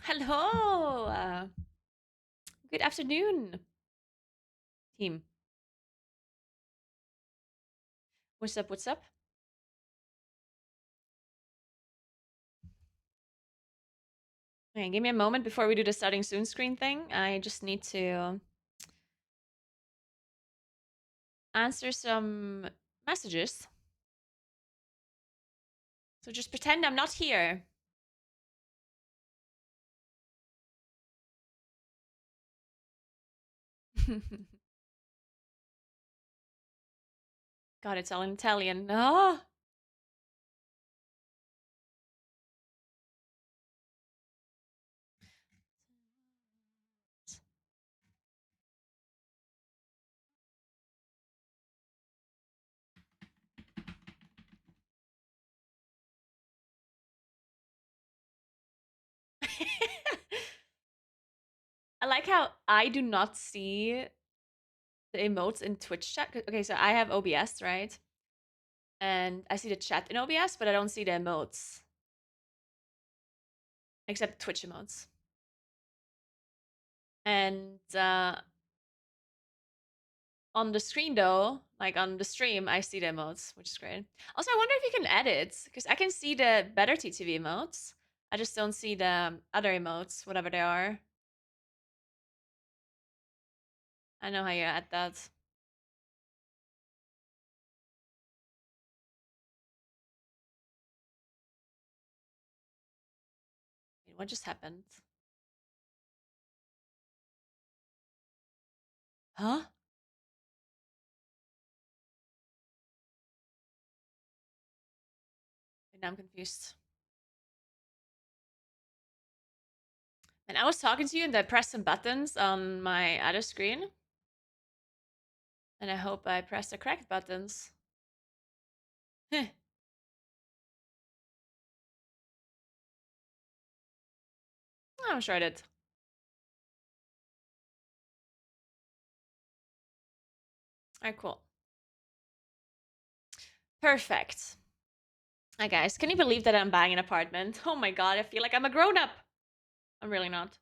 Hello. Good afternoon, team. What's up? What's up? Okay, give me a moment before we do the starting soon screen thing. I just need to answer some messages. So just pretend I'm not here. God, it's all in Italian. No. I like how I do not see the emotes in Twitch chat. Okay, so I have OBS, right? And I see the chat in OBS, but I don't see the emotes. Except Twitch emotes. And on the screen though, like on the stream, I see the emotes, which is great. Also, I wonder if you can edit, because I can see the better TTV emotes. I just don't see the other emotes, whatever they are. I know how you add that. Wait, what just happened? Huh? Wait, now I'm confused. And I was talking to you and I pressed some buttons on my other screen. And I hope I pressed the correct buttons. Heh. I'm sure I did. Alright, cool. Perfect. Hi guys, can you believe that I'm buying an apartment? Oh my god, I feel like I'm a grown-up. I'm really not.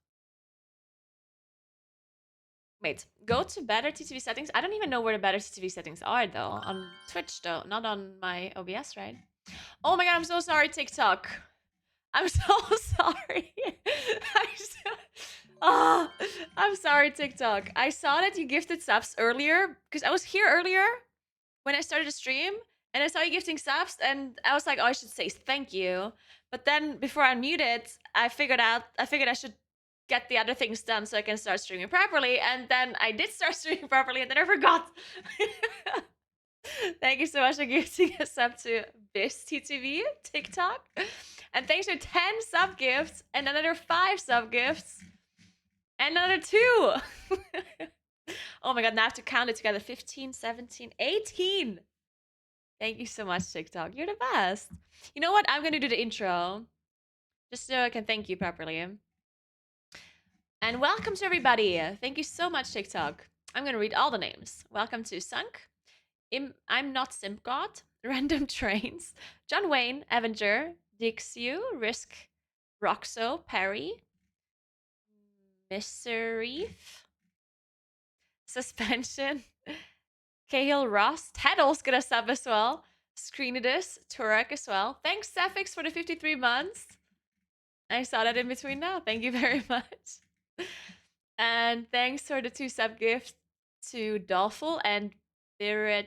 Wait, go to better TTV settings. I don't even know where the better TTV settings are though. On Twitch though, not on my OBS, right? Oh my god, I'm so sorry, TikTok. I'm so sorry. Oh, I'm sorry, TikTok. I saw that you gifted subs earlier because I was here earlier when I started the stream and I saw you gifting subs and I was like, oh, I should say thank you. But then before I muted, I figured I should get the other things done so I can start streaming properly. And then I did start streaming properly and then I forgot. Thank you so much for gifting a sub to Bis TTV TikTok. And thanks for 10 sub gifts and another 5 sub gifts and another 2. Oh my god, now I have to count it together. 15, 17, 18. Thank you so much, TikTok. You're the best. You know what? I'm going to do the intro just so I can thank you properly. And welcome to everybody. Thank you so much, TikTok. I'm going to read all the names. Welcome to Sunk, I'm Not Simp God, Random Trains, John Wayne, Avenger, Dixu, Risk, Roxo, Perry, Misserif, Suspension, Cahill Ross, Teddle's gonna sub as well, Screenidus, Turek as well. Thanks, Sefix, for the 53 months. I saw that in between now. Thank you very much. And thanks for the 2 sub gifts to Dolful and Biratenko.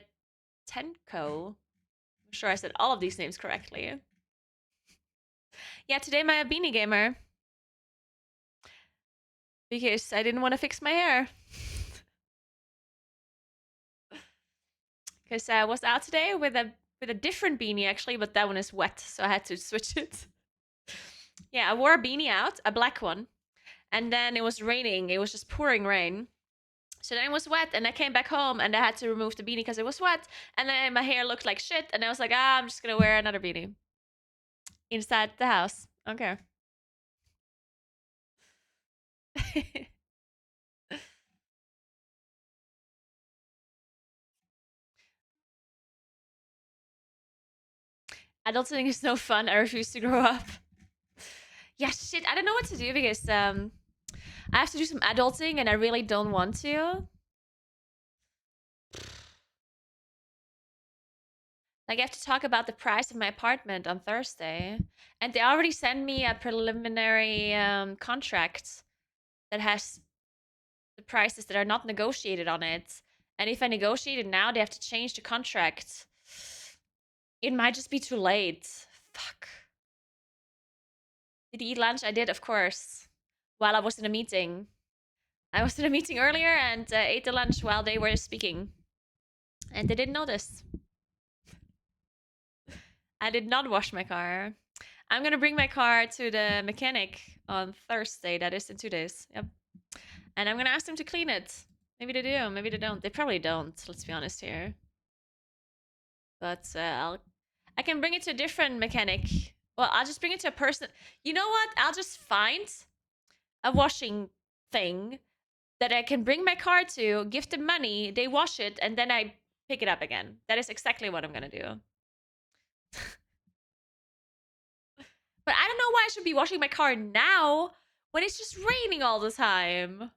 I'm sure I said all of these names correctly. Yeah, today my beanie gamer. Because I didn't want to fix my hair. Because I was out today with a different beanie actually, but that one is wet, so I had to switch it. Yeah, I wore a beanie out, a black one, and then it was raining. It was just pouring rain. So then it was wet, and I came back home, and I had to remove the beanie because it was wet, and then my hair looked like shit, and I was like, I'm just gonna wear another beanie inside the house. Okay. Adulting is no fun. I refuse to grow up. Yeah, shit. I don't know what to do because I have to do some adulting and I really don't want to. Like I have to talk about the price of my apartment on Thursday, and they already sent me a preliminary contract that has the prices that are not negotiated on it. And if I negotiate it now, they have to change the contract. It might just be too late. Fuck. Did you eat lunch? I did, of course. While I was in a meeting. I was in a meeting earlier and ate the lunch while they were speaking. And they didn't notice. I did not wash my car. I'm gonna bring my car to the mechanic on Thursday. That is in 2 days. Yep. And I'm gonna ask them to clean it. Maybe they do. Maybe they don't. They probably don't. Let's be honest here. But I can bring it to a different mechanic. Well, I'll just bring it to a person. You know what? I'll just find a washing thing that I can bring my car to, give them money, they wash it, and then I pick it up again. That is exactly what I'm gonna do. But I don't know why I should be washing my car now when it's just raining all the time.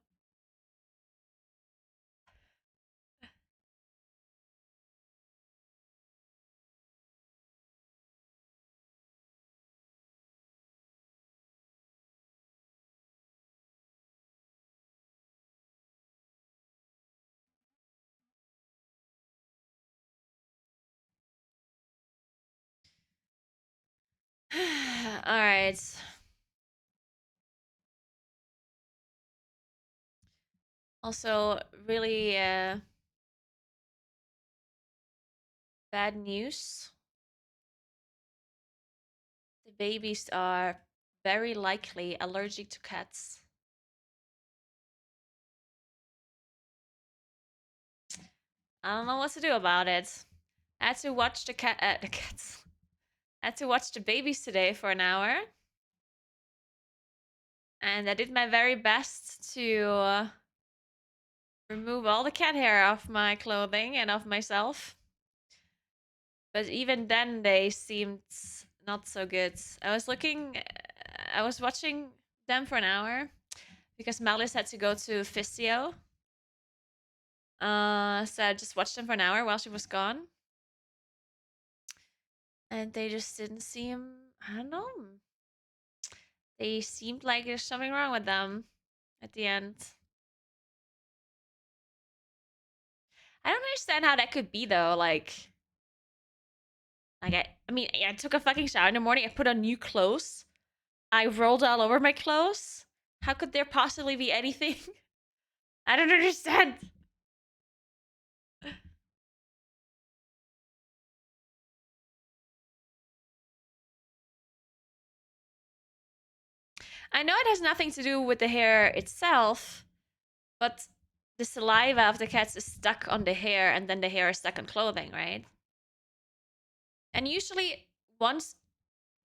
All right. Also, really bad news. The babies are very likely allergic to cats. I don't know what to do about it. I had to watch the cats. I had to watch the babies today for an hour. And I did my very best to remove all the cat hair off my clothing and off myself. But even then, they seemed not so good. I was watching them for an hour because Malice had to go to physio. So I just watched them for an hour while she was gone. And they just didn't seem, I don't know. They seemed like there's something wrong with them at the end. I don't understand how that could be though. I mean, I took a fucking shower in the morning. I put on new clothes. I rolled all over my clothes. How could there possibly be anything? I don't understand. I know it has nothing to do with the hair itself, but the saliva of the cats is stuck on the hair, and then the hair is stuck on clothing, right? And usually, once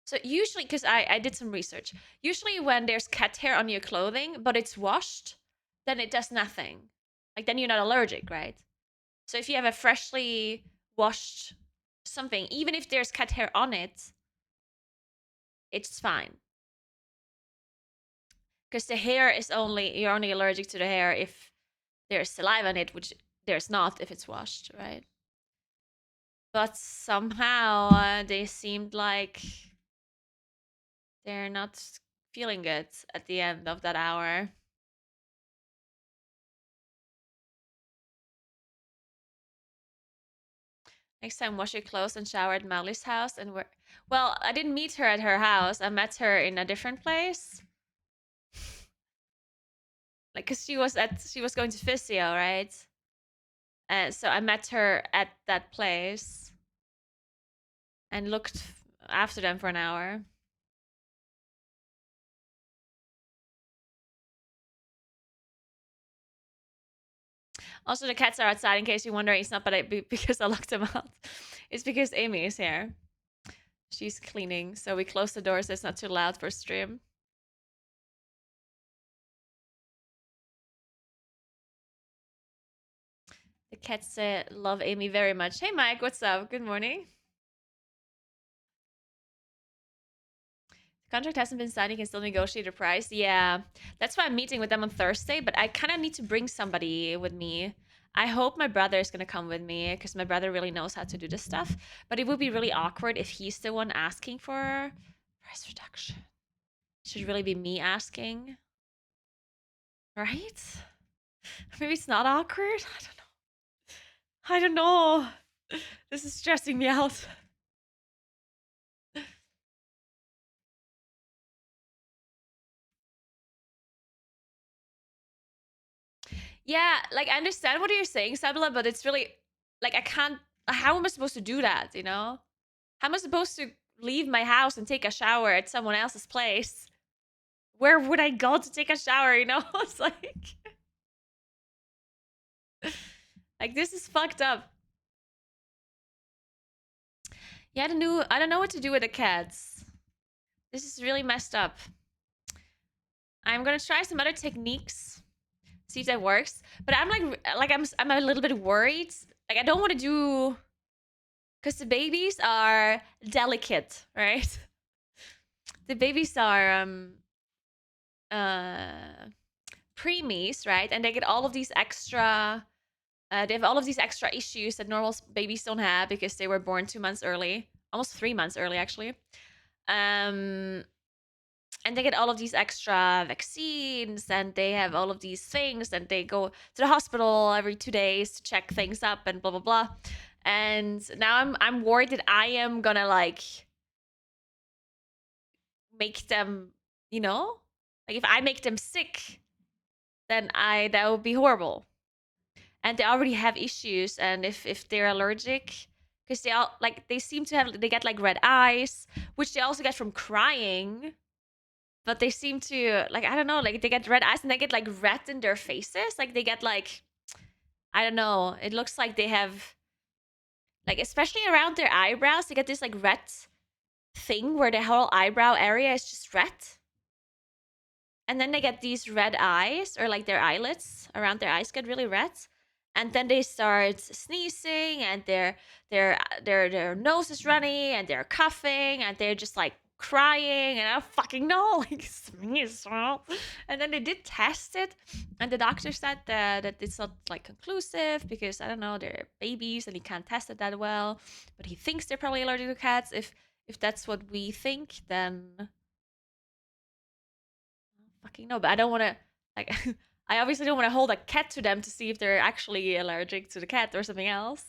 so usually, because I did some research, usually when there's cat hair on your clothing, but it's washed, then it does nothing. Like then you're not allergic, right? So if you have a freshly washed something, even if there's cat hair on it, it's fine. Because the hair is only you're only allergic to the hair if there's saliva in it, which there's not if it's washed, right? But somehow they seemed like they're not feeling good at the end of that hour. Next time, wash your clothes and shower at Molly's house. And where? Well, I didn't meet her at her house. I met her in a different place. Like, cause she was going to physio, right? And so I met her at that place and looked after them for an hour. Also, the cats are outside. In case you're wondering, it's not because I locked them out. It's because Amy is here. She's cleaning, so we close the door so it's not too loud for stream. The cats love Amy very much. Hey, Mike, what's up? Good morning. Contract hasn't been signed. You can still negotiate a price. Yeah, that's why I'm meeting with them on Thursday. But I kind of need to bring somebody with me. I hope my brother is gonna come with me because my brother really knows how to do this stuff. But it would be really awkward if he's the one asking for price reduction. It should really be me asking, right? Maybe it's not awkward. I don't know. I don't know. This is stressing me out. Yeah, like I understand what you're saying, Sabila, but it's really like I can't. How am I supposed to do that? You know, how am I supposed to leave my house and take a shower at someone else's place? Where would I go to take a shower? You know, it's like this is fucked up. Yeah, I don't know what to do with the cats. This is really messed up. I'm gonna try some other techniques, see if that works. But I'm I'm a little bit worried. Like I don't want to do because the babies are delicate, right? The babies are uh preemies, right? And they get all of these extra they have all of these extra issues that normal babies don't have because they were born 2 months early, almost 3 months early actually. Um and they get all of these extra vaccines and they have all of these things and they go to the hospital every 2 days to check things up and blah blah blah. And now I'm worried that I am gonna like make them, you know, like if I make them sick, then I that would be horrible. And they already have issues, and if they're allergic, because they all like they seem to have they get like red eyes, which they also get from crying. But they seem to like I don't know, like they get red eyes and they get like red in their faces, like they get like I don't know. It looks like they have like especially around their eyebrows, they get this like red thing where the whole eyebrow area is just red. And then they get these red eyes or like their eyelids around their eyes get really red, and then they start sneezing and their nose is runny and they're coughing and they're just like crying and I don't fucking know like sneeze. And then they did test it and the doctor said that it's not like conclusive because I don't know they're babies and he can't test it that well, but he thinks they're probably allergic to cats. If that's what we think, then fucking no, but I don't want to like. I obviously don't want to hold a cat to them to see if they're actually allergic to the cat or something else.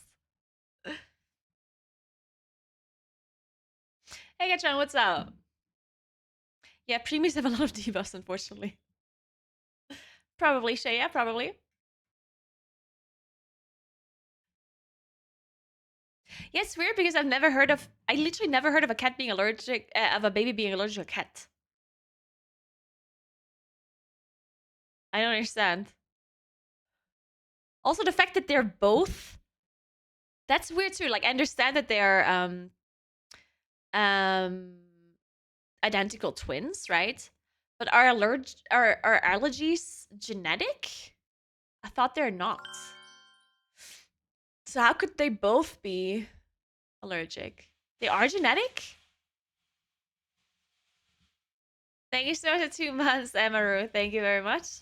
Hey, Gatchan, what's up? Yeah, preemies have a lot of debuffs, unfortunately. Probably, Shay, yeah, probably. Yeah, it's weird because I've never heard of. I literally never heard of a cat being allergic, of a baby being allergic to a cat. I don't understand. Also, the fact that they're both. That's weird too. Like, I understand that they're um identical twins, right? But are allergies genetic? I thought they're not. So how could they both be allergic? They are genetic? Thank you so much for 2 months, Amaru. Thank you very much.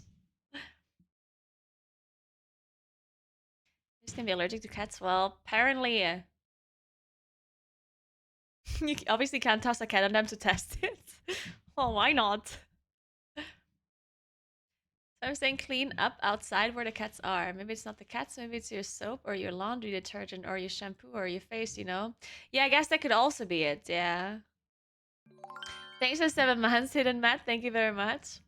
Who's gonna be allergic to cats? Well, apparently, you obviously can't toss a cat on them to test it. Well, why not? So I'm saying clean up outside where the cats are. Maybe it's not the cats, maybe it's your soap or your laundry detergent or your shampoo or your face, you know? Yeah, I guess that could also be it, yeah. Thanks for 7 months, Hidden Matt. Thank you very much.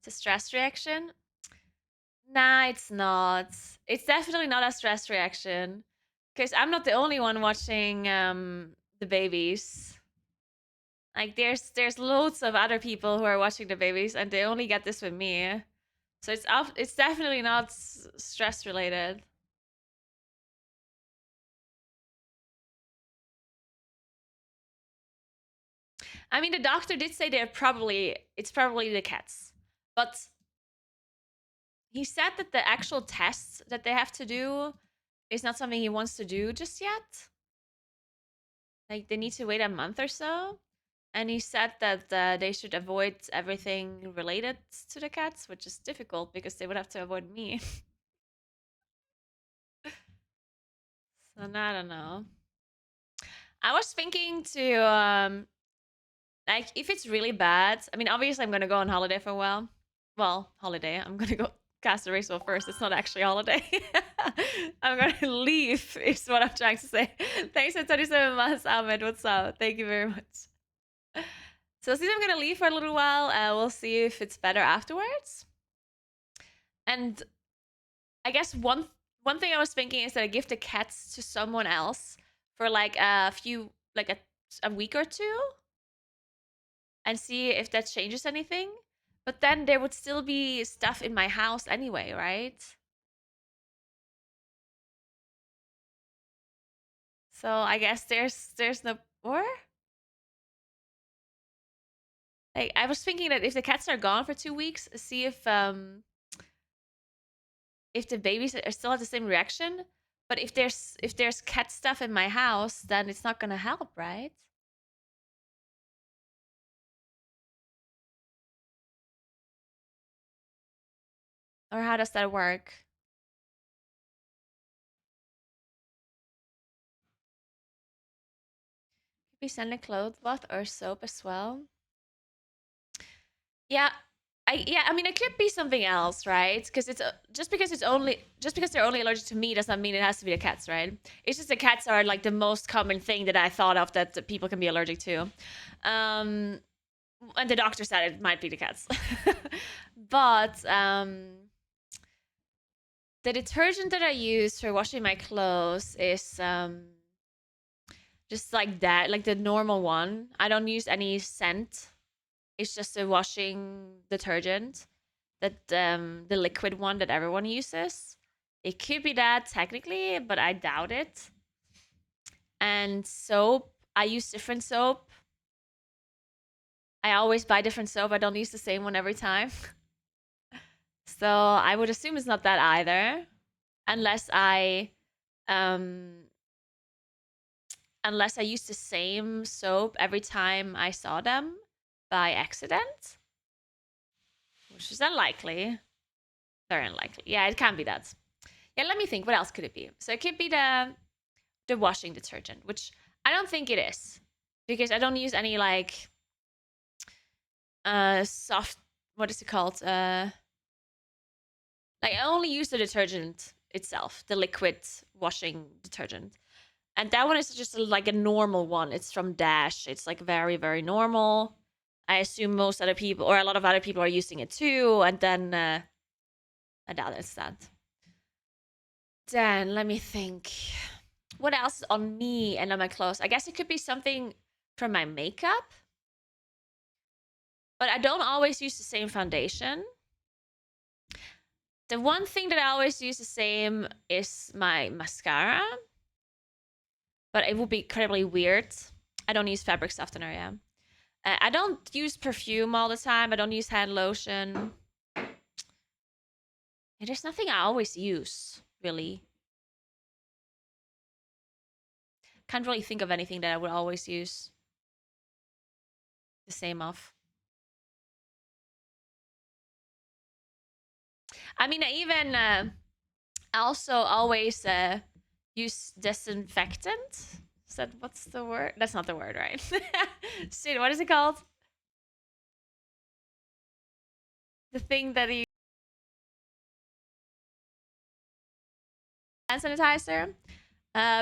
It's a stress reaction? Nah, it's not. It's definitely not a stress reaction. Because I'm not the only one watching the babies. Like there's loads of other people who are watching the babies and they only get this with me. So it's definitely not stress related. I mean the doctor did say it's probably the cats. But he said that the actual tests that they have to do it's not something he wants to do just yet. Like they need to wait a month or so. And he said that they should avoid everything related to the cats, which is difficult because they would have to avoid me. So I don't know. I was thinking to like if it's really bad. I mean, obviously I'm gonna go on holiday for a while. Well, holiday. I'm gonna go cast a racial first. It's not actually a holiday. I'm gonna leave. Is what I'm trying to say. Thanks for 27 months, Ahmed. What's up? Thank you very much. So since I'm gonna leave for a little while, we'll see if it's better afterwards. And I guess one thing I was thinking is that I give the cats to someone else for like a few, like a week or two, and see if that changes anything. But then there would still be stuff in my house anyway, right? So I guess there's no or like I was thinking that if the cats are gone for 2 weeks, see if the babies are still have the same reaction. But if there's cat stuff in my house, then it's not gonna help, right? Or how does that work? Could we send a clothes bath or soap as well? Yeah, I mean it could be something else, right? Because it's just because they're only allergic to me doesn't mean it has to be the cats, right? It's just the cats are like the most common thing that I thought of that people can be allergic to. Um, and the doctor said it might be the cats. But the detergent that I use for washing my clothes is just like that, like the normal one. I don't use any scent. It's just a washing detergent that the liquid one that everyone uses. It could be that technically, but I doubt it. And soap, I use different soap. I always buy different soap. I don't use the same one every time. So I would assume it's not that either, unless um unless I use the same soap every time I saw them by accident, which is unlikely. Very unlikely. Yeah, it can be that. Yeah, let me think. What else could it be? So it could be the washing detergent, which I don't think it is because I don't use any like soft, what is it called? Like I only use the detergent itself, the liquid washing detergent. And that one is just like a normal one. It's from Dash. It's like very, very normal. I assume most other people or a lot of other people are using it too. And then I doubt it's that. Then let me think. What else is on me and on my clothes? I guess it could be something from my makeup. But I don't always use the same foundation. The one thing that I always use the same is my mascara. But it would be incredibly weird. I don't use fabric softener, yeah. I don't use perfume all the time. I don't use hand lotion. There's nothing I always use, really. Can't really think of anything that I would always use the same of. I mean, I even also always use disinfectant. Is that what's the word? That's not the word, right? Shit, what is it called? The thing that you hand sanitizer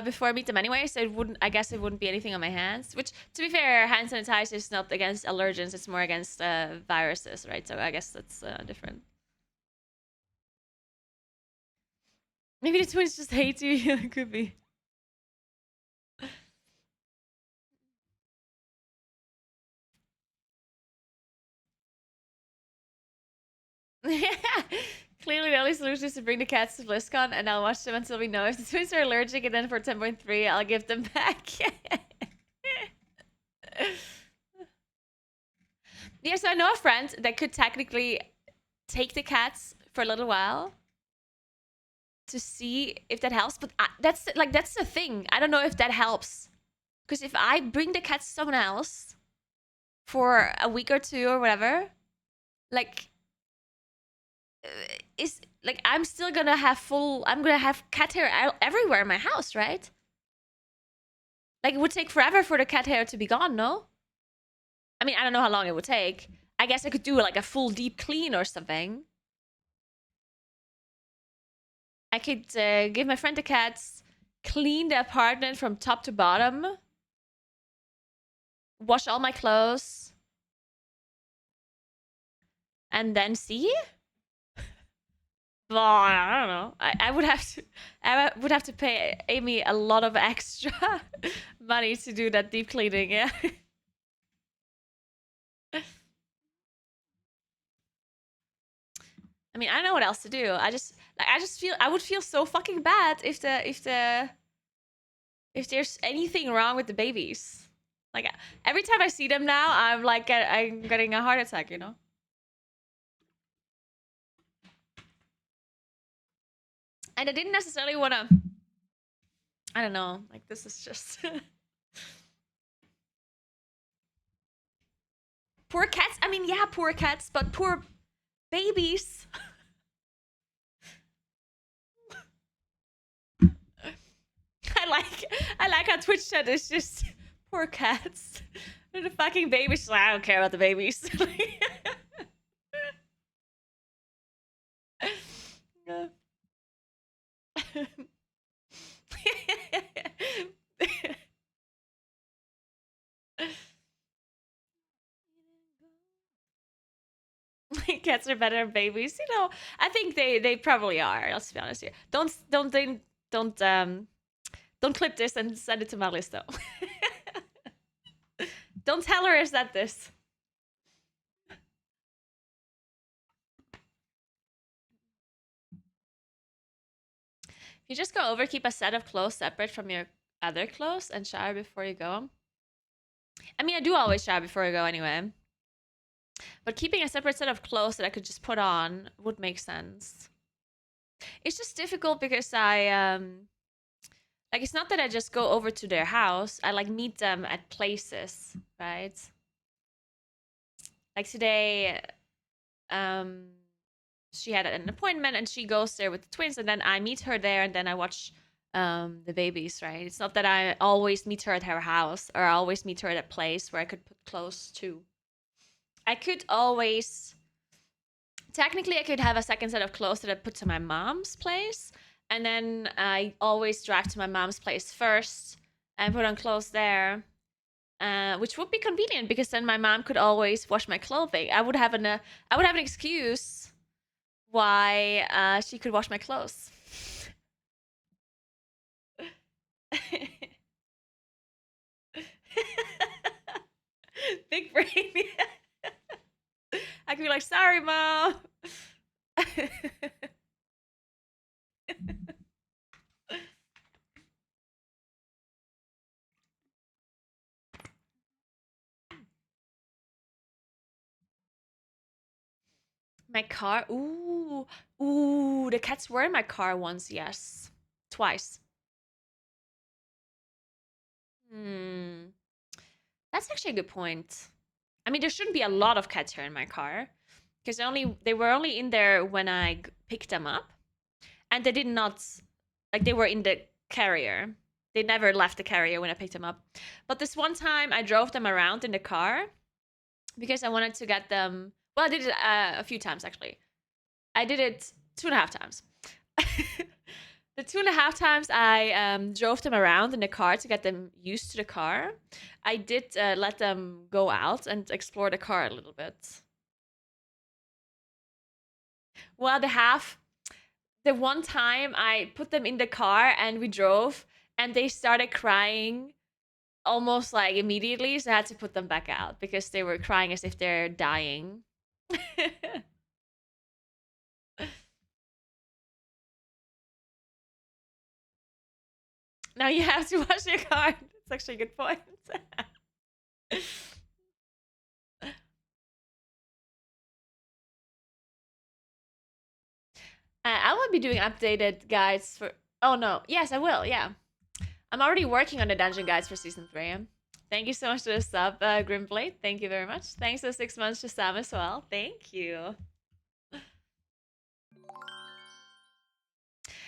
before I meet them anyway, so it wouldn't. I guess it wouldn't be anything on my hands. Which, to be fair, hand sanitizer is not against allergens; it's more against viruses, right? So I guess that's different. Maybe the twins just hate you. It could be. Clearly, the only solution is to bring the cats to BlizzCon, and I'll watch them until we know if the twins are allergic. And then for 10.3, I'll give them back. Yeah, so I know a friend that could technically take the cats for a little while to see if that helps. But that's the thing. I don't know if that helps. Because if I bring the cat to someone else for a week or two or whatever, like, is like I'm still gonna have I'm gonna have cat hair everywhere in my house, right? Like it would take forever for the cat hair to be gone, no? I mean, I don't know how long it would take. I guess I could do like a full deep clean or something. I could give my friend the cats, clean the apartment from top to bottom, wash all my clothes, and then see. Well, I don't know. I would have to. I would have to pay Amy a lot of extra money to do that deep cleaning. Yeah. I mean, I don't know what else to do. I just feel I would feel so fucking bad if there's anything wrong with the babies. Like every time I see them now, I'm like I'm getting a heart attack, you know. And I didn't necessarily want to. I don't know. Like this is just poor cats. I mean, yeah, poor cats, but poor babies. I like how Twitch chat is just poor cats. The fucking babies. I don't care about the babies. Cats are better than babies. You know, I think they probably are. Let's be honest here. Don't clip this and send it to Malisto. Don't tell her is that this. If you just go over, keep a set of clothes separate from your other clothes and shower before you go. I mean, I do always shower before I go anyway. But keeping a separate set of clothes that I could just put on would make sense. It's just difficult because like it's not that I just go over to their house. I like meet them at places, right? Like today, um she had an appointment and she goes there with the twins and then I meet her there and then I watch the babies, right? It's not that I always meet her at her house or I always meet her at a place where I could put clothes to. I could always technically I could have a second set of clothes that I put to my mom's place and then I always drive to my mom's place first and put on clothes there. Which would be convenient because then my mom could always wash my clothing. I would have an excuse why she could wash my clothes. Big brain. I could be like, sorry, mom. My car. Ooh. Ooh, the cats were in my car once, yes. Twice. Hmm. That's actually a good point. I mean, there shouldn't be a lot of cats here in my car because they were only in there when I picked them up, and they did not like they were in the carrier. They never left the carrier when I picked them up. But this one time, I drove them around in the car because I wanted to get them. Well, I did it a few times actually. I did it 2.5 times. The 2.5 times I drove them around in the car to get them used to the car, I did let them go out and explore the car a little bit. Well, the one time I put them in the car and we drove, and they started crying almost like immediately, so I had to put them back out because they were crying as if they're dying. Now you have to wash your car. That's actually a good point. I will be doing updated guides for. Oh no, yes, I will. Yeah, I'm already working on the dungeon guides for season 3. Thank you so much to the sub, Grimblade. Thank you very much. Thanks for 6 months to Sam as well. Thank you.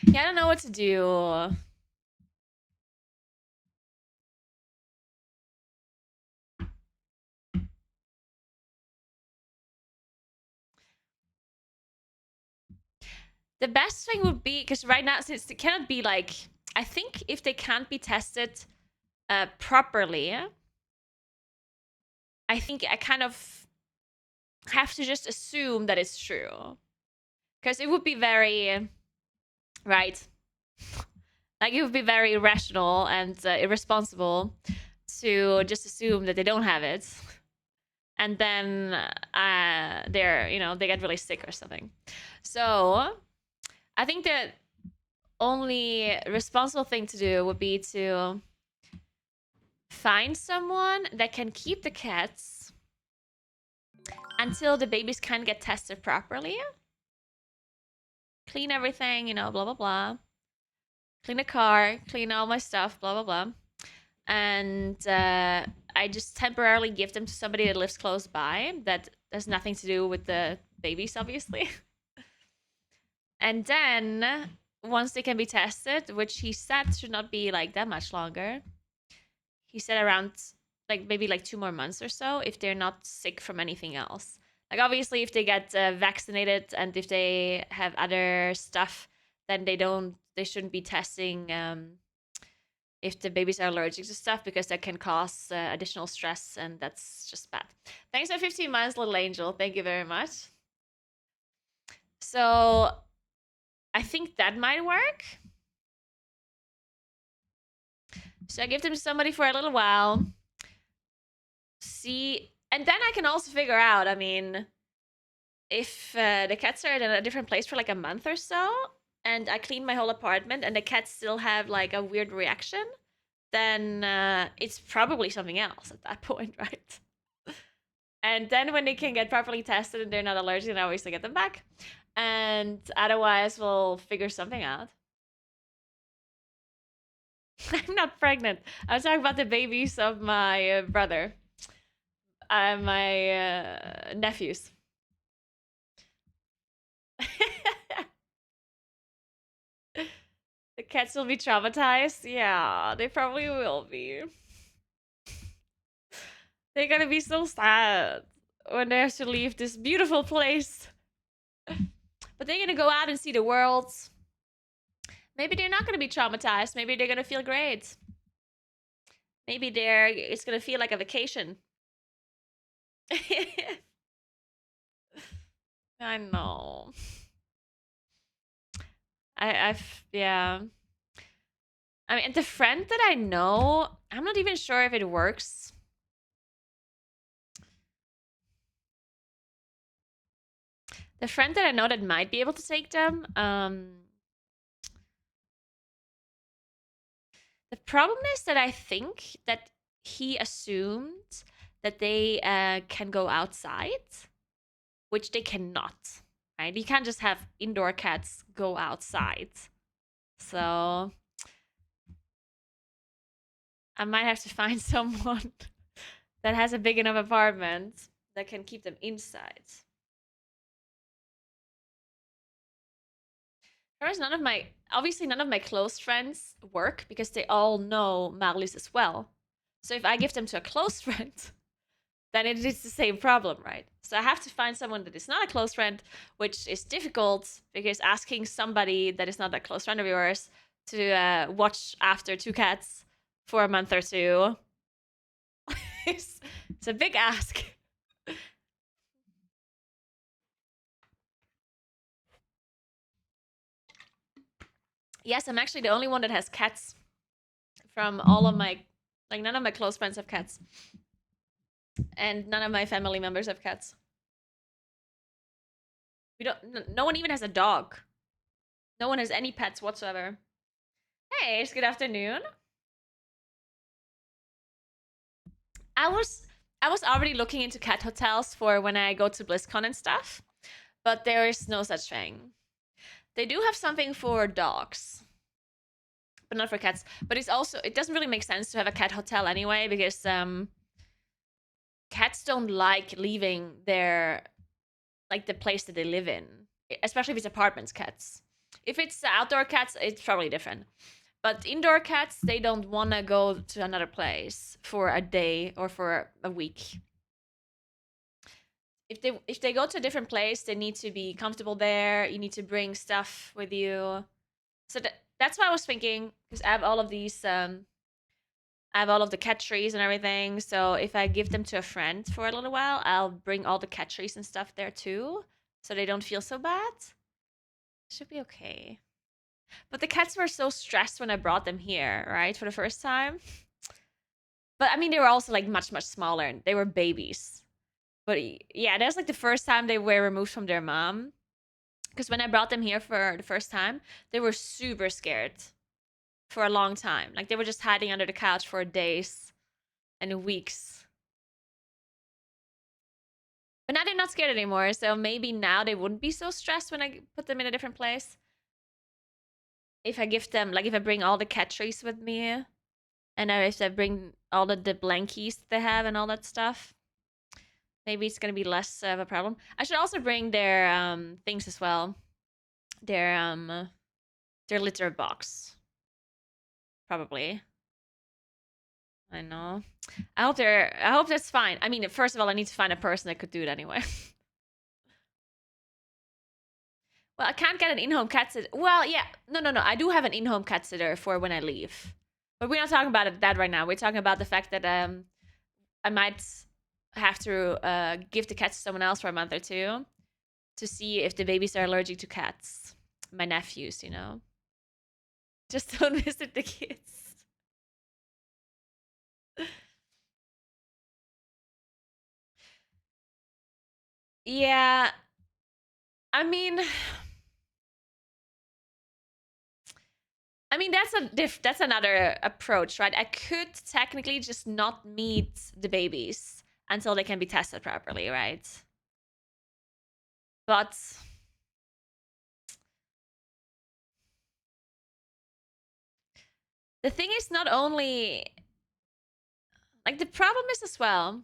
Yeah, I don't know what to do. The best thing would be, because right now, since it cannot be like, I think if they can't be tested properly, I think I kind of have to just assume that it's true. Because it would be very, right? Like, it would be very irrational and irresponsible to just assume that they don't have it. And then they get really sick or something. So I think the only responsible thing to do would be to find someone that can keep the cats until the babies can get tested properly. Clean everything, blah, blah, blah. Clean the car, clean all my stuff, blah, blah, blah. And I just temporarily give them to somebody that lives close by that has nothing to do with the babies, obviously. And then once they can be tested, which he said should not be like that much longer, he said around like maybe like 2 more months or so, if they're not sick from anything else. Like, obviously, if they get vaccinated and if they have other stuff, then they shouldn't be testing if the babies are allergic to stuff, because that can cause additional stress, and that's just bad. Thanks for 15 months, little angel. Thank you very much. So I think that might work. So I give them to somebody for a little while. See, and then I can also figure out, I mean, if the cats are in a different place for like a month or so, and I clean my whole apartment and the cats still have like a weird reaction, then it's probably something else at that point, right? And then when they can get properly tested and they're not allergic, then I obviously get them back. And otherwise, we'll figure something out. I'm not pregnant. I was talking about the babies of my brother, my nephews. The cats will be traumatized. Yeah, they probably will be. They're gonna be so sad when they have to leave this beautiful place. But they're gonna go out and see the world. Maybe they're not gonna be traumatized. Maybe they're gonna feel great. Maybe it's gonna feel like a vacation. I know. Yeah. I mean, the friend that I know, I'm not even sure if it works. The friend that I know that might be able to take them, the problem is that I think that he assumed that they can go outside, which they cannot, right? You can't just have indoor cats go outside. So I might have to find someone that has a big enough apartment that can keep them inside. Whereas none of my close friends work because they all know Marlies as well. So if I give them to a close friend, then it is the same problem, right? So I have to find someone that is not a close friend, which is difficult because asking somebody that is not a close friend of yours to watch after 2 cats for a month or 2 it's a big ask. Yes, I'm actually the only one that has cats from all of my, like, none of my close friends have cats. And none of my family members have cats. No one even has a dog. No one has any pets whatsoever. Hey, it's good afternoon. I was already looking into cat hotels for when I go to BlizzCon and stuff, but there is no such thing. They do have something for dogs, but not for cats. But it doesn't really make sense to have a cat hotel anyway, because cats don't like leaving the place that they live in, especially if it's apartments cats. If it's outdoor cats, it's probably different. But indoor cats, they don't want to go to another place for a day or for a week. If they go to a different place, they need to be comfortable there. You need to bring stuff with you. So that's what I was thinking, because I have all of these I have all of the cat trees and everything. So if I give them to a friend for a little while, I'll bring all the cat trees and stuff there too, so they don't feel so bad. Should be okay. But the cats were so stressed when I brought them here, right, for the first time. But I mean, they were also like much, much smaller. They were babies. But yeah, that's like the first time they were removed from their mom. Because when I brought them here for the first time, they were super scared for a long time. Like they were just hiding under the couch for days and weeks. But now they're not scared anymore. So maybe now they wouldn't be so stressed when I put them in a different place. If I give them, like if I bring all the cat trees with me, and if I bring all the blankies they have and all that stuff, maybe it's gonna be less of a problem. I should also bring their things as well. Their litter box. Probably. I know. I hope that's fine. I mean, first of all, I need to find a person that could do it anyway. Well, I can't get an in-home cat sitter. Well, yeah. No. I do have an in-home cat sitter for when I leave. But we're not talking about that right now. We're talking about the fact that I might have to give the cats to someone else for a month or two to see if the babies are allergic to cats. My nephews, you know. Just don't visit the kids. Yeah. I mean, that's another approach, right? I could technically just not meet the babies until they can be tested properly, right? But the thing is, not only like the problem is as well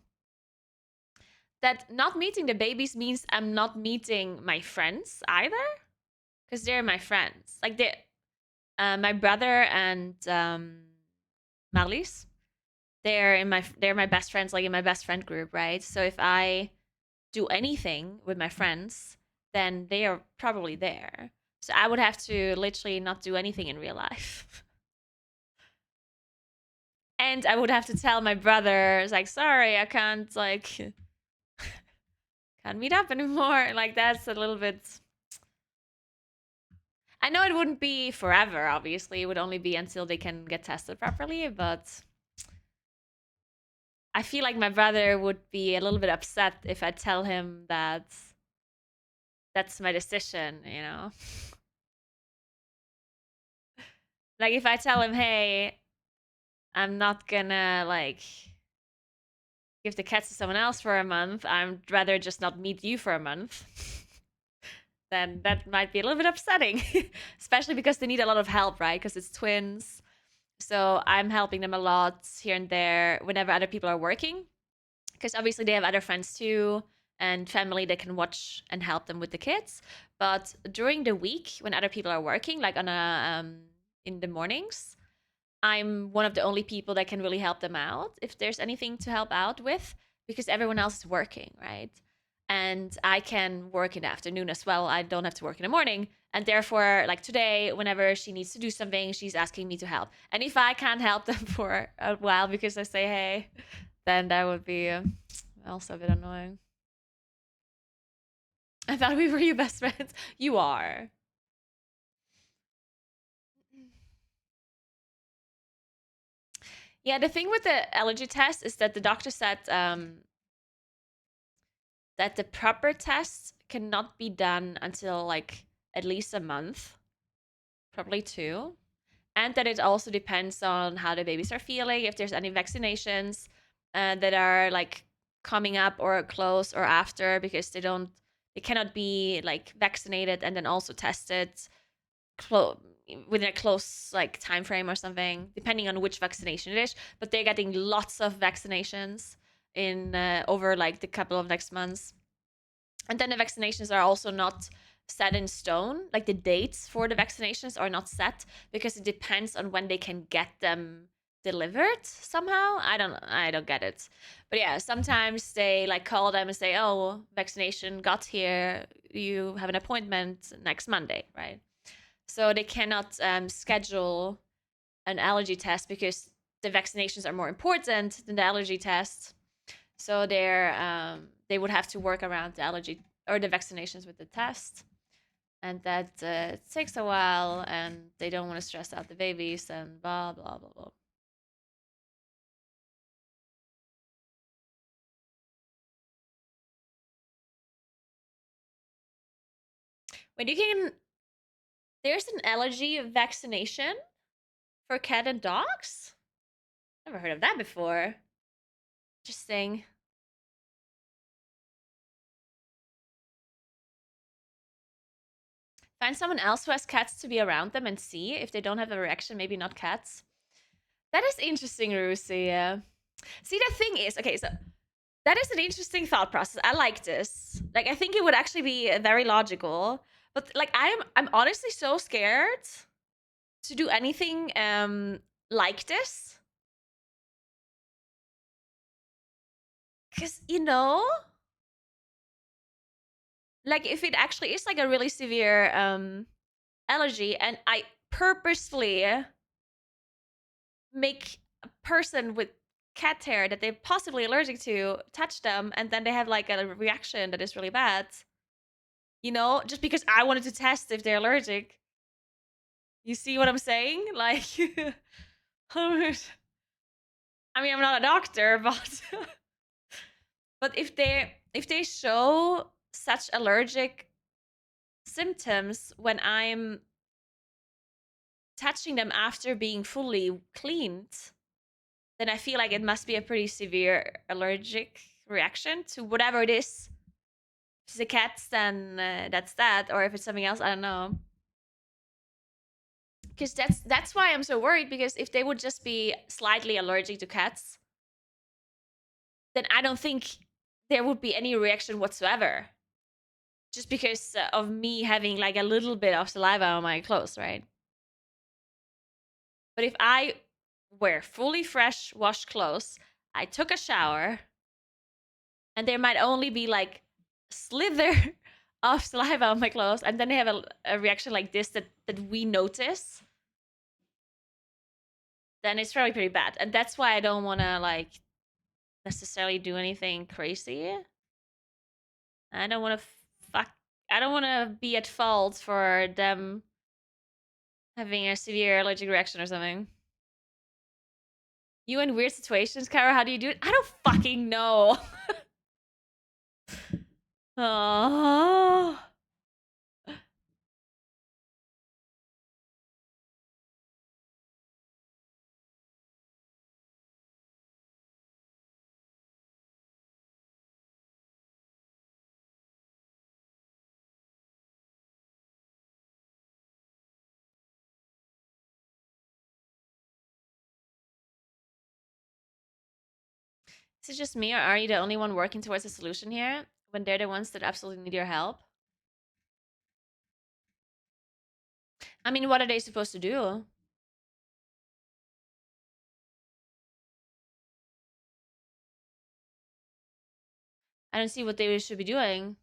that not meeting the babies means I'm not meeting my friends either, because they're my friends. Like my brother and Marlies, they're my best friends, like in my best friend group, right? So if I do anything with my friends, then they are probably there. So I would have to literally not do anything in real life. And I would have to tell my brother, like, sorry, I can't can't meet up anymore. Like that's a little bit. I know it wouldn't be forever, obviously. It would only be until they can get tested properly, but I feel like my brother would be a little bit upset if I tell him that that's my decision, you know? Like if I tell him, hey, I'm not gonna give the cats to someone else for a month, I'd rather just not meet you for a month. Then that might be a little bit upsetting, especially because they need a lot of help, right? Because it's twins. So I'm helping them a lot here and there whenever other people are working, because obviously they have other friends too and family that can watch and help them with the kids. But during the week when other people are working, like on a in the mornings, I'm one of the only people that can really help them out if there's anything to help out with, because everyone else is working, right? And I can work in the afternoon as well. I don't have to work in the morning. And therefore, like today, whenever she needs to do something, she's asking me to help. And if I can't help them for a while because I say, hey, then that would be also a bit annoying. I thought we were your best friends. You are. Yeah, the thing with the allergy test is that the doctor said that the proper test cannot be done until like at least a month, probably two. And that it also depends on how the babies are feeling, if there's any vaccinations that are like coming up or close or after, because they cannot be like vaccinated and then also tested close within a close like time frame or something, depending on which vaccination it is. But they're getting lots of vaccinations in over like the couple of next months, and then the vaccinations are also not set in stone. Like the dates for the vaccinations are not set because it depends on when they can get them delivered somehow. I don't get it. But yeah, sometimes they like call them and say, "Oh, vaccination got here. You have an appointment next Monday," right? So they cannot schedule an allergy test because the vaccinations are more important than the allergy test. So they would have to work around the allergy or the vaccinations with the test, and that takes a while, and they don't want to stress out the babies and blah blah blah blah. When you can, there's an allergy vaccination for cat and dogs. Never heard of that before. Interesting. Find someone else who has cats to be around them and see if they don't have a reaction. Maybe not cats. That is interesting, Rusi. Yeah. See, the thing is, okay, so that is an interesting thought process. I like this. Like, I think it would actually be very logical. But like, I'm honestly so scared to do anything like this, because like if it actually is like a really severe allergy, and I purposefully make a person with cat hair that they're possibly allergic to touch them, and then they have like a reaction that is really bad. Just because I wanted to test if they're allergic. You see what I'm saying? Like, I mean, I'm not a doctor, but but if they show such allergic symptoms when I'm touching them after being fully cleaned, then I feel like it must be a pretty severe allergic reaction to whatever it is. If it's a cat, then that's that, or if it's something else, I don't know. Because that's why I'm so worried. Because if they would just be slightly allergic to cats, then I don't think there would be any reaction whatsoever. Just because of me having like a little bit of saliva on my clothes, right? But if I wear fully fresh washed clothes, I took a shower, and there might only be like a slither of saliva on my clothes, and then they have a reaction like this that we notice, then it's probably pretty bad. And that's why I don't want to like necessarily do anything crazy. I don't want to fuck. I don't want to be at fault for them having a severe allergic reaction or something. You in weird situations, Kara, how do you do it? I don't fucking know. Oh. Is it just me, or are you the only one working towards a solution here when they're the ones that absolutely need your help? I mean, what are they supposed to do? I don't see what they should be doing.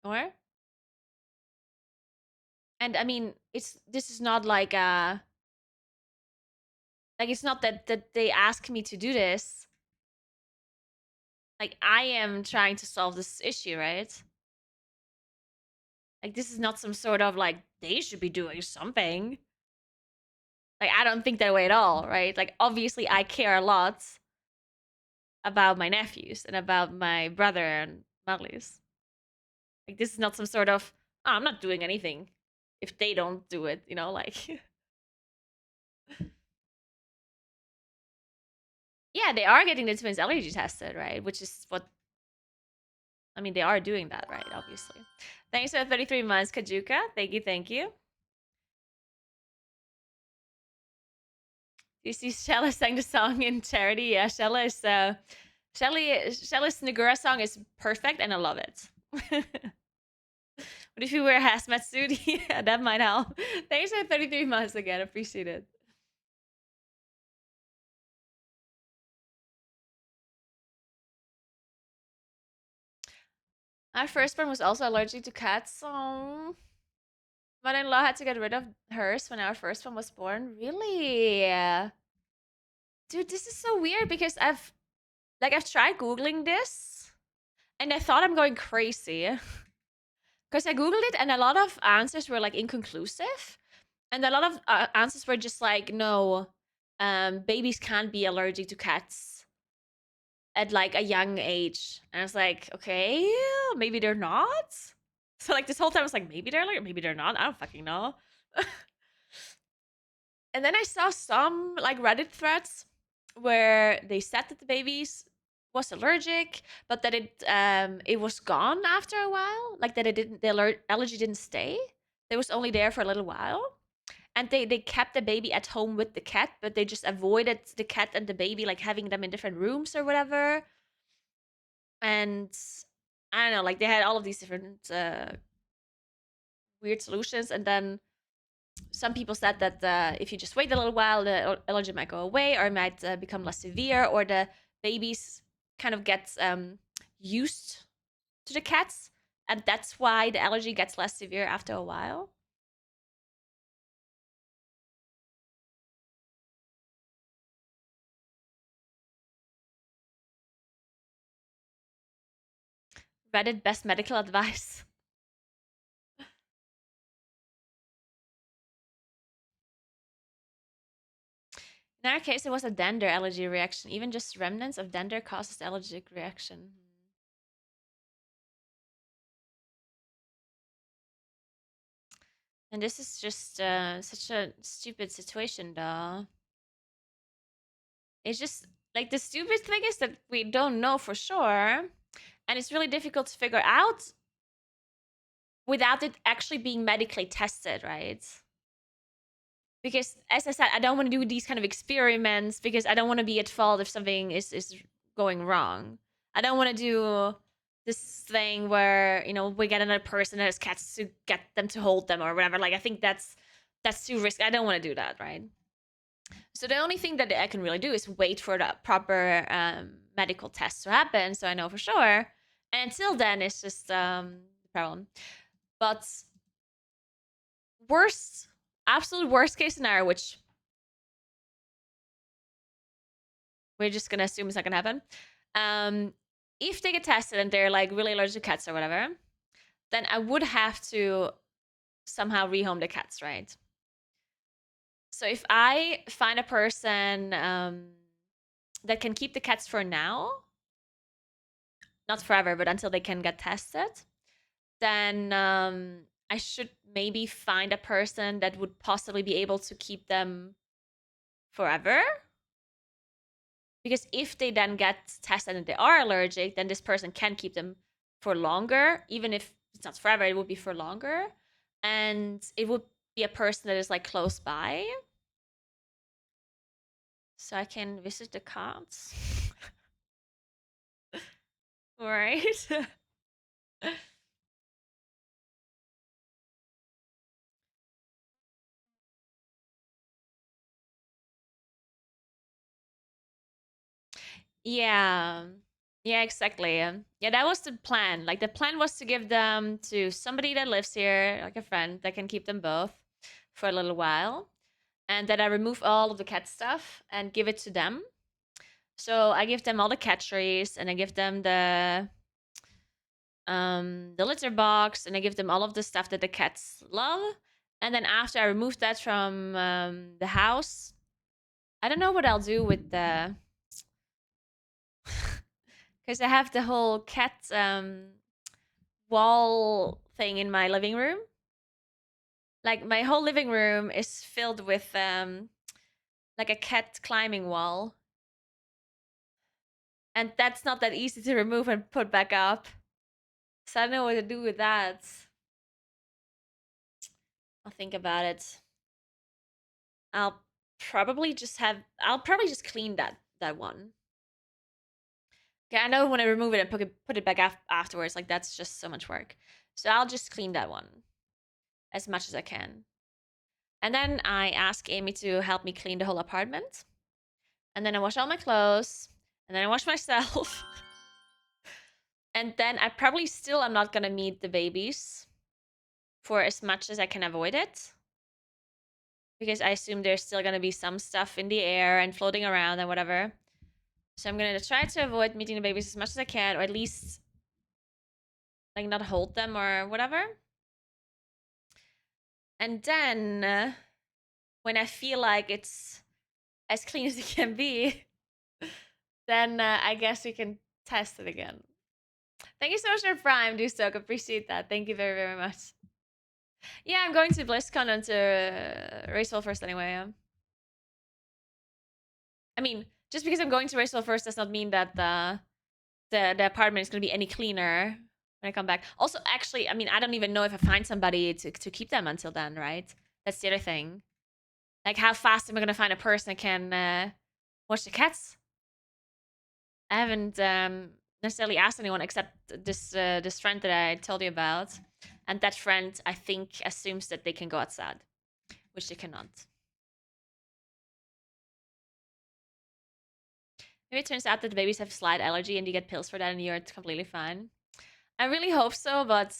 Or? And I mean, this is not like it's not that they ask me to do this. Like I am trying to solve this issue, right? Like this is not some sort of like they should be doing something. Like I don't think that way at all, right? Like obviously I care a lot about my nephews and about my brother and Marlies. Like this is not some sort of I'm not doing anything if they don't do it, like yeah, they are getting the twins allergy tested, right? Which is what I mean, they are doing that, right? Obviously. Thanks for 33 months, Kajuka. Thank you, thank you. You see, Shella sang the song in charity. Yeah, Shella's Naguura song is perfect, and I love it. But if you wear a hazmat suit, yeah, that might help. Thanks for 33 months again. Appreciate it. My firstborn was also allergic to cats, so mother-in-law had to get rid of hers when our first one was born. Really? Dude, this is so weird because I've tried googling this and I thought I'm going crazy because I googled it and a lot of answers were like inconclusive, and a lot of answers were just like no, babies can't be allergic to cats at like a young age. And I was like, okay, maybe they're not. So like this whole time I was like, maybe they're like, maybe they're not. I don't fucking know. And then I saw some like Reddit threads where they said that the babies was allergic, but that it was gone after a while. Like that it didn't the allergy didn't stay. It was only there for a little while. And they kept the baby at home with the cat, but they just avoided the cat and the baby like having them in different rooms or whatever. And I don't know, like they had all of these different weird solutions. And then some people said that if you just wait a little while, the allergy might go away, or it might become less severe, or the babies kind of get used to the cats, and that's why the allergy gets less severe after a while. Reddit best medical advice. In our case, it was a dander allergy reaction. Even just remnants of dander causes allergic reaction. And this is just such a stupid situation, though. It's just like the stupid thing is that we don't know for sure, and it's really difficult to figure out without it actually being medically tested, right? Because as I said, I don't want to do these kind of experiments because I don't want to be at fault if something is going wrong. I don't want to do this thing where we get another person that has cats to get them to hold them or whatever. Like I think that's too risky. I don't want to do that, right? So the only thing that I can really do is wait for the proper medical test to happen, so I know for sure. And until then, it's just the problem. But worst, absolute worst case scenario, which we're just gonna assume is not gonna happen. If they get tested and they're like really allergic to cats or whatever, then I would have to somehow rehome the cats, right? So if I find a person that can keep the cats for now, not forever, but until they can get tested, then I should maybe find a person that would possibly be able to keep them forever. Because if they then get tested and they are allergic, then this person can keep them for longer. Even if it's not forever, it would be for longer. And it would be a person that is like close by. So I can visit the cats. Right? Yeah. Yeah, exactly. Yeah, that was the plan. Like the plan was to give them to somebody that lives here, like a friend that can keep them both for a little while. And then I remove all of the cat stuff and give it to them. So I give them all the cat trees, and I give them the litter box, and I give them all of the stuff that the cats love. And then after I remove that from the house, I don't know what I'll do with the because I have the whole cat wall thing in my living room. Like my whole living room is filled with like a cat climbing wall. And that's not that easy to remove and put back up. So I don't know what to do with that. I'll think about it. I'll I'll probably just clean that one. Okay, I know when I remove it and put it back afterwards, like that's just so much work. So I'll just clean that one as much as I can. And then I ask Amy to help me clean the whole apartment. And then I wash all my clothes. And then I wash myself. And then I probably still am not gonna meet the babies for as much as I can avoid it. Because I assume there's still gonna be some stuff in the air and floating around and whatever. So I'm gonna try to avoid meeting the babies as much as I can, or at least like not hold them or whatever. And then when I feel like it's as clean as it can be, then I guess we can test it again. Thank you so much for Prime, Dustoke. Appreciate that. Thank you very, very much. Yeah, I'm going to BlizzCon and to Racewell first anyway. I mean, just because I'm going to Racewell first does not mean that the apartment is going to be any cleaner when I come back. Also, actually, I mean, I don't even know if I find somebody to keep them until then, right? That's the other thing. Like, how fast am I going to find a person that can watch the cats? I haven't necessarily asked anyone except this friend that I told you about, and that friend I think assumes that they can go outside, which they cannot. Maybe it turns out that the babies have slide allergy and you get pills for that and you're completely fine. I really hope so, but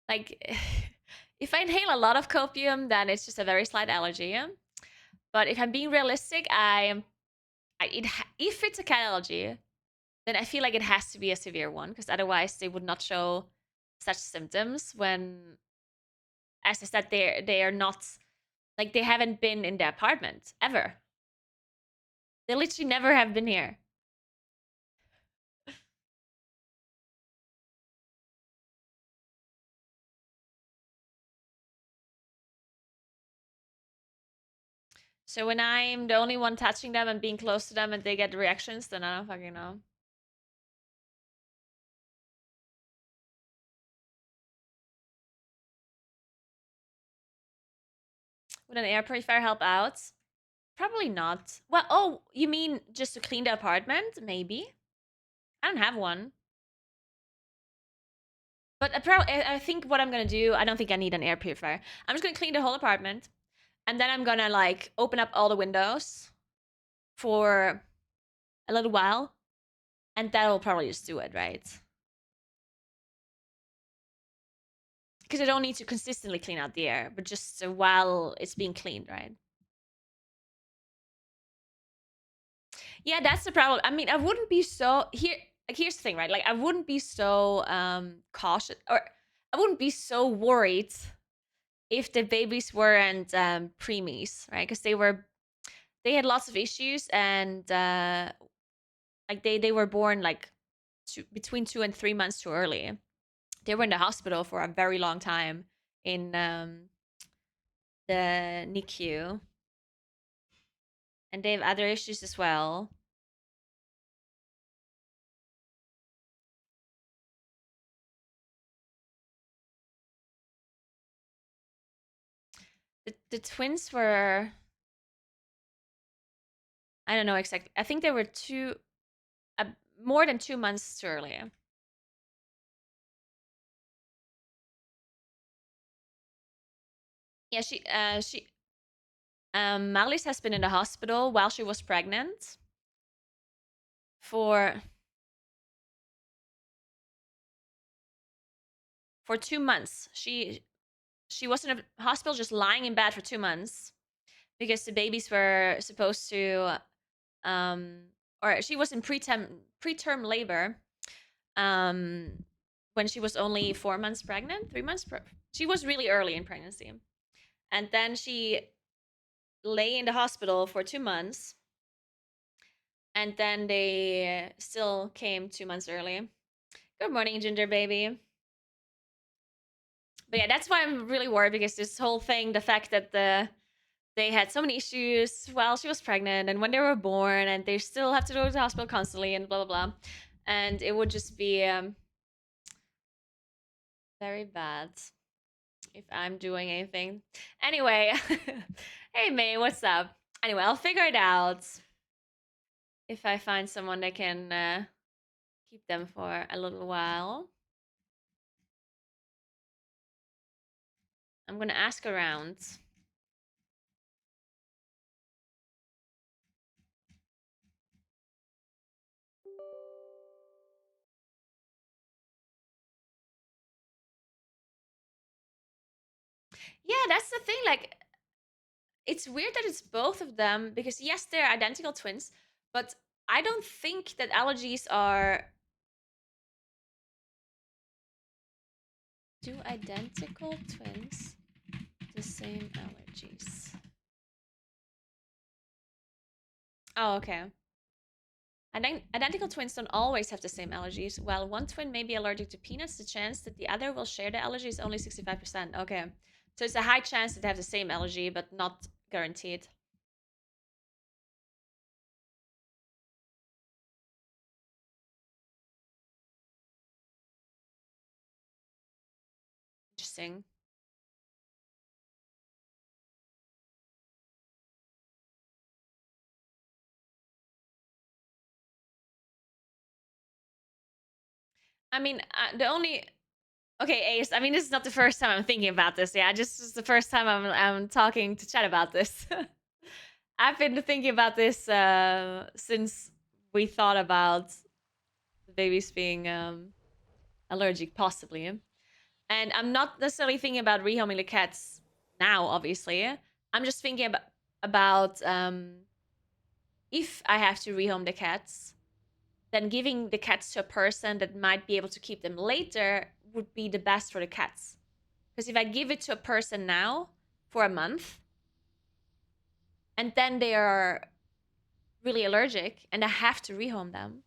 like if I inhale a lot of copium, then it's just a very slight allergy. But if I'm being realistic, if it's a cat allergy, then I feel like it has to be a severe one because otherwise they would not show such symptoms when, as I said, they are not like they haven't been in the apartment ever. They literally never have been here. So when I'm the only one touching them and being close to them and they get reactions, then I don't fucking know. Would an air purifier help out? Probably not. Well, oh, you mean just to clean the apartment? Maybe. I don't have one. But I think what I'm gonna do, I don't think I need an air purifier. I'm just gonna clean the whole apartment, and then I'm gonna like open up all the windows for a little while, and that will probably just do it, right? Because I don't need to consistently clean out the air, but just while it's being cleaned, right? Yeah, that's the problem. I mean, I wouldn't be so here. Like, here's the thing, right? Like, I wouldn't be so cautious, or I wouldn't be so worried if the babies weren't preemies, right? Because they had lots of issues, and like they were born like between 2 and 3 months too early. They were in the hospital for a very long time in the NICU, and they have other issues as well. The twins were, I don't know exactly. I think they were uh, more than 2 months too early. Yeah, Marlies has been in the hospital while she was pregnant for 2 months. She was in a hospital just lying in bed for 2 months because the babies were supposed to or she was in preterm labor when she was only 4 months pregnant, 3 months. She was really early in pregnancy, and then she lay in the hospital for 2 months, and then they still came 2 months early. Good morning, Ginger baby. But yeah, that's why I'm really worried because this whole thing, the fact that they had so many issues while she was pregnant and when they were born, and they still have to go to the hospital constantly and blah blah blah. And it would just be very bad if I'm doing anything. Anyway, hey May, what's up? Anyway, I'll figure it out if I find someone that can keep them for a little while. I'm gonna ask around. Yeah, that's the thing. Like, it's weird that it's both of them because yes, they're identical twins, but I don't think that allergies are. Do identical twins the same allergies? Oh, okay. Identical twins don't always have the same allergies. While one twin may be allergic to peanuts, the chance that the other will share the allergy is only 65%. Okay. So it's a high chance that they have the same allergy, but not guaranteed. Interesting. I mean, the only okay, Ace. I mean, this is not the first time I'm thinking about this. Yeah, just is the first time I'm talking to chat about this. I've been thinking about this since we thought about the babies being allergic, possibly. And I'm not necessarily thinking about rehoming the cats now. Obviously, I'm just thinking about if I have to rehome the cats, then giving the cats to a person that might be able to keep them later would be the best for the cats. Because if I give it to a person now for a month and then they are really allergic and I have to rehome them,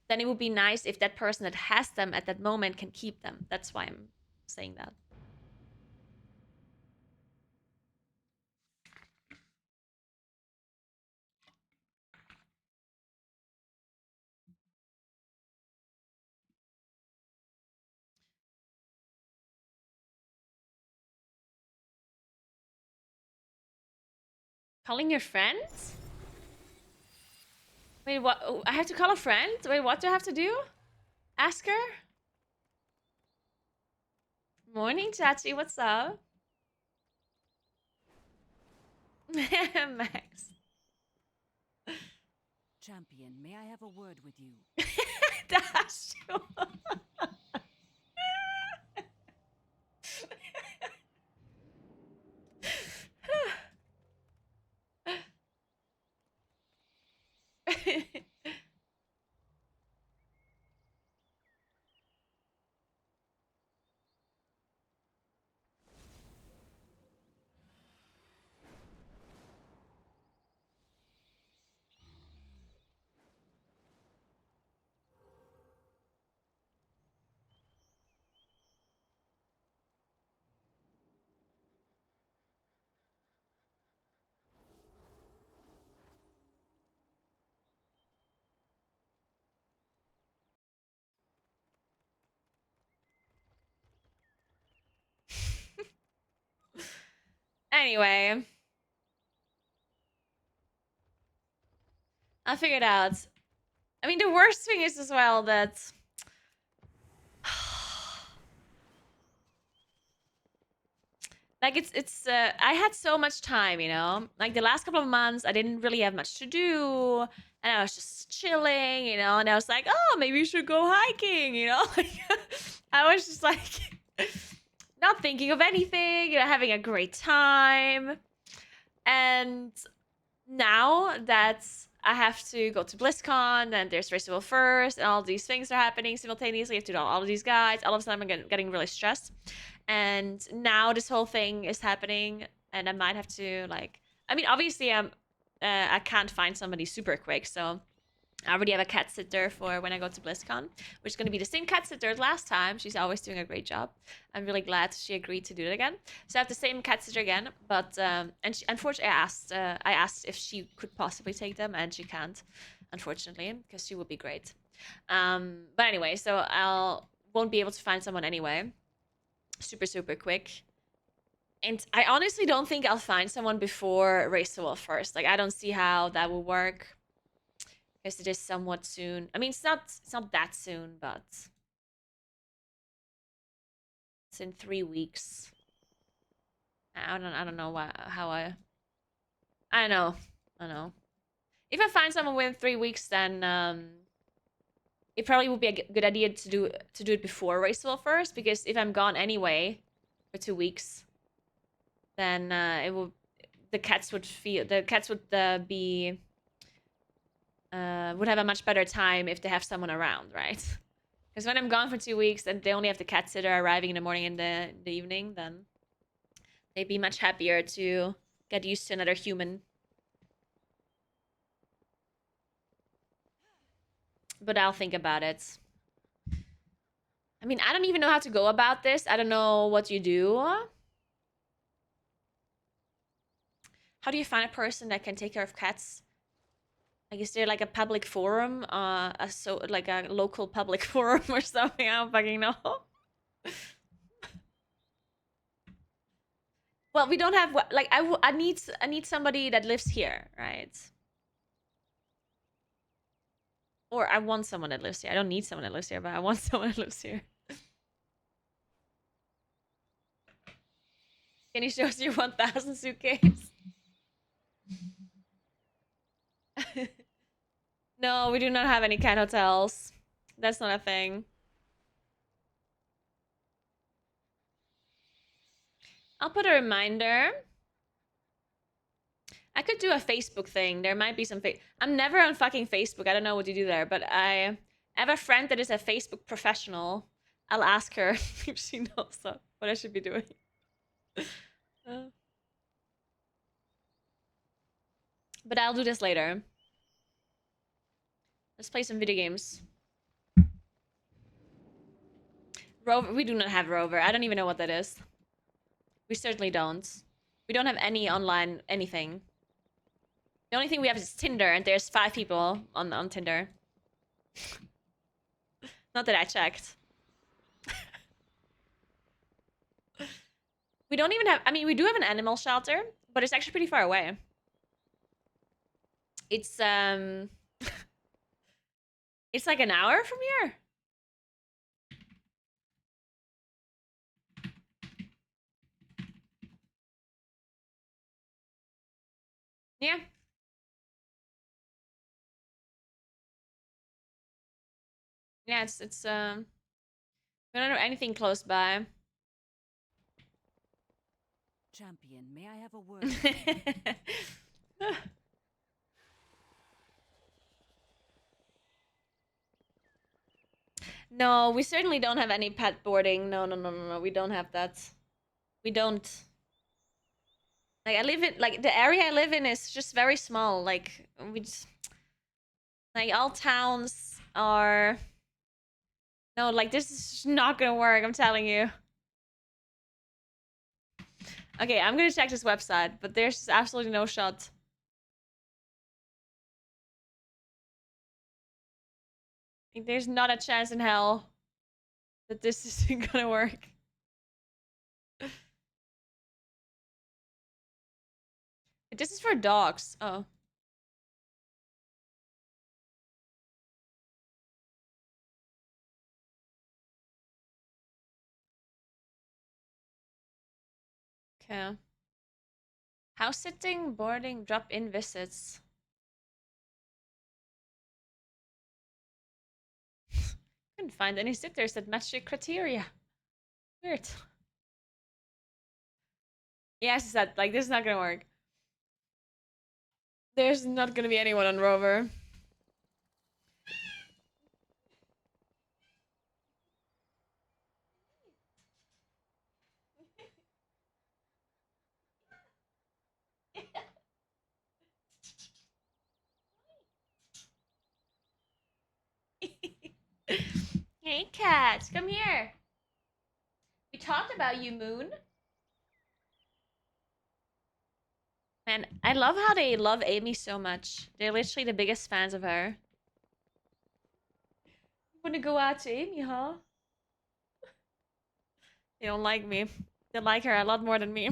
then it would be nice if that person that has them at that moment can keep them. That's why I'm saying that. Calling your friends? Wait, what? Oh, I have to call a friend? Wait, what do I have to do? Ask her? Morning, Chachi. What's up? Max. Champion, may I have a word with you? Dash. Anyway, I figured out. I mean, the worst thing is as well that like it's I had so much time, you know, like the last couple of months I didn't really have much to do and I was just chilling, you know, and I was like, oh, maybe you should go hiking, you know. Like, I was just like not thinking of anything, you know, having a great time. And now that I have to go to BlizzCon and there's Festival First and all these things are happening simultaneously, I have to do all of these guys, all of a sudden I'm getting really stressed. And now this whole thing is happening and I might have to like, I mean, obviously I can't find somebody super quick, so I already have a cat sitter for when I go to BlizzCon, which is going to be the same cat sitter as last time. She's always doing a great job. I'm really glad she agreed to do it again. So I have the same cat sitter again, but and unfortunately, I asked if she could possibly take them, and she can't, unfortunately, because she would be great. But anyway, so I'll won't be able to find someone anyway. Super quick. And I honestly don't think I'll find someone before Race to Wolf first. Like I don't see how that will work. Because it is somewhat soon. I mean it's not that soon, but it's in 3 weeks. I don't know how I don't know. I don't know. If I find someone within 3 weeks, then it probably would be a good idea to do it before Race to Wolf first, because if I'm gone anyway for 2 weeks, then it will the cats would be would have a much better time if they have someone around, right? Because when I'm gone for 2 weeks and they only have the cat sitter arriving in the morning and the evening, then they'd be much happier to get used to another human. But I'll think about it. I mean, I don't even know how to go about this. I don't know what you do. How do you find a person that can take care of cats? Like, is there like a public forum, like a local public forum or something? I don't fucking know. Well, we don't have like I need somebody that lives here, right? Or I want someone that lives here. I don't need someone that lives here, but I want someone that lives here. Can you show us your 1,000 suitcase? No, we do not have any cat hotels. That's not a thing. I'll put a reminder. I could do a Facebook thing. There might be some. I'm never on fucking Facebook. I don't know what you do there, but I have a friend that is a Facebook professional. I'll ask her if she knows what I should be doing. But I'll do this later. Let's play some video games. Rover. We do not have Rover. I don't even know what that is. We certainly don't. We don't have any online anything. The only thing we have is Tinder, and there's 5 people on Tinder. Not that I checked. We don't even have. I mean, we do have an animal shelter, but it's actually pretty far away. It's it's like an hour from here. Yeah. Yeah, it's we don't know anything close by. Champion, may I have a word with you? No, we certainly don't have any pet boarding. No. We don't have that. We don't. Like I live in like the area I live in is just very small. Like we just like all towns are no, like this is not gonna work, I'm telling you. Okay, I'm gonna check this website, but there's absolutely no shot. Like, there's not a chance in hell that this isn't gonna work. This is for dogs. Oh. Okay. House sitting, boarding, drop-in visits. Couldn't find any sitters that match your criteria. Weird. Yes, that like this is not gonna work. There's not gonna be anyone on Rover. Hey, cat, come here. We talked about you, Moon. Man, I love how they love Amy so much. They're literally the biggest fans of her. Wanna go out to Amy, huh? They don't like me. They like her a lot more than me.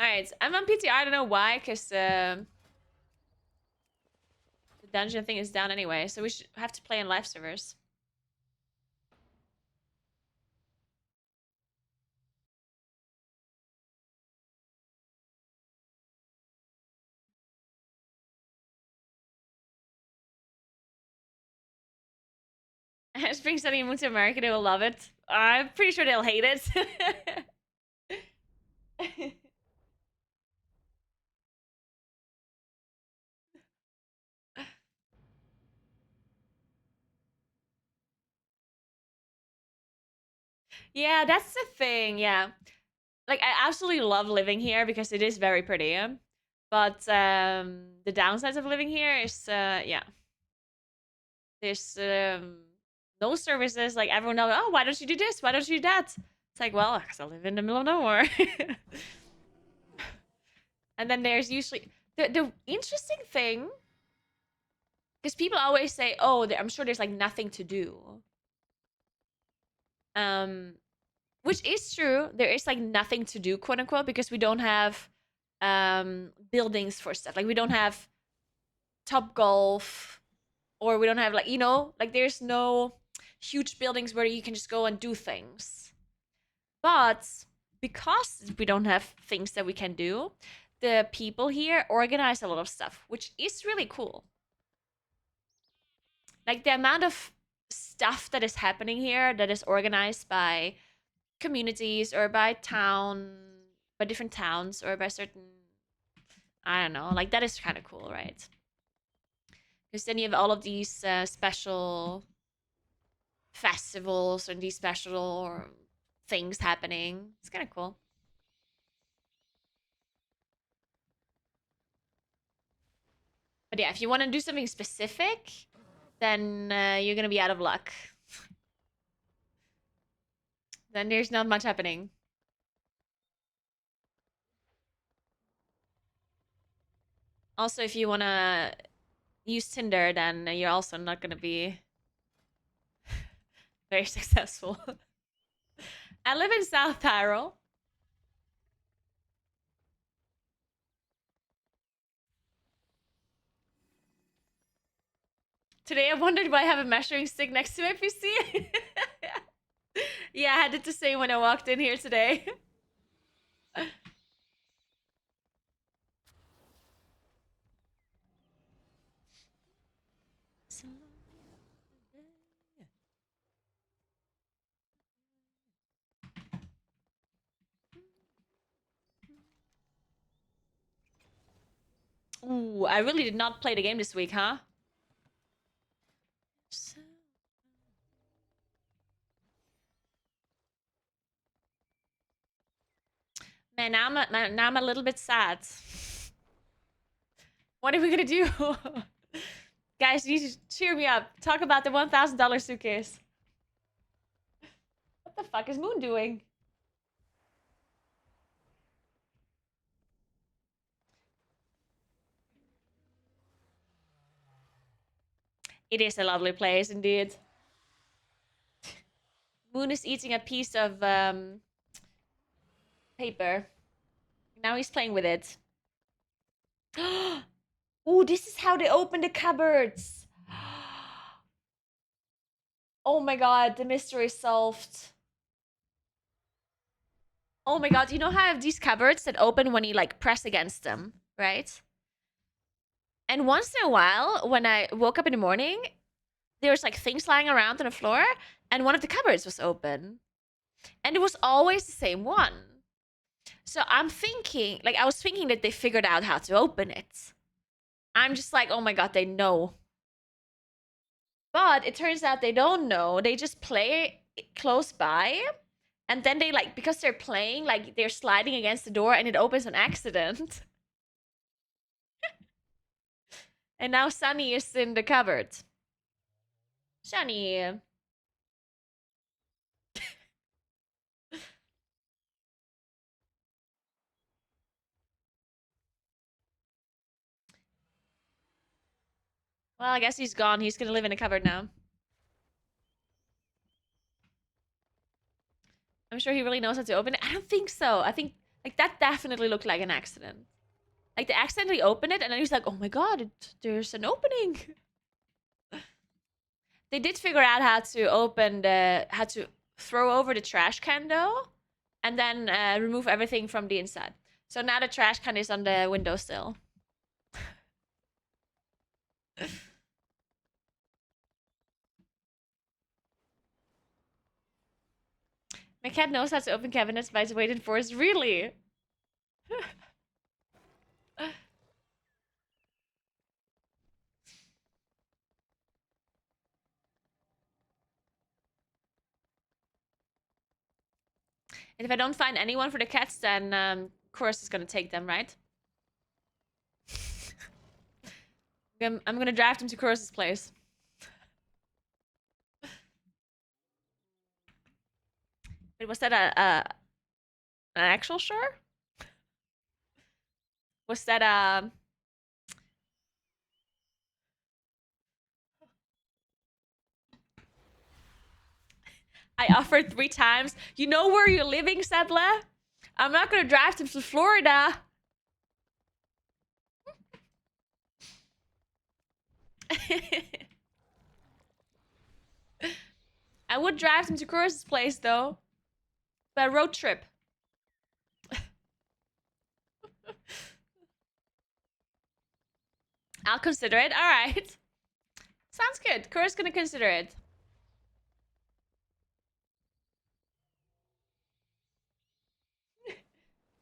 Alright, I'm on PTR. I don't know why, because the dungeon thing is down anyway, so we should have to play in live servers. Spring sending Moon to America, they will love it. I'm pretty sure they'll hate it. Yeah, that's the thing. Yeah. Like, I absolutely love living here because it is very pretty. But the downsides of living here is, yeah. There's no services. Like, everyone knows, oh, why don't you do this? Why don't you do that? It's like, well, because I live in the middle of nowhere. And then there's usually the interesting thing, because people always say, oh, I'm sure there's like nothing to do. Um, which is true. There is like nothing to do, quote unquote, because we don't have buildings for stuff. Like, we don't have Top Golf, or we don't have, like, like, there's no huge buildings where you can just go and do things. But because we don't have things that we can do, the people here organize a lot of stuff, which is really cool. Like, the amount of stuff that is happening here that is organized by communities or by different towns, or by certain, I don't know, like, that is kind of cool, right? Because then you have all of these special festivals and these special things happening. It's kind of cool. But yeah, if you want to do something specific, then you're gonna be out of luck. Then there's not much happening. Also, if you want to use Tinder, then you're also not gonna be very successful. I live in South Tyrol. Today I wondered why I have a measuring stick next to my PC. Yeah, I had it the same when I walked in here today. Ooh, I really did not play the game this week, huh? Man, now I'm a little bit sad. What are we gonna do? Guys, you need to cheer me up. Talk about the $1,000 suitcase. What the fuck is Moon doing? It is a lovely place, indeed. Moon is eating a piece of paper. Now he's playing with it. Oh, this is how they open the cupboards. Oh my god, the mystery is solved. Oh my god, you know how I have these cupboards that open when you like press against them, right? And once in a while, when I woke up in the morning, there was like things lying around on the floor, and one of the cupboards was open. And it was always the same one. So I'm thinking, like, I was thinking that they figured out how to open it. I'm just like, oh my god, they know. But it turns out they don't know. They just play close by. And then they, like, because they're playing, like, they're sliding against the door and it opens on accident. And now Sunny is in the cupboard. Sunny. Well, I guess he's gone. He's gonna live in a cupboard now. I'm sure he really knows how to open it. I don't think so. I think like that definitely looked like an accident. Like they accidentally opened it, and then he was like, "Oh my god, there's an opening." They did figure out how to throw over the trash can though, and then remove everything from the inside. So now the trash can is on the windowsill. My cat knows how to open cabinets by its weight and force. Really? And if I don't find anyone for the cats, then Chorus is gonna take them, right? I'm gonna drive them to Chorus's place. Wait, was that an actual sure? Was that I offered 3 times. You know where you're living, Sedla? I'm not gonna drive them to Florida. I would drive them to Chorus's place though. But a road trip. I'll consider it. Alright. Sounds good. Chorus gonna consider it.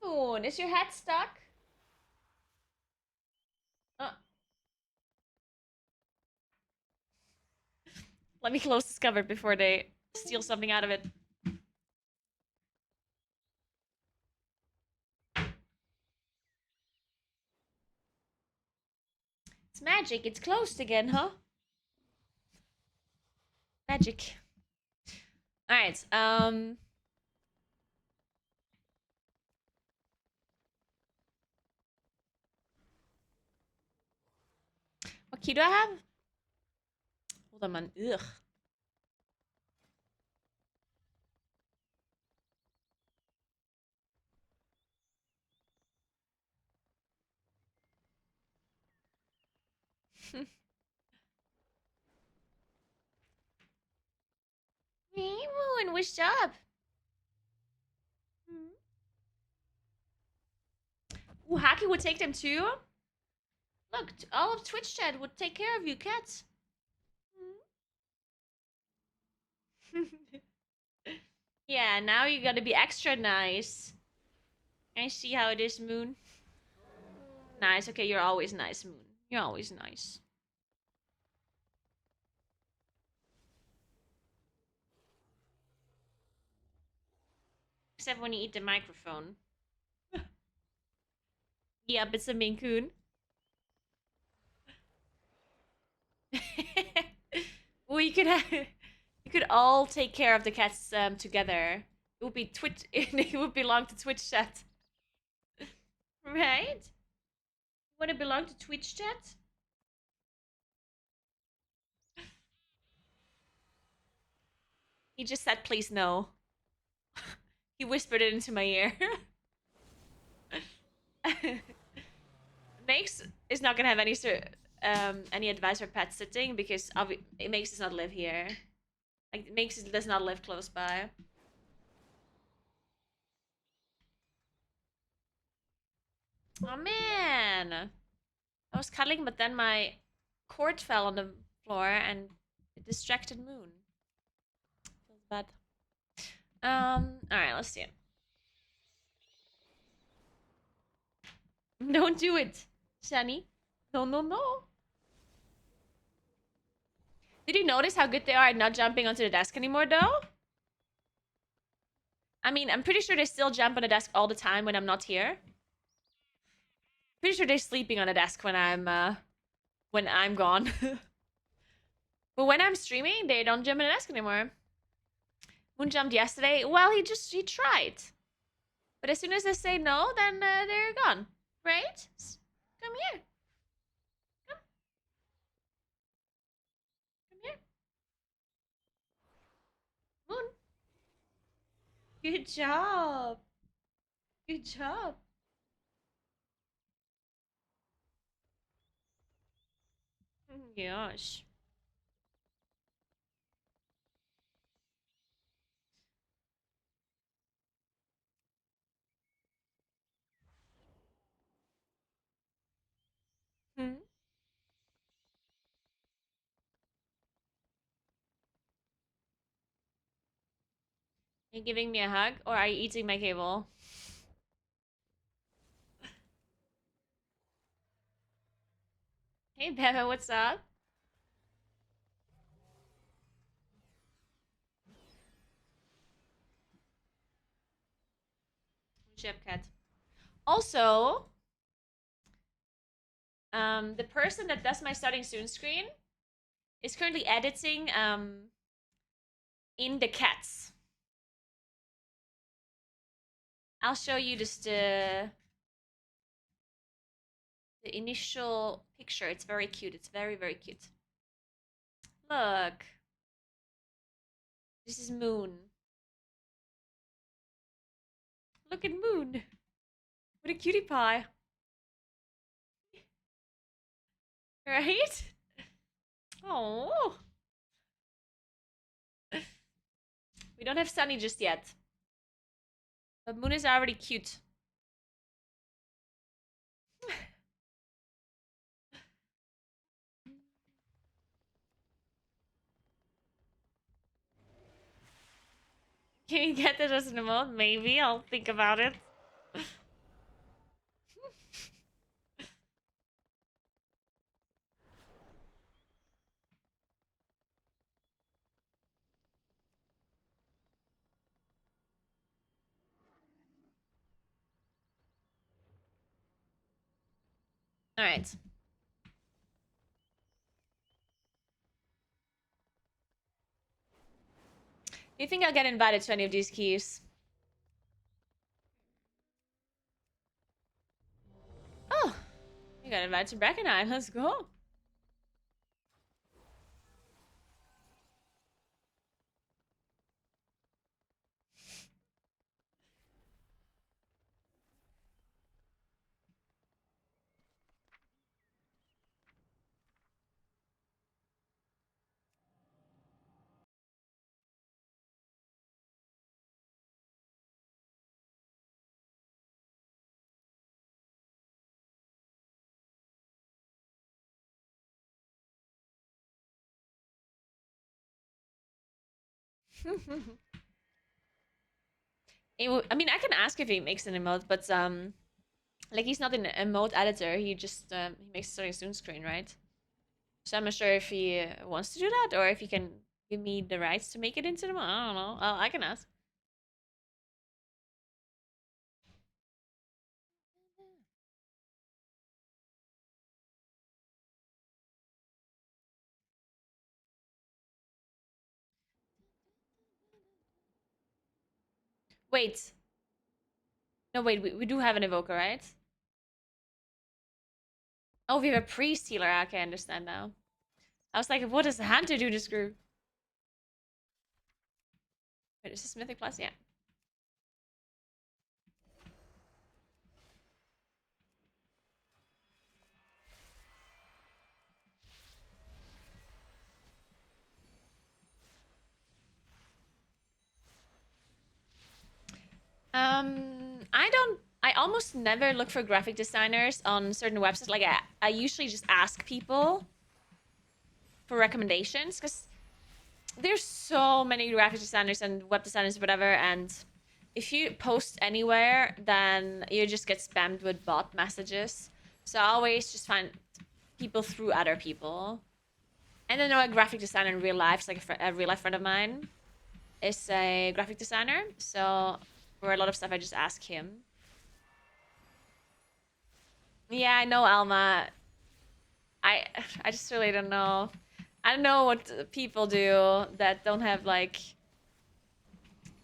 Oh, is your hat stuck? Uh, Let me close this cupboard before they steal something out of it. It's magic. It's closed again, huh? Magic. Alright, what key do I have? Hold on, man. Ugh. Moon, what's up? Ooh, Haki would take them too? Look, all of Twitch chat would take care of you, cats. Yeah, now you gotta be extra nice. I see how it is, Moon. Nice, okay, you're always nice, Moon. You're always nice. Except when you eat the microphone. Yep, it's a Maine Coon. Well, you could all take care of the cats together. It would be Twitch. It would belong to Twitch chat, right? Would it belong to Twitch chat? He just said, "Please no." He whispered it into my ear. Makes is not gonna have any advice for pet sitting because it makes us not live here. Like it makes it does not live close by. Oh man, I was cuddling, but then my cord fell on the floor and it distracted Moon. Feels bad. All right, let's see. Don't do it, Shani. No, no, no. Did you notice how good they are at not jumping onto the desk anymore, though? I mean, I'm pretty sure they still jump on the desk all the time when I'm not here. Pretty sure they're sleeping on the desk when I'm gone. But when I'm streaming, they don't jump on the desk anymore. Moon jumped yesterday. Well, he tried. But as soon as I say no, then they're gone. Right? Come here. Good job. Good job. Gosh. Hmm. Are you giving me a hug or are you eating my cable? Hey, Beva, what's up? Chip cat. Also, the person that does my starting soon screen is currently editing in the cats. I'll show you just the initial picture. It's very cute. It's very, very cute. Look. This is Moon. Look at Moon. What a cutie pie. Right? Oh. We don't have Sunny just yet. But Moon is already cute. Can you get that as an emote? Maybe. I'll think about it. Alright. Do you think I'll get invited to any of these keys? Oh, you got invited to Breckenheim. Let's go. I mean, I can ask if he makes an emote, but like he's not an emote editor. He just he makes a soon screen, right? So I'm not sure if he wants to do that or if he can give me the rights to make it into the emote. I don't know. I can ask. Wait. No, wait. We do have an evoker, right? Oh, we have a priest healer. Okay, I understand now. I was like, what does the hunter do this group? Wait, is this Mythic Plus? Yeah. I don't. I almost never look for graphic designers on certain websites. Like I usually just ask people for recommendations because there's so many graphic designers and web designers, whatever. And if you post anywhere, then you just get spammed with bot messages. So I always just find people through other people. And then I know a graphic designer in real life, it's like a real life friend of mine, is a graphic designer. So for a lot of stuff, I just ask him. Yeah, I know Alma. I I just really don't know. I don't know what people do that don't have like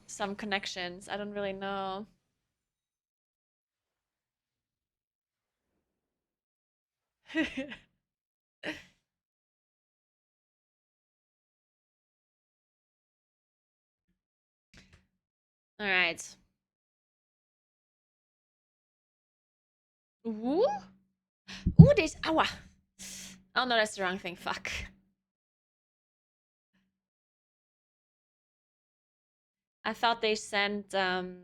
some connections. I don't really know. All right. Ooh. Ooh, this. Aua. Oh no, that's the wrong thing. Fuck. I thought they sent the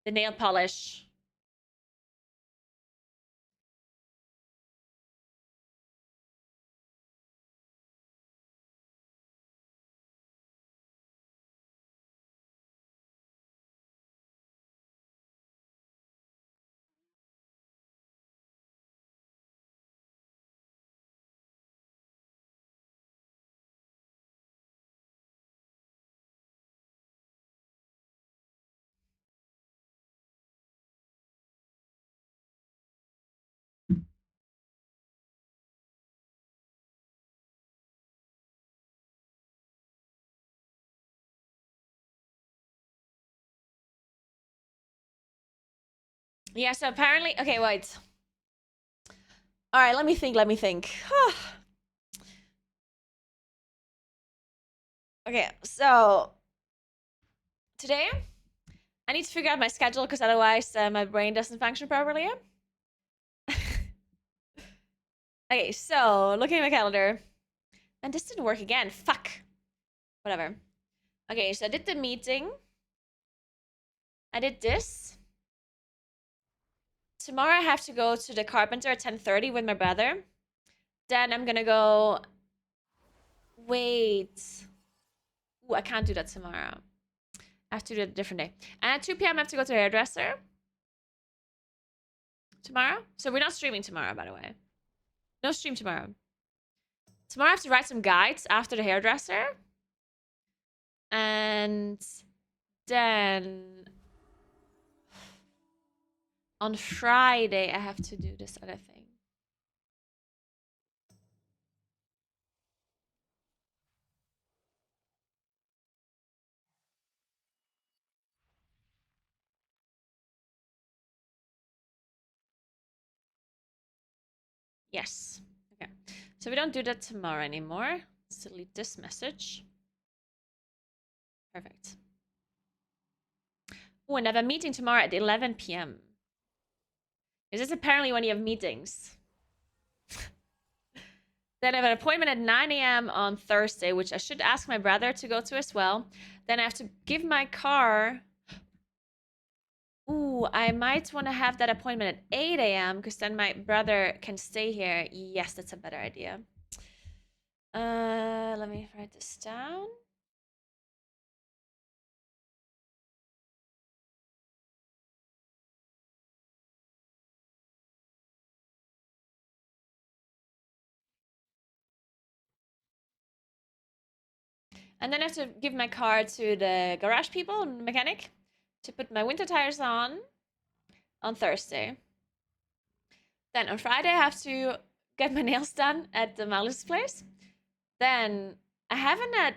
nail polish. Yeah, so apparently, okay, wait. All right, let me think. Okay, so today I need to figure out my schedule because otherwise my brain doesn't function properly. Okay, so looking at my calendar, and this didn't work again. Fuck. Whatever. Okay, so I did the meeting. I did this. Tomorrow I have to go to the carpenter at 10:30 with my brother. Then I'm gonna go. Wait. Ooh, I can't do that tomorrow. I have to do it a different day. And at 2 p.m. I have to go to the hairdresser tomorrow. So we're not streaming tomorrow, by the way. No stream tomorrow. Tomorrow I have to write some guides after the hairdresser. And then on Friday I have to do this other thing. Yes. Okay. So we don't do that tomorrow anymore. Let's delete this message. Perfect. Oh, and I have a meeting tomorrow at 11 p.m. Is this apparently when you have meetings? Then I have an appointment at 9 a.m. on Thursday, which I should ask my brother to go to as well. Then I have to give my car. Ooh, I might want to have that appointment at 8 a.m. because then my brother can stay here. Yes, that's a better idea. Let me write this down. And then I have to give my car to the garage people, mechanic, to put my winter tires on Thursday. Then on Friday, I have to get my nails done at the Malice place. Then I haven't had.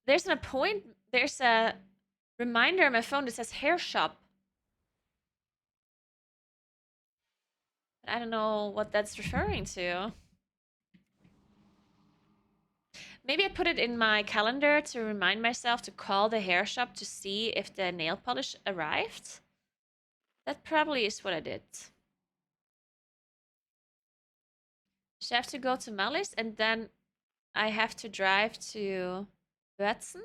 There's an appointment. There's a reminder on my phone that says hair shop. I don't know what that's referring to. Maybe I put it in my calendar to remind myself to call the hair shop to see if the nail polish arrived. That probably is what I did. So I have to go to Malice and then I have to drive to Bötzen.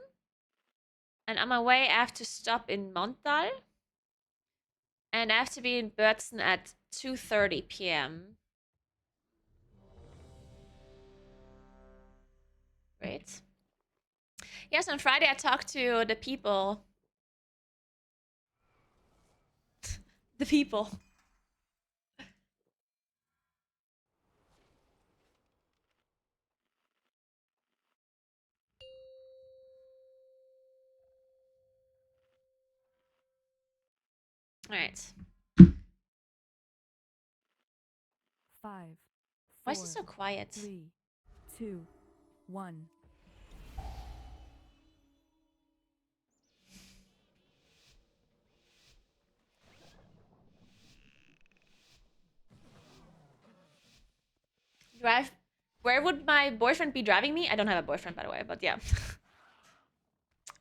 And on my way, I have to stop in Montal. And I have to be in Bötzen at 2:30 p.m. Great. Yes, on Friday I talked to the people. The people. All right. 5, Why 4, is it so quiet? 3, 2, 1. Drive. Where would my boyfriend be driving me? I don't have a boyfriend, by the way, but yeah.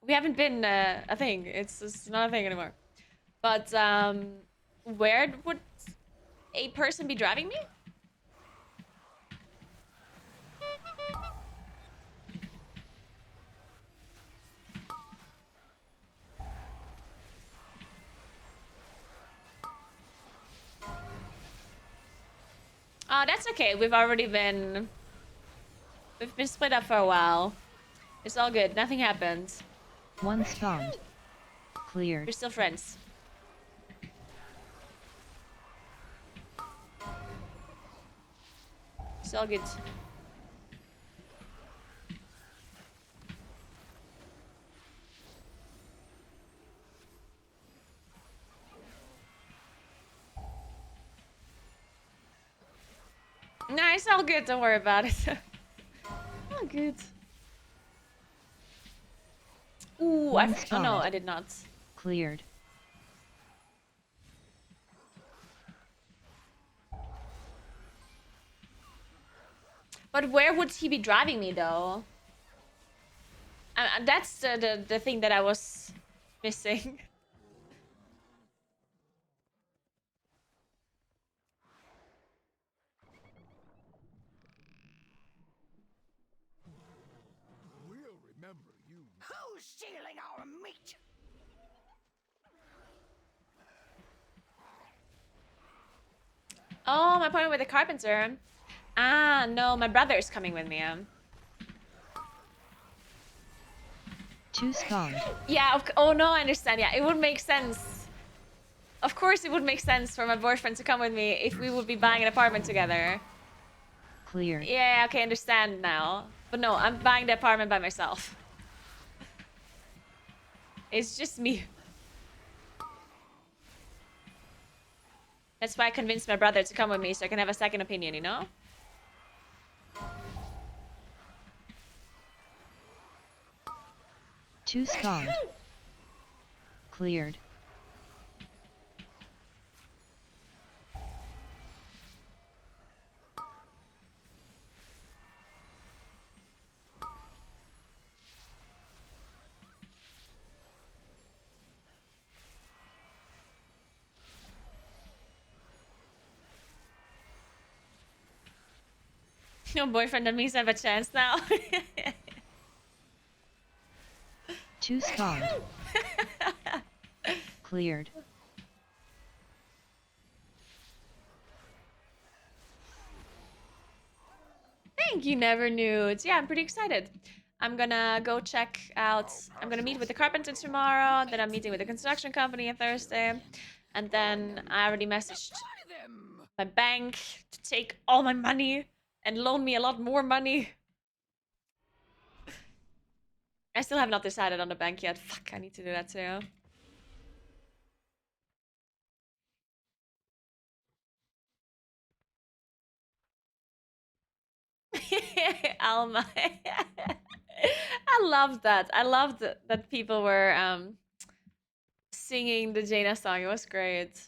We haven't been a thing. It's not a thing anymore. But where would a person be driving me? That's okay. We've been split up for a while. It's all good. Nothing happened. One spawned. Cleared. We're still friends. It's all good. No, it's all good. Don't worry about it. All good. Ooh, oh no, I did not. Cleared. But where would he be driving me, though? That's the thing that I was missing. We'll remember you. Who's stealing our meat? Oh, my appointment with the carpenter. Ah, no, my brother is coming with me. Two spawned. Yeah, oh no, I understand. Yeah, it would make sense. Of course, it would make sense for my boyfriend to come with me if we would be buying an apartment together. Cleared. Yeah, okay, understand now. But no, I'm buying the apartment by myself. It's just me. That's why I convinced my brother to come with me so I can have a second opinion, you know? Two spawned. Cleared. Your boyfriend and me have a chance now. Two spawned. Cleared. Thank you, Never Nudes. Yeah, I'm pretty excited. I'm gonna go check out. I'm gonna meet with the carpenter tomorrow. Then I'm meeting with the construction company on Thursday. And then I already messaged my bank to take all my money and loan me a lot more money. I still have not decided on the bank yet. Fuck, I need to do that too. Alma. I love that. I loved that people were singing the Jaina song. It was great.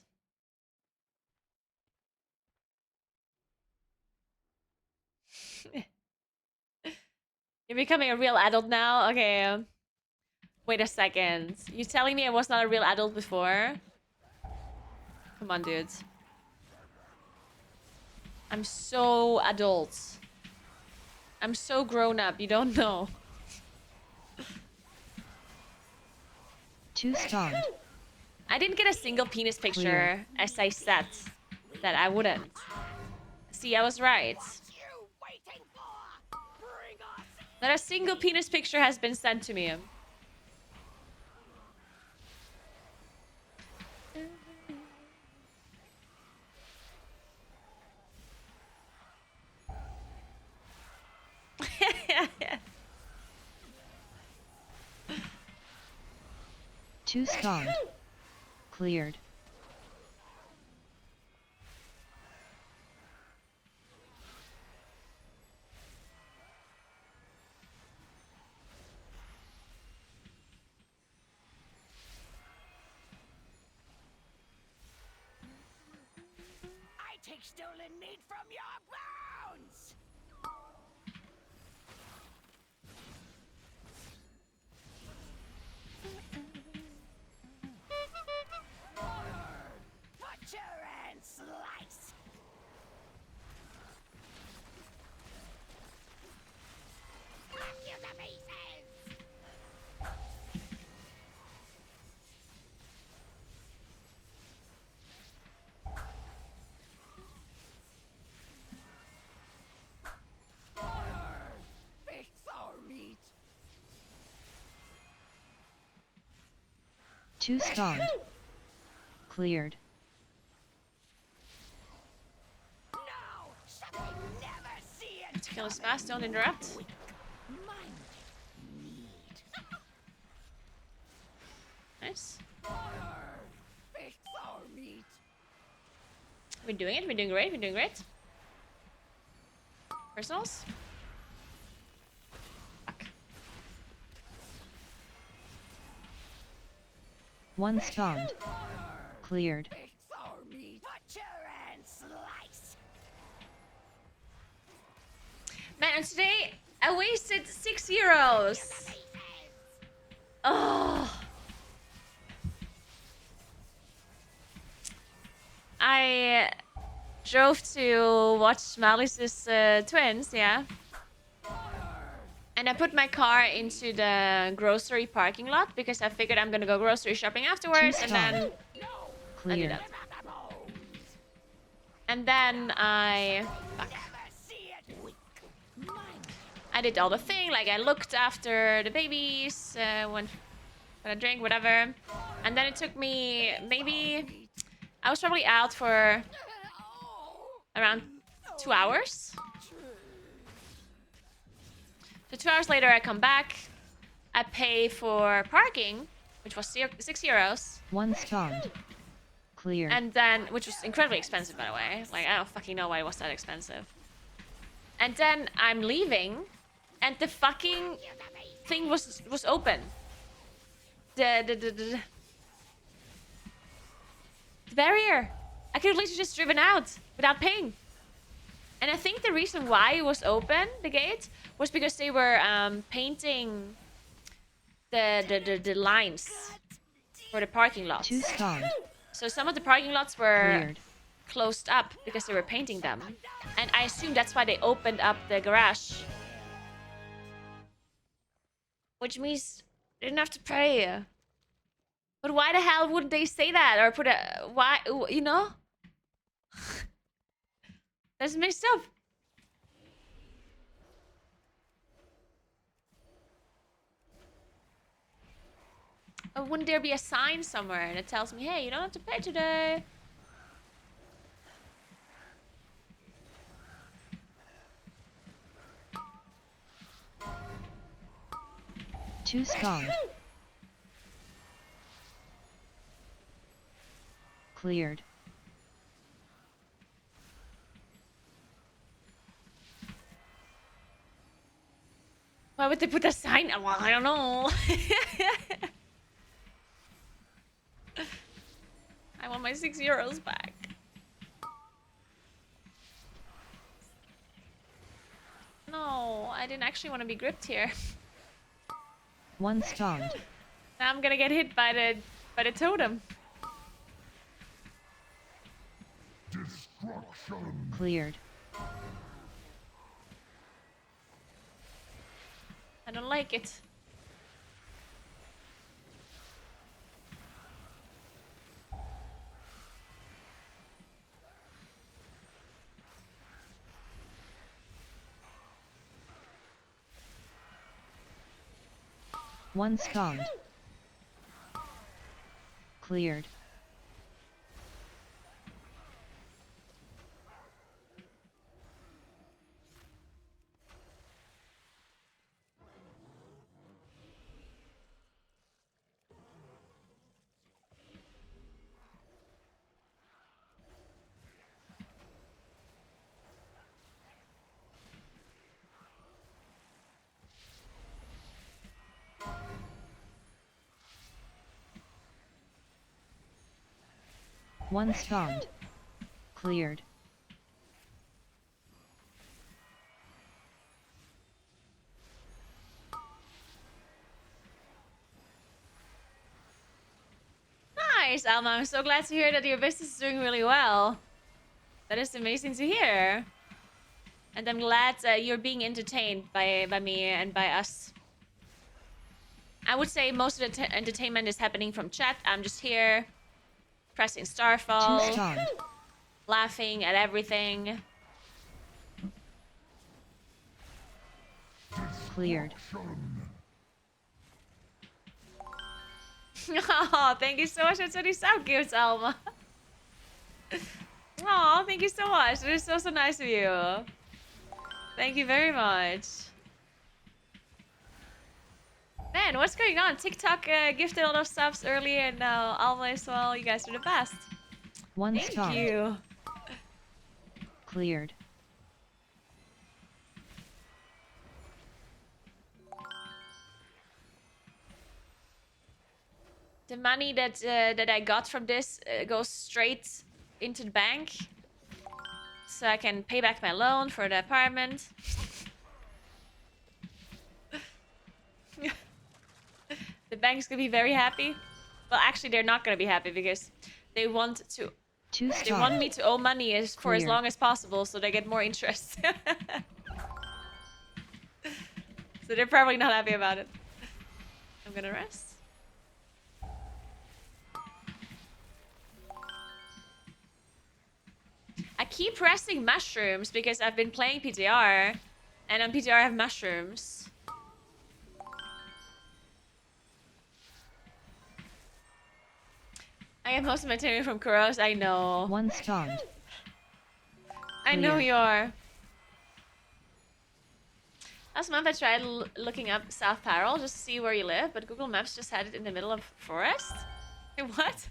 You're becoming a real adult now? Okay. Wait a second. You telling me I was not a real adult before? Come on, dudes. I'm so adult. I'm so grown up. You don't know. Two spawned. I didn't get a single penis picture, as I said that I wouldn't. See, I was right. Not a single penis picture has been sent to me. Two spawned. Cleared. I take stolen meat from your bones! 2 spawned. Cleared. No, something never see it. Let's kill this fast, don't interrupt. Mind need. Nice. Fix our meat. We're doing it, we're doing great, we're doing great. Personals? Fuck. 1 spawned. Cleared. Fix our meat. Butcher and slice. Man, and today I wasted 6 euros. Oh. I drove to watch Malice's twins, yeah. And I put my car into the grocery parking lot because I figured I'm gonna go grocery shopping afterwards, and then I did Cleared. that. And then I did all the thing, like I looked after the babies, went for a drink, whatever. And then it took me maybe, I was probably out for around 2 hours. So 2 hours later I come back, I pay for parking, which was 6 euros. 1 spawned. Cleared. And then, which was incredibly expensive, by the way. Like, I don't fucking know why it was that expensive. And then I'm leaving, and the fucking thing was open. The barrier. I could have literally just driven out without paying. And I think the reason why it was open, the gate, was because they were painting the lines for the parking lots. 2 spawned. So some of the parking lots were Cleared. closed up because they were painting them. And I assume that's why they opened up the garage. Which means they didn't have to pay. But why the hell wouldn't they say that? Or put a... Why? You know? That's messed up. Or wouldn't there be a sign somewhere that tells me, hey, you don't have to pay today? Two spawned. Cleared. Why would they put a sign? Well, I don't know. I want my 6 euros back. No, I didn't actually want to be gripped here. One spawned. Now I'm gonna get hit by the totem. Destruction. Cleared. I don't like it. One spawned. Cleared. One spawned. Cleared. Nice, Alma. I'm so glad to hear that your business is doing really well. That is amazing to hear. And I'm glad you're being entertained by me and by us. I would say most of the entertainment is happening from chat. I'm just here, pressing Two Starfall, spawned. laughing at everything. Cleared. Oh, thank you so much. That's really so cute, Alma. Oh, thank you so much. It is so, so nice of you. Thank you very much. Man, what's going on? TikTok gifted a lot of subs earlier and now Alma as well. You guys are the best. One Thank stunned. you. Cleared. The money that that I got from this goes straight into the bank, so I can pay back my loan for the apartment. The bank's gonna be very happy. Well, actually, they're not gonna be happy because they want to. Two They want stunned. me to owe money for as Cleared. long as possible, so they get more interest. So they're probably not happy about it. I'm gonna rest. I keep pressing mushrooms because I've been playing PTR, and on PTR I have mushrooms. I get most of my timing from Kuros. I know. One stunned. I know Cleared. you are. Last month I tried looking up South Parel just to see where you live, but Google Maps just had it in the middle of forest. What?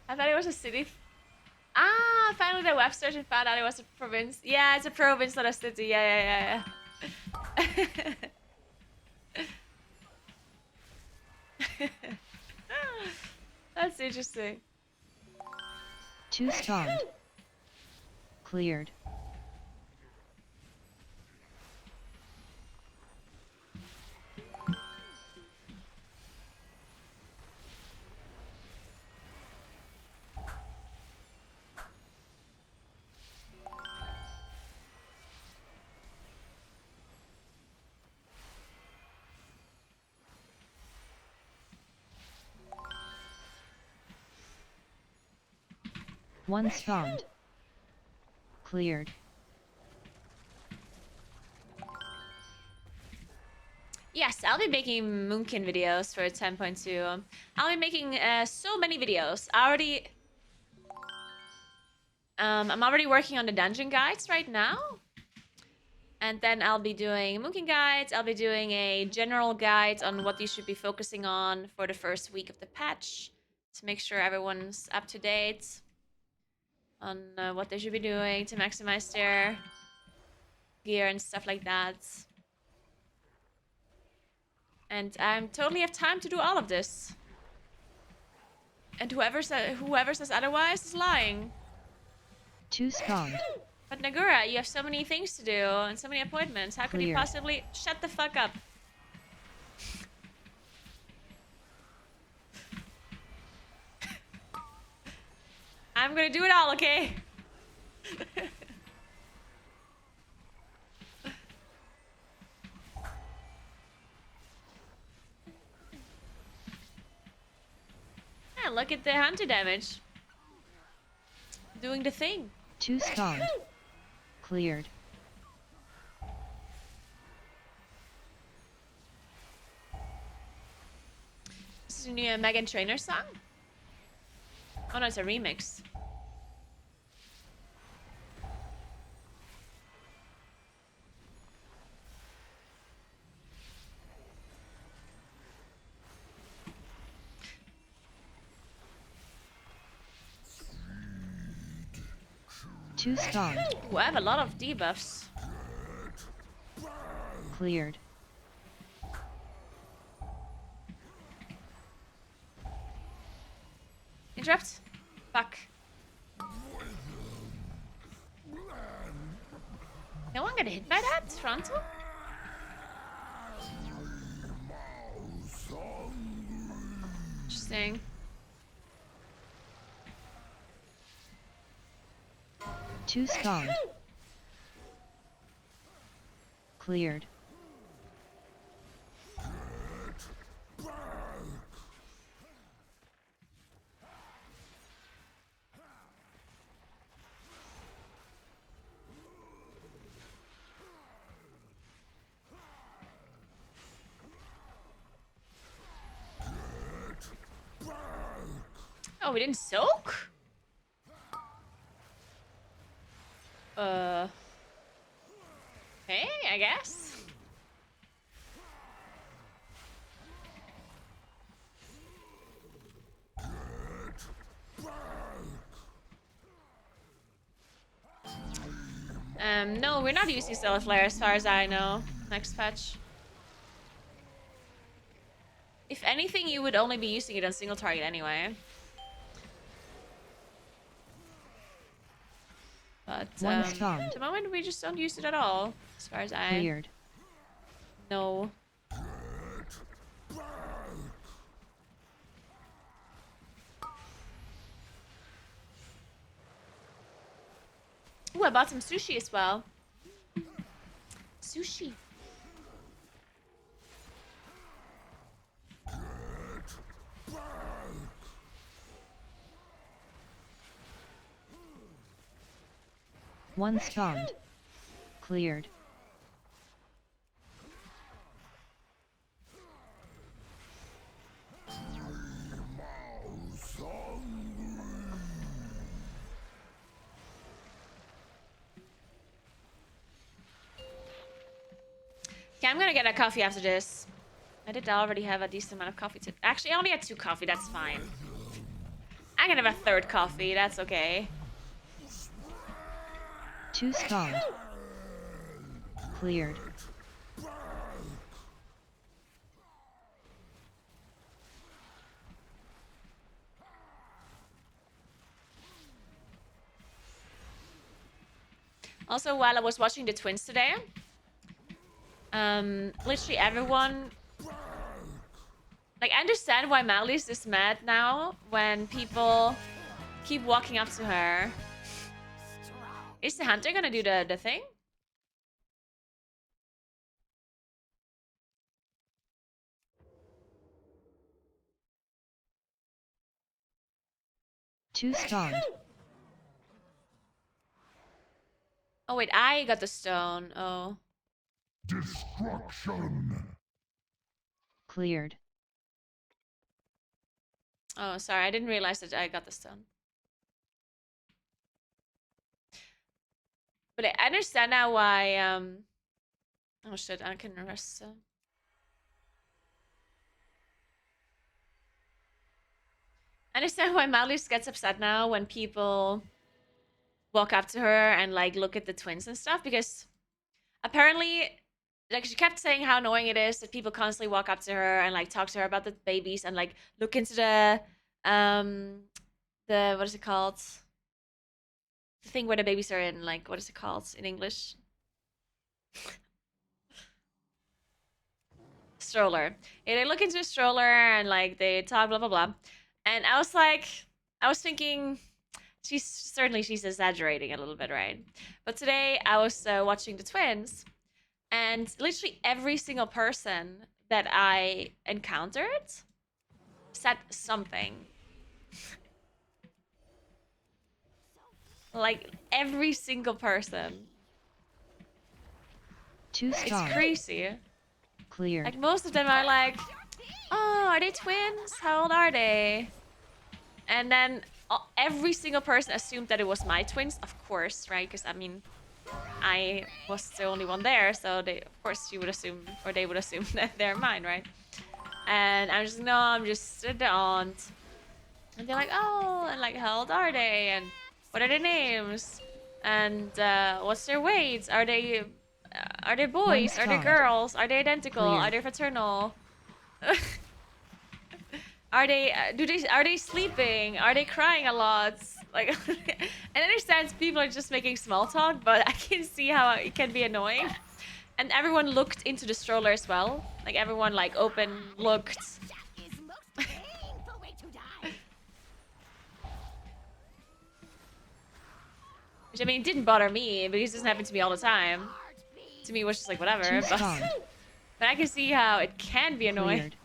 I thought it was a city. Ah, finally the web search and found out it was a province. Yeah, it's a province, not a city. Yeah. That's interesting. Two stunned. Cleared. One stunned. Cleared. Yes, I'll be making Moonkin videos for 10.2. I'll be making so many videos. I'm already working on the dungeon guides right now. And then I'll be doing Moonkin guides. I'll be doing a general guide on what you should be focusing on for the first week of the patch to make sure everyone's up to date on what they should be doing to maximize their gear and stuff like that. And I totally have time to do all of this. And whoever says otherwise is lying. Two stunned. But Naguura, you have so many things to do and so many appointments. How could you Cleared. possibly shut the fuck up? I'm gonna do it all, okay? Yeah, look at the hunter damage. Doing the thing. Two stunned. Cleared. This is a new Megan Trainor song? Oh no, it's a remix. Two stunned. Ooh, I have a lot of debuffs. Cleared. Interrupt? Fuck. No one got hit by that? Frontal? Interesting. Two stunned. Cleared. Oh, we didn't soak? Hey, I guess. No, we're not using Stellar Flare as far as I know. Next patch. If anything, you would only be using it on single target anyway. But One at stunned. the moment, we just don't use it at all, as far as I Cleared. know. Ooh, I bought some sushi as well. Sushi. One stunned. Cleared. Okay, I'm gonna get a coffee after this. I did already have a decent amount of coffee. Actually, I only had 2 coffee. That's fine. I can have a 3rd coffee. That's okay. 2 stunned. Cleared. Also, while I was watching the twins today, literally everyone, like, I understand why Mally's is mad now when people keep walking up to her. Is the hunter gonna do the thing? Two stunned. Oh wait, I got the stone. Oh. Destruction. Cleared. Oh, sorry, I didn't realize that I got the stone. But I understand now why, oh shit, I can rest. I understand why Malus gets upset now when people walk up to her and, like, look at the twins and stuff, because apparently, like, she kept saying how annoying it is that people constantly walk up to her and, like, talk to her about the babies and, like, look into what is it called? The thing where the babies are in, like, what is it called in English? Stroller. Yeah, they look into a stroller and, like, they talk, blah blah blah. And I was like, I was thinking, she's exaggerating a little bit, right? But today I was watching the twins, and literally every single person that I encountered said something. Like, every single person. Two It's stunned. crazy. Cleared. Like, most of them are like, oh, are they twins? How old are they? And then every single person assumed that it was my twins, of course, right? Because, I mean, I was the only one there, so they, of course, you would assume, or they would assume that they're mine, right? And I'm just, no, I'm just the aunt. And they're like, oh, and like, how old are they? And what are their names? And what's their weights? Are they boys? Are they stunned. girls? Are they identical? Cleared. Are they fraternal? Are they are they sleeping? Are they crying a lot? Like, I understand people are just making small talk, but I can see how it can be annoying. And everyone looked into the stroller as well. Like, everyone, like, looked. Which, I mean, it didn't bother me because it doesn't happen to me all the time. To me, it was just like, whatever. Two But, stunned. but I can see how it can be annoying. Cleared.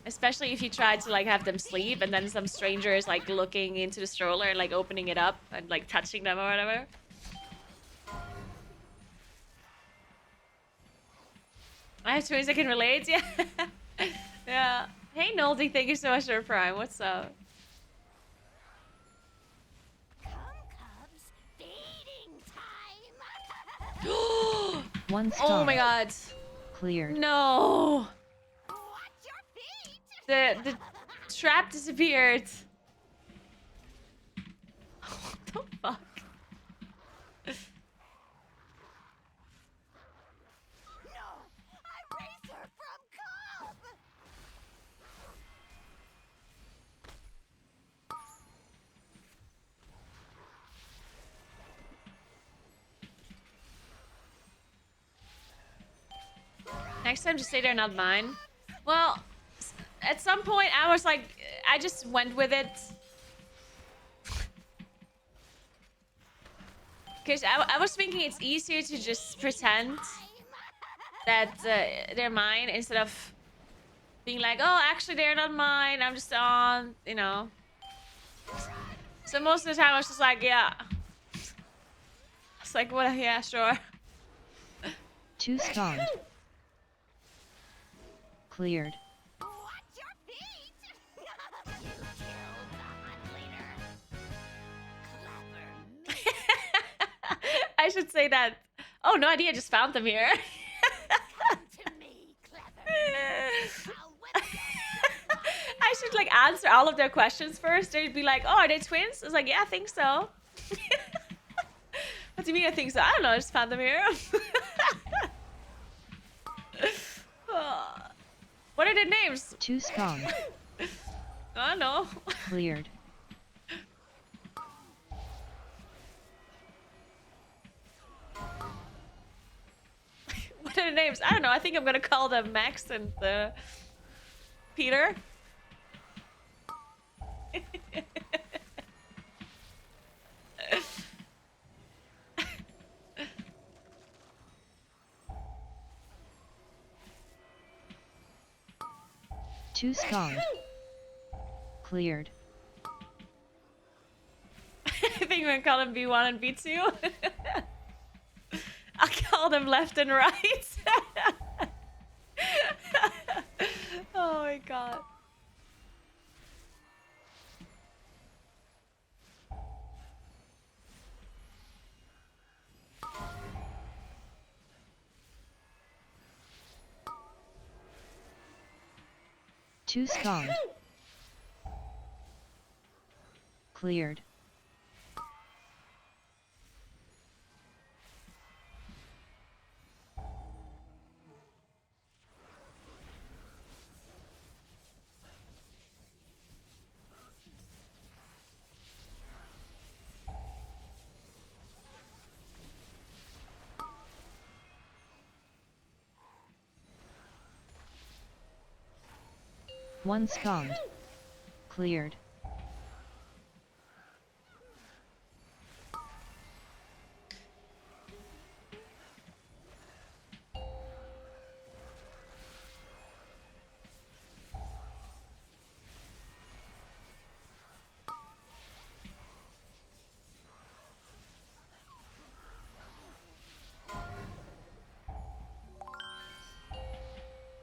Especially if you try to, like, have them sleep and then some stranger is, like, looking into the stroller and, like, opening it up and, like, touching them or whatever. I have twins I can relate, yeah. Yeah. Hey, Noldy, thank you so much for Prime. What's up? 1 Oh my stunned. god. Cleared. No. Watch your feet! The trap disappeared. What the fuck? No! I raised her from Cobb! Next time, just say they're not mine. Well, at some point, I was like, I just went with it. Because I was thinking it's easier to just pretend that they're mine instead of being like, oh, actually, they're not mine. I'm just on, you know. So most of the time, I was just like, yeah. It's like, what? Yeah, sure. 2 stunned. Cleared. Watch your feet! You killed the hunt leader. Clever. I should say that. Oh, no idea. I just found them here. Come to me, clever. I'll whip your I should like answer all of their questions first. They'd be like, "Oh, are they twins?" I was like, "Yeah, I think so." What do you mean? I think so? I don't know. I just found them here. What are their names? 2 stunned. I don't know. Cleared. What are their names? I don't know. I think I'm gonna call them Max and Peter. Two stunned. Cleared. I think I'm gonna call them B1 and B2. I'll call them left and right. Oh my god. Two stunned. Cleared. One stunned. Cleared.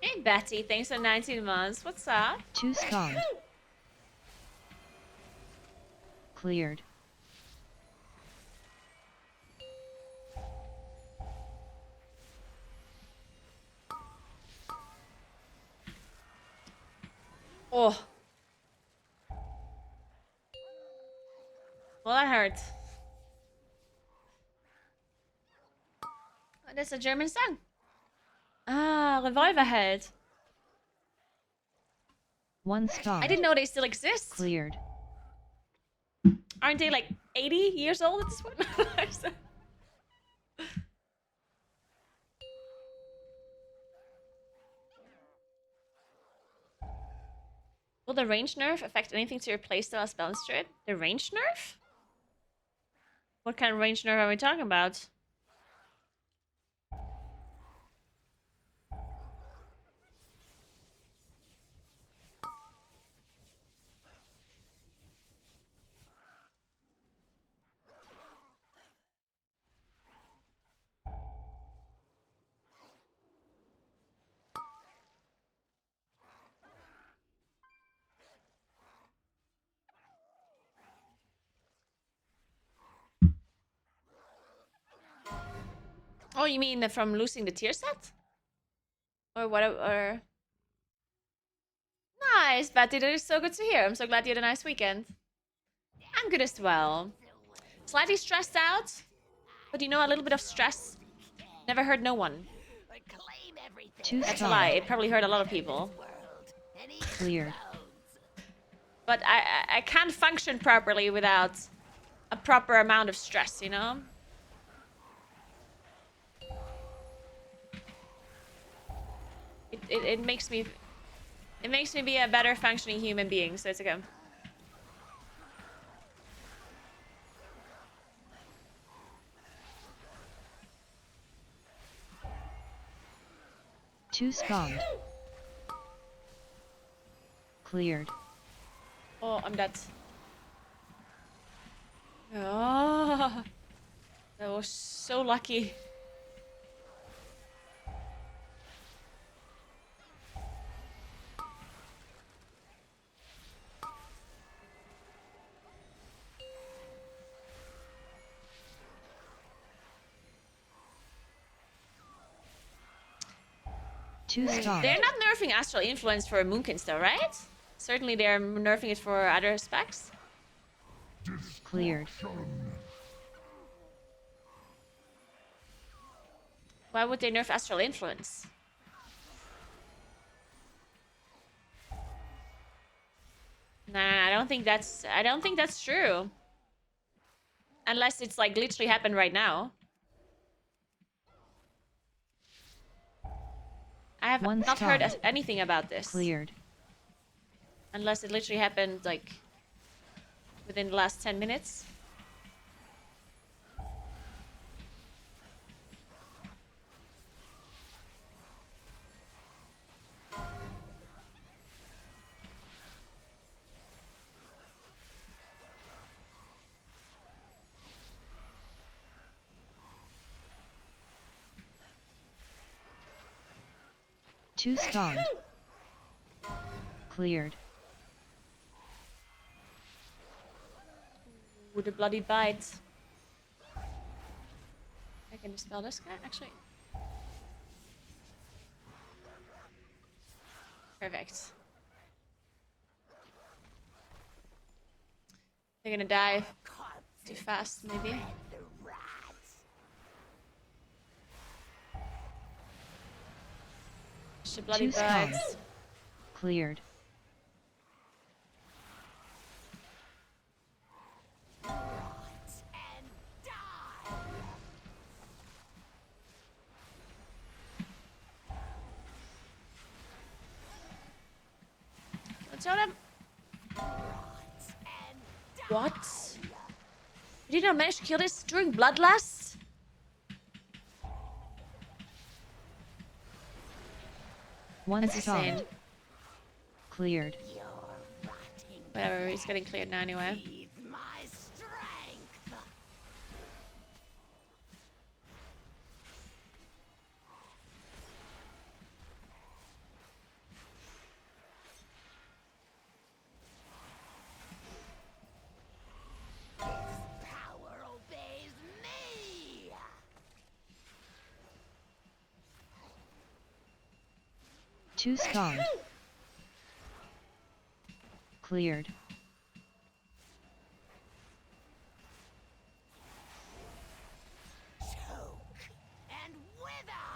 Hey Betty, thanks for 19 months. What's up? Two stunned. Cleared. Oh. Well, that hurt. Oh, that's a German song. Ah, Revolverheld. One stunned. I didn't know they still exist. Cleared. Aren't they like 80 years old at this point? Will the range nerf affect anything to your playstyle as balanced to it? The range nerf? What kind of range nerf are we talking about? Oh, you mean from losing the tier set? Or what? Or nice, Betty. That is so good to hear. I'm so glad you had a nice weekend. I'm good as well. Slightly stressed out, but you know, a little bit of stress never hurt no one. Claim everything. 2 That's a lie. stunned. It probably hurt a lot of people. Cleared. But I can't function properly without a proper amount of stress, you know? It makes me be a better functioning human being, so it's okay. Two spawned. Cleared. Oh, I'm dead. Oh, that was so lucky. Two stunned. They're not nerfing Astral Influence for Moonkins though, right? Certainly they're nerfing it for other specs. Cleared. Why would they nerf Astral Influence? Nah, I don't think that's true. Unless it's like literally happened right now. I have One not heard stunned. anything about this. Cleared. Unless it literally happened like within the last 10 minutes. Two stunned. Cleared. Ooh, the bloody bite. I can dispel this guy, actually. Perfect. They're gonna die too fast, maybe. She bloody Two stunned. bites. Cleared. Let's show them. What? You did not manage to kill this during Bloodlust? One That's stunned. insane. Cleared. Whatever, he's getting cleared now anyway. My strength. Power obeys me. Two stunned. Cleared. Choke and wither.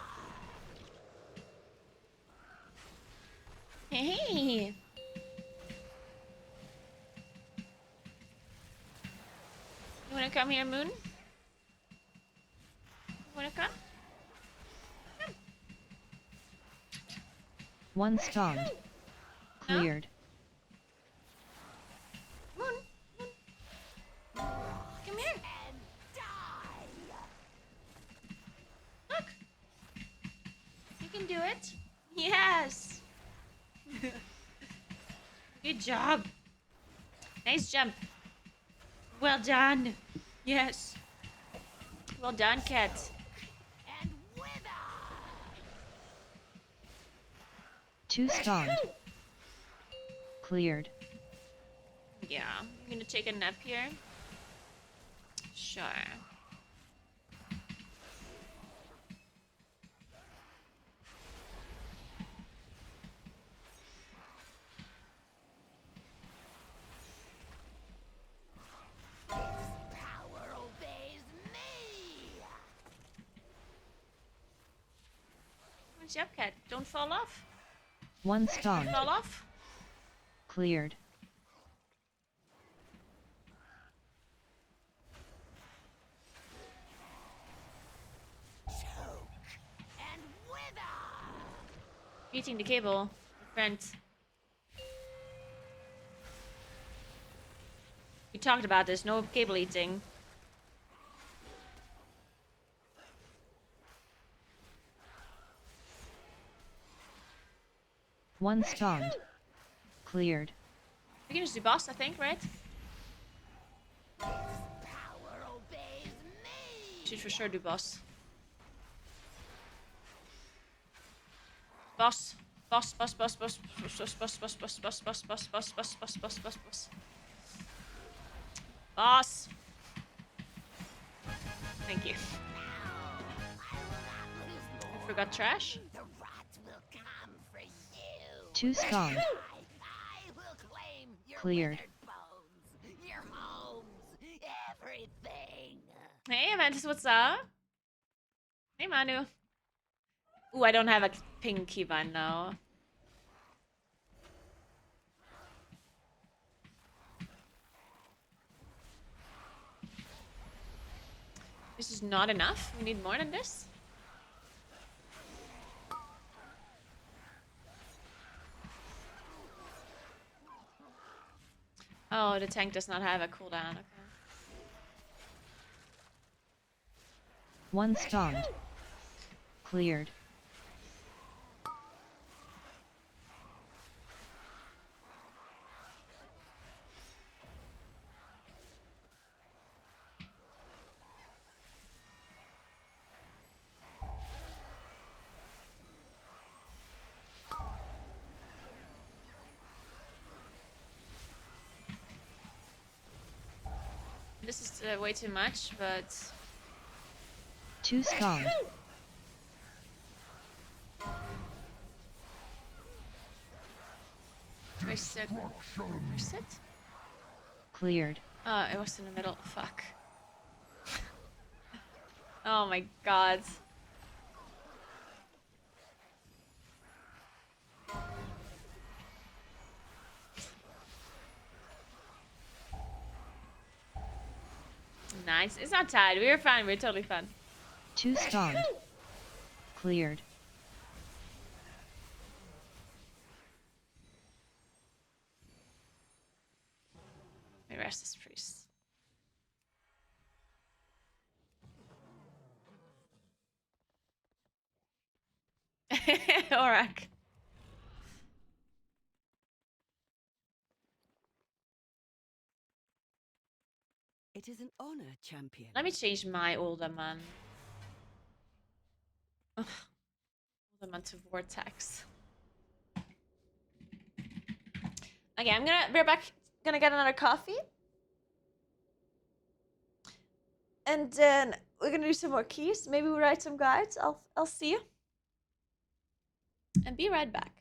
Hey! You wanna come here, Moon? You wanna come? One stunned. Cleared. Moon! Moon! Come here! And die. Look! You can do it! Yes! Good job! Nice jump! Well done! Yes! Well done, cat! And wither. Two stunned. Cleared. Yeah, I'm gonna take a nap here. Sure. Good job, cat. Don't fall off. One Don't spawned. fall off. Cleared. And wither! Eating the cable. Friend. We talked about this. No cable eating. One spawned. Cleared. We can just do boss, I think, right? Power obeys me! Should for sure do boss. Boss. Boss, boss, boss, boss, boss, boss, boss, boss, boss, boss, boss, boss, boss, boss, boss, boss, boss, boss. Boss. Thank you. I forgot trash. The rats will come for you! Two spawned. I will claim your Cleared. withered bones, your homes, everything! Hey, Amantis, what's up? Hey, Manu. Ooh, I don't have a pink keybind now. This is not enough. We need more than this. Oh, the tank does not have a cooldown. Okay. One spawned. Cleared. This is way too much, but Two spawned. where's it? Where's it? Cleared. Oh, it was in the middle. Fuck. Oh my god. Nice. It's not tied. We were fine. We were totally fine. Two spawned. Cleared. We rest this priest. Orak. It is an honor, champion. Let me change my older man. Ugh. Older man to vortex. Okay, we're back. Gonna get another coffee. And then we're gonna do some more keys. Maybe we'll write some guides. I'll see you. And be right back.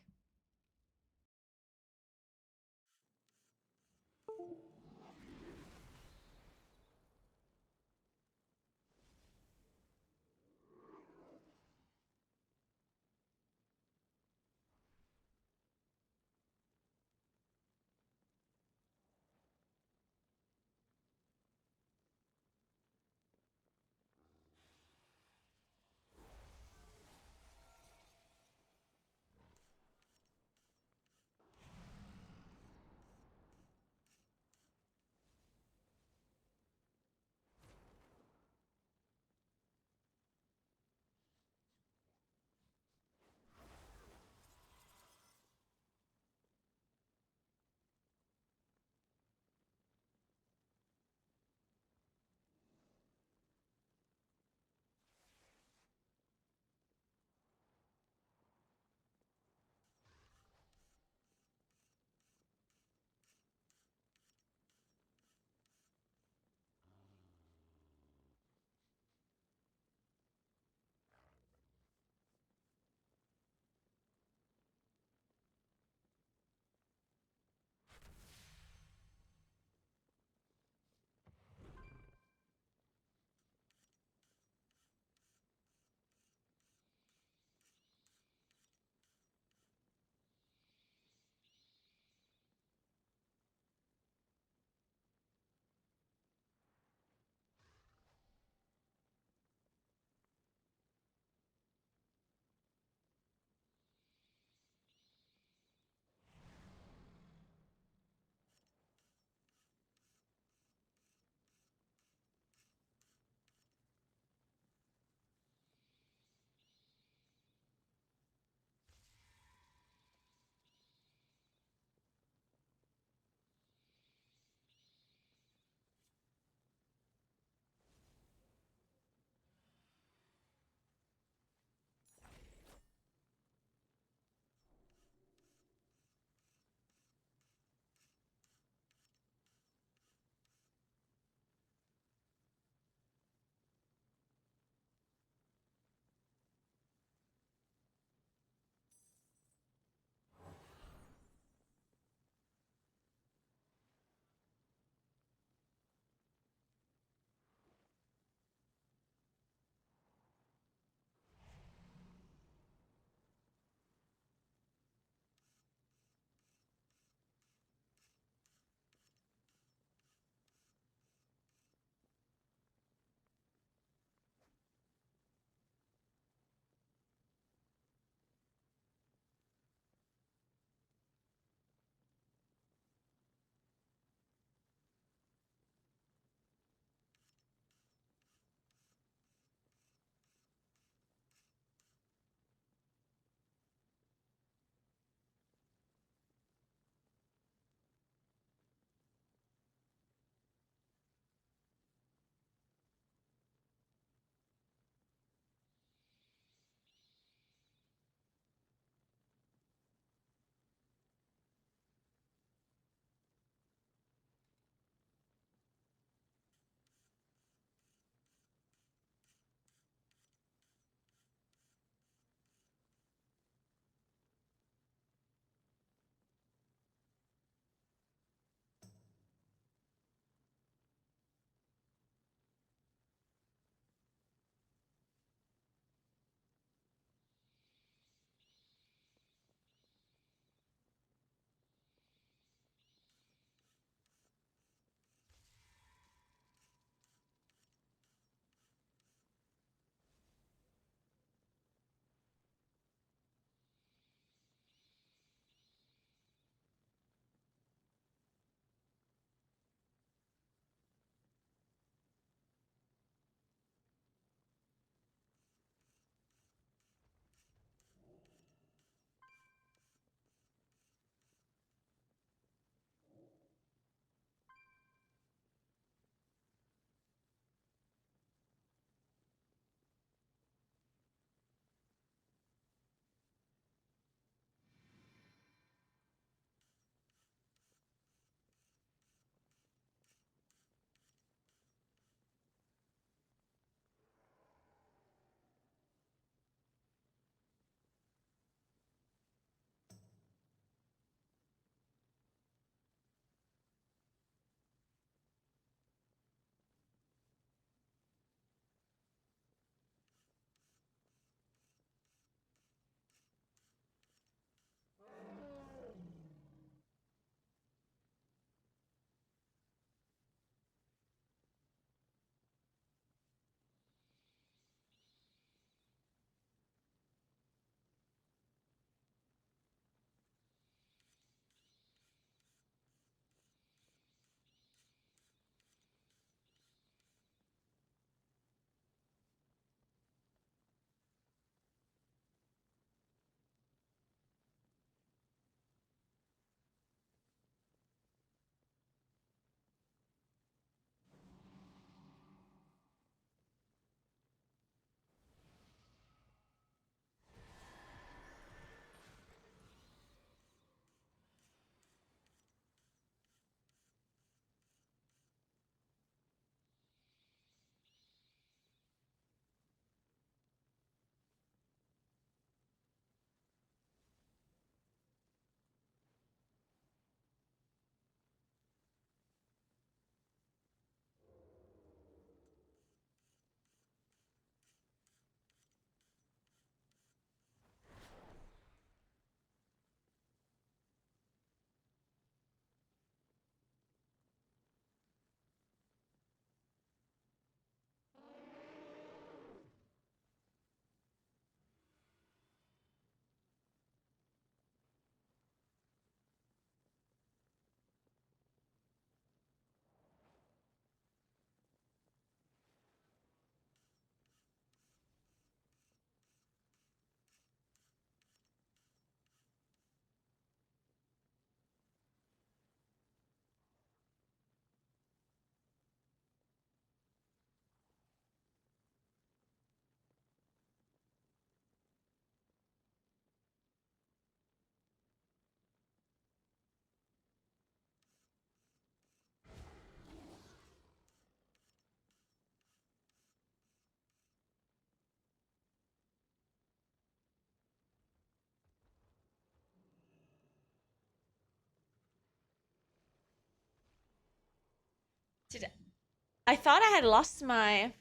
I thought I had lost my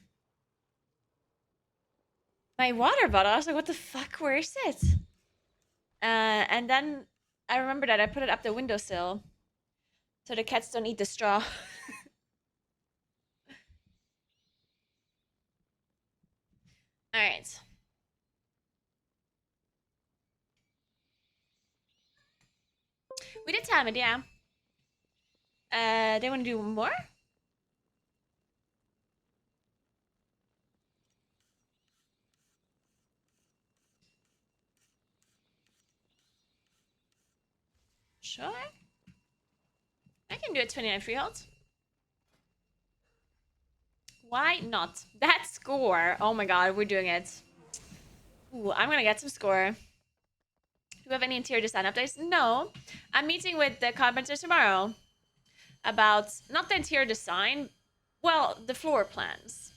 water bottle. I was like, what the fuck? Where is it? And then I remember that I put it up the windowsill so the cats don't eat the straw. All right. We did time it, yeah. They want to do more? Sure. I can do a 29 freehold. Why not? That score. Oh my god, we're doing it. Ooh, I'm gonna get some score. Do we have any interior design updates? No. I'm meeting with the carpenters tomorrow about not the interior design, well, the floor plans.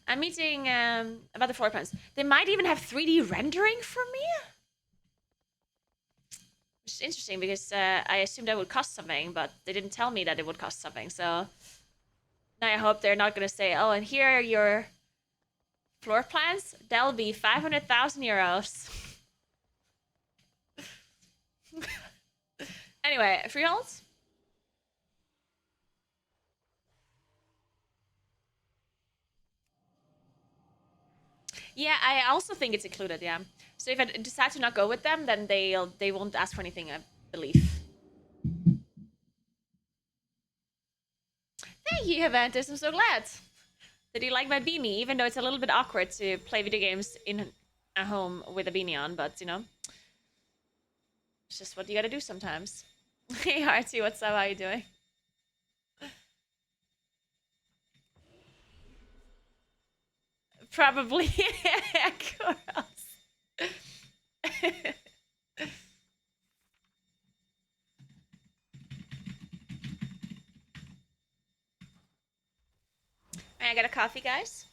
I'm meeting about the floor plans. They might even have 3D rendering for me. Which is interesting because I assumed that would cost something, but they didn't tell me that it would cost something. So now I hope they're not going to say, oh, and here are your floor plans. That'll be 500,000 euros. Anyway, freeholds? Yeah, I also think it's included, yeah. So if I decide to not go with them, then they won't ask for anything, I believe. Thank you, Juventus. I'm so glad that you like my beanie, even though it's a little bit awkward to play video games in a home with a beanie on, but you know, it's just what you gotta do sometimes. Hey, Artie, what's up? How you doing? Probably. Gross. I got a coffee, guys.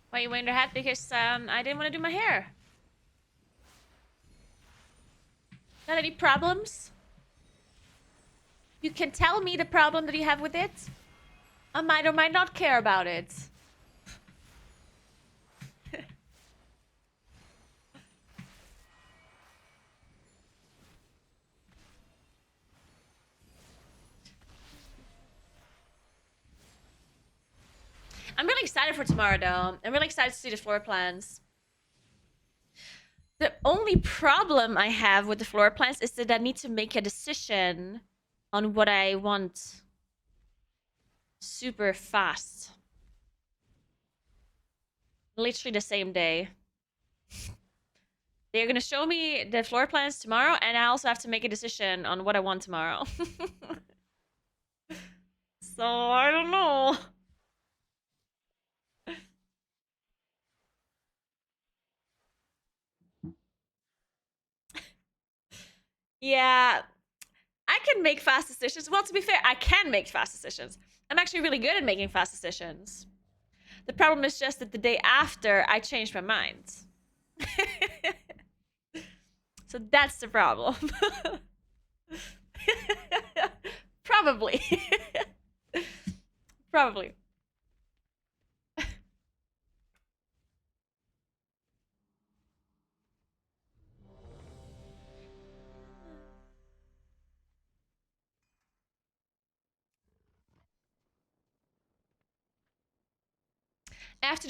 Why are you wearing the hat? Because I didn't want to do my hair. Not any problems? You can tell me the problem that you have with it. I might or might not care about it. I'm really excited for tomorrow, though. I'm really excited to see the floor plans. The only problem I have with the floor plans is that I need to make a decision on what I want super fast. Literally the same day. They're gonna show me the floor plans tomorrow, and I also have to make a decision on what I want tomorrow. So, I don't know. Yeah, I can make fast decisions. Well, to be fair, I can make fast decisions. I'm actually really good at making fast decisions. The problem is just that the day after, I changed my mind. So that's the problem. Probably. Probably. I have to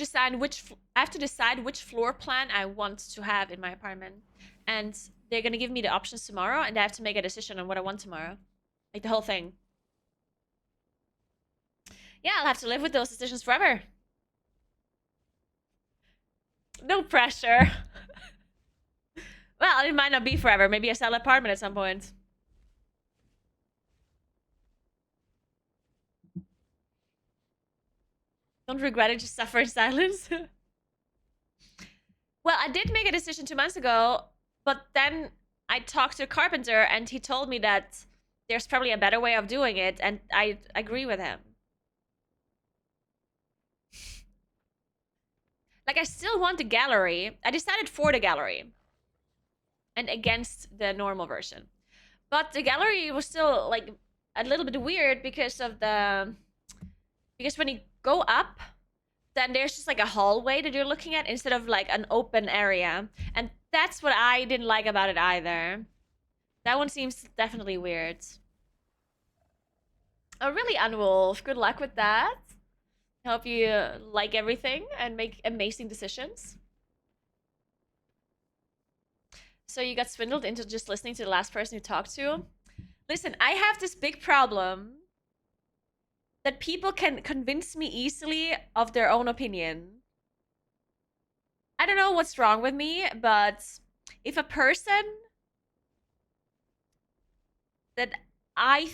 decide which floor plan I want to have in my apartment, and they're gonna give me the options tomorrow, and I have to make a decision on what I want tomorrow, like the whole thing. Yeah, I'll have to live with those decisions forever. No pressure. Well, it might not be forever. Maybe I sell an apartment at some point. Don't regret it, just suffer in silence. Well, I did make a decision 2 months ago, but then I talked to a carpenter and he told me that there's probably a better way of doing it, and I agree with him. Like, I still want the gallery. I decided for the gallery and against the normal version. But the gallery was still, like, a little bit weird because of the... Because when you go up, then there's just, like, a hallway that you're looking at instead of, like, an open area. And that's what I didn't like about it either. That one seems definitely weird. Oh, really, Unwolf? Good luck with that. Hope you like everything and make amazing decisions. So you got swindled into just listening to the last person you talked to? Listen, I have this big problem that people can convince me easily of their own opinion. I don't know what's wrong with me, but if a person that I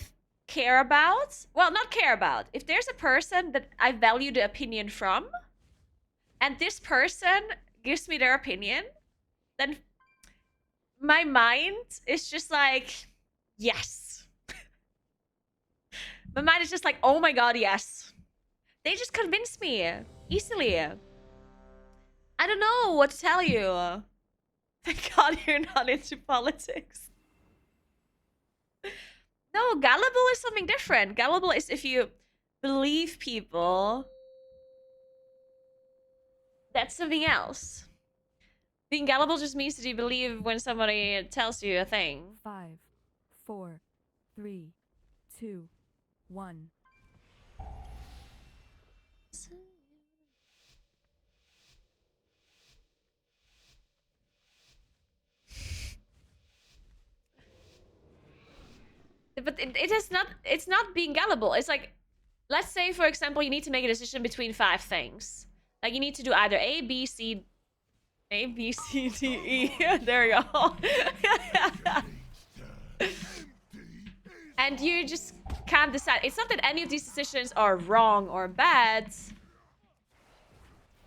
care about, well, not care about, if there's a person that I value the opinion from, and this person gives me their opinion, then my mind is just like, yes. My mind is just like, oh my god, yes. They just convince me easily. I don't know what to tell you. Thank god you're not into politics. No, gullible is something different. Gullible is if you believe people. That's something else. Being gullible just means that you believe when somebody tells you a thing. 5, 4, 3, 2, 1. But it is not, it's not being gullible. It's like, let's say, for example, you need to make a decision between 5 things. Like, you need to do either A, B, C, D, E. There you go. And you just can't decide. It's not that any of these decisions are wrong or bad.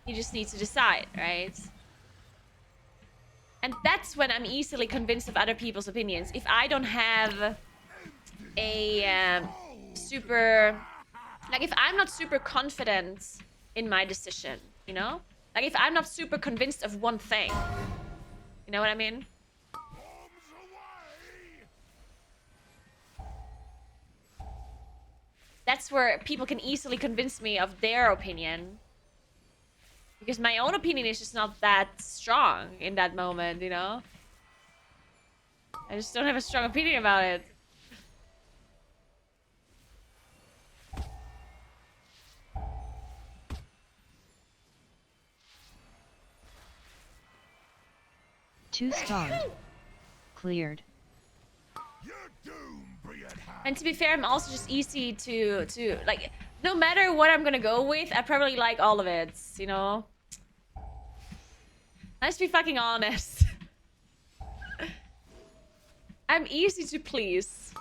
You just need to decide, right? And that's when I'm easily convinced of other people's opinions. If I don't have a super... Like, if I'm not super confident in my decision, you know? Like, if I'm not super convinced of one thing. You know what I mean? That's where people can easily convince me of their opinion. Because my own opinion is just not that strong in that moment, you know? I just don't have a strong opinion about it. Two stormed. Cleared. Your doom be at hand. And to be fair, I'm also just easy to like, no matter what I'm gonna go with, I probably like all of it, you know? Let's be fucking honest. I'm easy to please,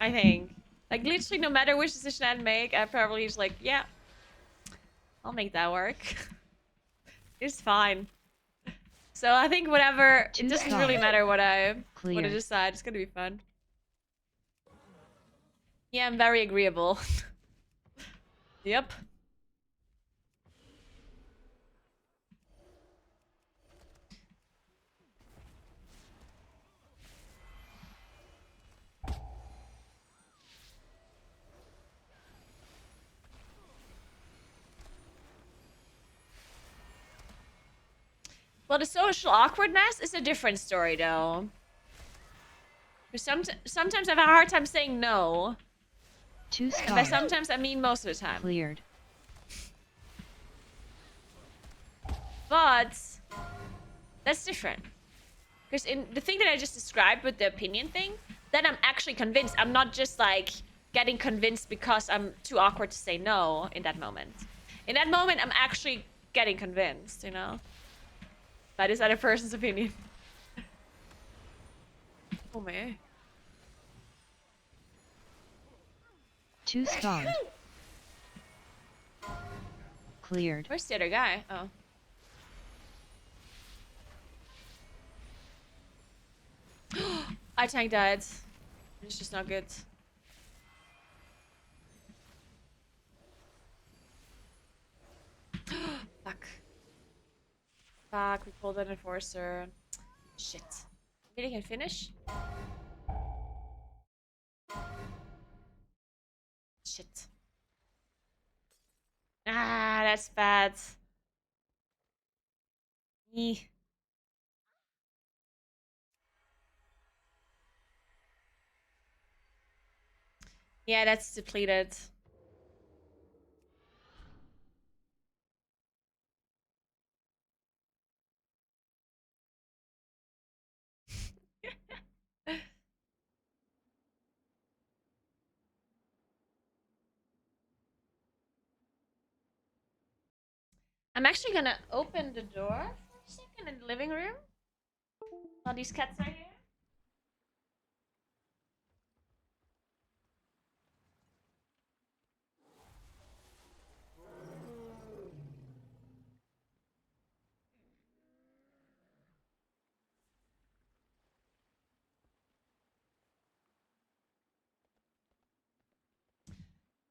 I think. Like, literally, no matter which decision I'd make, I probably just like, yeah, I'll make that work. It's fine. So I think whatever, it doesn't really matter what I decide. It's gonna be fun. Yeah, I'm very agreeable. Yep. Well, the social awkwardness is a different story, though. Sometimes I have a hard time saying no. Two And by stormed. sometimes, I mean most of the time. Cleared. But that's different. Because in the thing that I just described with the opinion thing, then I'm actually convinced. I'm not just like getting convinced because I'm too awkward to say no in that moment. In that moment, I'm actually getting convinced, you know? By this other person's opinion. Oh man. Two stormed. Cleared. Where's the other guy? Oh. I tank died. It's just not good. Fuck. Fuck, we pulled an enforcer. Shit. Really can finish? Shit. Ah, that's bad. Eeh. Yeah, that's depleted. I'm actually gonna open the door for a second in the living room while these cats are here.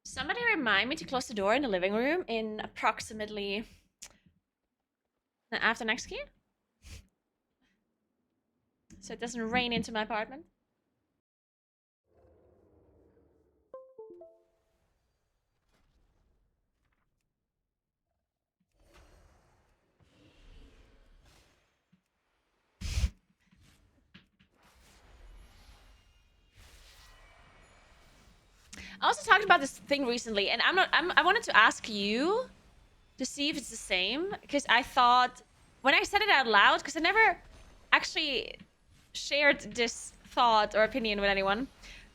Somebody remind me to close the door in the living room in approximately after next key, so it doesn't rain into my apartment. I also talked about this thing recently, and I wanted to ask you to see if it's the same, because I thought when I said it out loud, because I never actually shared this thought or opinion with anyone,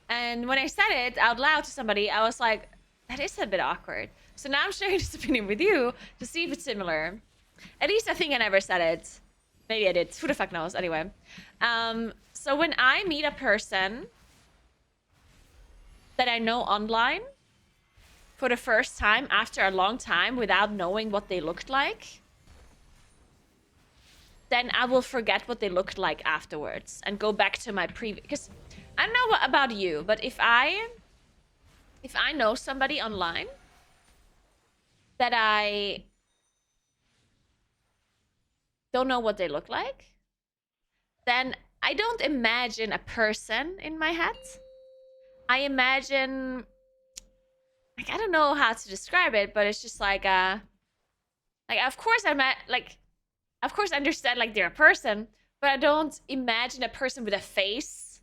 and when I said it out loud to somebody, I was like, that is a bit awkward. So now I'm sharing this opinion with you to see if it's similar. At least I think I never said it. Maybe I did. Who the fuck knows? Anyway. So when I meet a person that I know online for the first time after a long time without knowing what they looked like, then I will forget what they looked like afterwards and go back to my previous. Because I don't know about you, but if I know somebody online that I don't know what they look like, then I don't imagine a person in my head. I imagine, like, I don't know how to describe it, but it's just like of course of course I understand like they're a person, but I don't imagine a person with a face,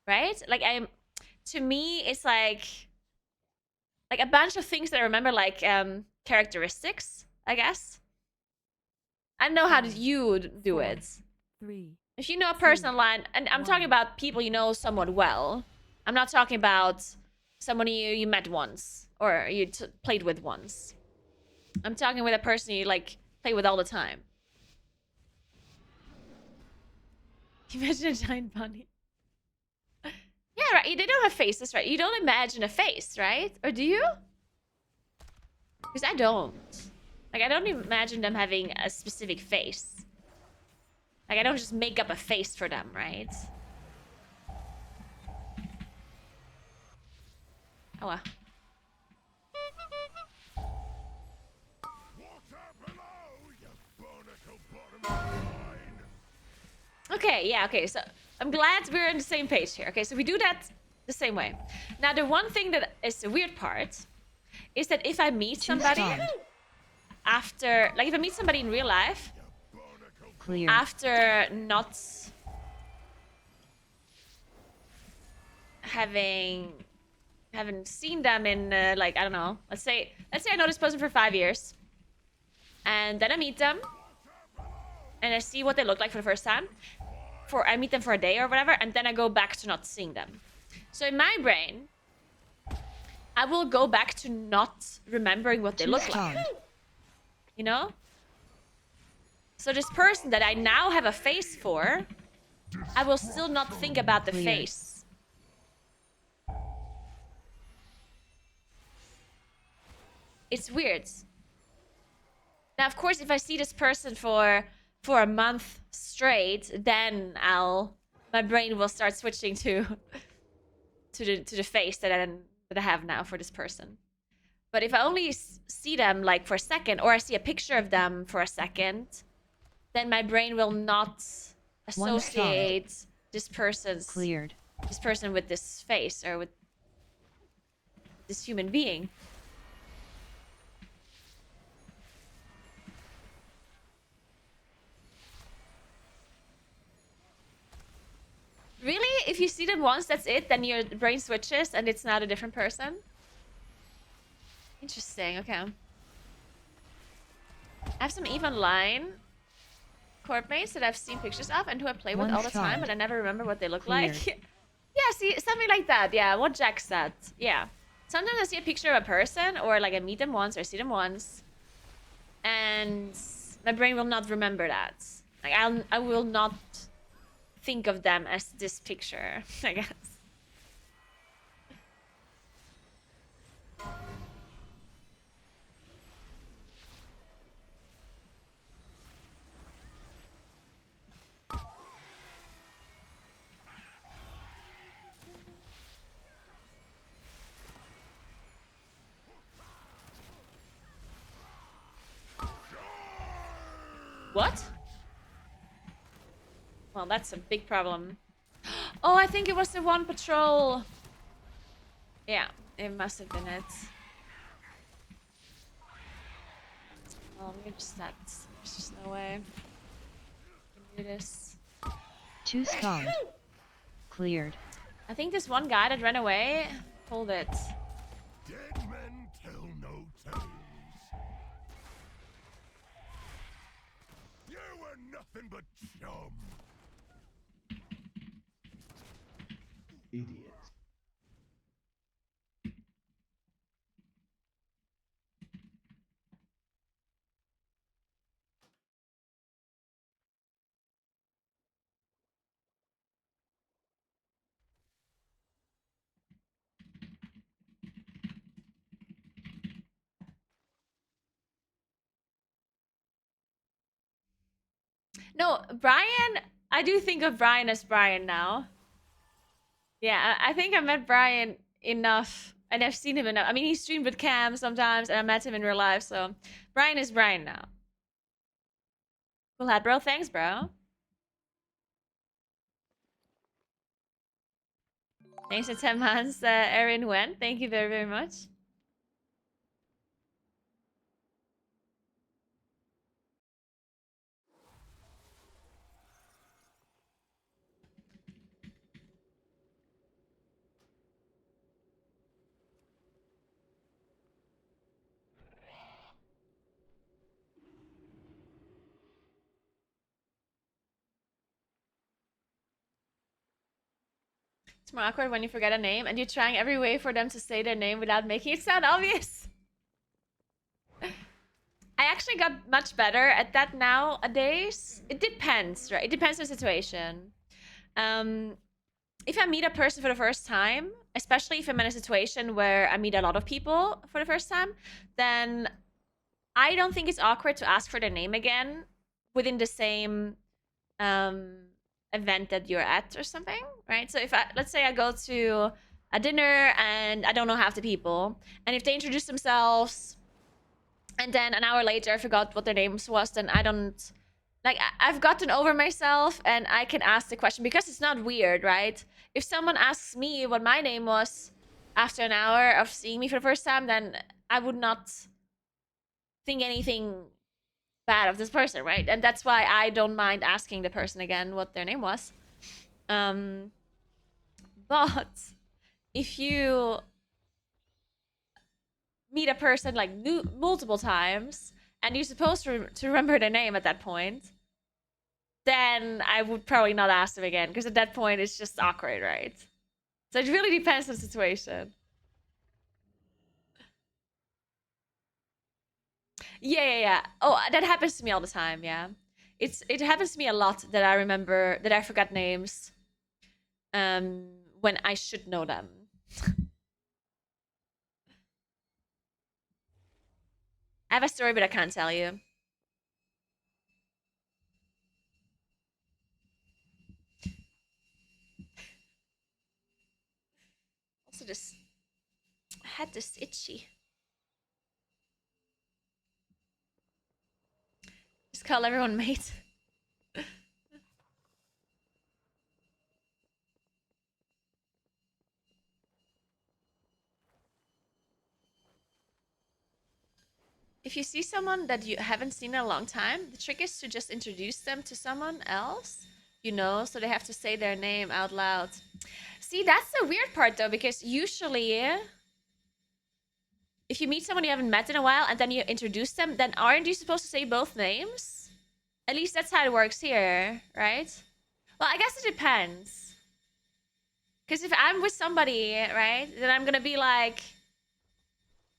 right? Like to me it's like a bunch of things that I remember, like characteristics, I guess. I don't know how you do it. 3. If you know a person online, and I'm talking about people you know somewhat well. I'm not talking about someone you met once or you played with once. I'm talking with a person you like play with all the time. Imagine a giant bunny. Yeah, right. They don't have faces, right? You don't imagine a face, right? Or do you? Because I don't. Like, I don't imagine them having a specific face. Like, I don't just make up a face for them, right? Oh, well. Okay, yeah, okay. So, I'm glad we're on the same page here. Okay, so we do that the same way. Now, the one thing that is the weird part is that if I meet somebody after... Like, if I meet somebody in real life... Clear. After not haven't seen them in like, I don't know, let's say I know this person for 5 years, and then I meet them and I see what they look like for the first time, I meet them for a day or whatever, and then I go back to not seeing them. So in my brain I will go back to not remembering what they look like, you know. So this person that I now have a face for, I will still not think about the face. It's weird. Now, of course, if I see this person for a month straight, then my brain will start switching to the face that I have now for this person. But if I only see them like for a second, or I see a picture of them for a second, then my brain will not associate this person with this face or with this human being. Really? If you see them once, that's it? Then your brain switches and it's not a different person? Interesting, okay. I have some Eve Online court mates that I've seen pictures of and who I play with all the time, but I never remember what they look like. Yeah, see, something like that. Yeah, what Jack said. Yeah. Sometimes I see a picture of a person, or like I meet them once or see them once, and my brain will not remember that. Like I will not think of them as this picture, I guess. What? Well, that's a big problem. Oh, I think it was the one patrol. Yeah, it must have been it. Oh, we're just that. There's just no way. We can do this. 2 stars. Cleared. I think this one guy that ran away pulled it. Dead men tell no tales. You were nothing but chum. Idiots. No, Brian, I do think of Brian as Brian now. Yeah, I think I met Brian enough, and I've seen him enough. I mean, he streamed with Cam sometimes, and I met him in real life, so Brian is Brian now. Cool hat, bro. Thanks, bro. Thanks for 10 months, Erin Wen. Thank you very, very much. It's more awkward when you forget a name and you're trying every way for them to say their name without making it sound obvious. I actually got much better at that nowadays. It depends, right? It depends on the situation. If I meet a person for the first time, especially if I'm in a situation where I meet a lot of people for the first time, then I don't think it's awkward to ask for their name again within the same event that you're at or something, right? So if let's say I go to a dinner and I don't know half the people, and if they introduce themselves and then an hour later I forgot what their names was, then I don't, like, I've gotten over myself and I can ask the question because it's not weird, right? If someone asks me what my name was after an hour of seeing me for the first time, then I would not think anything bad of this person, right? And that's why I don't mind asking the person again what their name was. But if you meet a person like multiple times and you're supposed to remember their name at that point, then I would probably not ask them again because at that point it's just awkward, right? So it really depends on the situation. Yeah. Oh, that happens to me all the time. Yeah, it happens to me a lot that I remember that I forgot names. When I should know them. I have a story, but I can't tell you. head is itchy. Just call everyone mate. If you see someone that you haven't seen in a long time, the trick is to just introduce them to someone else, you know, so they have to say their name out loud. See, that's the weird part though, because usually if you meet someone you haven't met in a while and then you introduce them, then aren't you supposed to say both names? At least that's how it works here, right? Well, I guess it depends. Because if I'm with somebody, right, then I'm gonna be like,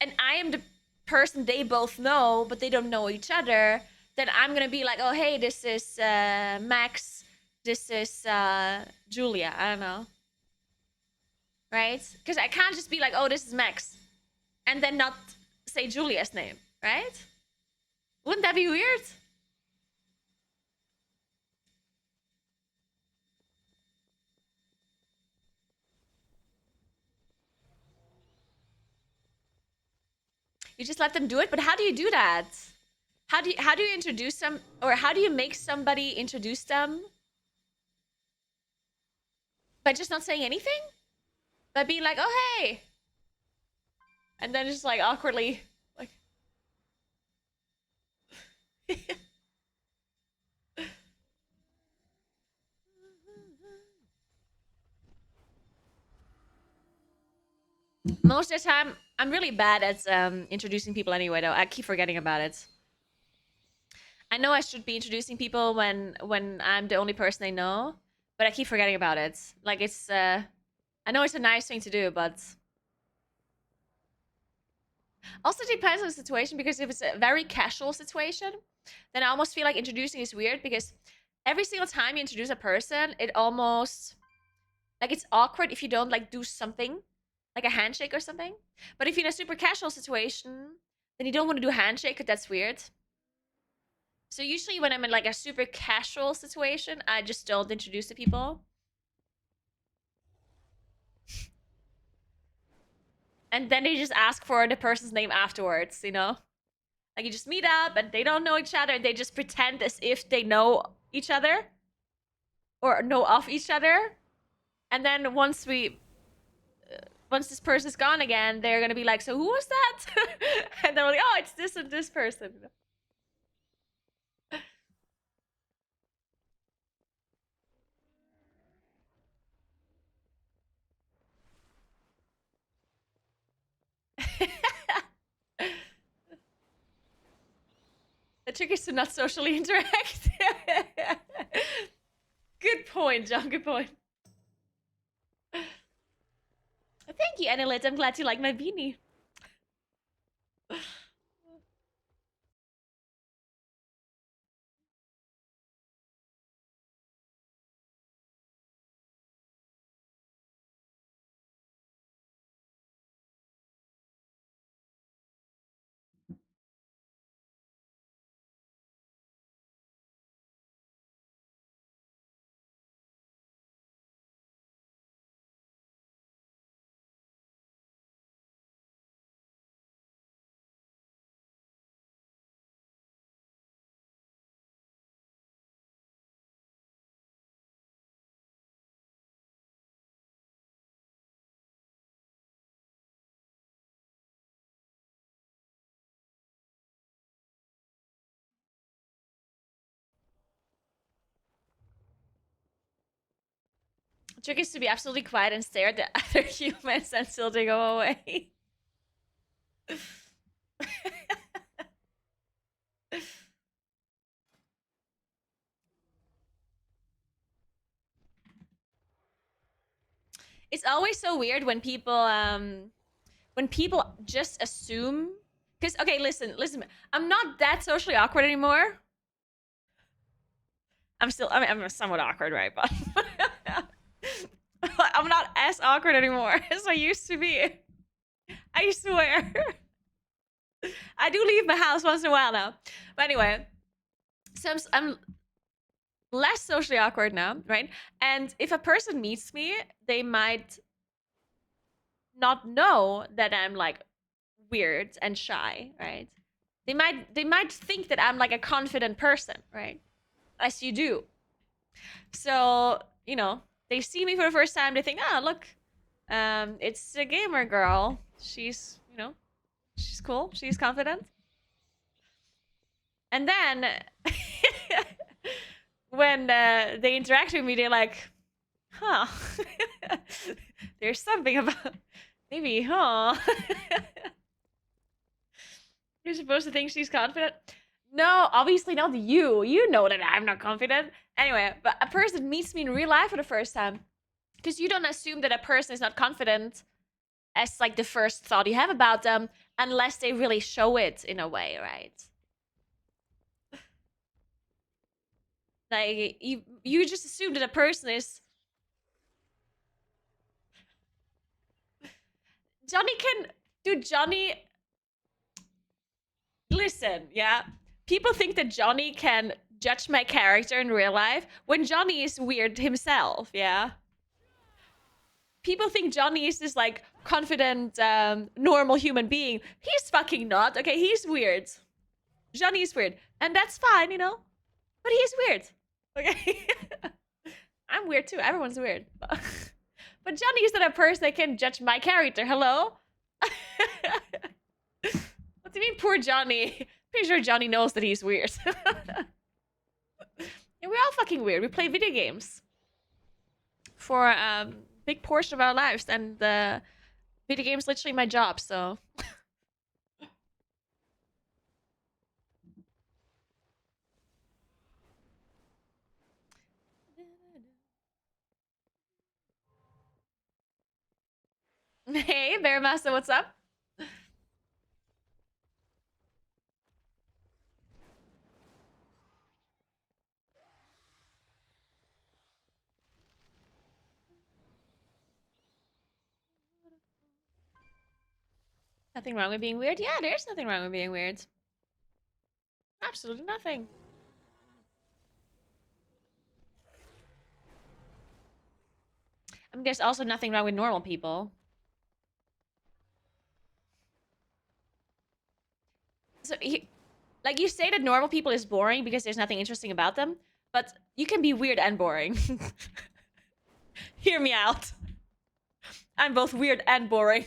and I am the person they both know, but they don't know each other, then I'm gonna be like, oh, hey, this is Max, this is Julia, I don't know. Right? Because I can't just be like, oh, this is Max, and then not say Julia's name, right? Wouldn't that be weird? You just let them do it, but how do you do that? How do you introduce them, or how do you make somebody introduce them? By just not saying anything? By being like, oh, hey, and then just like awkwardly like most of the time I'm really bad at introducing people anyway though. I keep forgetting about it. I know I should be introducing people when I'm the only person they know, but I keep forgetting about it. Like it's I know it's a nice thing to do, but also depends on the situation, because if it's a very casual situation, then I almost feel like introducing is weird, because every single time you introduce a person, it almost like it's awkward if you don't like do something like a handshake or something. But if you're in a super casual situation, then you don't want to do a handshake because that's weird. So usually when I'm in like a super casual situation, I just don't introduce the people. And then they just ask for the person's name afterwards, you know? Like you just meet up and they don't know each other and they just pretend as if they know each other or know of each other. And then once this person's gone again, they're gonna be like, so who was that? And they're like, oh, it's this and this person. The trick is to not socially interact. Good point, John. Good point. Thank you, Annalette. I'm glad you like my beanie. The trick is to be absolutely quiet and stare at the other humans until they go away. It's always so weird when people just assume, because okay, listen, I'm not that socially awkward anymore. I'm somewhat awkward, right? But I'm not as awkward anymore as I used to be. I swear. I do leave my house once in a while now. But anyway, so I'm less socially awkward now, right? And if a person meets me, they might not know that I'm like weird and shy, right? They might think that I'm like a confident person, right? As you do. So, you know, they see me for the first time, they think, "Ah, look, it's a gamer girl. She's, you know, she's cool. She's confident." And then when they interact with me, they're like, "Huh, there's something about maybe, huh?" You're supposed to think she's confident. No, obviously not you. You know that I'm not confident. Anyway, but a person meets me in real life for the first time. Because you don't assume that a person is not confident as like the first thought you have about them unless they really show it in a way, right? Like you just assume that a person is Johnny can dude Johnny listen, yeah. People think that Johnny can judge my character in real life when Johnny is weird himself, yeah. People think Johnny is this like confident, normal human being. He's fucking not. Okay, he's weird. Johnny is weird, and that's fine, you know. But he's weird. Okay, I'm weird too. Everyone's weird. But Johnny is not a person that can judge my character. Hello. What do you mean, poor Johnny? Pretty sure Johnny knows that he's weird. And we're all fucking weird. We play video games for big portion of our lives, and video games literally my job. So hey, Bearmaster, what's up? Nothing wrong with being weird? Yeah, there's nothing wrong with being weird. Absolutely nothing. I mean, there's also nothing wrong with normal people. So, like, you say that normal people is boring because there's nothing interesting about them, but you can be weird and boring. Hear me out. I'm both weird and boring.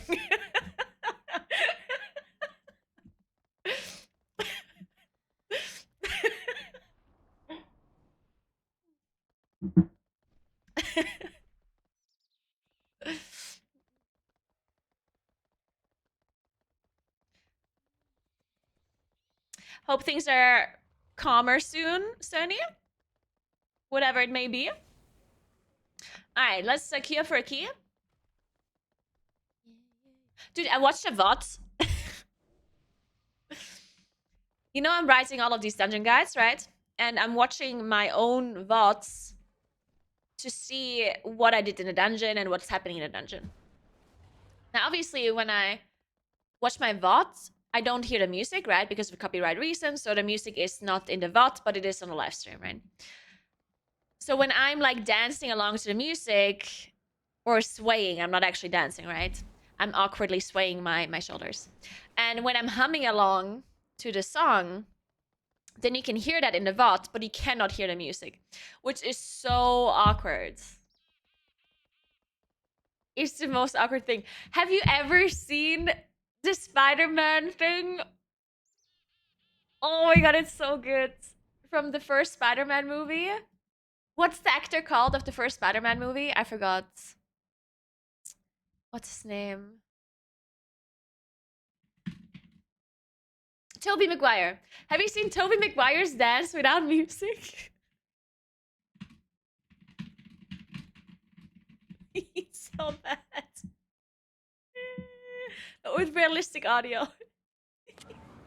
Hope things are calmer soon, Sony. Whatever it may be. Alright, let's queue up for a key. Dude, I watched a VOD. You know I'm writing all of these dungeon guides, right? And I'm watching my own VODs to see what I did in a dungeon and what's happening in a dungeon. Now, obviously, when I watch my VODs, I don't hear the music, right? Because of copyright reasons. So the music is not in the VOD, but it is on the live stream, right? So when I'm like dancing along to the music or swaying, I'm not actually dancing, right? I'm awkwardly swaying my shoulders. And when I'm humming along to the song, then you can hear that in the VOD, but you cannot hear the music, which is so awkward. It's the most awkward thing. Have you ever seen the Spider-Man thing? Oh my god, it's so good. From the first Spider-Man movie. What's the actor called of the first Spider-Man movie? I forgot. What's his name? Tobey Maguire. Have you seen Tobey Maguire's dance without music? He's so bad. With realistic audio.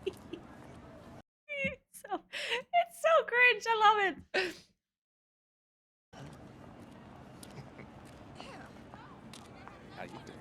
It's so cringe. I love it. How you doing?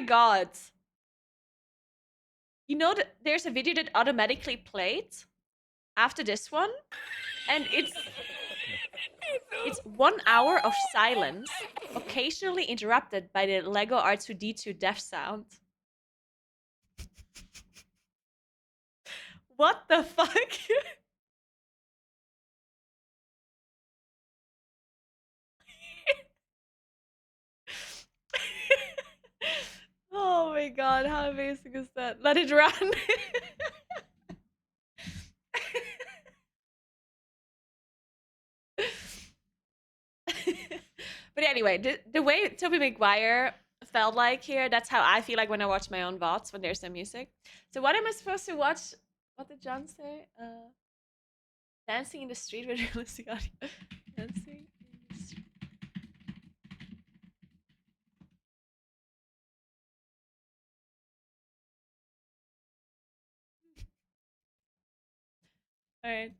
god. You know that there's a video that automatically played after this one, and it's 1 hour of silence, occasionally interrupted by the Lego R2D2 death sound. What the fuck? Oh my god, how amazing is that? Let it run. But anyway, the way Tobey Maguire felt like here, that's how I feel like when I watch my own VODs when there's some music. So what am I supposed to watch? What did John say? Dancing in the street with realistic audio. Dancing in the street. Alright.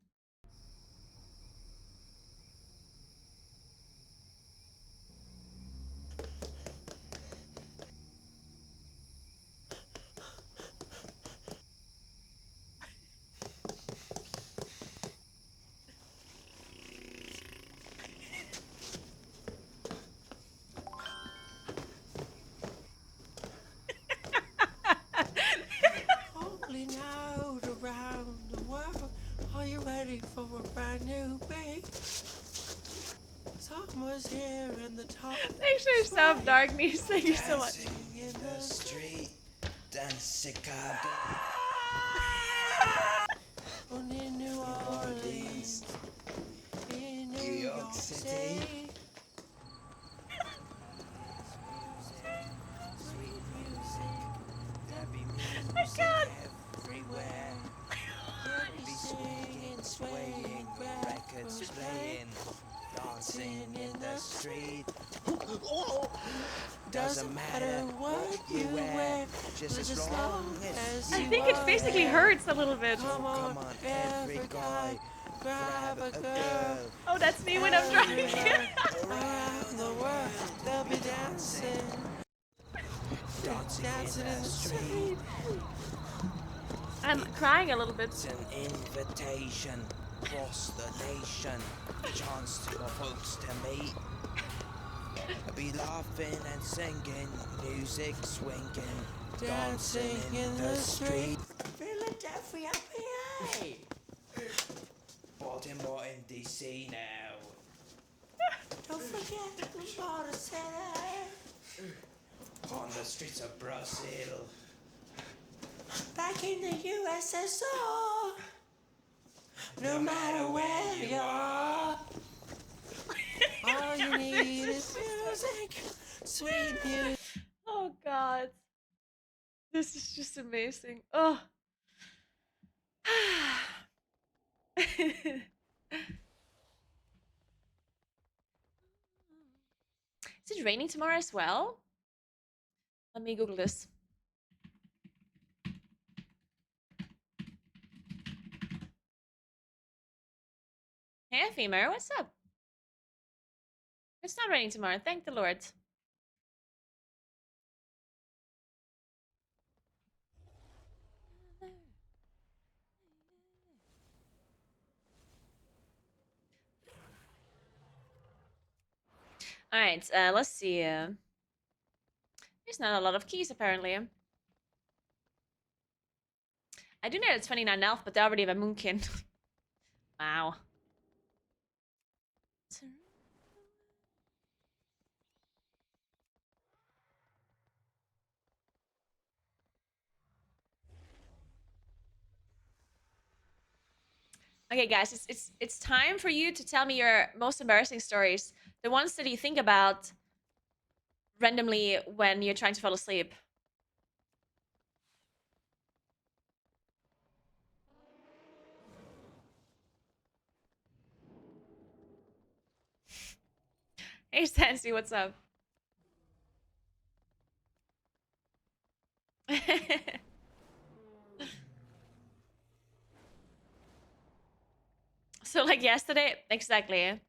Holding out around the world. Are you ready for a brand new beat? Summer's here and the top. Thanks for your sub, Dark News. Thank you so much. Dancing in the street, dance Chicago. On in New Orleans, in New York City. Sweet music, happy music everywhere. Baby singing, swaying, records playing, dancing in the street. Doesn't matter what you wear, just as long as I you think it are physically there. hurts a little bit. Come on, every guy, grab a girl. Oh, that's me when I'm drunk. Around the world, they'll be dancing. Dancing in the street. I'm crying a little bit. It's an invitation across the nation. Chance to our folks to meet. Be laughing and singing, music swinging, dancing in the street. Philadelphia, PA. Baltimore in DC now. Don't forget the border city. On the streets of Brazil. Back in the USSR. No matter where you are. All you need is music, sweet music. Oh god. This is just amazing. Oh. Is it raining tomorrow as well? Let me Google this. Hey, Femur, what's up? It's not raining tomorrow, thank the Lord. Alright, let's see. There's not a lot of keys, apparently. I do know it's 29 elf, but they already have a moonkin. Wow. Okay, guys, it's time for you to tell me your most embarrassing stories. The ones that you think about randomly when you're trying to fall asleep. Hey, Stancy, what's up? So, like yesterday, exactly.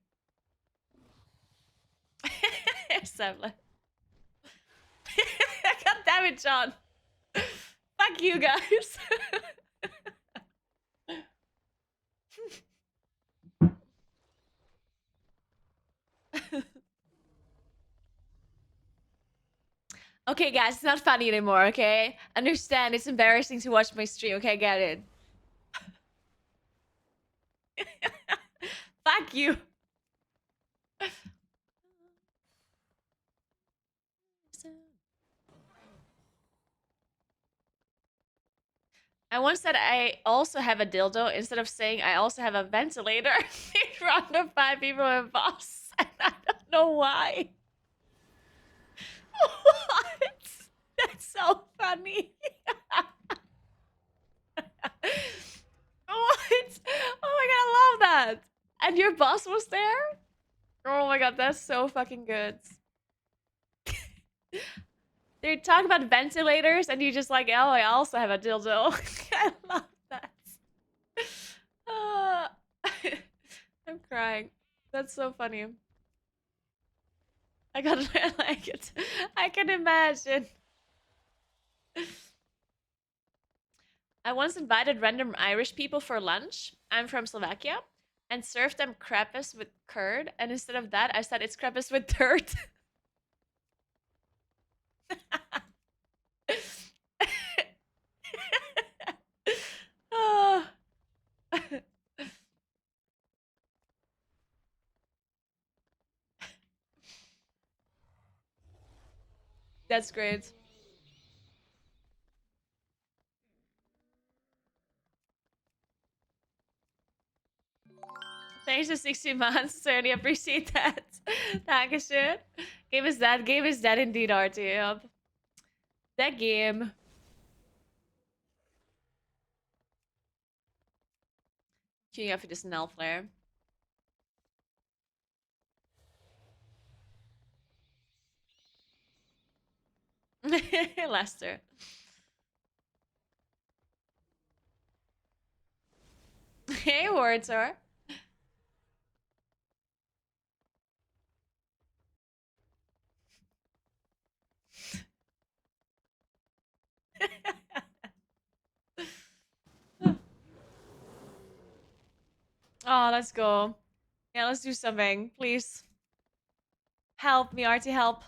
Exactly. God damn Damn it, John. Fuck you guys. Okay, guys, it's not funny anymore, okay? Understand, it's embarrassing to watch my stream, okay? Get it. Fuck you. I once said I also have a dildo instead of saying I also have a ventilator in front of 5 people and boss. And I don't know why. What? That's so funny. What? Oh my god, I love that. And your boss was there? Oh my god, that's so fucking good. They talk about ventilators and you just like, oh, I also have a dildo. I love that. Ah. I'm crying. That's so funny. I gotta like it. I can imagine. I once invited random Irish people for lunch. I'm from Slovakia. And served them crepes with curd. And instead of that, I said it's crepes with dirt. Ah. That's great. Thanks for 16 months. Certainly appreciate that. Dankeschön. Game is that. Game is that indeed, RT. Yep. That game. Queuing up for this null flare. Lester. Hey, Wartor. Oh, let's go. Yeah, let's do something. Please. Help me, Artie, help.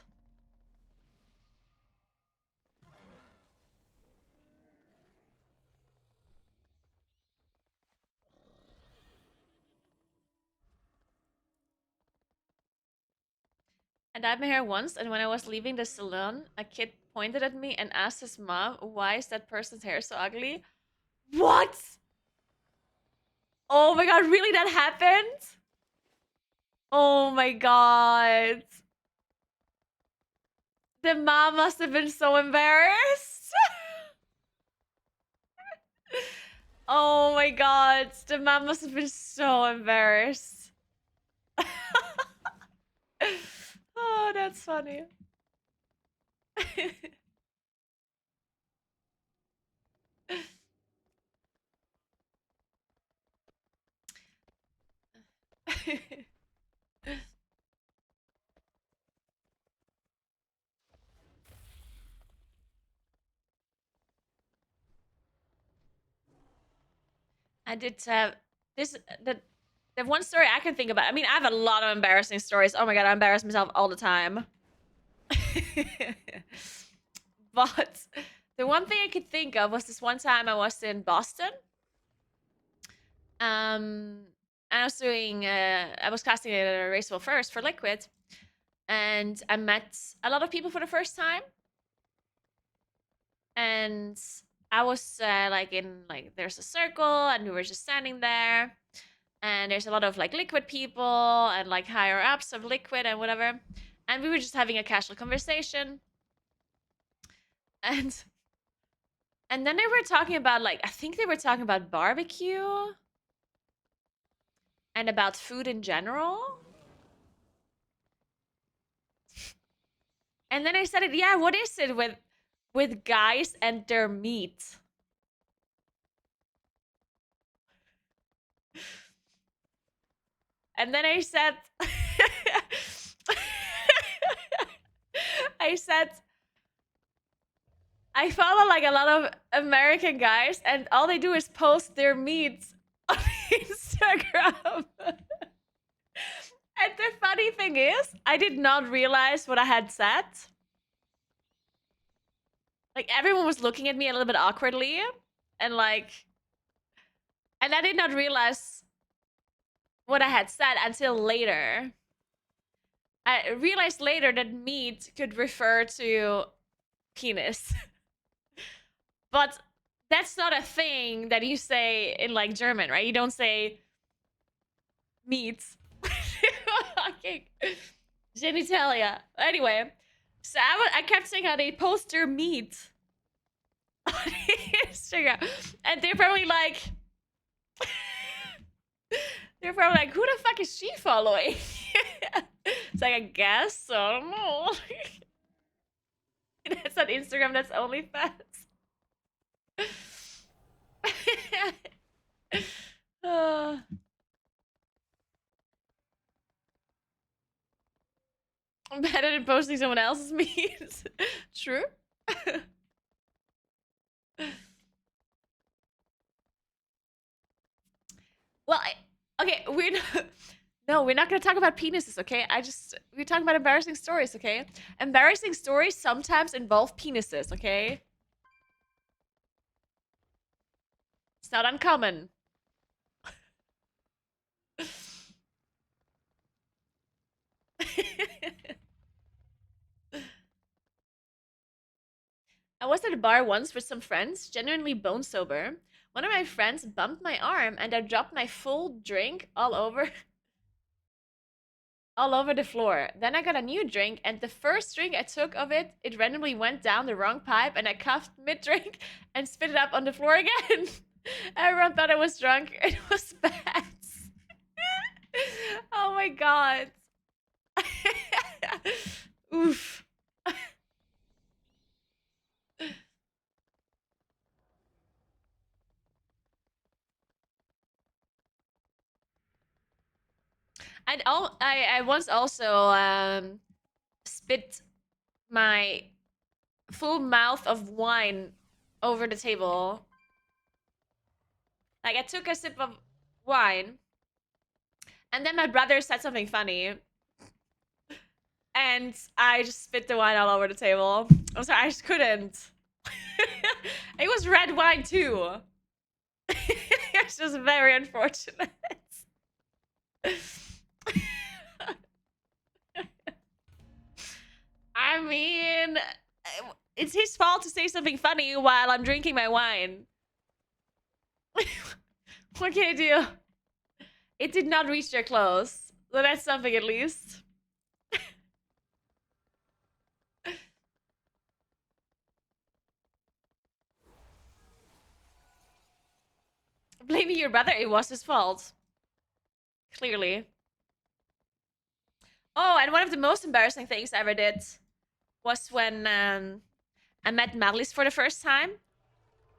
I dyed my hair once, and when I was leaving the salon, a kid pointed at me and asked his mom, why is that person's hair so ugly? What? Oh my god, really? That happened? Oh my god. The mom must have been so embarrassed. Oh my god. The mom must have been so embarrassed. Oh, that's funny. I did have this the one story I can think about. I mean, I have a lot of embarrassing stories. Oh my god, I embarrass myself all the time. But the one thing I could think of was this one time I was in Boston. And I was doing I was casting a race first for Liquid, and I met a lot of people for the first time. And I was like in like there's a circle and we were just standing there, and there's a lot of like Liquid people and like higher ups of Liquid and whatever, and we were just having a casual conversation. And then they were talking about like I think they were talking about barbecue and about food in general. And then I said, yeah, what is it with guys and their meat? And then I said, I said, I follow like a lot of American guys, and all they do is post their meats on Instagram. And the funny thing is, I did not realize what I had said. Like, everyone was looking at me a little bit awkwardly, and I did not realize what I had said until later. I realized later that meat could refer to penis. But that's not a thing that you say in like German, right? You don't say meat. Okay. Genitalia. Anyway, so I kept saying how they post their meat on Instagram, and they're probably like, who the fuck is she following? It's like, I guess, I don't know. That's not Instagram, that's OnlyFans. I'm better than posting someone else's memes. True. Well, okay, we're not gonna talk about penises, okay? We're talking about embarrassing stories, okay? Embarrassing stories sometimes involve penises, okay? It's not uncommon. I was at a bar once with some friends, genuinely bone sober. One of my friends bumped my arm and I dropped my full drink all over the floor. Then I got a new drink, and the first drink I took of it, it randomly went down the wrong pipe, and I coughed mid-drink and spit it up on the floor again. Everyone thought I was drunk. It was bad. Oh my god. Oof. I once also spit my full mouth of wine over the table. Like, I took a sip of wine, and then my brother said something funny, and I just spit the wine all over the table. I'm sorry, I just couldn't. It was red wine too. It's just very unfortunate. I mean, it's his fault to say something funny while I'm drinking my wine. What can I do? It did not reach their clothes, so that's something at least. Blaming your brother, it was his fault. Clearly. Oh, and one of the most embarrassing things I ever did was when I met Marlies for the first time,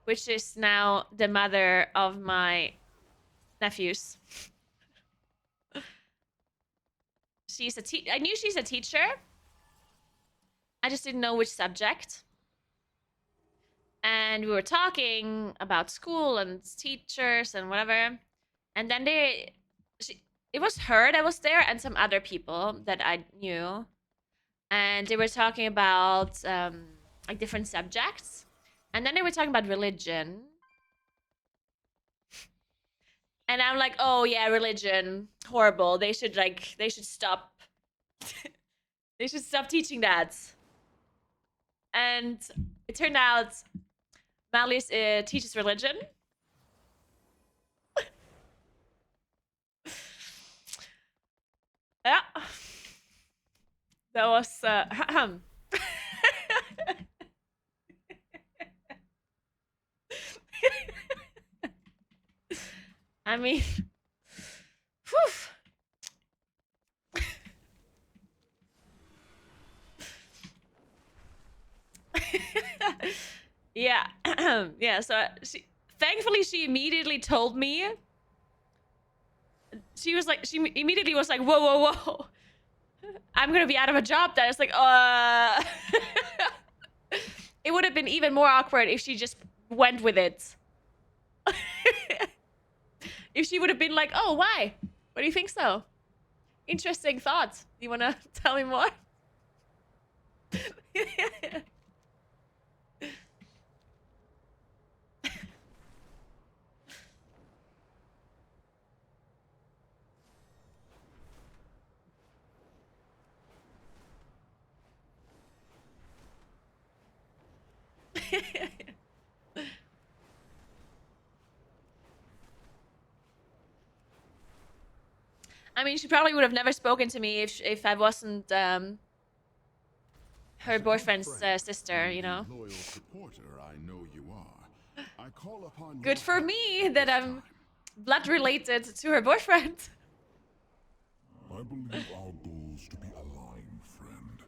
which is now the mother of my nephews. I knew she's a teacher. I just didn't know which subject. And we were talking about school and teachers and whatever. And then it was her that was there and some other people that I knew. And they were talking about like different subjects. And then they were talking about religion. And I'm like, oh yeah, religion, horrible. They should stop. They should stop teaching that. And it turned out Marlies teaches religion. Yeah. That was I mean, whew. Yeah. Yeah, so thankfully she immediately told me. She immediately was like, whoa, whoa, whoa. I'm gonna be out of a job then. It's like, It would have been even more awkward if she just went with it. If she would have been like, oh, why? What do you think so? Interesting thought. You want to tell me more? I mean, she probably would have never spoken to me if I wasn't her boyfriend's sister, you know. Loyal supporter I know you are. I call upon Good your for help me that this I'm time. blood related to her boyfriend. I believe our goals to be aligned, friend.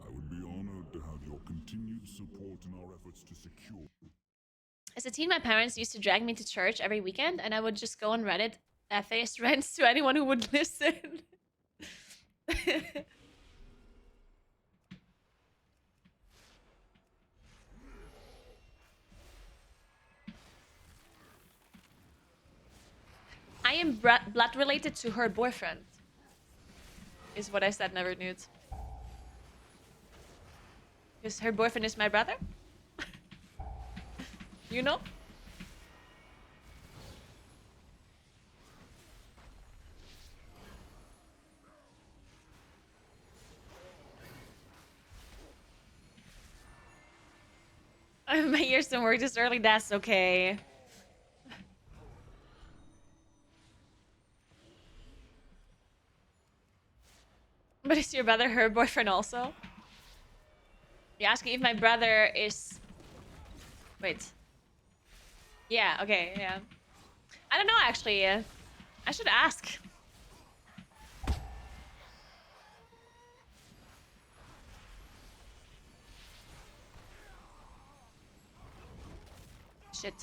I would be honored to have your continued support in our efforts to secure. As a teen, my parents used to drag me to church every weekend, and I would just go on Reddit, atheist rants to anyone who would listen. I am blood related to her boyfriend, is what I said, never nudes. Because her boyfriend is my brother? You know? My ears don't work this early, that's okay. But is your brother her boyfriend also? You're asking if my brother is... Wait. Yeah, okay, yeah. I don't know, actually. I should ask. Shit.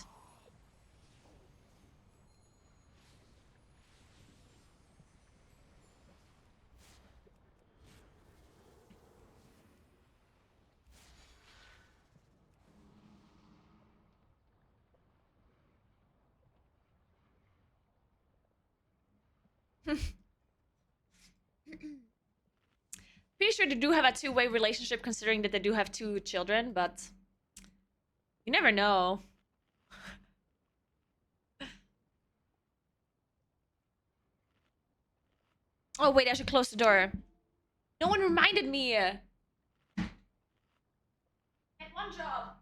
Pretty sure they do have a two-way relationship considering that they do have 2 children, but you never know. Oh wait, I should close the door. No one reminded me. Get one job.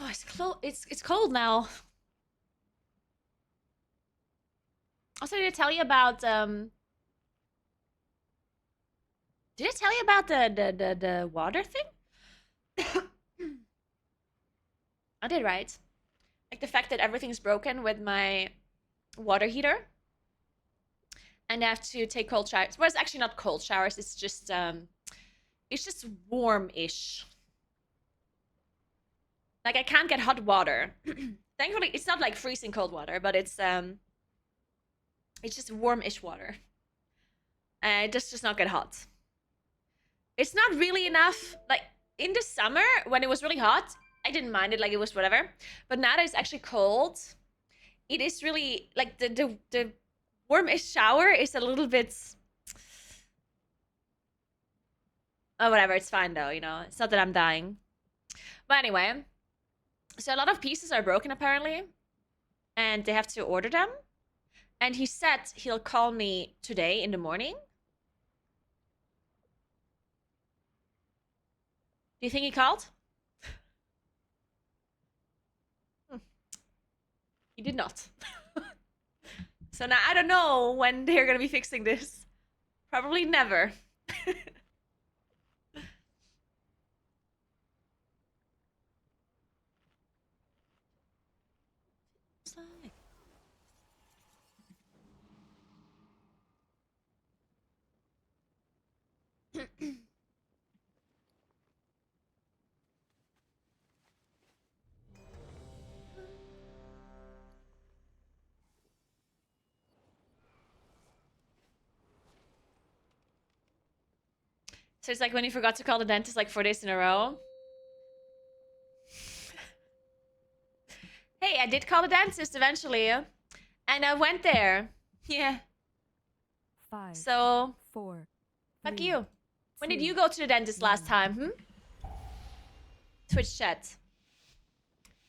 Oh, it's cold now. Also, did I tell you about Did I tell you about the water thing? I did, right? Like the fact that everything's broken with my water heater. And I have to take cold showers. Well, it's actually not cold showers, it's just warm-ish. Like I can't get hot water. Thankfully, it's not like freezing cold water, but it's just warm-ish water. It just does not get hot. It's not really enough. Like in the summer when it was really hot, I didn't mind it, like it was whatever. But now that it's actually cold, it is really like the warm-ish shower is a little bit. Oh, whatever. It's fine though. You know, it's not that I'm dying. But anyway, so a lot of pieces are broken apparently, and they have to order them. And he said he'll call me today in the morning. Do you think he called? not. So now I don't know when they're gonna be fixing this. Probably never. So it's like when you forgot to call the dentist like 4 days in a row. Hey, I did call the dentist eventually. And I went there. Yeah. 5, So, 4. fuck 3, you. When did 2, you go to the dentist last 1. time, Twitch chat.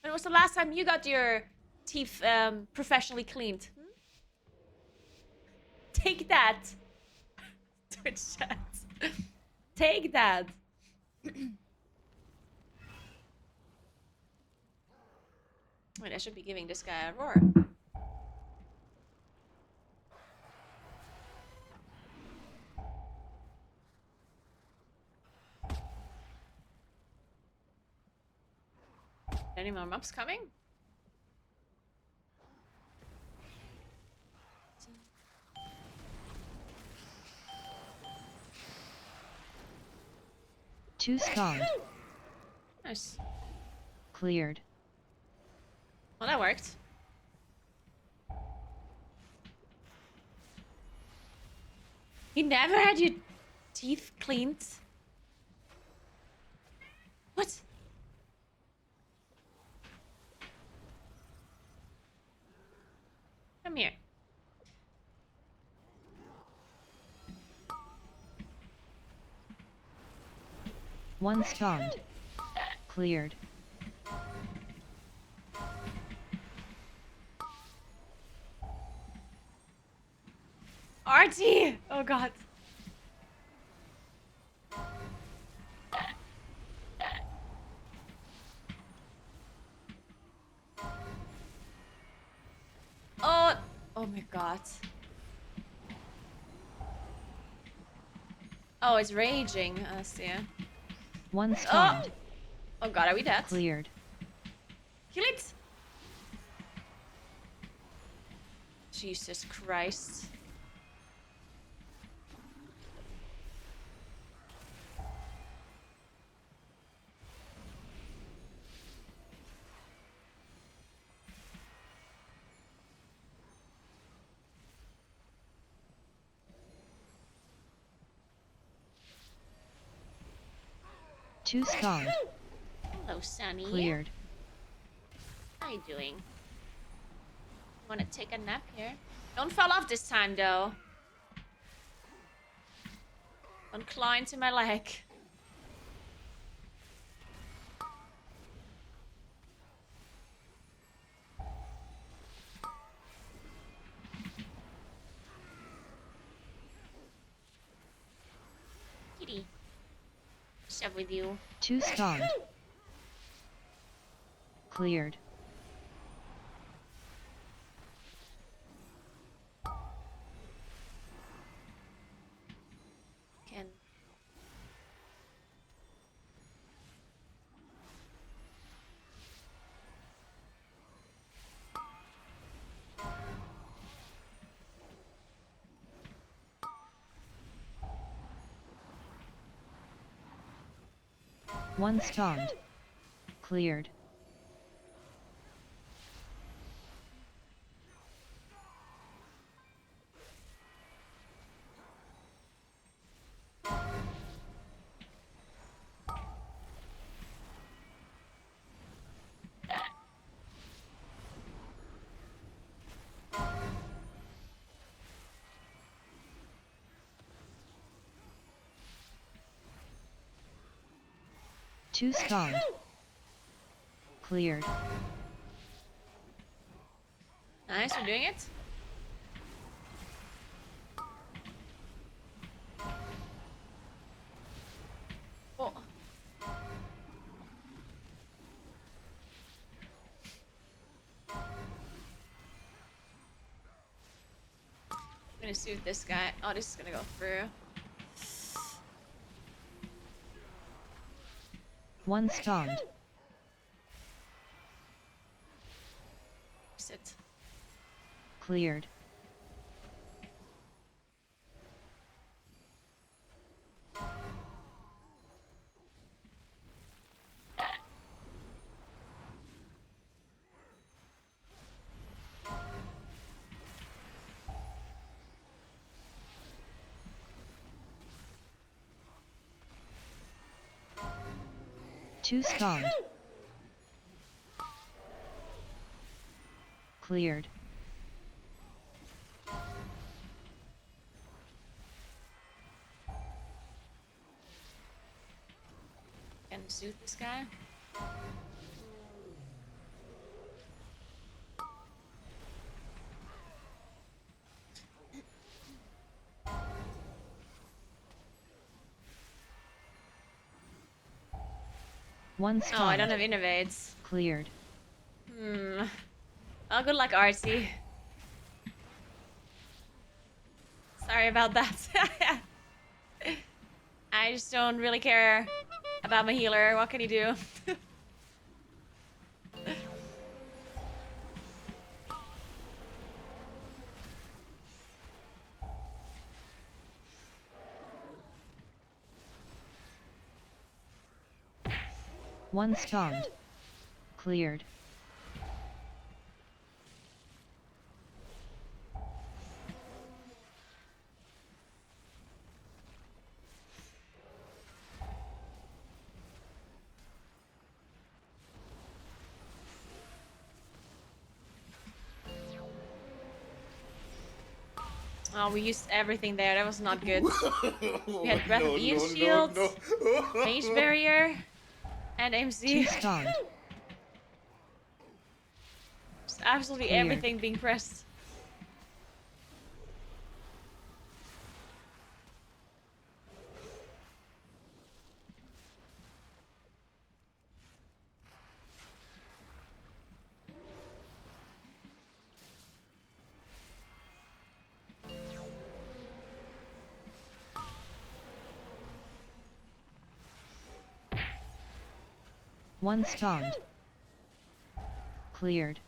When was the last time you got your teeth professionally cleaned? Take that. Twitch chat. Take that. Wait, I should be giving this guy a roar. Any more mobs coming? Two spawned. Nice. Cleared. Well, that worked. You never had your teeth cleaned? What? Come here. One spawned. Cleared. Artie! Oh god. Oh, oh my god. Oh, it's raging. I see. One spawned. Oh god, are we dead? Cleared. Kill it! Jesus Christ. Two spawned. Hello, Sunny. Cleared. How you doing? Wanna take a nap here? Don't fall off this time, though. Don't claw into my leg. Kitty. What's up with you? Two spawned. Cleared. Can. One spawned. Cleared. Two spawned. Cleared. Nice, we're doing it. Oh. gonna shoot this guy. Oh, this is gonna go through. One stunned. Sit. Cleared. Two stunned. Cleared. Can shoot this guy. One Oh, I don't stunned. have innovades. Cleared. Oh, good luck, Artsy. Sorry about that. I just don't really care about my healer. What can he do? One stunned. Cleared. Oh, we used everything there. That was not good. We had Breath no, of Ian no, Shield, no, no. Mage Barrier, and Two MC. stunned. Just absolutely Cleared. everything being pressed. One stunned. Cleared.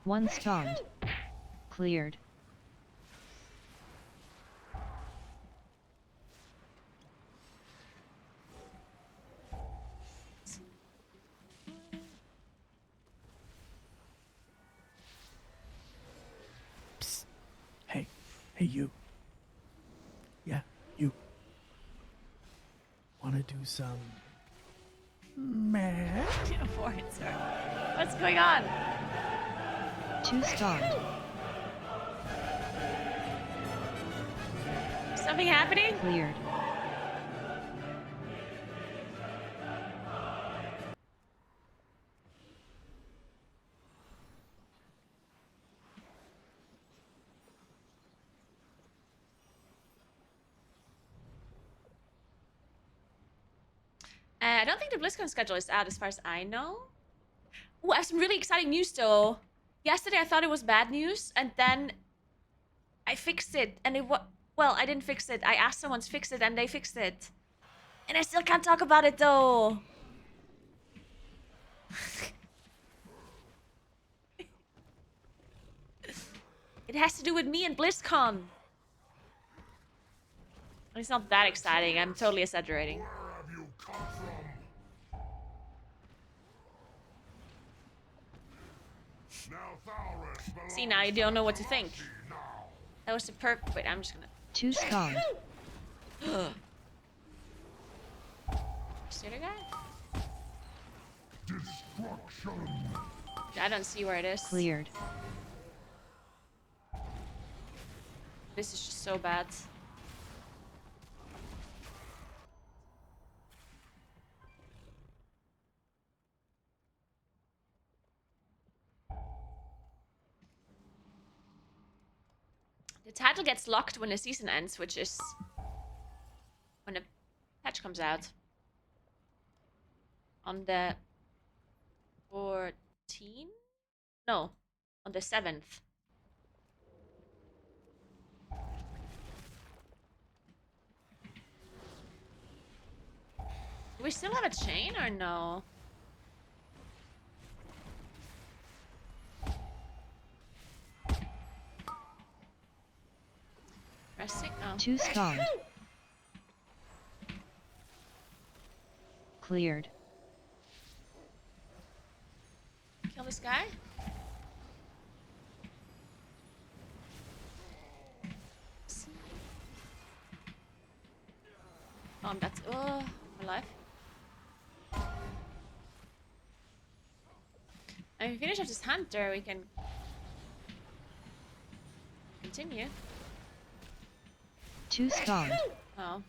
One stunned. Cleared. Hey, hey, you. Yeah, you. Wanna do some math? What's going on? Two stunned. Something happening? Cleared. I don't think the BlizzCon schedule is out as far as I know. Oh, I have some really exciting news though. Yesterday I thought it was bad news, and then I fixed it, and it was... Well, I didn't fix it. I asked someone to fix it, and they fixed it. And I still can't talk about it though. It has to do with me and BlizzCon. It's not that exciting. I'm totally exaggerating. Where have you come from? Now Thalris belongs See, now you don't know what to think. now. That was the perk. Wait, I'm just gonna... Two stunned. Is there a guy? Destruction. I don't see where it is. Cleared. This is just so bad. The title gets locked when the season ends, which is when the patch comes out. On the 14th? No, on the 7th. Do we still have a chain or no? Resting? Oh. 2 spawned. Cleared. Kill this guy? Oh, I'm that's my life. And if we finish off this hunter, we can continue. 2 spawned. Oh.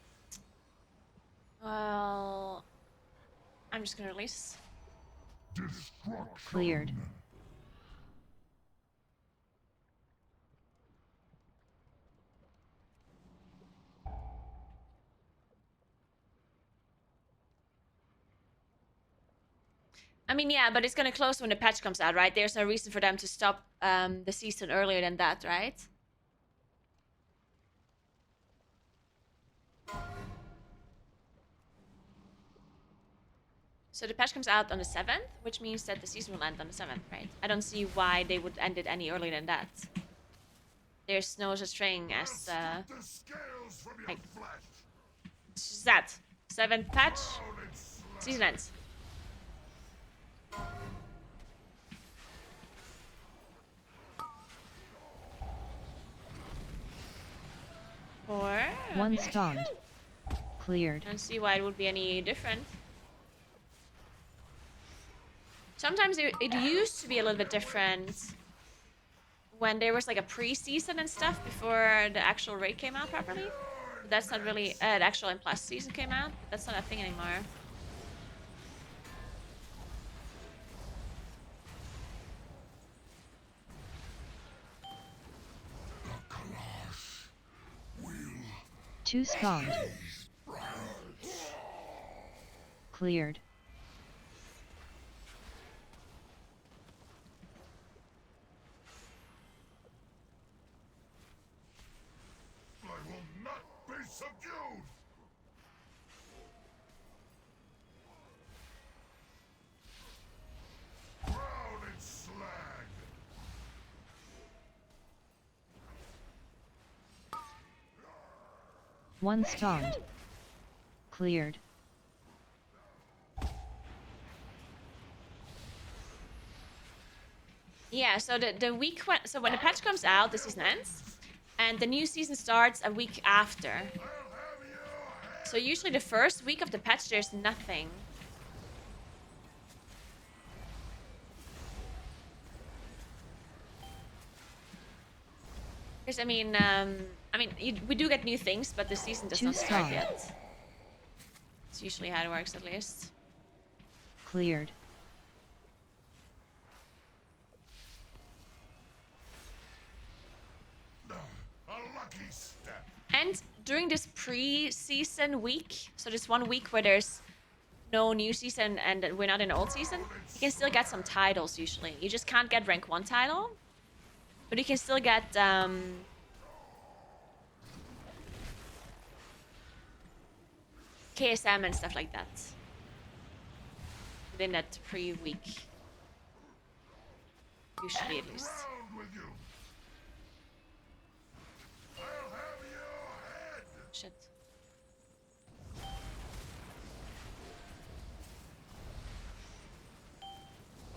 Well, I'm just gonna release. Cleared. I mean, yeah, but it's gonna close when the patch comes out, right? There's no reason for them to stop the season earlier than that, right? So the patch comes out on the 7th, which means that the season will end on the 7th, right? I don't see why they would end it any earlier than that. There's no such thing as like, it's just that 7th patch, season ends. Or 1 spawned. Cleared. I don't see why it would be any different. Sometimes it used to be a little bit different when there was like a pre-season and stuff before the actual raid came out properly. But that's not really the actual M+ season came out. That's not a thing anymore. Two spawned. Cleared. I will not be subdued! Crowded slag! One spawned. Cleared. Yeah, so the week when the patch comes out, the season ends, and the new season starts a week after. So usually the first week of the patch, there's nothing. Because I mean, we do get new things, but the season does Too not start strong. yet. It's usually how it works, at least. Cleared. A lucky step! And during this pre-season week, so this 1 week where there's no new season and we're not in the old season, you can still get some titles usually. You just can't get rank 1 title, but you can still get KSM and stuff like that within that pre-week. Usually, at least. Round with you! I'll have your head! Shit.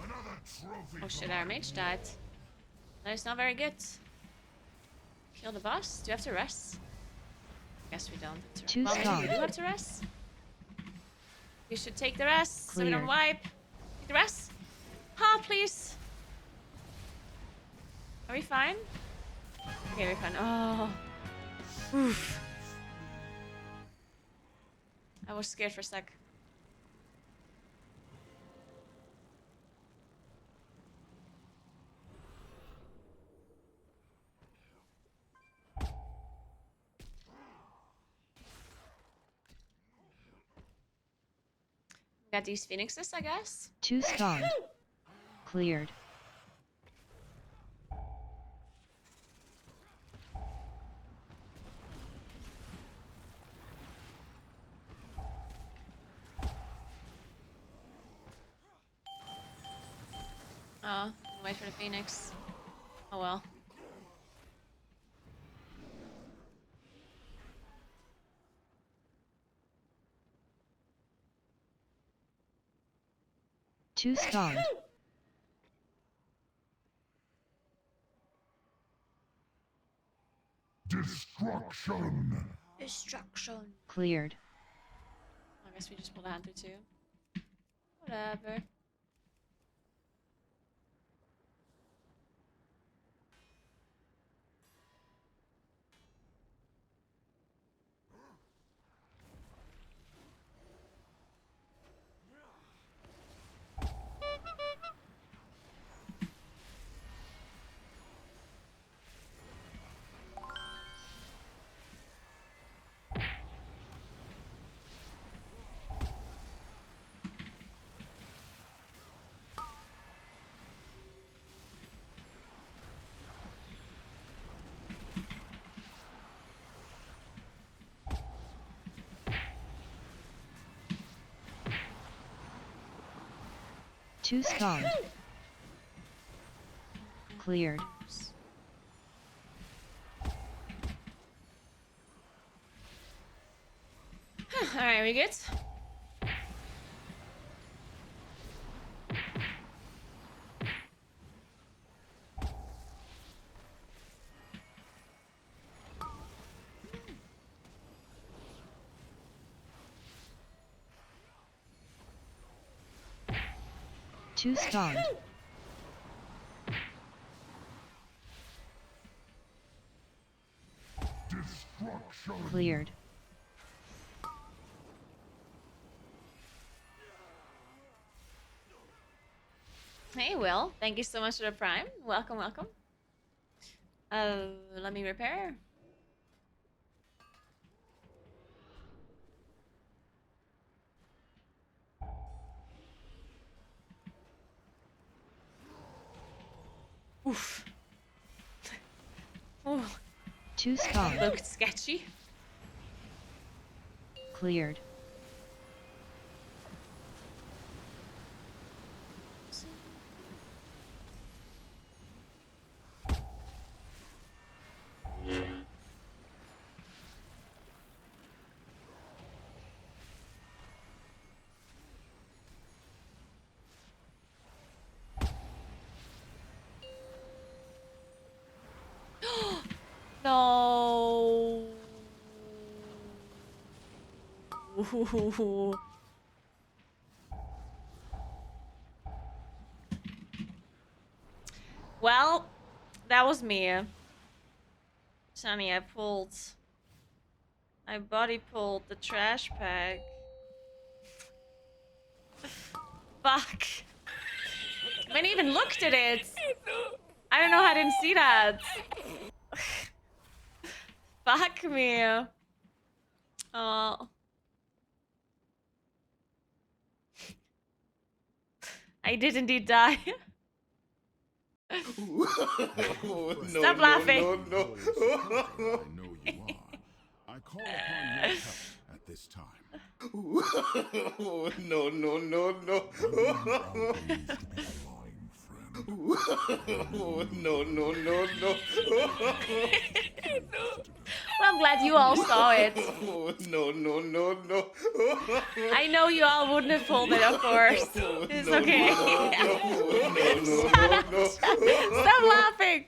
Another trophy! Oh shit, our mage died. That is not very good. Kill the boss? Do you have to rest? Guess we don't have to rest. Too Well, maybe we strong. do have to rest. We should take the rest so we don't Cleared. wipe. Take the rest. Ha, please. Are we fine? Okay, we're fine. Oh. Oof. I was scared for a sec. Got these phoenixes, I guess. 2 spawned. Cleared. Oh, wait for the phoenix. Oh well. Two spawned. Destruction! Destruction. Cleared. I guess we just pulled a hunter too. Whatever. Two spawned. Cleared. Alright, we good? Two spawned. Destruction! Cleared. Hey, Will. Thank you so much for the prime. Welcome, welcome. Let me repair. Oof. Ooh, Two spawned. looked sketchy. Cleared. No. Ooh. Well, that was me. Sunny, I body pulled the trash bag. Fuck. I haven't even looked at it. I don't know how I didn't see that. Fuck me. Oh. I did indeed die. Stop laughing. No. I know you are. I call upon your help at this time. No. I believe our goals to be aligned, friend. No. Well, I'm glad you all saw it. No. I know you all wouldn't have pulled it, of course. It's okay. Shut up. Stop laughing.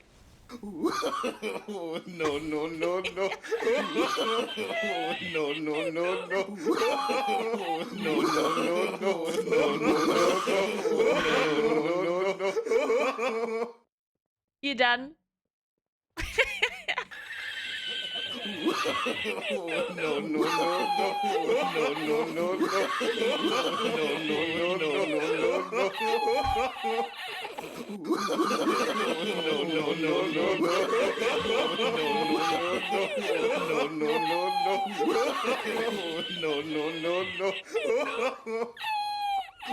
You done?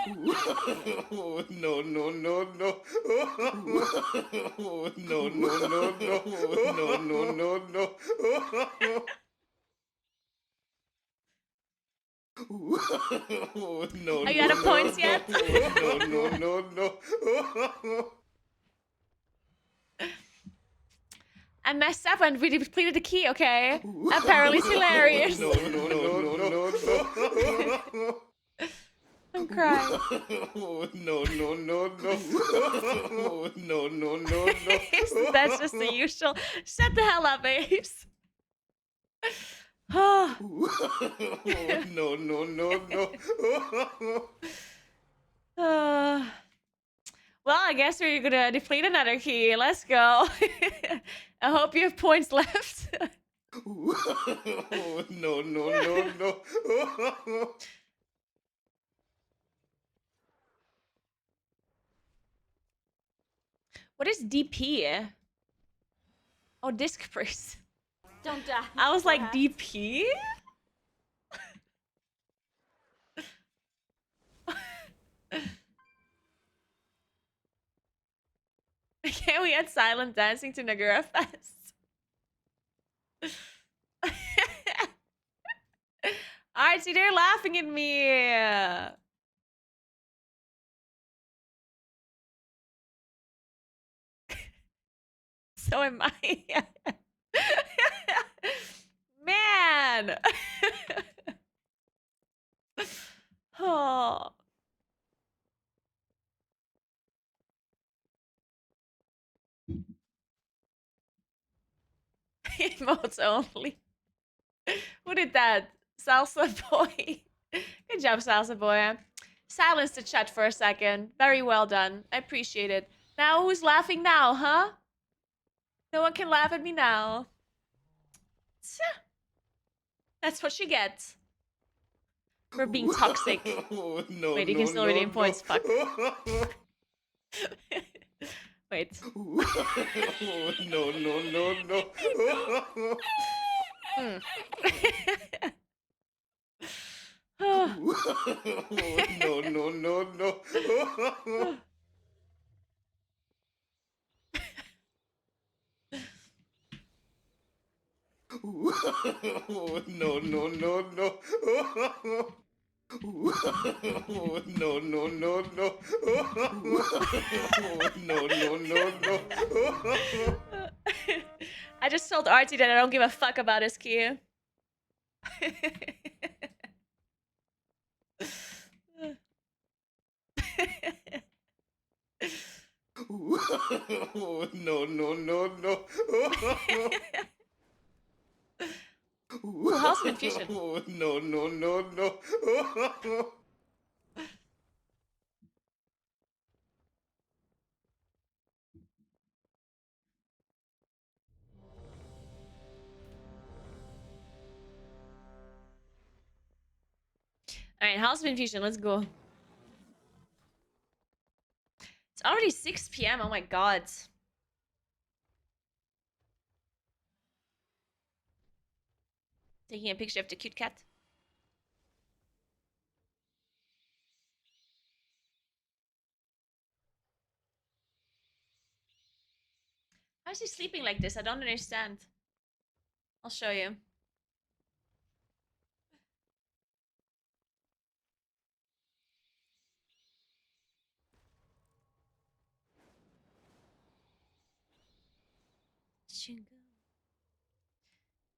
No, no, no, no. No, no, no, no. No, no, no, no. No, Are you out of points yet? no, no, no, no. I messed up and we depleted the key, okay? Apparently it's hilarious. No, no, no, no, no. I'm crying. No, no, no, no. No, no, no, no. That's just the usual. Shut the hell up, babes. Oh. No, no, no, no. Well, I guess we're gonna deplete another key. Let's go. I hope you have points left. No, no, no, no. What is DP? Oh, disc priest. Don't die. I was like, perhaps. DP? Can we add silent dancing to Naguura Fest? Alright, see, they're laughing at me. So am I. Man. Oh. Emotes only. Who did that? Salsa boy. Good job, Salsa boy. Silence the chat for a second. Very well done. I appreciate it. Now who's laughing now, huh? No one can laugh at me now. That's what you get. For being toxic. No, Wait, you can still redeem points. Fuck. Wait. No, no, no, no. No, no, no, no. No, no, no, no. No, no, no, no. No, no, no, no. I just told Artie that I don't give a fuck about his key. No, no, no, no. Ooh, House of Infusion. No, no, no, no. Alright, House of Infusion, let's go. It's already 6 p.m. Oh my god. Taking a picture of the cute cat. How is he sleeping like this? I don't understand. I'll show you.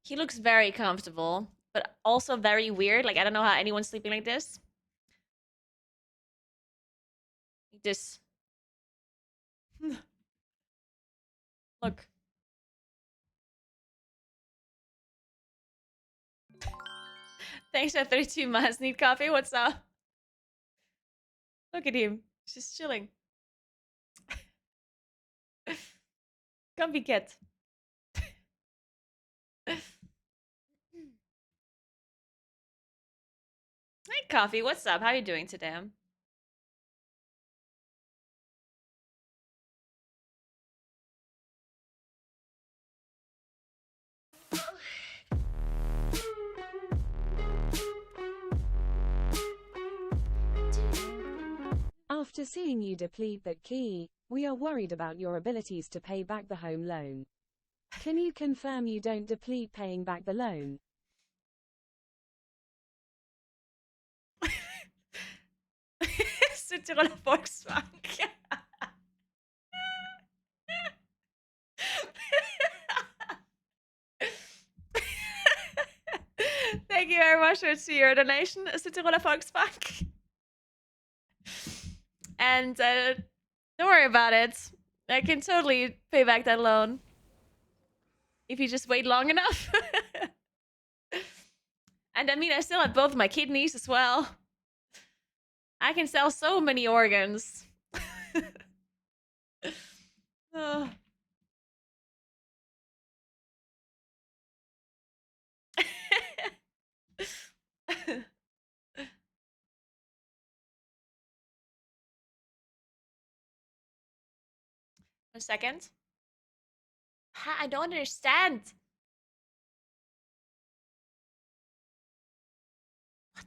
He looks very comfortable, but also very weird. Like, I don't know how anyone's sleeping like this. This. Look. Thanks for 32 months. Need coffee? What's up? Look at him. He's just chilling. Comfy cat. Hey, Coffee. What's up? How are you doing today? After seeing you deplete that key, we are worried about your abilities to pay back the home loan. Can you confirm you don't deplete paying back the loan? Südtiroler Volksbank. Thank you very much for your donation, Südtiroler Volksbank. And don't worry about it. I can totally pay back that loan. If you just wait long enough. And I mean, I still have both my kidneys as well. I can sell so many organs. Oh. A second. I don't understand. What?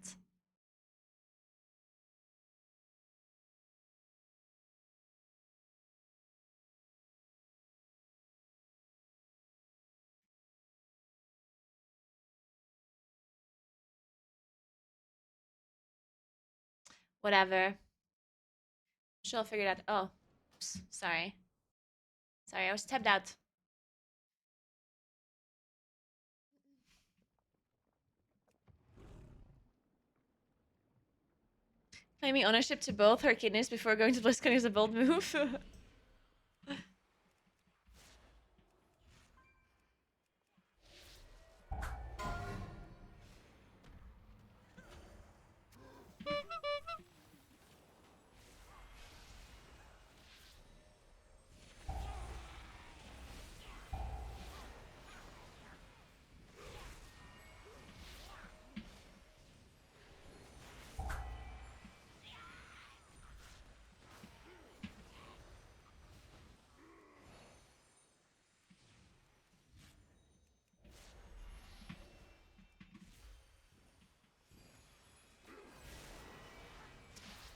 Whatever. She'll figure it out. Oh, oops, sorry. Sorry, I was tapped out. Claiming ownership to both her kidneys before going to BlizzCon is a bold move.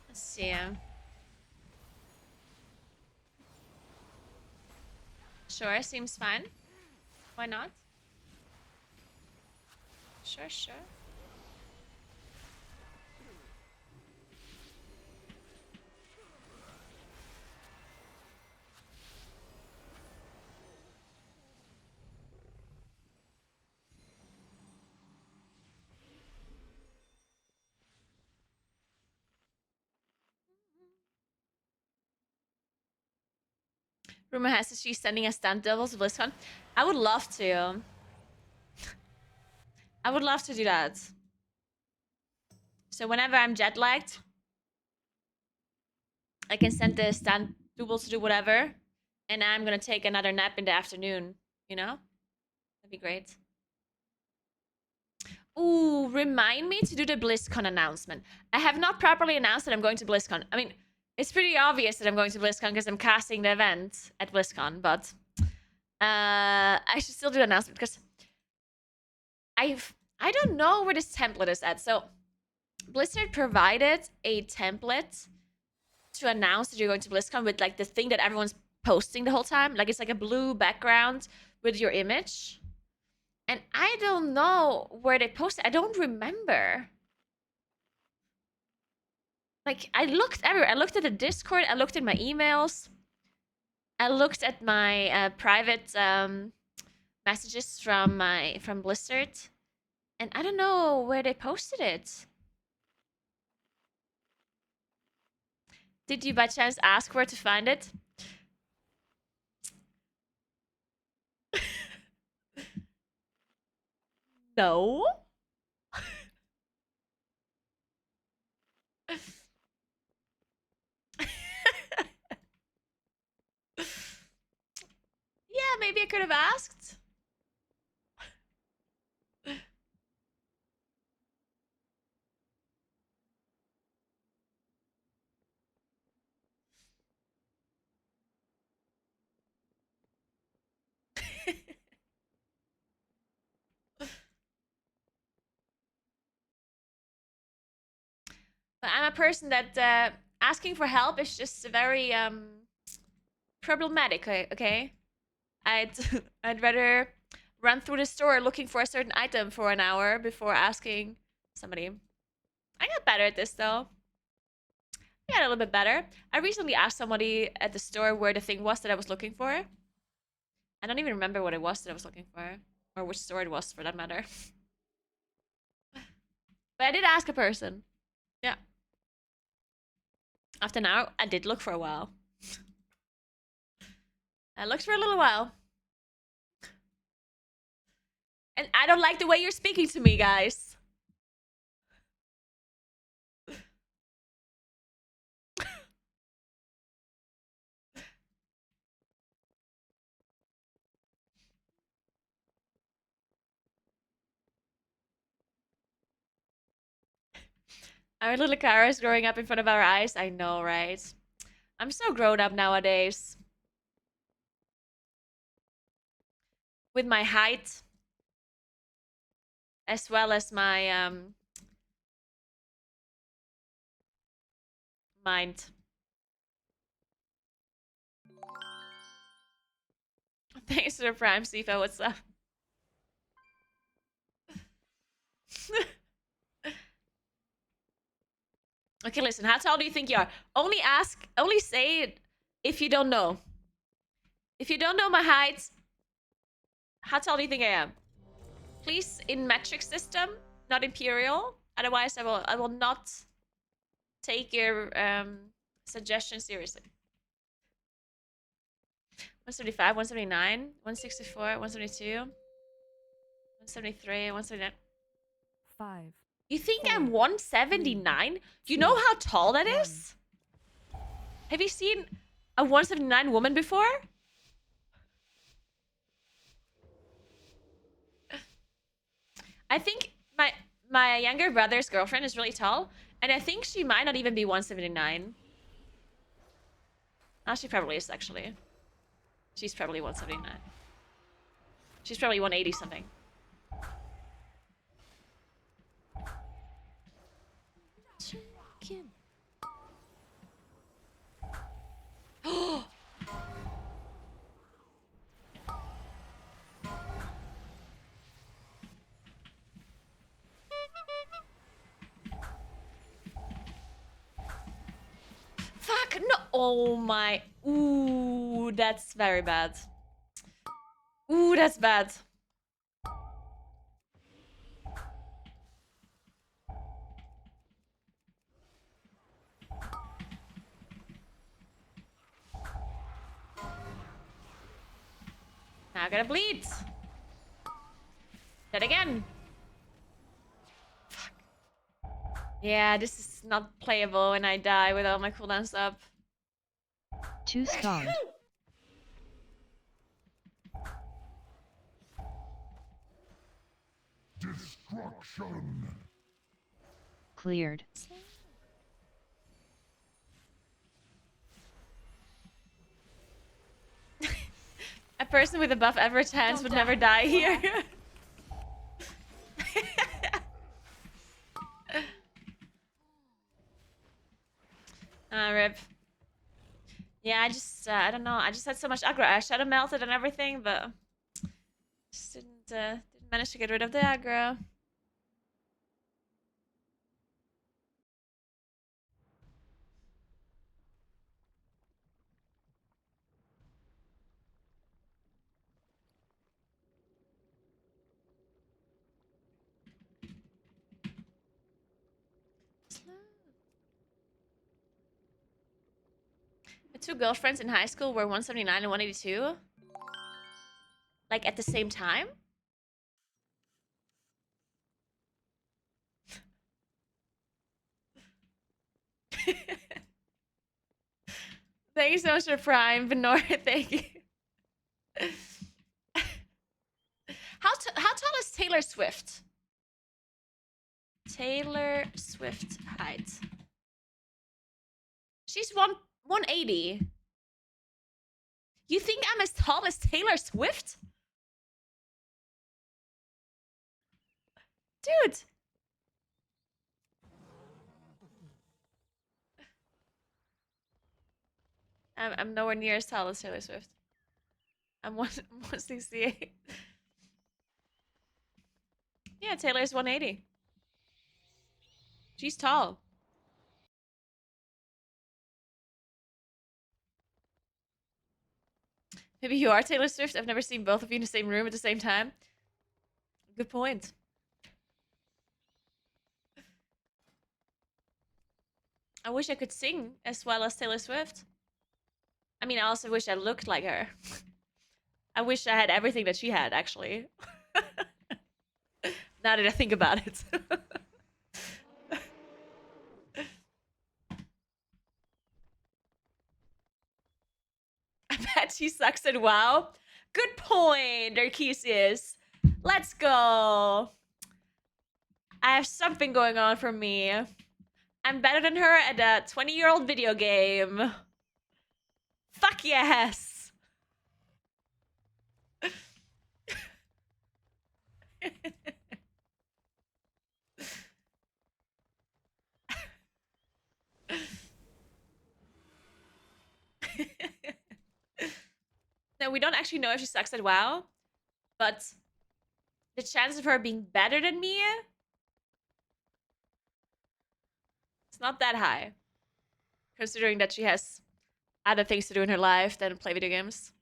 Let's see. Sure, seems fine. Why not? Sure, sure. Rumor has it she's sending us stunt doubles to BlizzCon. I would love to. I would love to do that. So whenever I'm jet lagged, I can send the stunt doubles to do whatever, and I'm gonna take another nap in the afternoon. You know, that'd be great. Ooh, remind me to do the BlizzCon announcement. I have not properly announced that I'm going to BlizzCon. I mean, it's pretty obvious that I'm going to BlizzCon because I'm casting the event at BlizzCon, but I should still do the announcement because I don't know where this template is at. So Blizzard provided a template to announce that you're going to BlizzCon with like the thing that everyone's posting the whole time. Like it's like a blue background with your image. And I don't know where they posted. I don't remember. Like I looked everywhere. I looked at the Discord. I looked at my emails. I looked at my private messages from Blizzard, and I don't know where they posted it. Did you by chance ask where to find it? No. Yeah, maybe I could have asked. But I'm a person that asking for help is just very problematic. Okay, I'd I'd rather run through the store looking for a certain item for an hour before asking somebody. I got better at this though. I got a little bit better. I recently asked somebody at the store where the thing was that I was looking for. I don't even remember what it was that I was looking for, or which store it was for that matter. But I did ask a person. Yeah. After an hour, I did look for a while. I looked for a little while. And I don't like the way you're speaking to me, guys. Our little Kara is growing up in front of our eyes. I know, right? I'm so grown up nowadays. With my height, as well as my mind. Thanks for the prime, Sifa. What's up? Okay, listen. How tall do you think you are? Only say it if you don't know. If you don't know my height, how tall do you think I am? Please, in metric system, not imperial. Otherwise, I will not take your suggestion seriously. 175, 179, 164, 172, 173, 179. 5. You think Four, I'm 179? You know how tall that one. is? Have you seen a 179 woman before? I think my younger brother's girlfriend is really tall, and I think she might not even be 179. Oh, she probably is, actually. She's probably 179. She's probably 180 something. Fuck, no. Oh my. Ooh, that's very bad. Ooh, that's bad. Now I gotta bleed. That again. Fuck. Yeah, this is not playable when I die with all my cooldowns up. 2 spawned. Destruction! Cleared. A person with above average hands would never die here. Rip. Yeah, I don't know. I just had so much aggro. I shadow melted and everything, but just didn't manage to get rid of the aggro. My two girlfriends in high school were 179 and 182. Like at the same time? Thank you so much for Prime, Benor. Thank you. How tall is Taylor Swift? Taylor Swift height. She's 180. You think I'm as tall as Taylor Swift? Dude. I'm nowhere near as tall as Taylor Swift. I'm 168. Yeah, Taylor's 180. She's tall. Maybe you are Taylor Swift. I've never seen both of you in the same room at the same time. Good point. I wish I could sing as well as Taylor Swift. I mean, I also wish I looked like her. I wish I had everything that she had, actually. Now that I think about it. I bet she sucks at WoW. Good point, Arceus. Let's go. I have something going on for me. I'm better than her at a 20-year-old video game. Fuck yes. No, we don't actually know if she sucks at WoW, but the chance of her being better than me, it's not that high. Considering that she has other things to do in her life than play video games.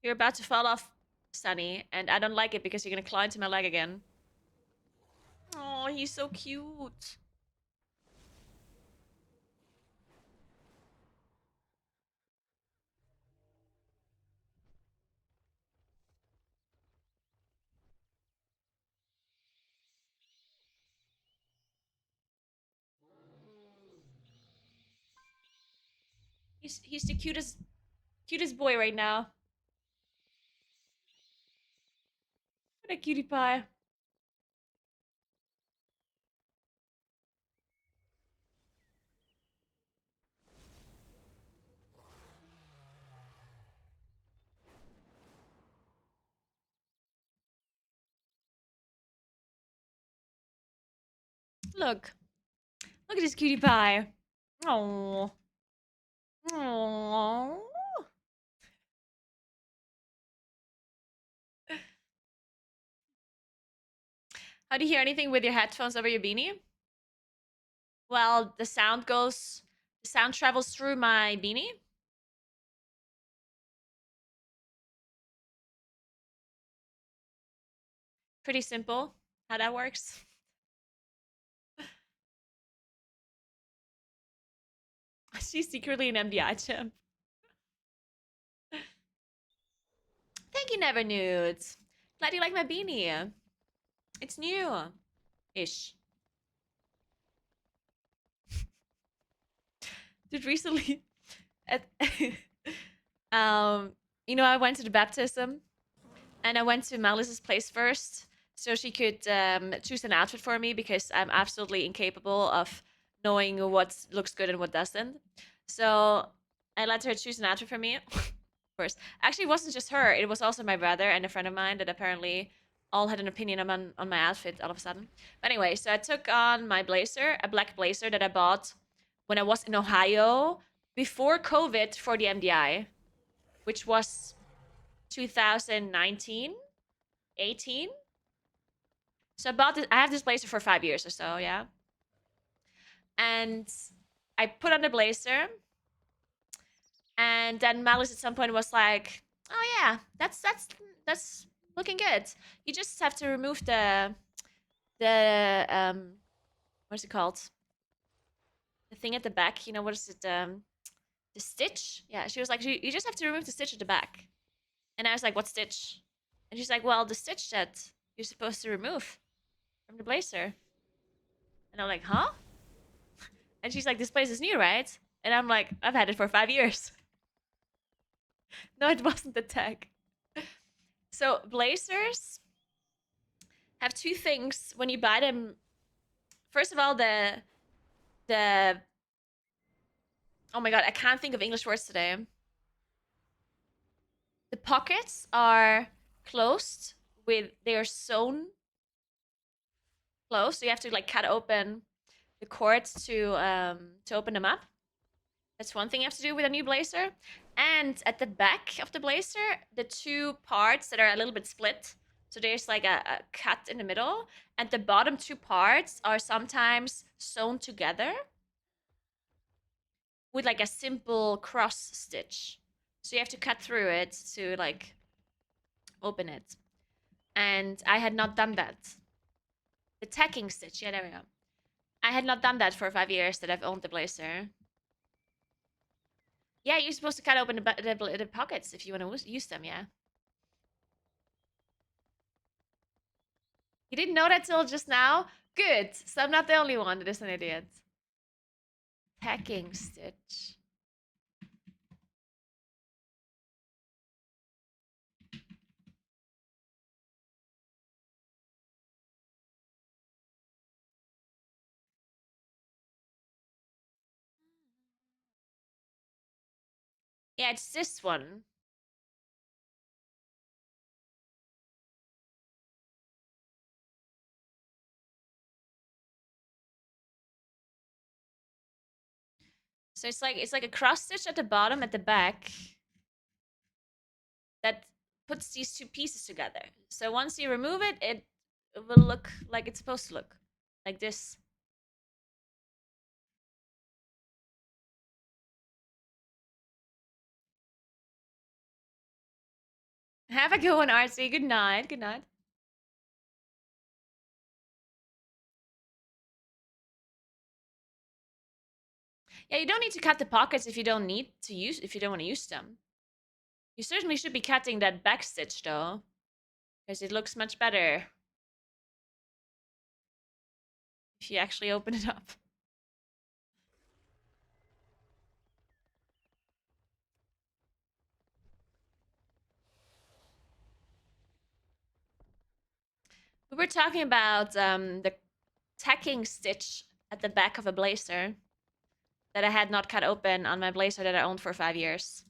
You're about to fall off, Sunny, and I don't like it because you're gonna claw into my leg again. Oh, he's so cute. He's the cutest boy right now. What a cutie pie. Look. Look at this cutie pie. Oh. Oh. How do you hear anything with your headphones over your beanie? Well, the sound travels through my beanie. Pretty simple how that works. She's secretly an MDI champ. Thank you, Never Nudes. Glad you like my beanie. It's new-ish. Did recently at I went to the baptism and I went to Malice's place first so she could choose an outfit for me because I'm absolutely incapable of knowing what looks good and what doesn't. So I let her choose an outfit for me. First, actually, it wasn't just her; it was also my brother and a friend of mine that apparently all had an opinion on my outfit all of a sudden. But anyway, so I took on my blazer, a black blazer that I bought when I was in Ohio before COVID for the MDI, which was 2019, 18. So I have this blazer for 5 years or so, yeah. And I put on the blazer, and then Malice at some point was like, "Oh yeah, that's looking good. You just have to remove the what's it called? The thing at the back. You know what is it? The stitch. Yeah." She was like, "You just have to remove the stitch at the back." And I was like, "What stitch?" And she's like, "Well, the stitch that you're supposed to remove from the blazer." And I'm like, "Huh?" And she's like, "This place is new, right?" And I'm like, "I've had it for 5 years." No, it wasn't the tag. So blazers have two things when you buy them. First of all, the oh my god, I can't think of English words today. The pockets are closed they are sewn closed, so you have to like cut open the cords to open them up. That's one thing you have to do with a new blazer. And at the back of the blazer, the two parts that are a little bit split. So there's like a cut in the middle, and the bottom two parts are sometimes sewn together with like a simple cross stitch. So you have to cut through it to like open it. And I had not done that. The tacking stitch, yeah, there we go. I had not done that for 5 years that I've owned the blazer. Yeah, you're supposed to cut open the pockets if you want to use them, yeah. You didn't know that till just now? Good, so I'm not the only one that is an idiot. Tacking stitch. Yeah, it's this one. So it's like a cross stitch at the bottom, at the back, that puts these two pieces together. So once you remove it, it will look like it's supposed to look. Like this. Have a good one, Artsy. Good night. Good night. Yeah, you don't need to cut the pockets if you don't want to use them. You certainly should be cutting that back stitch though, because it looks much better if you actually open it up. We were talking about the tacking stitch at the back of a blazer that I had not cut open on my blazer that I owned for 5 years.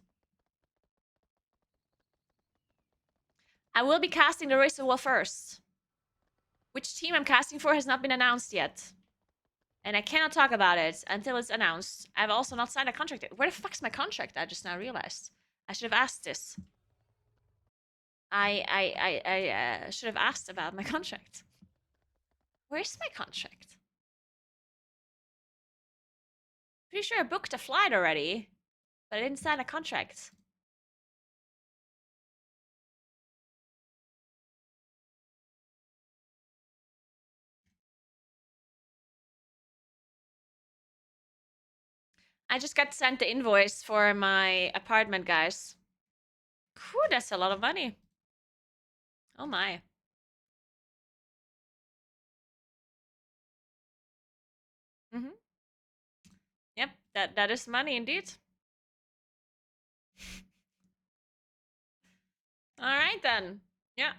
I will be casting the Race of War first. Which team I'm casting for has not been announced yet. And I cannot talk about it until it's announced. I've also not signed a contract yet. Where the fuck's my contract? I just now realized. I should have asked this. I should have asked about my contract. Where's my contract? Pretty sure I booked a flight already, but I didn't sign a contract. I just got sent the invoice for my apartment, guys. Whew, that's a lot of money. Oh my. Mm-hmm. Yep, that is money indeed. All right then. Yeah.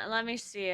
Let me see.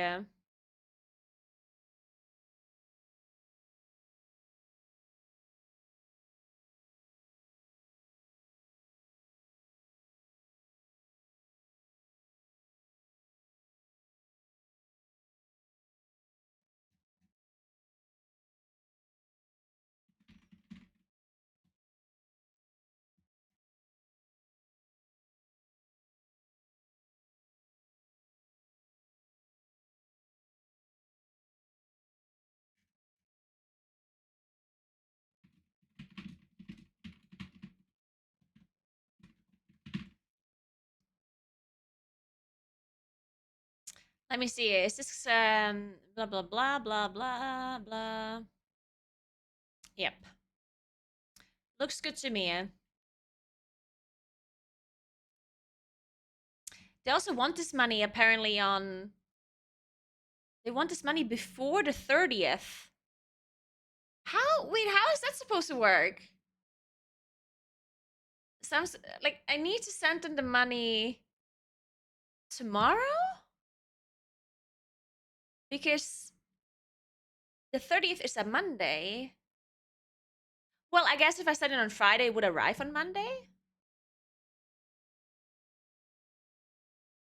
Let me see. Is this blah blah blah blah blah blah? Yep. Looks good to me. They also want this money apparently on. They want this money before the 30th. How? Wait, how is that supposed to work? Some like I need to send them the money tomorrow because The 30th is a Monday. Well, I guess if I send it on Friday, it would arrive on Monday.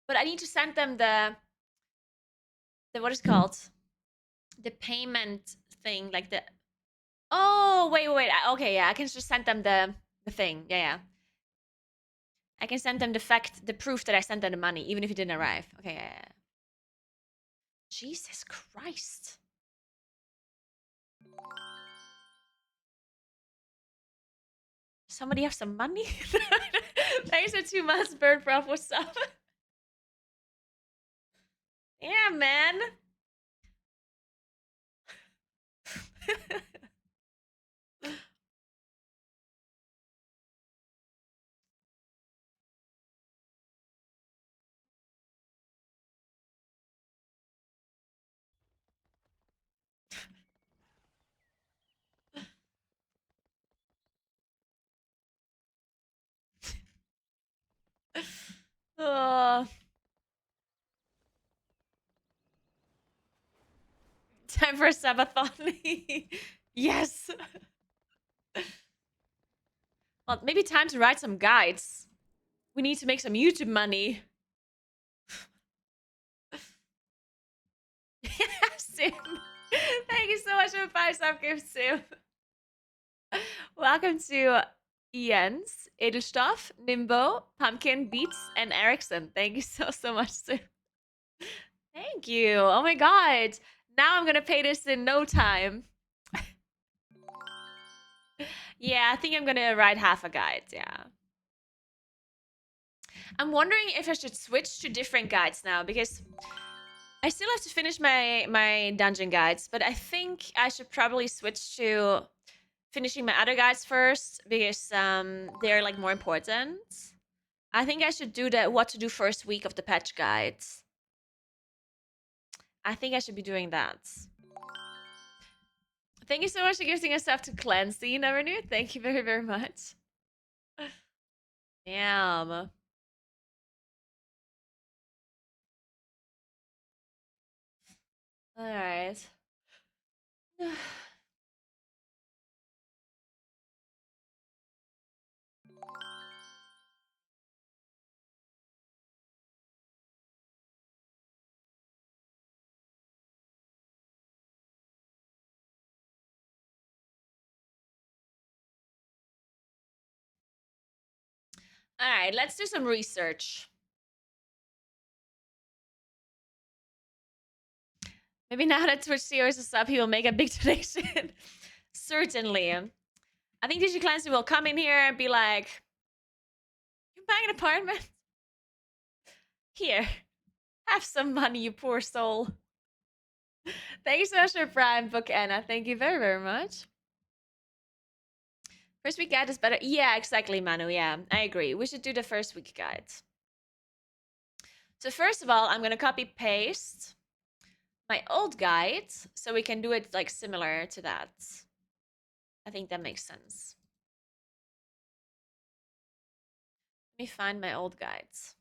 But I need to send them the what is it called? The payment thing, like the. Oh, wait. Okay, yeah, I can just send them the thing. Yeah. I can send them the proof that I sent them the money, even if it didn't arrive. Okay, yeah. Jesus Christ. Somebody have some money? Thanks for 2 months, Bird Prof. What's up? Yeah, man. Oh. Time for a subathon. Yes. Well, maybe time to write some guides. We need to make some YouTube money. Sim. Thank you so much for the 5-star gift, Sim. Welcome to Jens, Edelstoff, Nimbo, Pumpkin, Beats, and Erickson. Thank you so much, Sim. Thank you. Oh my god. Now I'm gonna pay this in no time. Yeah, I think I'm gonna write half a guide, yeah. I'm wondering if I should switch to different guides now, because I still have to finish my dungeon guides, but I think I should probably switch to finishing my other guides first, because they're like more important. I think I should do the what to do first week of the patch guides. I think I should be doing that. Thank you so much for gifting us stuff to Clancy, Never Knew. Thank you very much. Damn. Alright. Alright, let's do some research. Maybe now that Twitch CEOs is up, he will make a big donation. Certainly. I think DJ Clancy will come in here and be like, "You're buying an apartment? Here, have some money, you poor soul." Thank you so much for Prime Book, Anna. Thank you very much. First week guide is better. Yeah, exactly, Manu. Yeah, I agree. We should do the first week guide. So first of all, I'm going to copy paste my old guide so we can do it like similar to that. I think that makes sense. Let me find my old guides.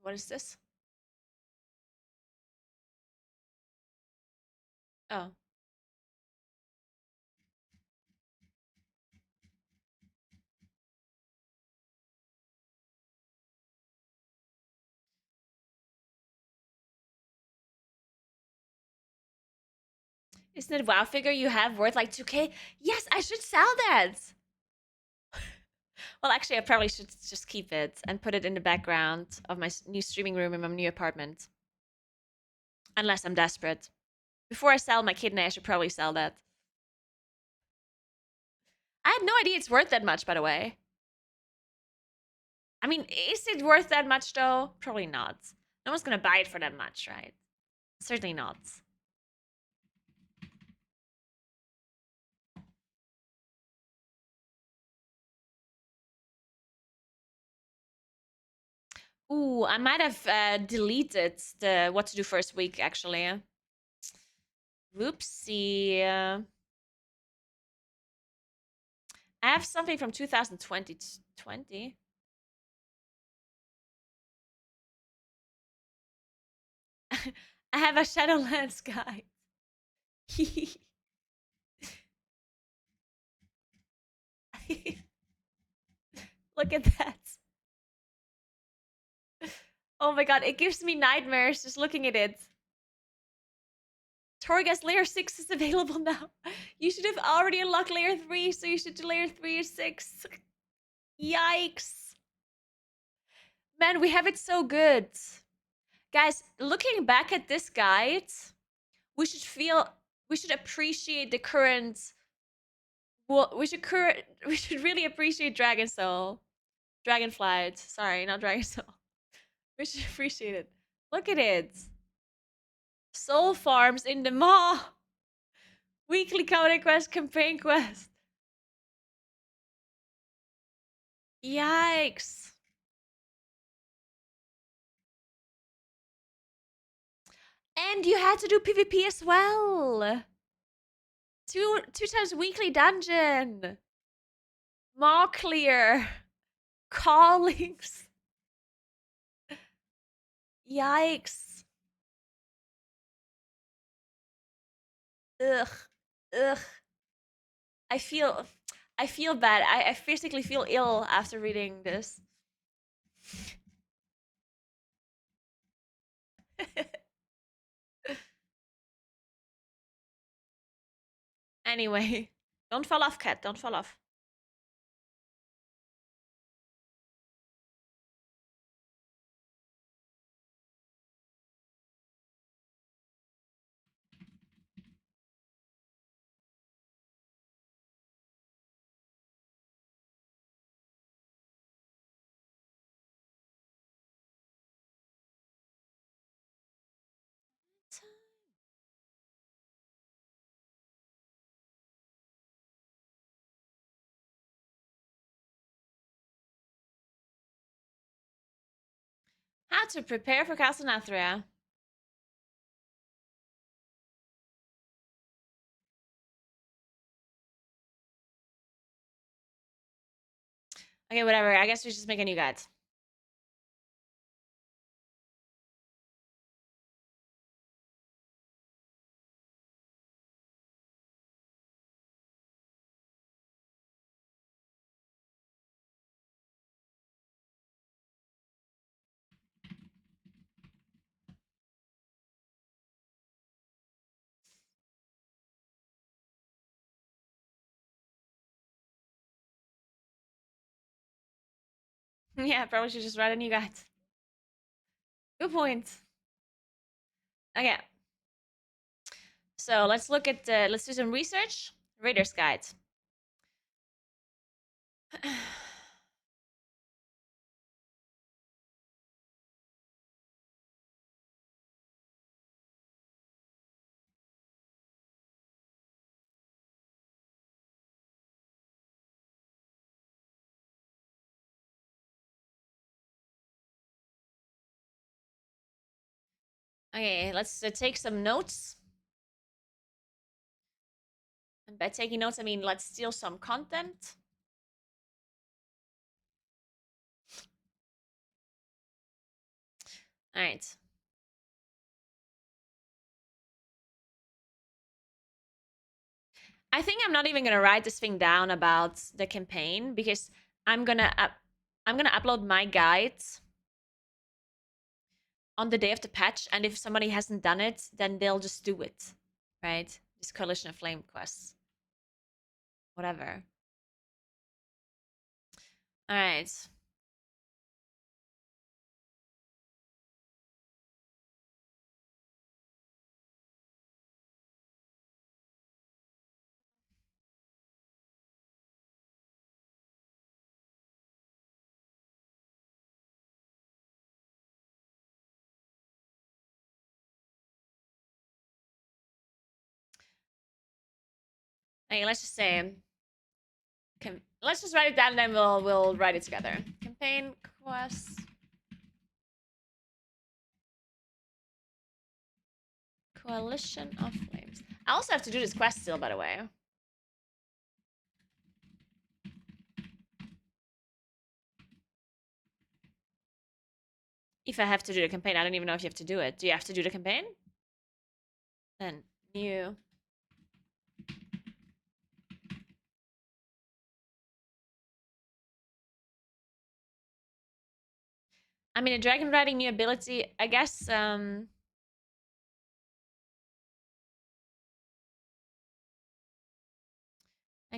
What is this? Oh. Isn't it WoW figure you have worth like 2K? Yes, I should sell that. Well, actually, I probably should just keep it and put it in the background of my new streaming room in my new apartment. Unless I'm desperate. Before I sell my kidney, I should probably sell that. I had no idea it's worth that much, by the way. I mean, is it worth that much, though? Probably not. No one's gonna buy it for that much, right? Certainly not. Ooh, I might have deleted the what to do first week, actually. Whoopsie. I I have something from 2020. 20? I have a Shadowlands guide. Look at that. Oh my god, it gives me nightmares just looking at it. Torghast Layer 6 is available now. You should have already unlocked Layer 3, so you should do Layer 3 or 6. Yikes. Man, we have it so good. Guys, looking back at this guide, we should appreciate the current. Well, we should really appreciate Dragon Soul. Dragonflight. Sorry, not Dragon Soul. We should appreciate it. Look at it. Soul farms in the maw. Weekly counter quest, campaign quest. Yikes. And you had to do PvP as well. Two times weekly dungeon. Maw clear. Callings. Yikes. Ugh. Ugh. I feel bad. I physically feel ill after reading this. Anyway, don't fall off, cat. Don't fall off. How to prepare for Castle Nathria. Okay, whatever. I guess we should just make a new guide. Yeah, probably should just write a new guide. Good point. Okay. So let's look at let's do some research. Reader's guide. Okay, let's take some notes. And by taking notes, I mean let's steal some content. All right. I think I'm not even gonna write this thing down about the campaign because I'm gonna upload my guides on the day of the patch, and if somebody hasn't done it, then they'll just do it, right? This Coalition of Flame quests, whatever. All right. Okay, let's just say, let's just write it down, and then we'll write it together. Campaign quest. Coalition of Flames. I also have to do this quest still, by the way. If I have to do the campaign, I don't even know if you have to do it. Do you have to do the campaign? Then new. I mean, a dragon riding new ability, I guess, I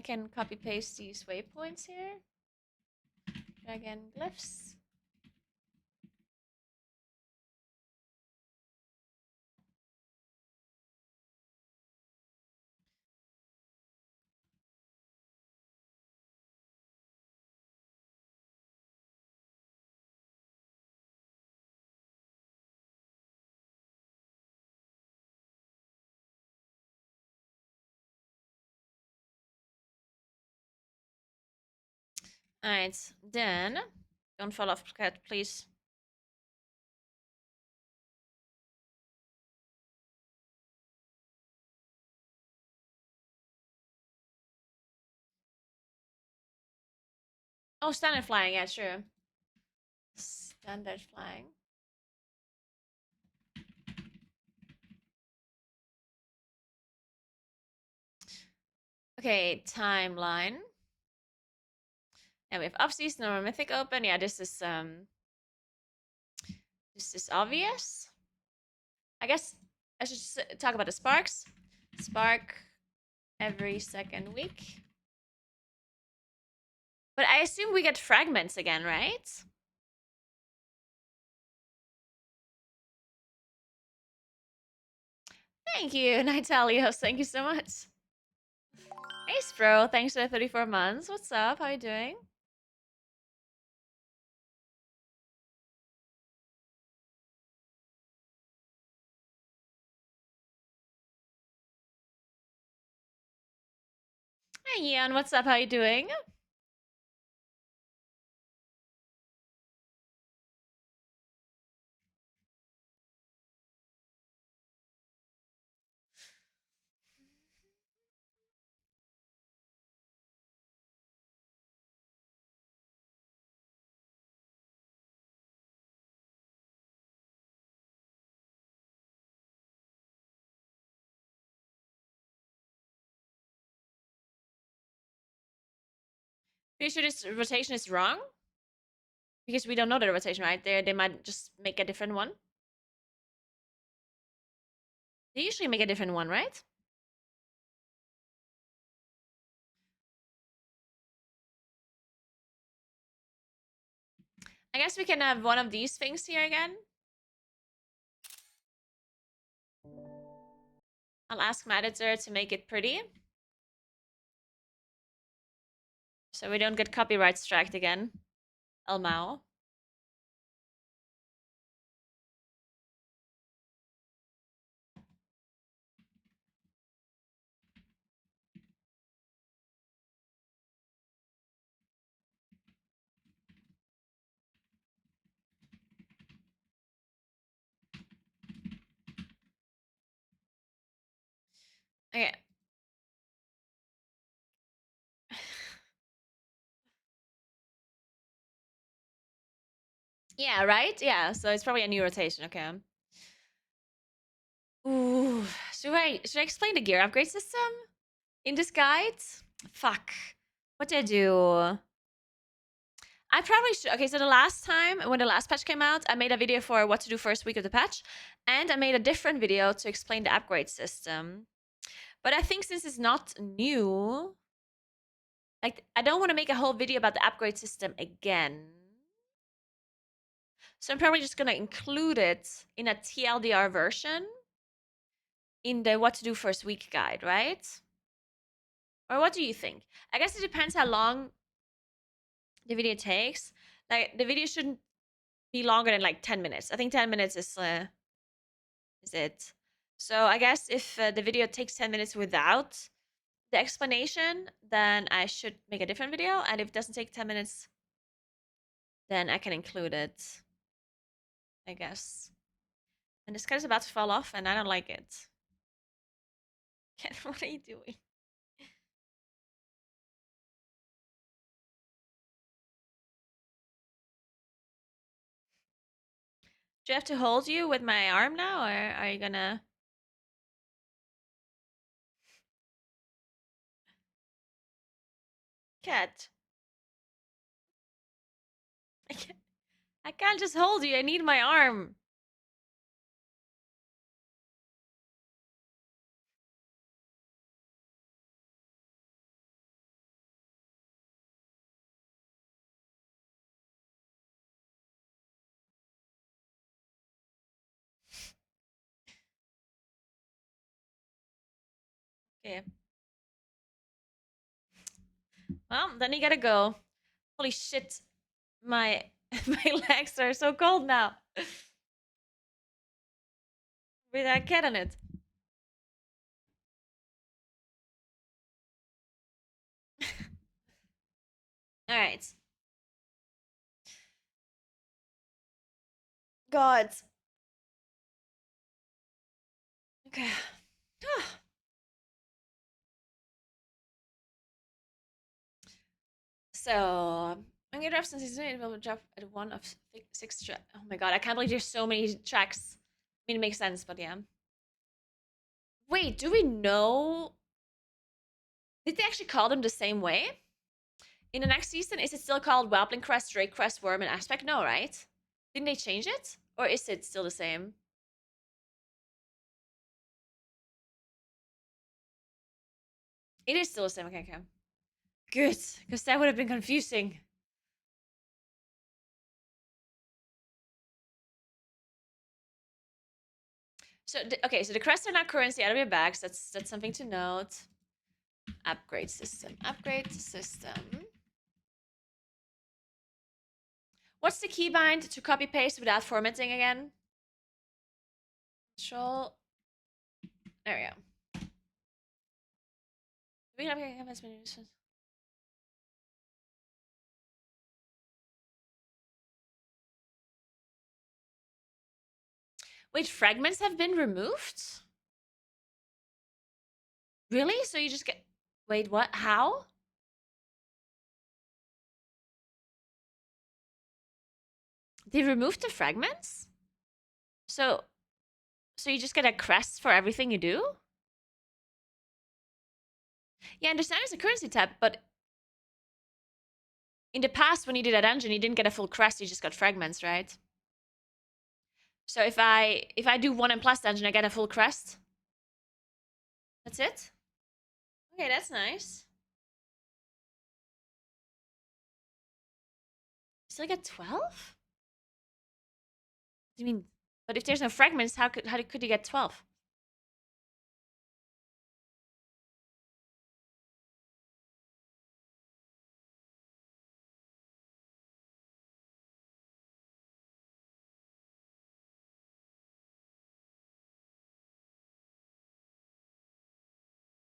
can copy paste these waypoints here. Dragon glyphs. Alright, then don't fall off, cat, please. Oh, standard flying, yeah, sure. Standard flying. Okay, timeline. And we have off-season or mythic open. Yeah, this is obvious. I guess I should just talk about the sparks. Spark every second week. But I assume we get fragments again, right? Thank you, Nitalios. Thank you so much. Hey, Spro. Thanks for the 34 months. What's up? How you doing? Hey, Ian. What's up? How you doing? Pretty sure this rotation is wrong because we don't know the rotation, right? They might just make a different one. They usually make a different one, right? I guess we can have one of these things here again. I'll ask my editor to make it pretty. So we don't get copyright striked again. Elmao. Okay. Yeah, right? Yeah, so it's probably a new rotation, okay. Ooh, should I explain the gear upgrade system in this guide? Fuck. What did I do? I probably should. Okay, so the last time when the last patch came out, I made a video for what to do first week of the patch, and I made a different video to explain the upgrade system. But I think since it's not new, like I don't want to make a whole video about the upgrade system again. So I'm probably just gonna include it in a TLDR version in the what to do first week guide, right? Or what do you think? I guess it depends how long the video takes. Like the video shouldn't be longer than like 10 minutes. I think 10 minutes is it. So I guess if the video takes 10 minutes without the explanation, then I should make a different video. And if it doesn't take 10 minutes, then I can include it, I guess. And this cat is about to fall off and I don't like it. Cat, what are you doing? Do I have to hold you with my arm now, or are you gonna... Cat. I can't just hold you. I need my arm. Okay. Well, then you gotta go. Holy shit. My my legs are so cold now. With that cat on it. Alright. God. Okay. So I'm gonna drop since he's doing it. We'll drop at one of six tracks. Oh my god, I can't believe there's so many tracks. I mean, it makes sense, but yeah. Wait, do we know? Did they actually call them the same way? In the next season, is it still called Whelpling Crest, Drake Crest, Worm, and Aspect? No, right? Didn't they change it? Or is it still the same? It is still the same. Okay, okay. Good, because that would have been confusing. So, okay, so the crests are not currency out of your bags. That's something to note. Upgrade system. Upgrade system. What's the keybind to copy paste without formatting again? Control. There we go. We can have as many. Wait, fragments have been removed? Really? So you just get... Wait, what? How? They removed the fragments? So you just get a crest for everything you do? Yeah, I understand it's a currency tab, but in the past when you did a dungeon, you didn't get a full crest, you just got fragments, right? So if I do 1M plus dungeon, I get a full crest. That's it? Okay, that's nice. Still get 12? You mean, but if there's no fragments, how could you get 12?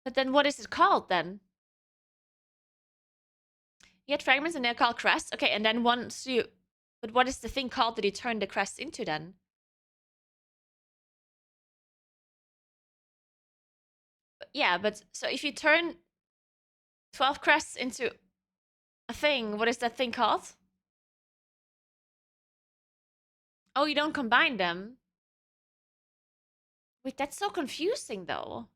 But then what is it called then? You get fragments and they're called crests? Okay, and then once you... But what is the thing called that you turn the crest into then? Yeah, but so if you turn 12 crests into a thing, what is that thing called? Oh, you don't combine them. Wait, that's so confusing though.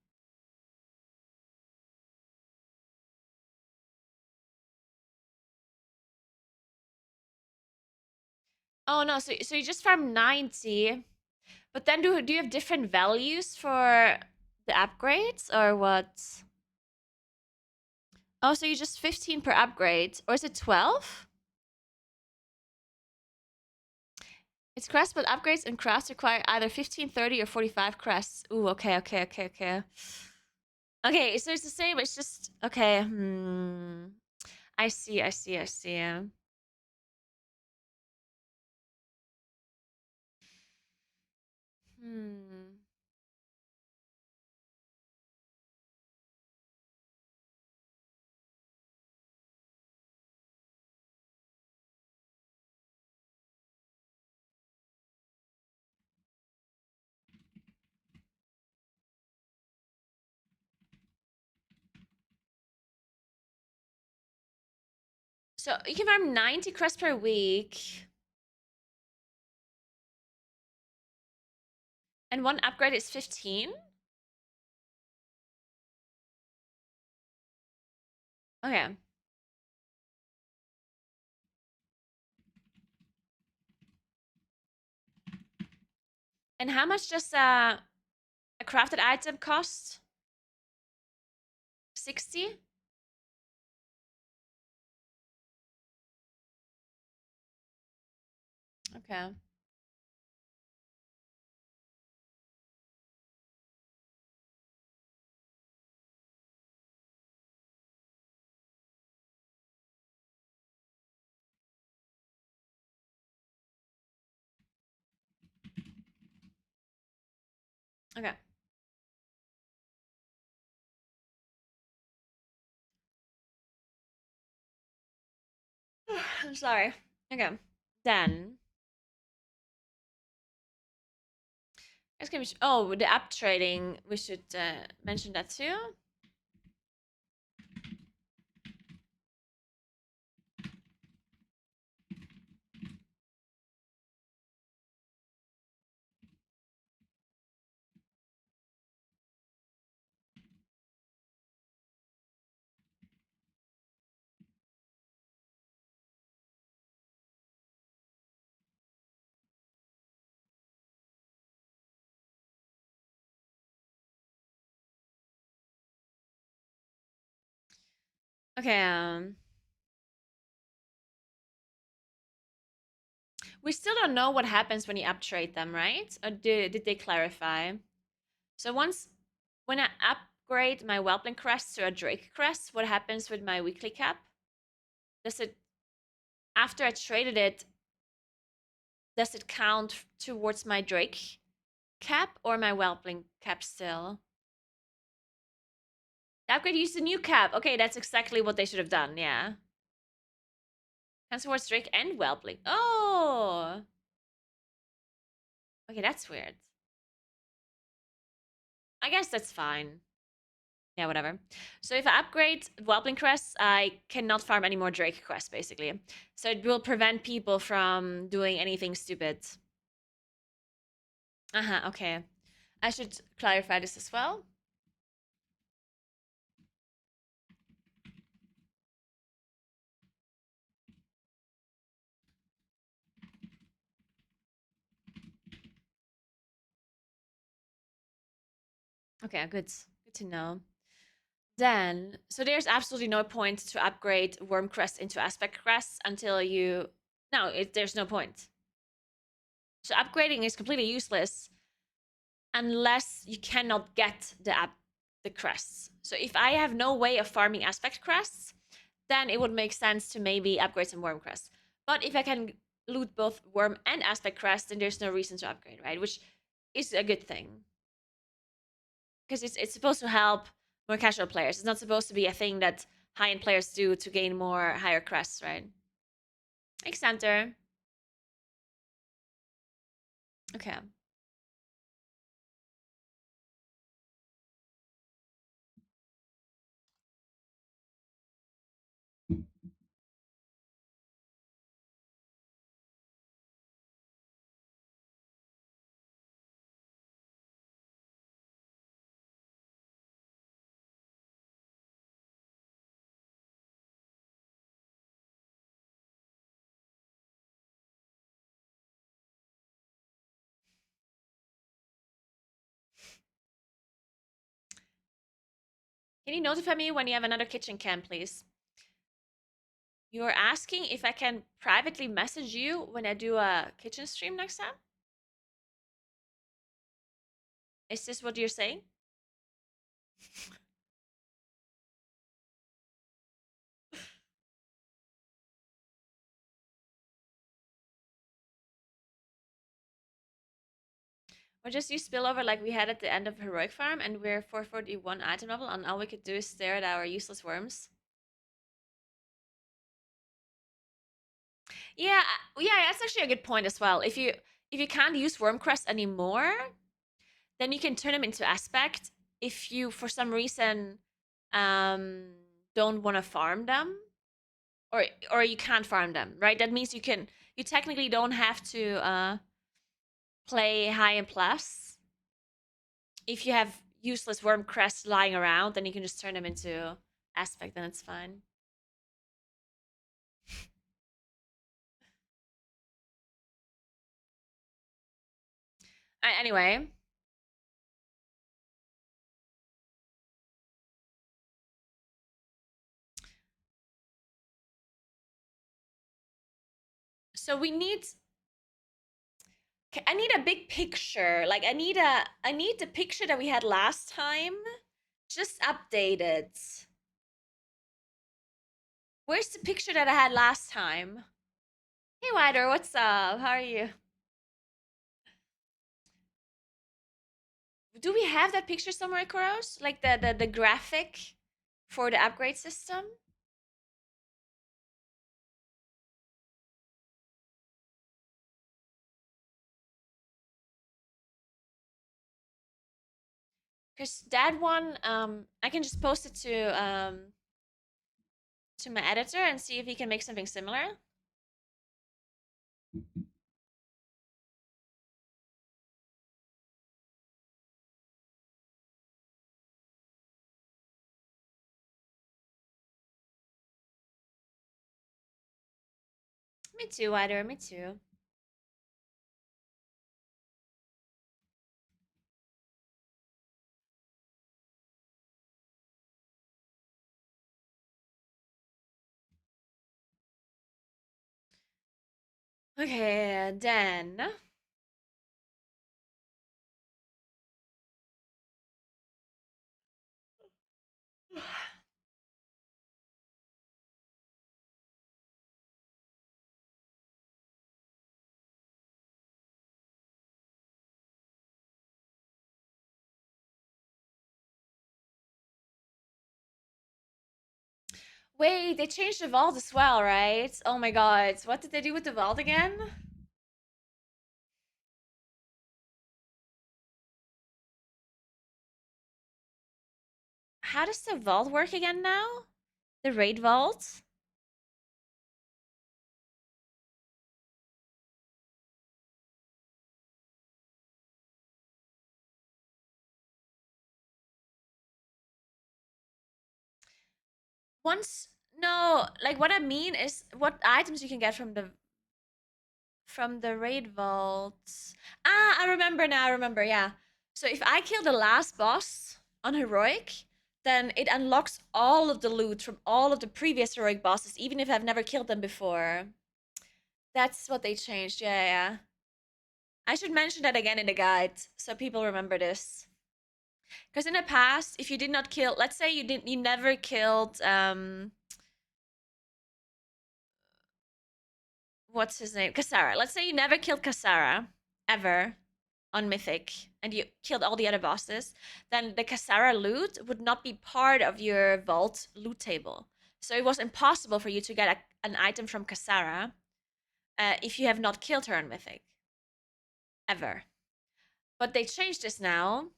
Oh no, so you just farm 90. But then do you have different values for the upgrades or what? Oh, so you just 15 per upgrade. Or is it 12? It's crest, but upgrades and crafts require either 15, 30, or 45 crests. Ooh, okay. Okay, so it's the same, it's just... Okay, I see. Hmm. So you can farm 90 crests per week. And one upgrade is 15? Okay. And how much does a crafted item cost? 60? Okay. Okay. I'm sorry. Okay. Then it's gonna be. Oh, the app trading. We should mention that too. Okay. We still don't know what happens when you uptrade them, right? Or did they clarify? So when I upgrade my Whelpling crest to a Drake crest, what happens with my weekly cap? Does it, after I traded it, does it count towards my Drake cap or my Whelpling cap still? The upgrade used a new cap. Okay, that's exactly what they should have done, yeah. Counts towards Drake and Whelpling. Oh! Okay, that's weird. I guess that's fine. Yeah, whatever. So if I upgrade Whelpling Crest, I cannot farm any more Drake Crest, basically. So it will prevent people from doing anything stupid. Uh-huh, okay. I should clarify this as well. Okay, good. Good to know. Then, so there's absolutely no point to upgrade Worm Crest into Aspect Crest until you... No, there's no point. So upgrading is completely useless unless you cannot get the crests. So if I have no way of farming Aspect Crests, then it would make sense to maybe upgrade some Worm Crests. But if I can loot both Worm and Aspect Crest, then there's no reason to upgrade, right? Which is a good thing. Because it's supposed to help more casual players. It's not supposed to be a thing that high-end players do to gain more higher crests, right? Thanks, Center. Okay. Can you notify me when you have another kitchen cam, please? You're asking if I can privately message you when I do a kitchen stream next time? Is this what you're saying? Or just use spillover like we had at the end of Heroic Farm and we're 441 item level and all we could do is stare at our useless worms? Yeah, yeah, that's actually a good point as well. If you can't use Worm Crest anymore, then you can turn them into Aspect if you for some reason um don't want to farm them or you can't farm them, right? That means you technically don't have to play high and plus if you have useless worm crests lying around, then you can just turn them into aspect, then it's fine. Anyway. So we need I need a big picture. Like I need the picture that we had last time. Just updated. Where's the picture that I had last time? Hey Wider, what's up? How are you? Do we have that picture somewhere, Koros? Like the graphic for the upgrade system? Because that one, I can just post it to my editor and see if he can make something similar. Me too, Wider, me too. Okay, then. Wait, they changed the vault as well, right? Oh my god. What did they do with the vault again? How does the vault work again now? The raid vault? Once no, like what I mean is what items you can get from the raid vaults. Ah, I remember now, I remember, yeah. So if I kill the last boss on heroic, then it unlocks all of the loot from all of the previous heroic bosses, even if I've never killed them before. That's what they changed, yeah, yeah. I should mention that again in the guide so people remember this. Because in the past, if you did not kill, let's say you never killed what's his name? Kasara. Let's say you never killed Kasara ever on Mythic and you killed all the other bosses, then the Kasara loot would not be part of your vault loot table. So it was impossible for you to get an item from Kasara if you have not killed her on Mythic. Ever. But they changed this now.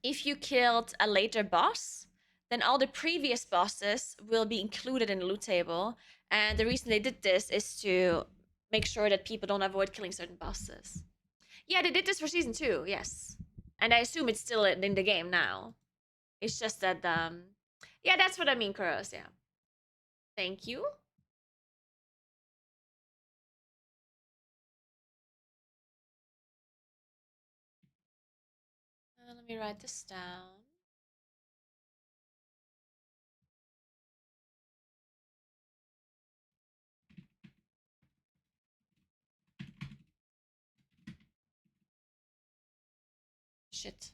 If you killed a later boss, then all the previous bosses will be included in the loot table. And the reason they did this is to make sure that people don't avoid killing certain bosses. Yeah, they did this for season 2, yes. And I assume it's still in the game now. It's just that, yeah, that's what I mean, Kuros, yeah. Thank you. Let me write this down. Shit.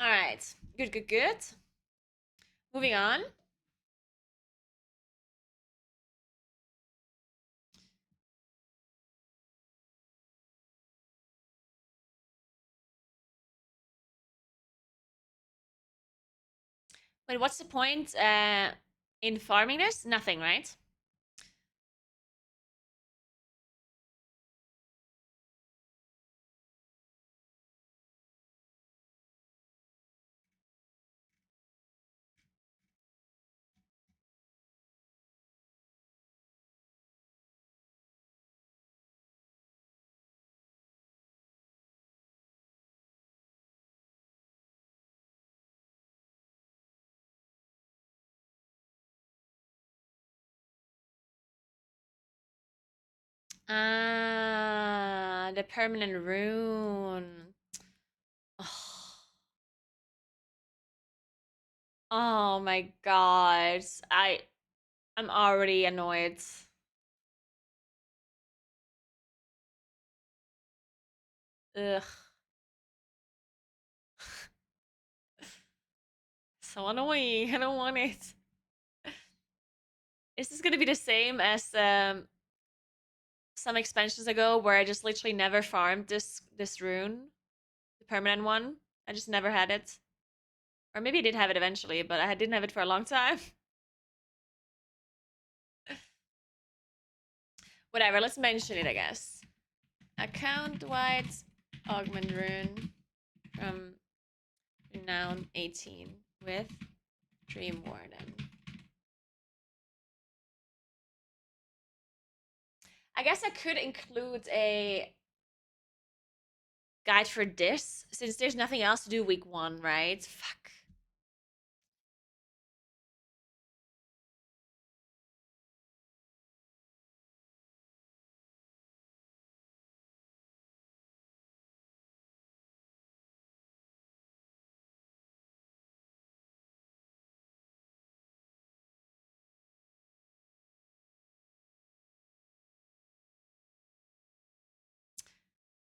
All right. Good, good, good. Moving on. Wait, what's the point in farming this? Nothing, right? Ah, the permanent rune. Oh my god. I'm already annoyed. Ugh. So annoying. I don't want it. Is this gonna be the same as some expansions ago where I just literally never farmed this rune? The permanent one? I just never had it. Or maybe I did have it eventually, but I didn't have it for a long time. Whatever, let's mention it, I guess. Account-wide augment rune from renown 18 with Dream Warden. I guess I could include a guide for this since there's nothing else to do week 1, right? Fuck.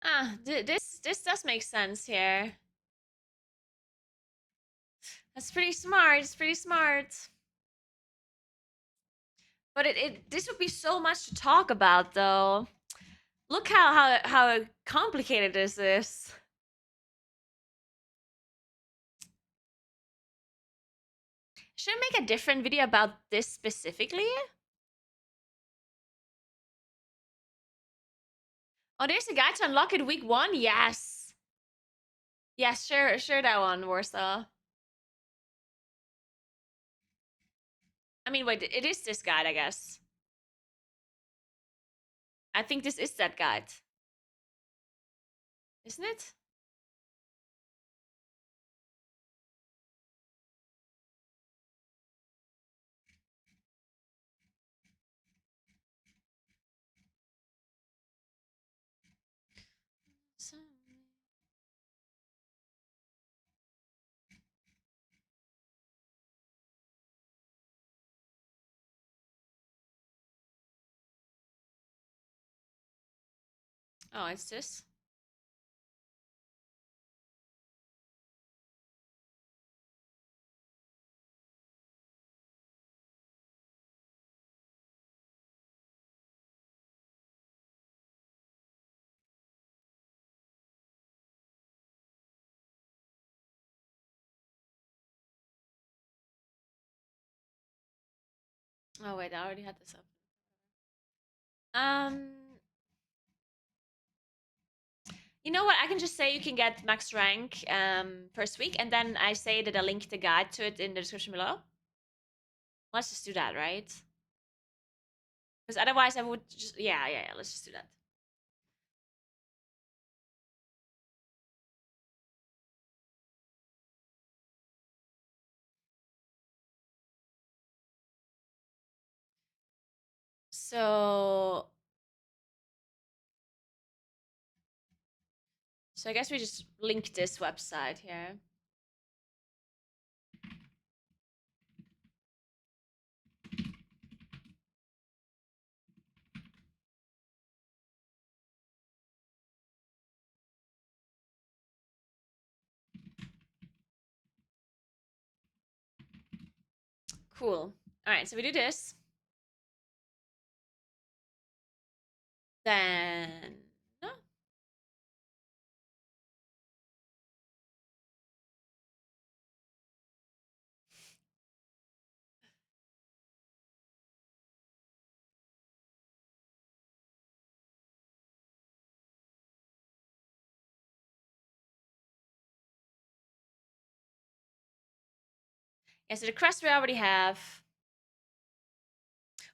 Ah, this does make sense here. That's pretty smart. It's pretty smart. But this would be so much to talk about though. Look how complicated this is. Should I make a different video about this specifically? Oh, there's a guide to unlock it week 1? Yes. Yes, sure that one, Warsaw. I mean, wait, it is this guide, I guess. I think this is that guide. Isn't it? Oh, it's this. Oh wait, I already had this up. Um, you know what? I can just say you can get max rank first week, and then I say that I link the guide to it in the description below. Let's just do that, right? Because otherwise, I would just yeah. Let's just do that. So I guess we just link this website here. Cool. All right, so we do this. Then no. Yeah, so the crest we already have.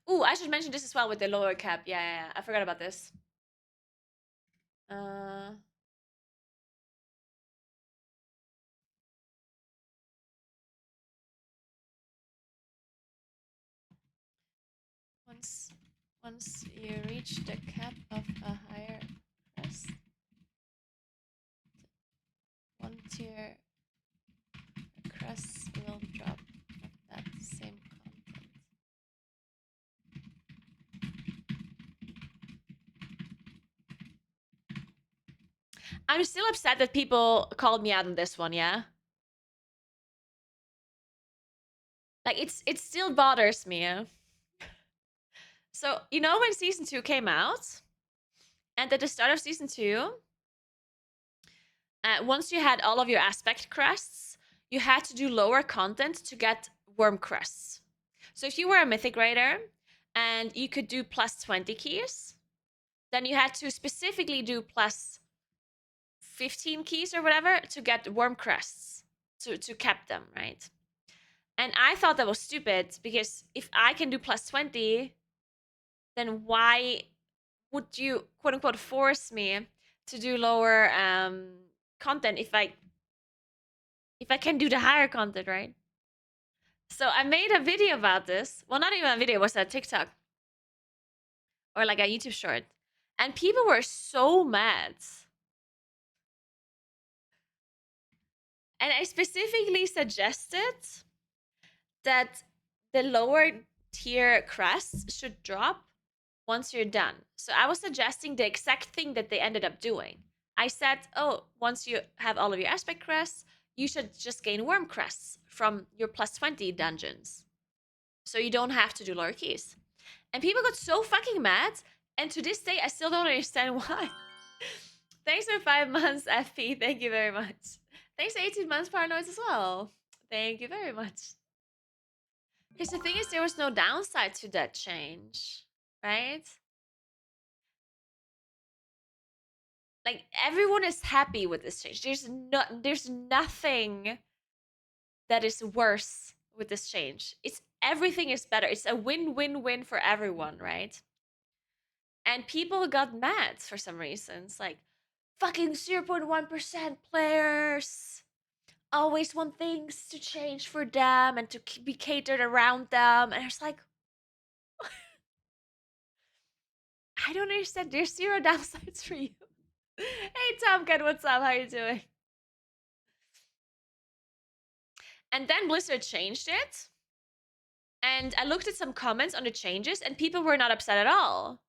Ooh, I should mention this as well with the lower cap. Yeah. I forgot about this. Uh, once you reach the cap of a higher crest, one tier crest will drop of that same content. I'm still upset that people called me out on this one, yeah? Like it still bothers me. Yeah? So, you know when season 2 came out? And at the start of season 2, once you had all of your aspect crests, you had to do lower content to get worm crests. So if you were a mythic raider and you could do plus 20 keys, then you had to specifically do plus 15 keys or whatever to get worm crests to cap them, right? And I thought that was stupid because if I can do plus 20, then why would you quote unquote force me to do lower content if I can do the higher content, right? So I made a video about this. Well, not even a video, it was a TikTok or like a YouTube short. And people were so mad. And I specifically suggested that the lower tier crests should drop once you're done. So I was suggesting the exact thing that they ended up doing. I said, oh, once you have all of your aspect crests, you should just gain worm crests from your plus 20 dungeons. So you don't have to do lower keys. And people got so fucking mad. And to this day, I still don't understand why. Thanks for 5 months, FP. Thank you very much. Thanks for 18 months, Paranoids, as well. Thank you very much. Because the thing is, there was no downside to that change, right? Like, everyone is happy with this change. There's nothing that is worse with this change. Everything is better. It's a win-win-win for everyone, right? And people got mad for some reasons. Like, fucking 0.1% players always want things to change for them and to be catered around them. And I was like, I don't understand. There's zero downsides for you. Hey, Tomcat, what's up? How you doing? And then Blizzard changed it. And I looked at some comments on the changes, and people were not upset at all.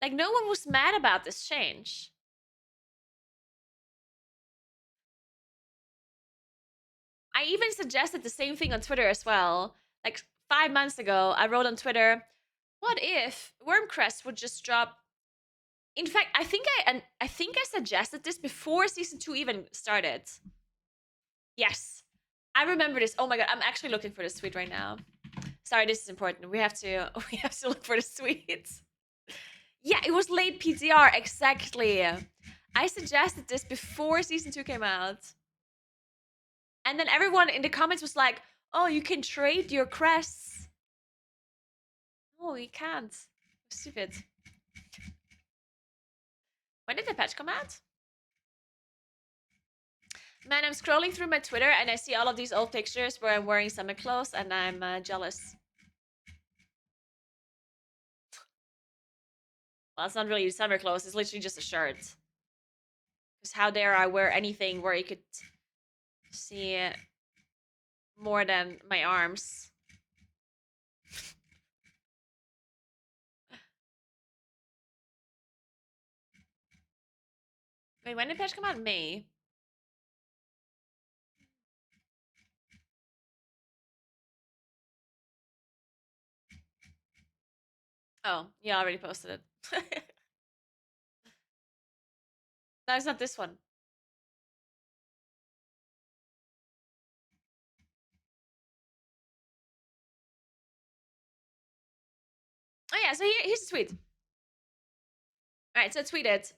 Like, no one was mad about this change. I even suggested the same thing on Twitter as well. Like 5 months ago, I wrote on Twitter, what if Wormcrest would just drop? In fact, I think I suggested this before season 2 even started. Yes. I remember this. Oh my god, I'm actually looking for this tweet right now. Sorry, this is important. We have to look for the tweet. Yeah, it was late PTR, exactly. I suggested this before season 2 came out. And then everyone in the comments was like, oh, you can trade your crests. No, you can't. Stupid. When did the patch come out? Man, I'm scrolling through my Twitter and I see all of these old pictures where I'm wearing summer clothes and I'm jealous. Well, it's not really summer clothes. It's literally just a shirt. Because how dare I wear anything where you could see more than my arms. Wait, when did patch come out? May. Oh, you already posted it. No, it's not this one. Oh yeah, so here's the tweet. Alright, so I tweeted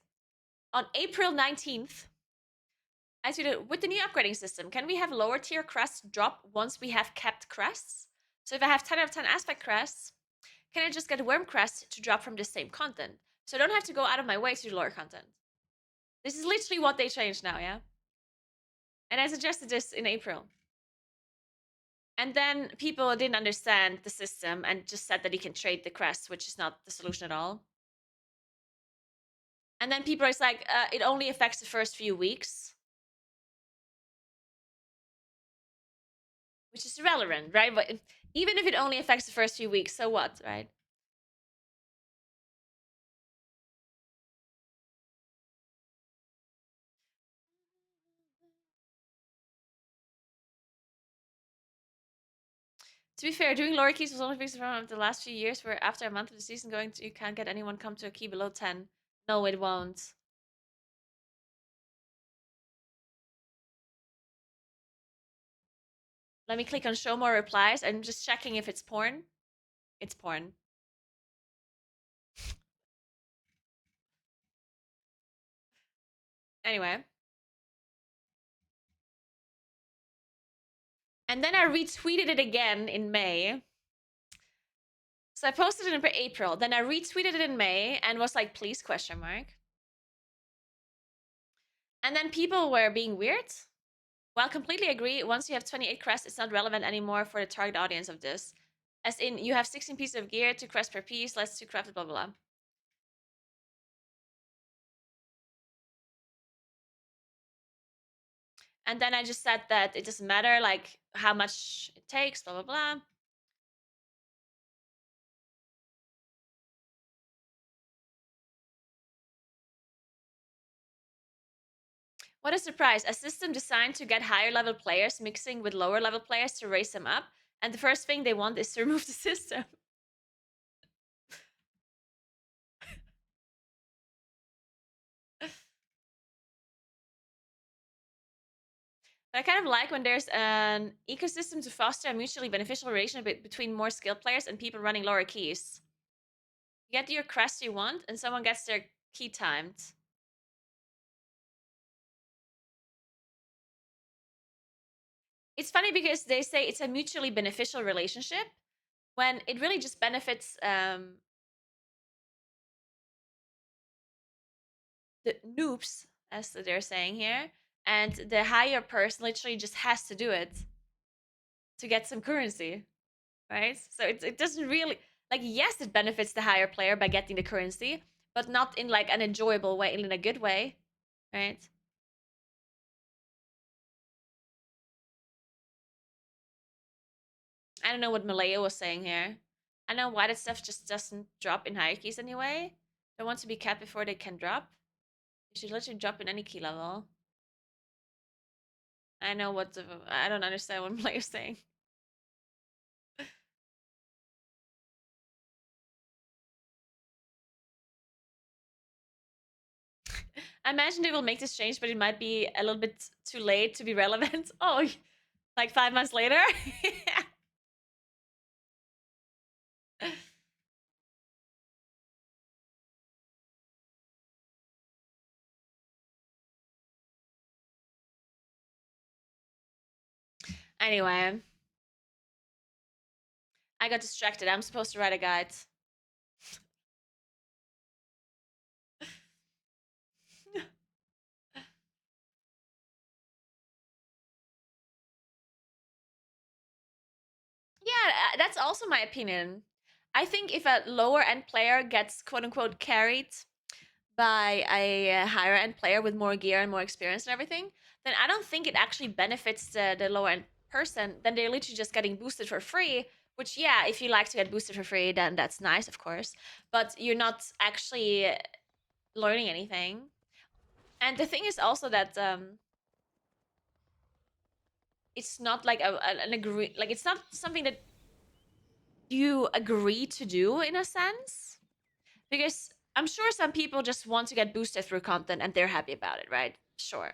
on April 19th. I tweeted, with the new upgrading system, can we have lower tier crests drop once we have kept crests? So if I have 10 out of 10 aspect crests, can I just get worm crests to drop from the same content? So I don't have to go out of my way to do lower content. This is literally what they changed now, yeah? And I suggested this in April. And then people didn't understand the system and just said that you can trade the crests, which is not the solution at all. And then people are like, it only affects the first few weeks. Which is irrelevant, right? But even if it only affects the first few weeks, so what, right? To be fair, doing lower keys was only fixed from the last few years where after a month of the season going to, you can't get anyone come to a key below 10. No, it won't. Let me click on show more replies. I'm just checking if it's porn. It's porn. Anyway. And then I retweeted it again in May. So I posted it in April. Then I retweeted it in May and was like, please, question mark. And then people were being weird. Well, completely agree. Once you have 28 crests, it's not relevant anymore for the target audience of this. As in, you have 16 pieces of gear, 2 crests per piece, less 2 crafted, blah, blah, blah. And then I just said that it doesn't matter, like, how much it takes, blah, blah, blah. What a surprise. A system designed to get higher level players mixing with lower level players to raise them up. And the first thing they want is to remove the system. But I kind of like when there's an ecosystem to foster a mutually beneficial relationship between more skilled players and people running lower keys. You get your crest you want, and someone gets their key timed. It's funny because they say it's a mutually beneficial relationship when it really just benefits the noobs, as they're saying here, and the higher person literally just has to do it to get some currency, right? So it doesn't really, like, yes, it benefits the higher player by getting the currency, but not in like an enjoyable way, in a good way, right? I don't know what Malaya was saying here. I don't know why that stuff just doesn't drop in hierarchies anyway. They want to be capped before they can drop. It should literally drop in any key level. I know what the, I don't understand what Malaya's saying. I imagine they will make this change, but it might be a little bit too late to be relevant. Oh, like 5 months later? Anyway. I got distracted. I'm supposed to write a guide. Yeah, that's also my opinion. I think if a lower end player gets quote unquote carried by a higher end player with more gear and more experience and everything, then I don't think it actually benefits the lower end person. Then they're literally just getting boosted for free, which, yeah, if you like to get boosted for free, then that's nice, of course. But you're not actually learning anything. And the thing is also that it's not like an agree, like it's not something that you agree to do in a sense. Because I'm sure some people just want to get boosted through content and they're happy about it, right? Sure.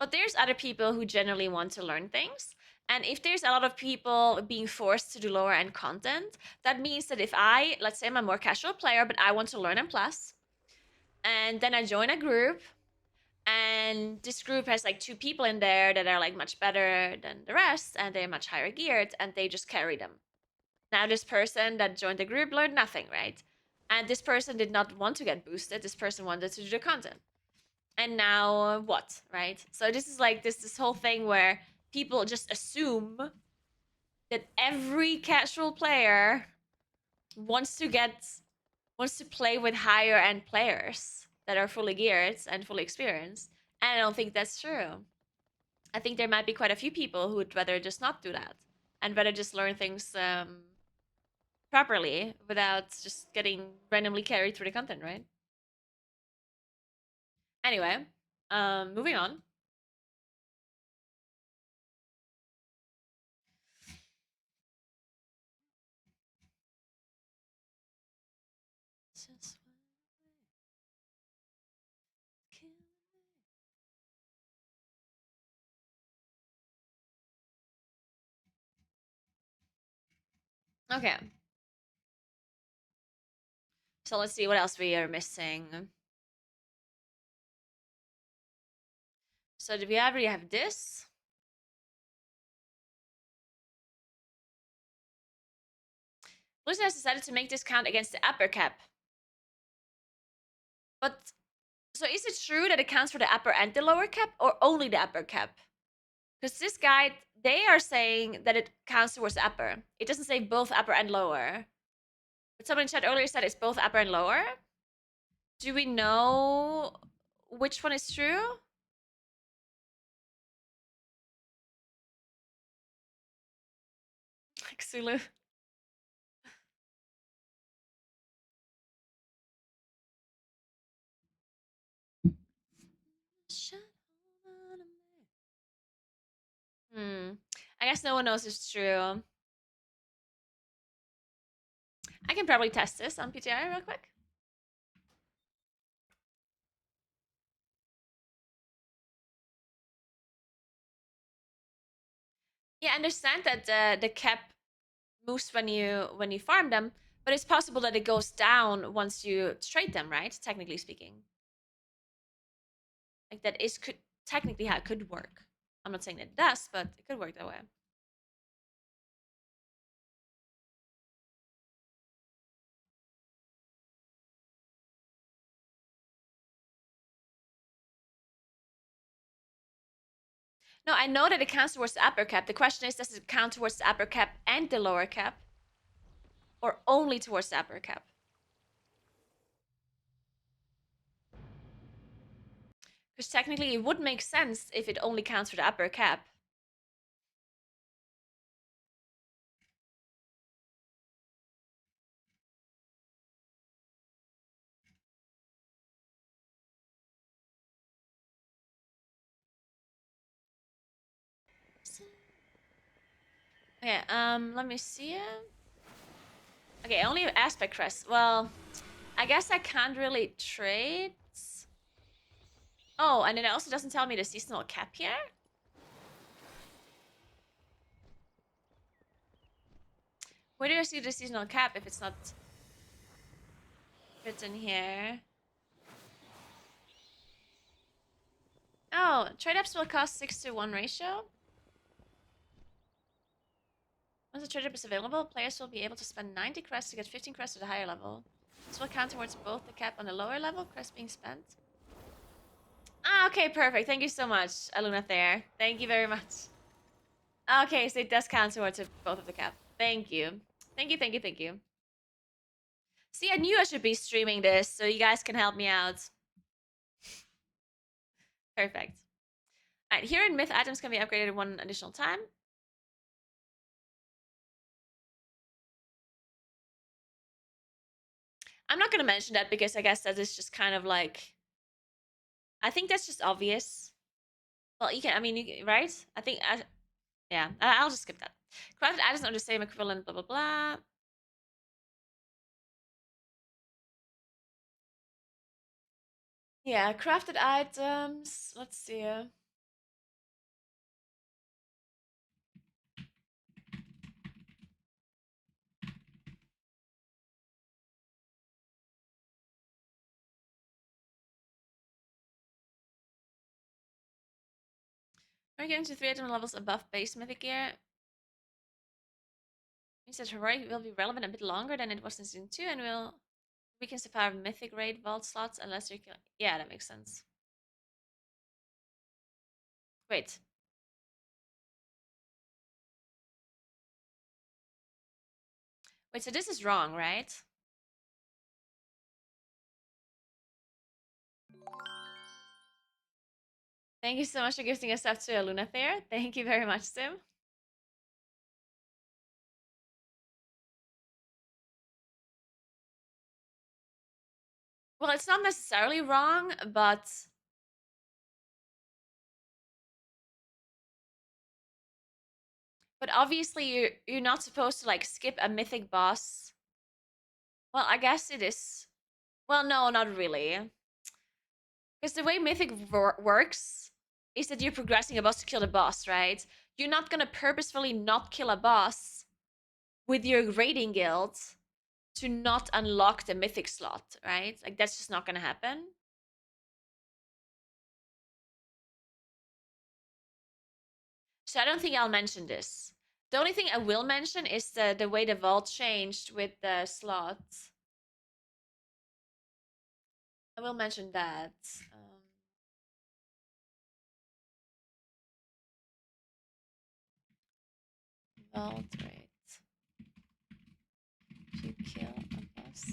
But there's other people who generally want to learn things. And if there's a lot of people being forced to do lower end content, that means that if I, let's say I'm a more casual player, but I want to learn M+, and then I join a group, and this group has like 2 people in there that are like much better than the rest, and they're much higher geared, and they just carry them. Now this person that joined the group learned nothing, right? And this person did not want to get boosted. This person wanted to do the content. And now what, right? So this is like this whole thing where people just assume that every casual player wants to play with higher end players that are fully geared and fully experienced. And I don't think that's true. I think there might be quite a few people who would rather just not do that and rather just learn things properly without just getting randomly carried through the content, right? Anyway, moving on. Okay. So let's see what else we are missing. So do we already have this? Blizzard has decided to make this count against the upper cap. But, so is it true that it counts for the upper and the lower cap, or only the upper cap? Because this guide, they are saying that it counts towards the upper. It doesn't say both upper and lower. But someone in chat earlier said it's both upper and lower. Do we know which one is true? Xulu. I guess no one knows it's true. I can probably test this on PTR real quick. Yeah, I understand that the cap moves when you farm them, but it's possible that it goes down once you trade them, right? Technically speaking, like that is could technically how it could work. I'm not saying that it does, but it could work that way. No, I know that it counts towards the upper cap. The question is, does it count towards the upper cap and the lower cap, or only towards the upper cap? Because technically, it would make sense if it only counts for the upper cap. Okay, let me see. Okay, only aspect crest. Well, I guess I can't really trade. Oh, and it also doesn't tell me the seasonal cap here. Where do I see the seasonal cap if it's not written here? Oh, trade ups will cost 6-to-1 ratio. Once the trade up is available, players will be able to spend 90 crests to get 15 crests at a higher level. This will count towards both the cap on the lower level, crests being spent. Ah, okay, perfect. Thank you so much, Aluna there. Thank you very much. Okay, so it does count towards both of the cap. Thank you. Thank you, thank you, thank you. See, I knew I should be streaming this, so you guys can help me out. Perfect. Alright, here in Myth, items can be upgraded 1 additional time. I'm not going to mention that because I guess that is just kind of like... I think that's just obvious. Well, you can, I mean, you, right? I think, yeah, I'll just skip that. Crafted items are the same equivalent, blah, blah, blah. Yeah, crafted items. Let's see. We're getting to 3 item levels above base mythic gear. Means that heroic will be relevant a bit longer than it was in season 2, and we can survive mythic raid vault slots unless you're killing. Yeah, that makes sense. Wait. Wait, so this is wrong, right? Thank you so much for gifting us up to a Lunathere. Thank you very much, Tim. Well, it's not necessarily wrong, but obviously you're not supposed to like skip a mythic boss. Well, I guess it is. Well, no, not really. Because the way mythic works is that you're progressing a boss to kill the boss, right? You're not gonna purposefully not kill a boss with your raiding guild to not unlock the mythic slot, right? Like that's just not gonna happen. So I don't think I'll mention this. The only thing I will mention is the way the vault changed with the slots. I will mention that. Vault rate. If you kill a boss.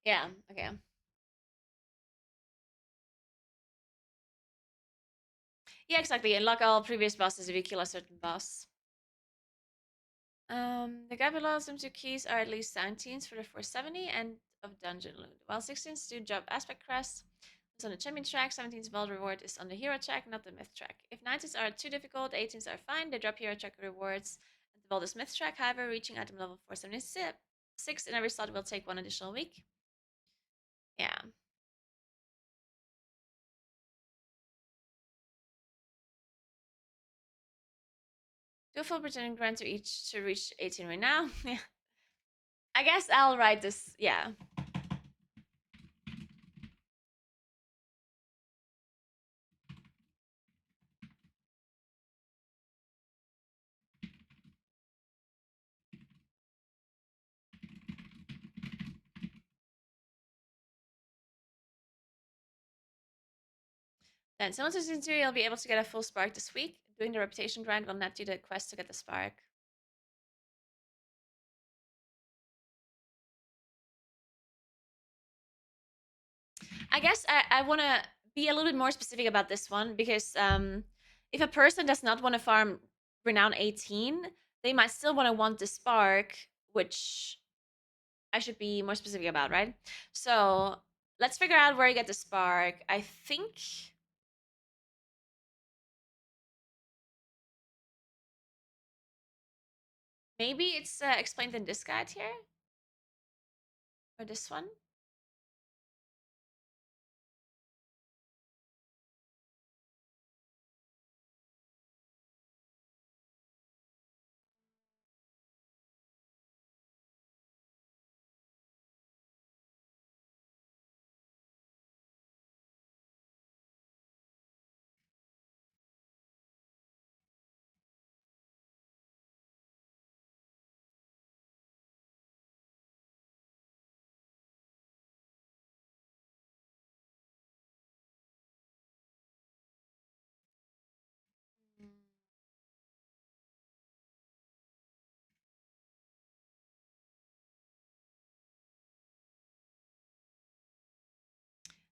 Yeah, okay. Yeah, exactly. Unlock all previous bosses if you kill a certain boss. The guy below assumes your keys are at least 19s for the 470 and of dungeon loot, while 16s do job aspect crest. It's on the champion track, 17's vault reward is on the hero track, not the myth track. If 19s are too difficult, 18s are fine, they drop hero track rewards, and the vault is myth track. However, reaching item level 476 in every slot will take 1 additional week. Yeah. Do a full pretending grant to each to reach 18 right now. Yeah. I guess I'll write this. Yeah. Then, someone to season 2, you'll be able to get a full spark this week. Doing the reputation grind will net you the quest to get the spark. I guess I want to be a little bit more specific about this one because if a person does not want to farm Renown 18, they might still want the spark, which I should be more specific about, right? So let's figure out where you get the spark. I think maybe it's explained in this guide here or this one.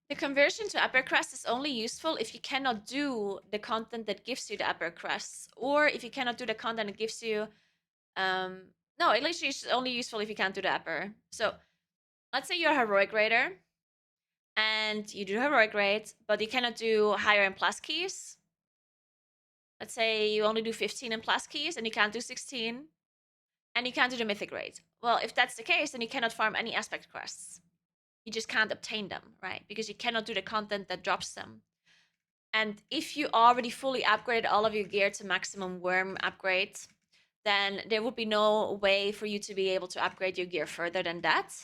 The conversion to upper crust is only useful if you cannot do the content that gives you the upper crusts, or if you cannot do the content that gives you, no, it literally is only useful if you can't do the upper. So let's say you're a heroic raider, and you do heroic raid, but you cannot do higher and plus keys. Let's say you only do 15 and plus keys, and you can't do 16, and you can't do the mythic raid. Well, if that's the case, then you cannot farm any aspect quests. You just can't obtain them, right? Because you cannot do the content that drops them. And if you already fully upgraded all of your gear to maximum worm upgrade, then there would be no way for you to be able to upgrade your gear further than that.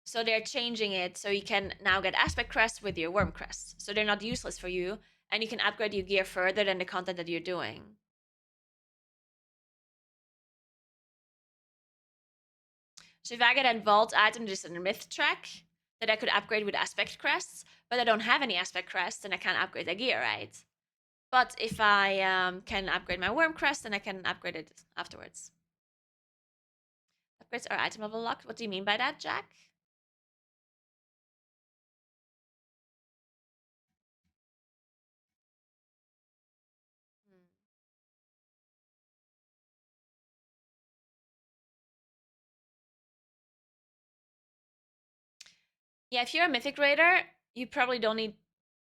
So they're changing it so you can now get aspect crests with your worm crests. So they're not useless for you, and you can upgrade your gear further than the content that you're doing. So if I get a vault item just in a myth track that I could upgrade with aspect crests, but I don't have any aspect crests, then I can't upgrade the gear, right? But if I can upgrade my worm crest, then I can upgrade it afterwards. Upgrades are item level locked. What do you mean by that, Jack? Yeah, if you're a mythic raider, you probably don't need,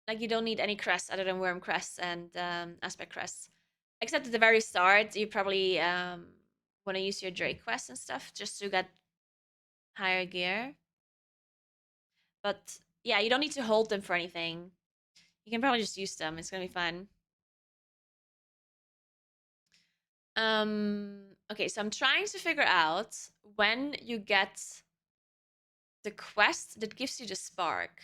like, you don't need any crests other than worm crests and aspect crests. Except at the very start, you probably want to use your Drake quest and stuff just to get higher gear. But yeah, you don't need to hold them for anything. You can probably just use them. It's gonna be fun. Okay, so I'm trying to figure out when you get the quest that gives you the spark.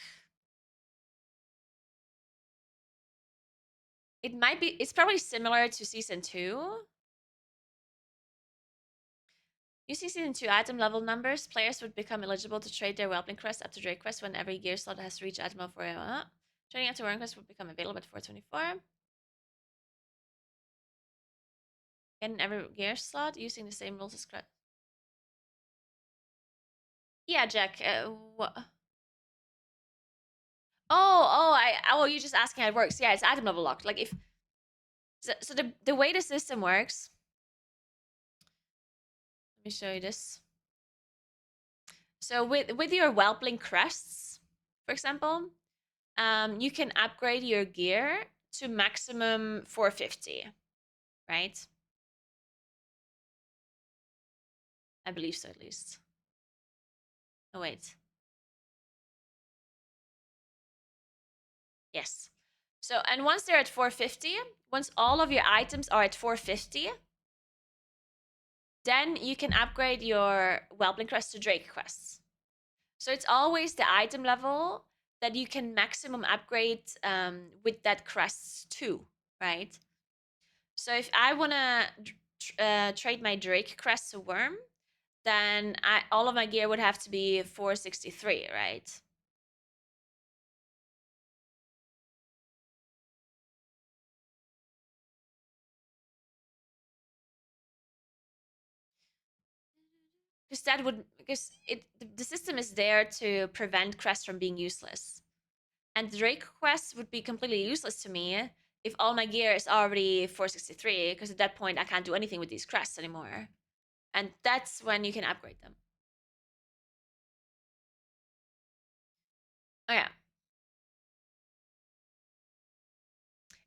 It might be, it's probably similar to season 2. Using season 2 item level numbers, players would become eligible to trade their Whelpling crest up to Drake quest when every gear slot has reached item level 4. Trading up to Worm quest would become available at 424. In every gear slot using the same rules as crest. Yeah, Jack. What? Oh, you're just asking how it works. Yeah, it's item level locked. Like if so the way the system works. Let me show you this. So with your Whelpling crests, for example, you can upgrade your gear to maximum 450, right? I believe so, at least. Oh wait. Yes. So, and once they're at 450, once all of your items are at 450, then you can upgrade your Whelpling crest to Drake quests. So it's always the item level that you can maximum upgrade with that crest too, right? So if I want to trade my Drake crest to Worm, then all of my gear would have to be 463, right? Because that would, because the system is there to prevent crests from being useless. And Drake quests would be completely useless to me if all my gear is already 463, because at that point I can't do anything with these crests anymore. And that's when you can upgrade them. Oh yeah.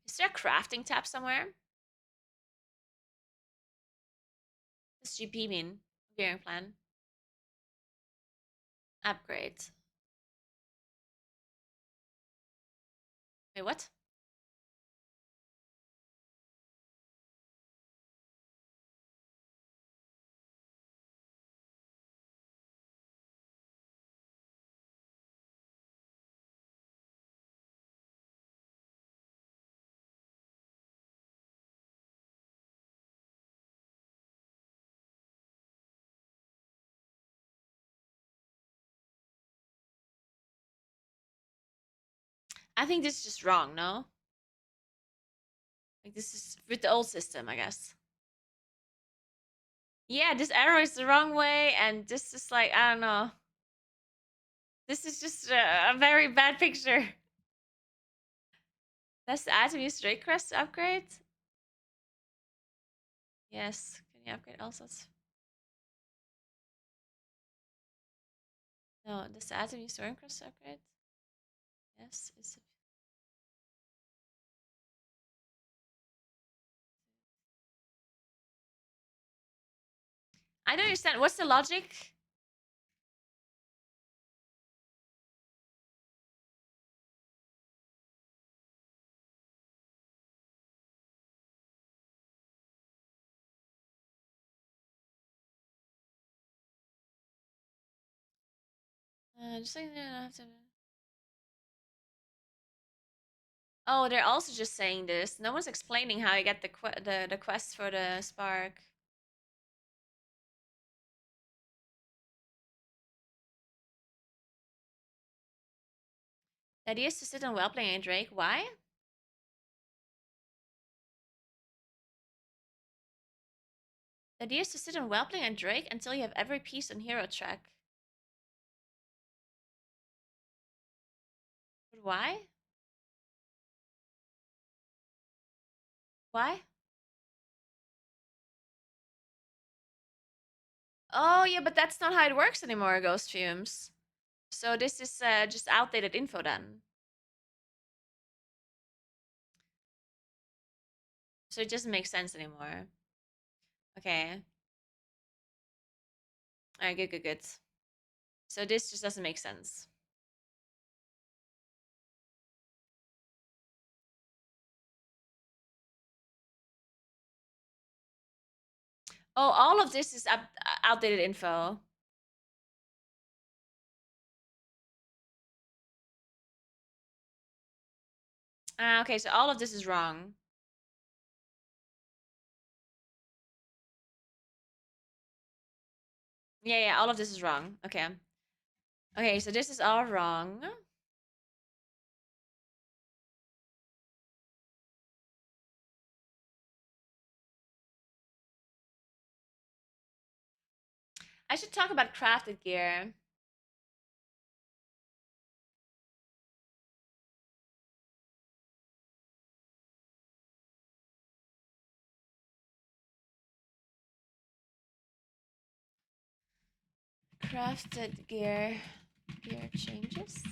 Is there a crafting tab somewhere? Does GP mean? Gearing plan. Upgrade. Wait, what? I think this is just wrong, no? Like this is with the old system, I guess. Yeah, this arrow is the wrong way, and this is like, I don't know. This is just a very bad picture. That's the item use Drake Crest to upgrade? Yes. Can you upgrade all sorts? No, this item use Drake Crest to upgrade? Yes. It's I don't understand. What's the logic? Just like have to. Oh, they're also just saying this. No one's explaining how you get the quest for the spark. The idea is to sit on Whelpling and Drake. Why? The idea is to sit on Whelpling and Drake until you have every piece on hero track. But why? Why? Oh, yeah, but that's not how it works anymore, Ghost Fumes. So this is just outdated info then. So it doesn't make sense anymore. Okay. Alright, good, good, good. So this just doesn't make sense. Oh, all of this is outdated info. Okay, so all of this is wrong. Yeah, yeah, all of this is wrong. Okay. Okay, so this is all wrong. I should talk about crafted gear. Crafted gear. Gear changes.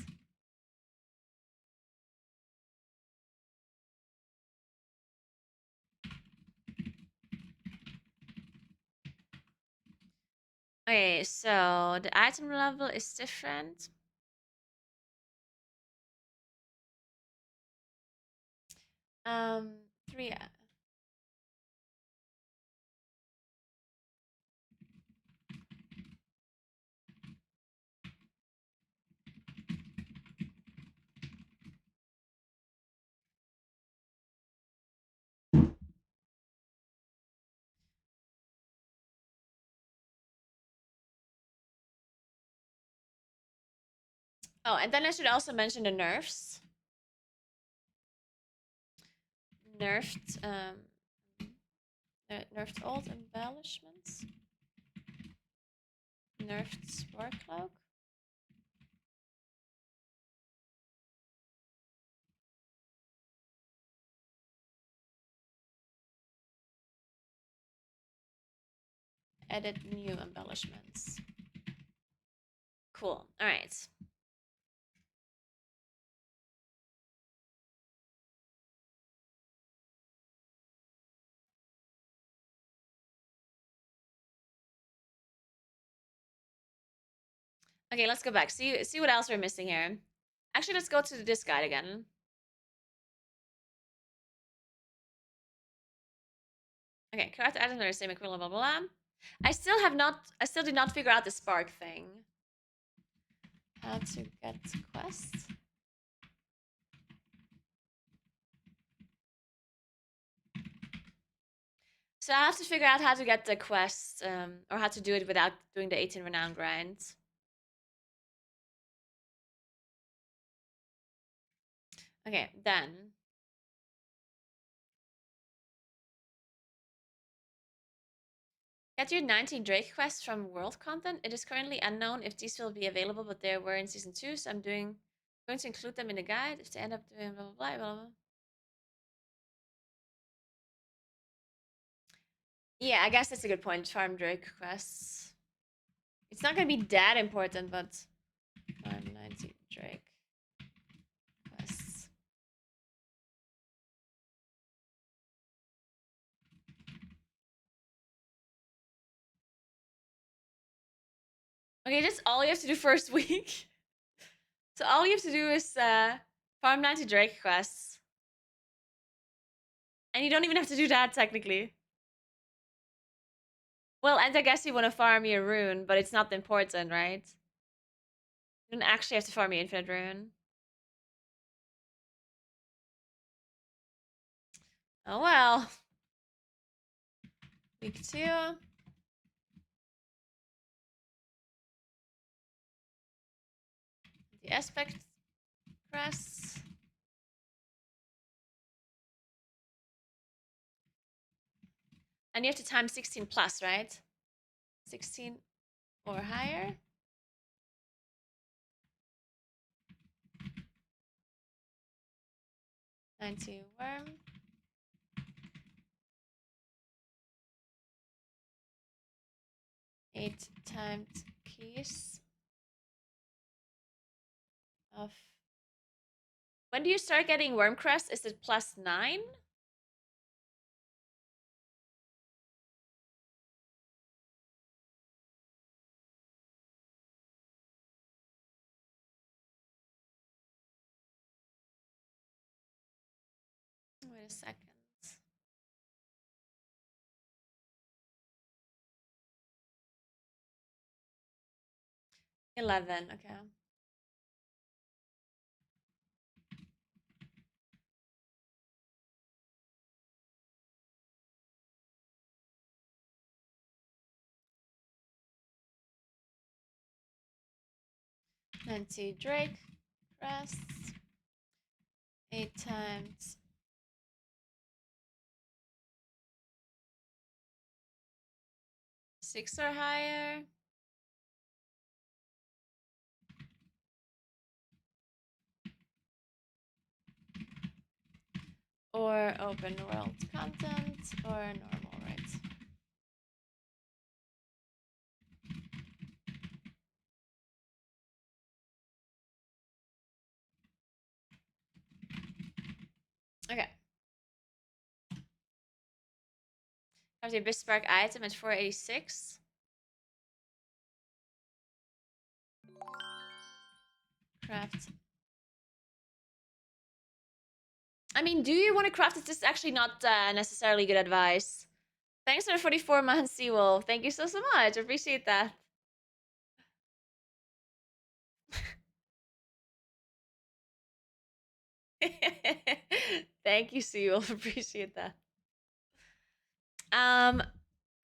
Okay, so the item level is different. Um, 3. Oh, and then I should also mention the nerfs. Nerfed, nerfed old embellishments. Nerfed spore cloak. Edit new embellishments. Cool. All right. Okay, let's go back. See what else we're missing here. Actually, let's go to this guide again. Okay, correct items are the same equivalent, blah, blah, blah. I still did not figure out the spark thing. How to get quests. So I have to figure out how to get the quest, or how to do it without doing the 18 renown grind. Okay, then. Get your 19 Drake quests from world content. It is currently unknown if these will be available, but they were in season 2, so I'm going to include them in the guide if they end up doing blah blah blah blah blah. Yeah, I guess that's a good point. Farm Drake quests. It's not gonna be that important, but farm 19 Drake quests. Okay, that's all you have to do first week. So all you have to do is farm 90 Drake quests. And you don't even have to do that, technically. Well, and I guess you want to farm your rune, but it's not important, right? You don't actually have to farm your infinite rune. Oh well. Week 2. The aspect crests. And you have to time 16 plus, right? 16 or higher. Worm. Eight times keys of. When do you start getting worm crest? Is it +9? Wait a second. 11, okay. Nancy Drake crests. 8 times. Six or higher. Or open world content or normal, right? Okay. Have the Abyss Spark item at 486. Craft. I mean, do you want to craft it? This is actually not necessarily good advice. Thanks for the 44 months, Seawolf. Thank you so much. I appreciate that. Thank you, Seawolf. Appreciate that.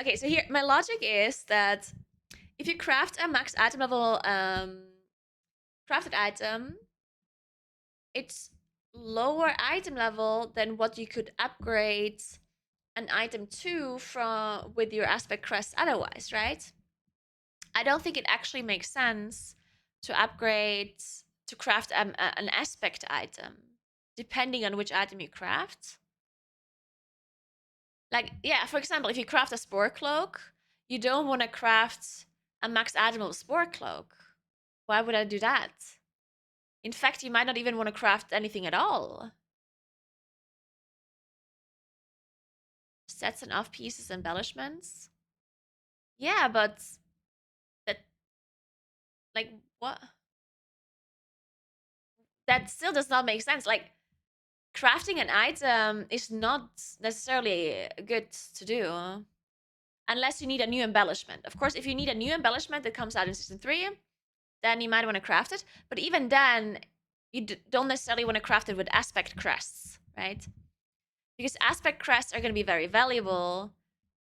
Okay, so here my logic is that if you craft a max item level crafted item, it's lower item level than what you could upgrade an item to from with your aspect crest otherwise, right? I don't think it actually makes sense to upgrade to craft an aspect item depending on which item you craft. Like, yeah, for example, if you craft a spore cloak, you don't want to craft a max item level spore cloak. Why would I do that? In fact, you might not even want to craft anything at all. Sets and off pieces, embellishments. Yeah, but that, like, what? That still does not make sense. Like, crafting an item is not necessarily good to do unless you need a new embellishment. Of course, if you need a new embellishment that comes out in season 3, then you might want to craft it. But even then, you don't necessarily want to craft it with aspect crests, right? Because aspect crests are going to be very valuable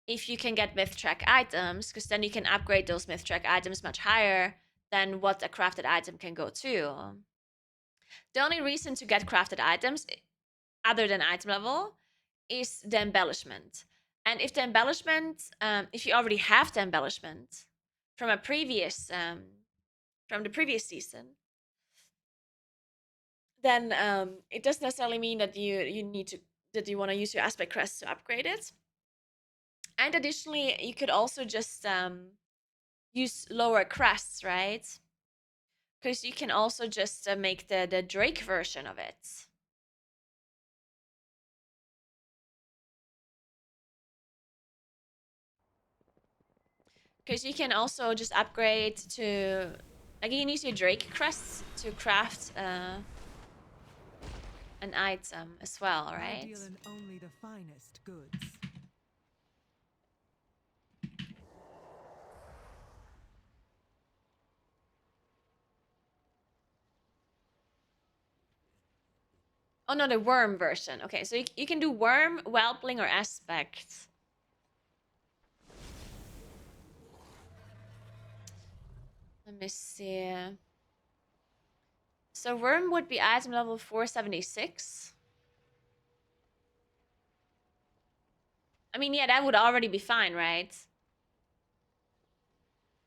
if you can get myth track items, because then you can upgrade those myth track items much higher than what a crafted item can go to. The only reason to get crafted items, other than item level, is the embellishment. And if the embellishment, if you already have the embellishment from a previous, from the previous season, then it doesn't necessarily mean that you need to that you want to use your aspect crest to upgrade it. And additionally, you could also just use lower crests, right? Because you can also just make the Drake version of it. Because you can also just upgrade to, like, you can use your Drake crests to craft an item as well, I right? deal in only the finest goods. Oh no, the worm version. Okay, so you can do worm, whelpling, or aspect. Let me see. So worm would be item level 476. I mean, yeah, that would already be fine, right?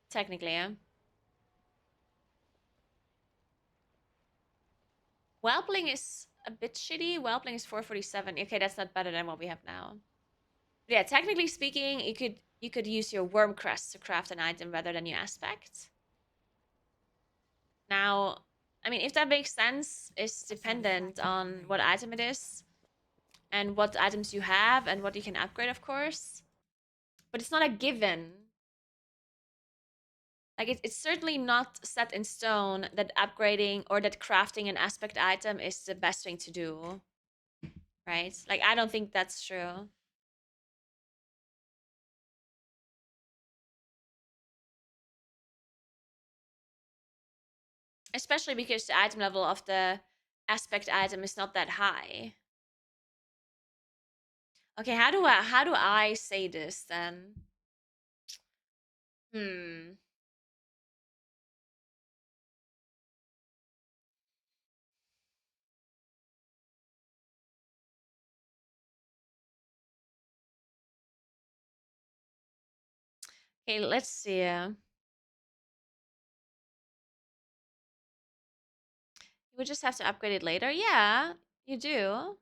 Technically, yeah. Whelpling is a bit shitty. Whelpling is 447. Okay, that's not better than what we have now. But yeah, technically speaking, you could use your worm crest to craft an item rather than your aspect. Now, I mean, if that makes sense, it's dependent on what item it is and what items you have and what you can upgrade, of course. But it's not a given. Like, it's certainly not set in stone that upgrading or that crafting an aspect item is the best thing to do. Right? Like, I don't think that's true. Especially because the item level of the aspect item is not that high. Okay, how do I say this then? Hmm. Okay, let's see. You would just have to upgrade it later. Yeah, you do.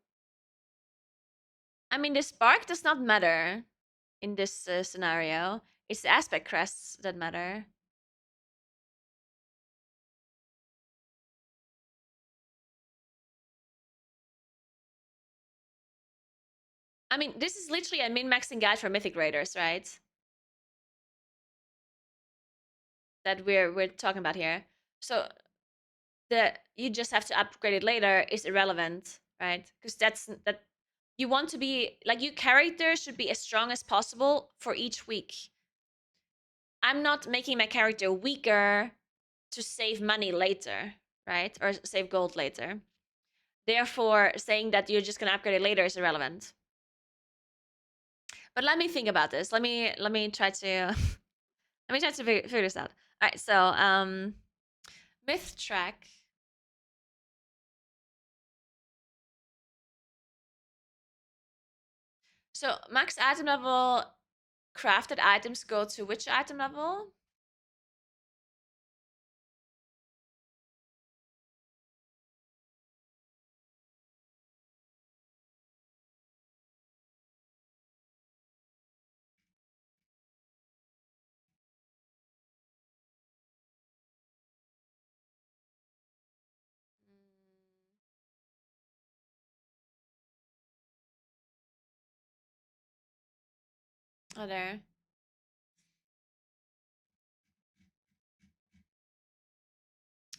I mean, the spark does not matter in this scenario. It's the aspect crests that matter. I mean, this is literally a min-maxing guide for mythic raiders, right? That we're talking about here. So the you just have to upgrade it later is irrelevant, right? Because that you want to be like your character should be as strong as possible for each week. I'm not making my character weaker to save money later, right? Or save gold later. Therefore, saying that you're just gonna upgrade it later is irrelevant. But let me think about this. Let me try to let me try to figure this out. All right, so myth track. So max item level crafted items go to which item level? Oh, there.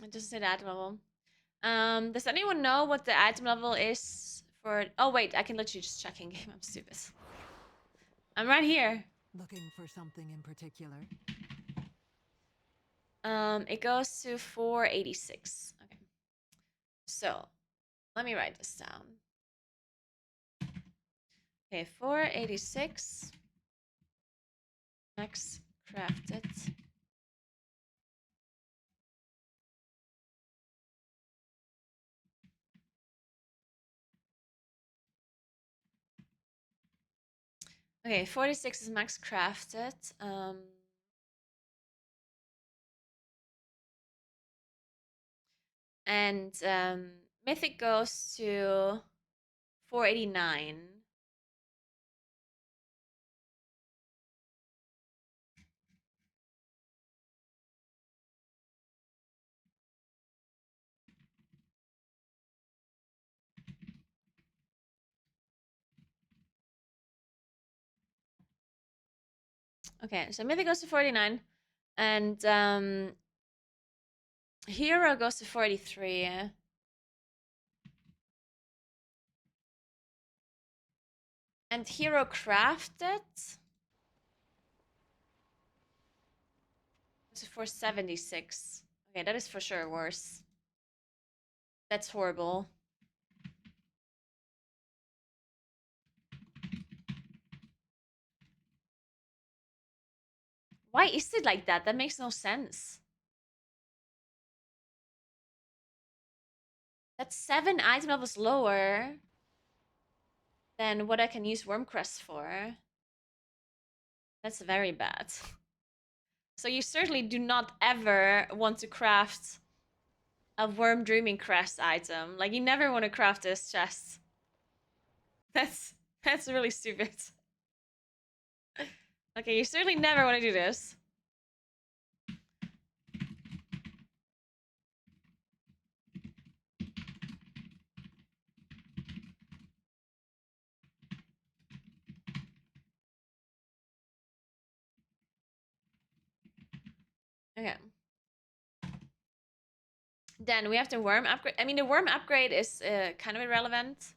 It doesn't say the item level. Does anyone know what the item level is for? Oh wait, I can literally just check in game. I'm stupid. I'm right here. Looking for something in particular? It goes to 486. Okay. So let me write this down. Okay, 486. Max crafted. Okay, 46 is max crafted. And Mythic goes to 489. Okay, so Mythic goes to 49. And Hero goes to 43. And Hero crafted goes to 476. Okay, that is for sure worse. That's horrible. Why is it like that? That makes no sense. That's 7 item levels lower than what I can use Wormcrest for. That's very bad. So you certainly do not ever want to craft a Worm Dreaming Crest item. Like, you never want to craft this chest. That's really stupid. Okay, you certainly never want to do this. Okay. Then we have the worm upgrade. I mean, the worm upgrade is kind of irrelevant.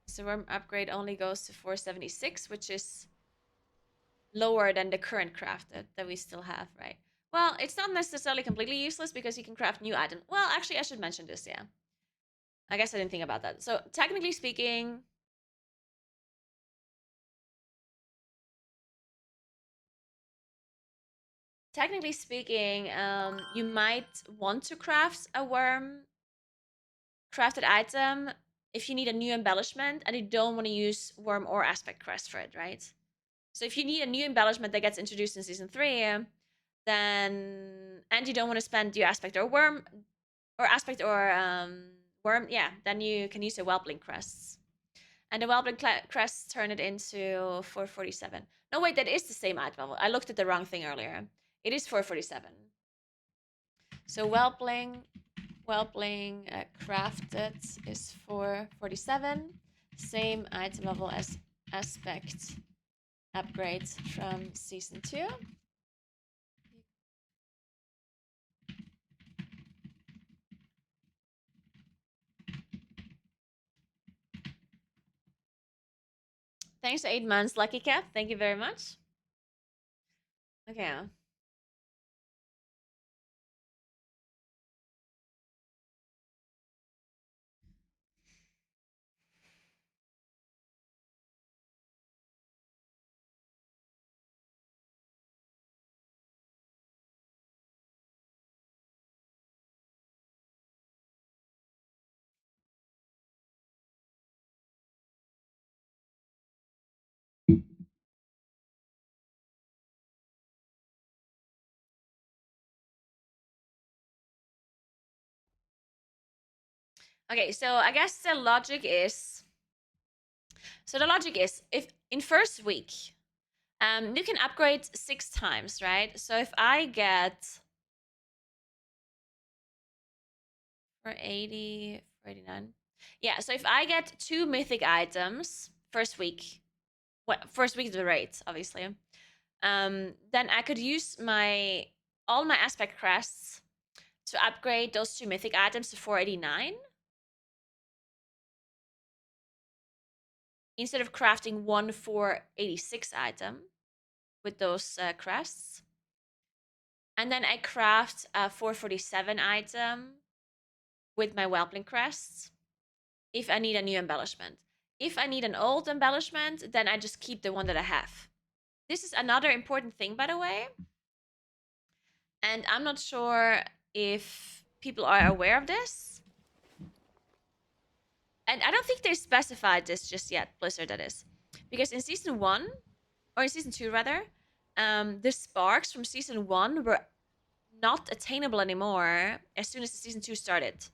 So the worm upgrade only goes to 476, which is lower than the current crafted that we still have, right? Well, it's not necessarily completely useless because you can craft new items. Well, actually, I should mention this, yeah. I guess I didn't think about that. So technically speaking, you might want to craft a worm crafted item if you need a new embellishment and you don't want to use worm or aspect crest for it, right? So if you need a new embellishment that gets introduced in season 3, then and you don't want to spend your aspect or worm or aspect or worm, yeah, then you can use the whelpling crests. And the whelpling crests turn it into 447. No, wait, that is the same item level. I looked at the wrong thing earlier. It is 447. So whelpling crafted is 447. Same item level as aspect upgrade from season 2. Thanks for 8 months, Lucky Cap. Thank you very much. Okay. Okay, so I guess the logic is if in first week, you can upgrade 6 times, right? So if I get for 80, for 89. Yeah, so if I get 2 mythic items first week, well, first week is the rate, obviously. Then I could use all my aspect crests to upgrade those 2 mythic items to 489. Instead of crafting one 486 item with those crests. And then I craft a 447 item with my whelpling crests if I need a new embellishment. If I need an old embellishment, then I just keep the one that I have. This is another important thing, by the way. And I'm not sure if people are aware of this. And I don't think they specified this just yet, Blizzard, that is. Because in season 1, or in season 2 rather, the sparks from season 1 were not attainable anymore as soon as the season 2 started.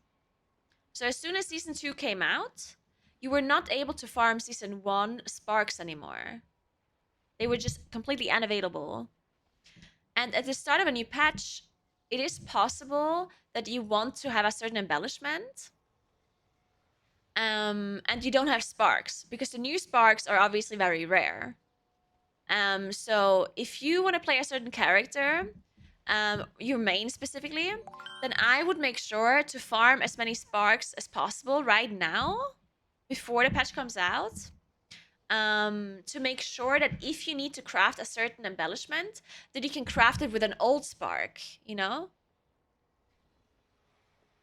So as soon as season 2 came out, you were not able to farm season 1 sparks anymore. They were just completely unavailable. And at the start of a new patch, it is possible that you want to have a certain embellishment, and you don't have sparks, because the new sparks are obviously very rare. So if you want to play a certain character, your main specifically, then I would make sure to farm as many sparks as possible right now, before the patch comes out, to make sure that if you need to craft a certain embellishment, that you can craft it with an old spark, you know?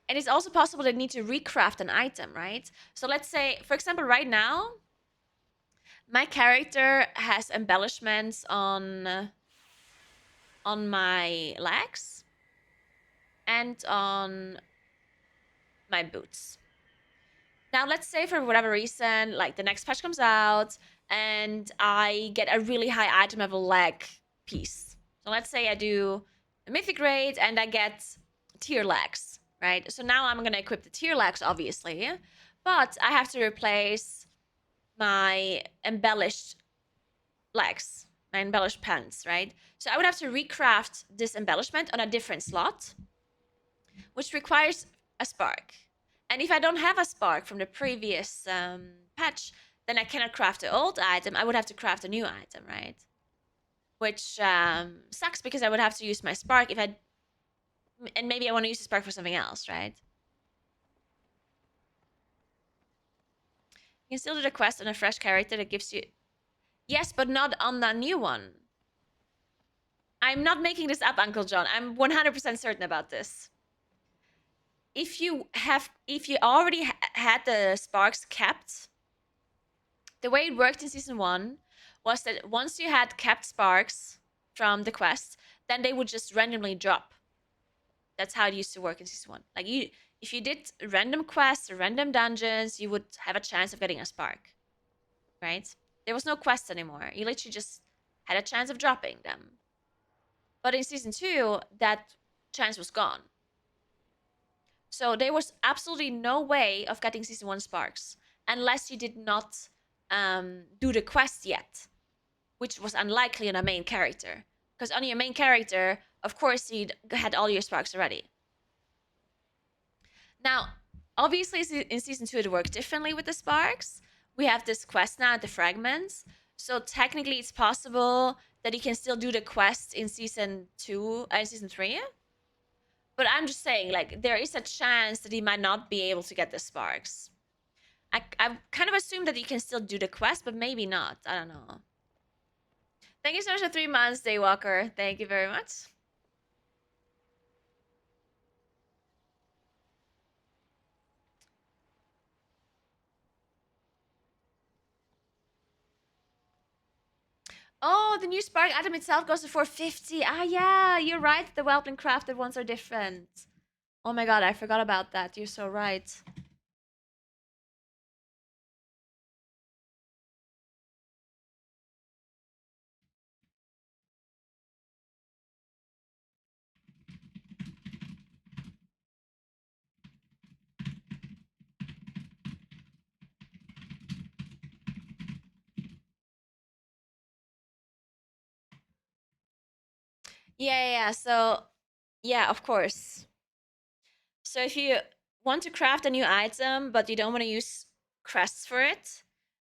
And it's also possible that you need to recraft an item, right? So let's say, for example, right now, my character has embellishments on my legs and on my boots. Now, let's say for whatever reason, like the next patch comes out and I get a really high item level leg piece. So let's say I do a mythic raid and I get tier legs, right? So now I'm gonna equip the tier legs, obviously, but I have to replace my embellished legs, my embellished pants, right? So I would have to recraft this embellishment on a different slot, which requires a spark. And if I don't have a spark from the previous patch, then I cannot craft the old item. I would have to craft a new item, right? Which sucks, because I would have to use my spark if I... And maybe I want to use the spark for something else, right? You can still do the quest on a fresh character that gives you... Yes, but not on the new one. I'm not making this up, Uncle John. I'm 100% certain about this. If you already had the sparks kept, the way it worked in season 1 was that once you had kept sparks from the quest, then they would just randomly drop. That's how it used to work in season 1. Like, if you did random quests or random dungeons, you would have a chance of getting a spark, right? There was no quest anymore. You literally just had a chance of dropping them. But in season 2, that chance was gone. So there was absolutely no way of getting season 1 sparks unless you did not do the quest yet, which was unlikely on a main character. Because on your main character, of course, you had all your sparks already. Now, obviously, in season 2, it worked differently with the sparks. We have this quest now, the fragments. So technically, it's possible that you can still do the quest in season 2 and season 3. But I'm just saying, like, there is a chance that he might not be able to get the sparks. I kind of assume that you can still do the quest, but maybe not. I don't know. Thank you so much for 3 months, Daywalker. Thank you very much. Oh, the new spark item itself goes to 450. Ah, yeah, you're right. The Whelpling crafted ones are different. Oh my god, I forgot about that. You're so right. Yeah. So, yeah, of course. So if you want to craft a new item, but you don't want to use crests for it,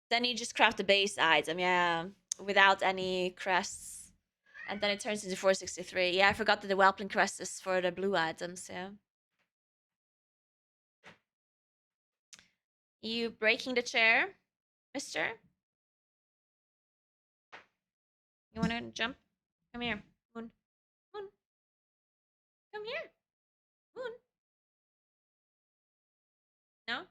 then you just craft the base item, yeah, without any crests. And then it turns into 463. Yeah, I forgot that the Whelpling crest is for the blue items, yeah. You breaking the chair, mister? You want to jump? Come here, Moon. Moon. Come here. Moon. No?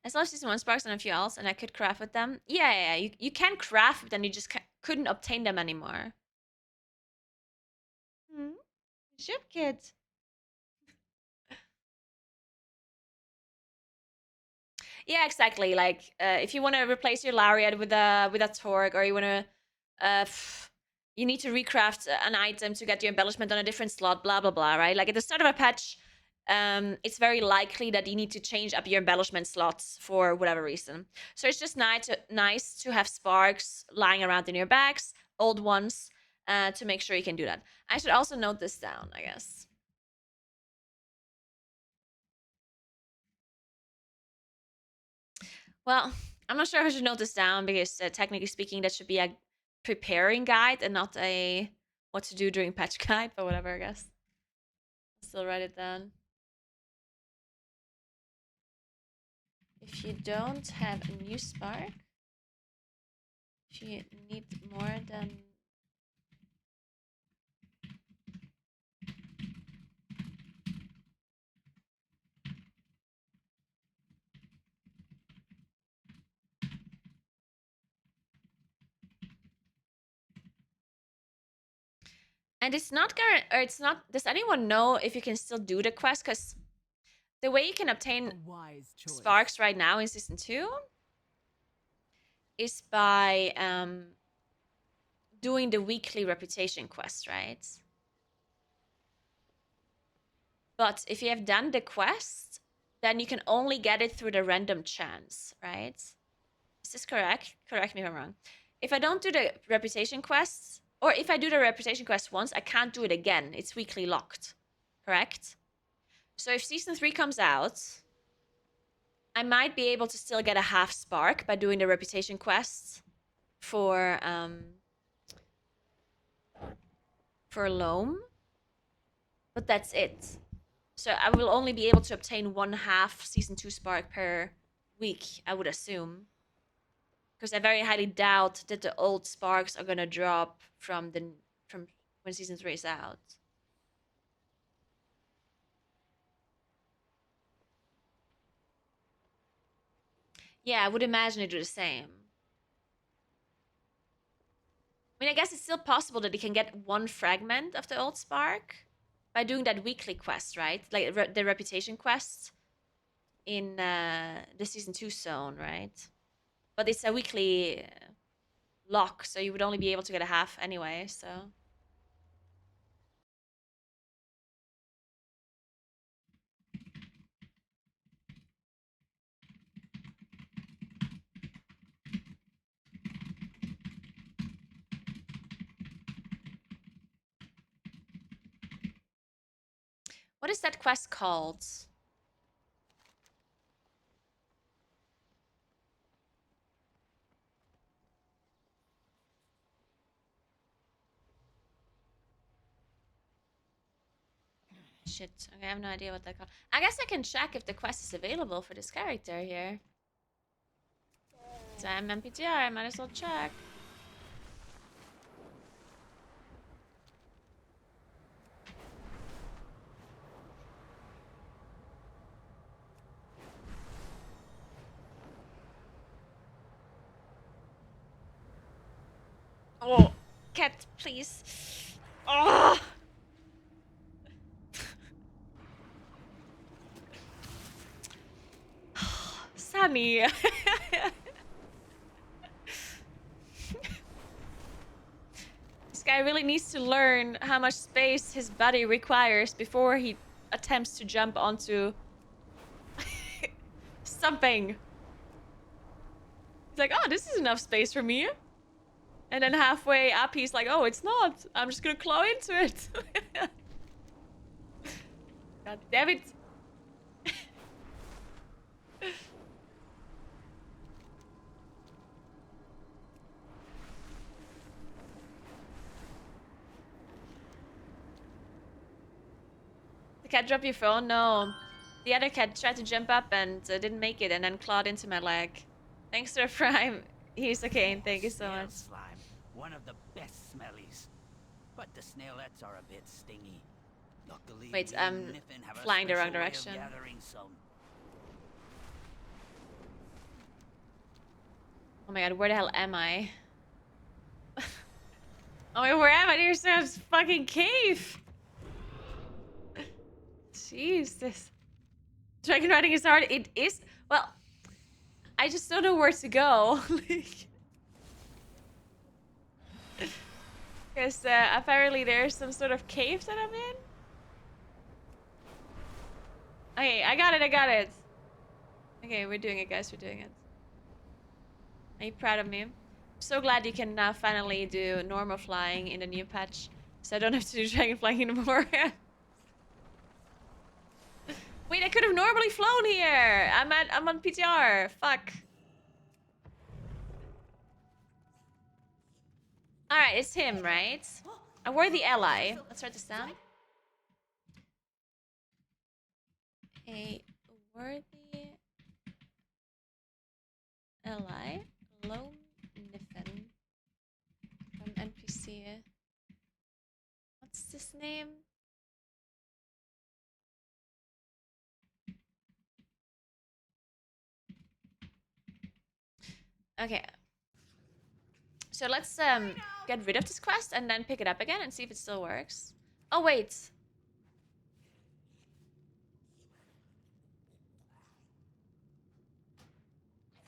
I saw season 1 sparks and a few else, and I could craft with them. Yeah. You can craft with them, you just couldn't obtain them anymore. Hmm? Ship kid. Yeah, exactly. Like, if you want to replace your lariat with a torque, or you want to, you need to recraft an item to get your embellishment on a different slot. Blah blah blah. Right? Like at the start of a patch, it's very likely that you need to change up your embellishment slots for whatever reason. So it's just nice to have sparks lying around in your bags, old ones, to make sure you can do that. I should also note this down, I guess. Well, I'm not sure if I should note this down because technically speaking, that should be a preparing guide and not a what to do during patch guide, but whatever, I guess. Still write it down. If you don't have a new spark, if you need more than... And it's not or it's not... Does anyone know if you can still do the quest? Because the way you can obtain sparks right now in Season 2 is by doing the weekly reputation quest, right? But if you have done the quest, then you can only get it through the random chance, right? Is this correct? Correct me if I'm wrong. If I don't do the reputation quests, or if I do the reputation quest once, I can't do it again. It's weekly locked, correct? So if Season 3 comes out, I might be able to still get a half spark by doing the reputation quests for Loam. But that's it. So I will only be able to obtain 1/2 Season 2 spark per week, I would assume. Because I very highly doubt that the old sparks are gonna drop from when Season 3 is out. Yeah, I would imagine they do the same. I mean, I guess it's still possible that you can get one fragment of the old spark by doing that weekly quest, right? Like the reputation quest in the Season 2 zone, right? But it's a weekly lock, so you would only be able to get a half anyway, so... What is that quest called? Shit, okay, I have no idea what that called. I guess I can check if the quest is available for this character here. So I'm MPTR, I might as well check. Oh, cat, please. Oh! Sunny. This guy really needs to learn how much space his body requires before he attempts to jump onto something. He's like, oh, this is enough space for me. And then halfway up, he's like, oh, it's not. I'm just gonna claw into it. God damn it. The cat dropped your phone? No. The other cat tried to jump up and didn't make it and then clawed into my leg. Thanks to Prime. He's okay, and thank you so much. Slime, one of the best smellies. But the snailets are a bit stingy. Luckily, Wait, me I'm and Niffin have a flying the wrong special way of direction. gathering some. Oh my god, where the hell am I? Oh my, where am I? There's this fucking cave. Jesus. Dragon riding is hard. It is. Well, I just don't know where to go. Because apparently there's some sort of cave that I'm in. Okay, I got it. Okay, we're doing it, guys. We're doing it. Are you proud of me? I'm so glad you can now finally do normal flying in the new patch. So I don't have to do dragon flying anymore. Wait, I could have normally flown here. I'm on PTR. Fuck. Alright, it's him, right? A worthy ally. Let's write this down. A worthy ally. Lone Niffen. From NPC. What's this name? Okay. So let's get rid of this quest and then pick it up again and see if it still works. Oh wait.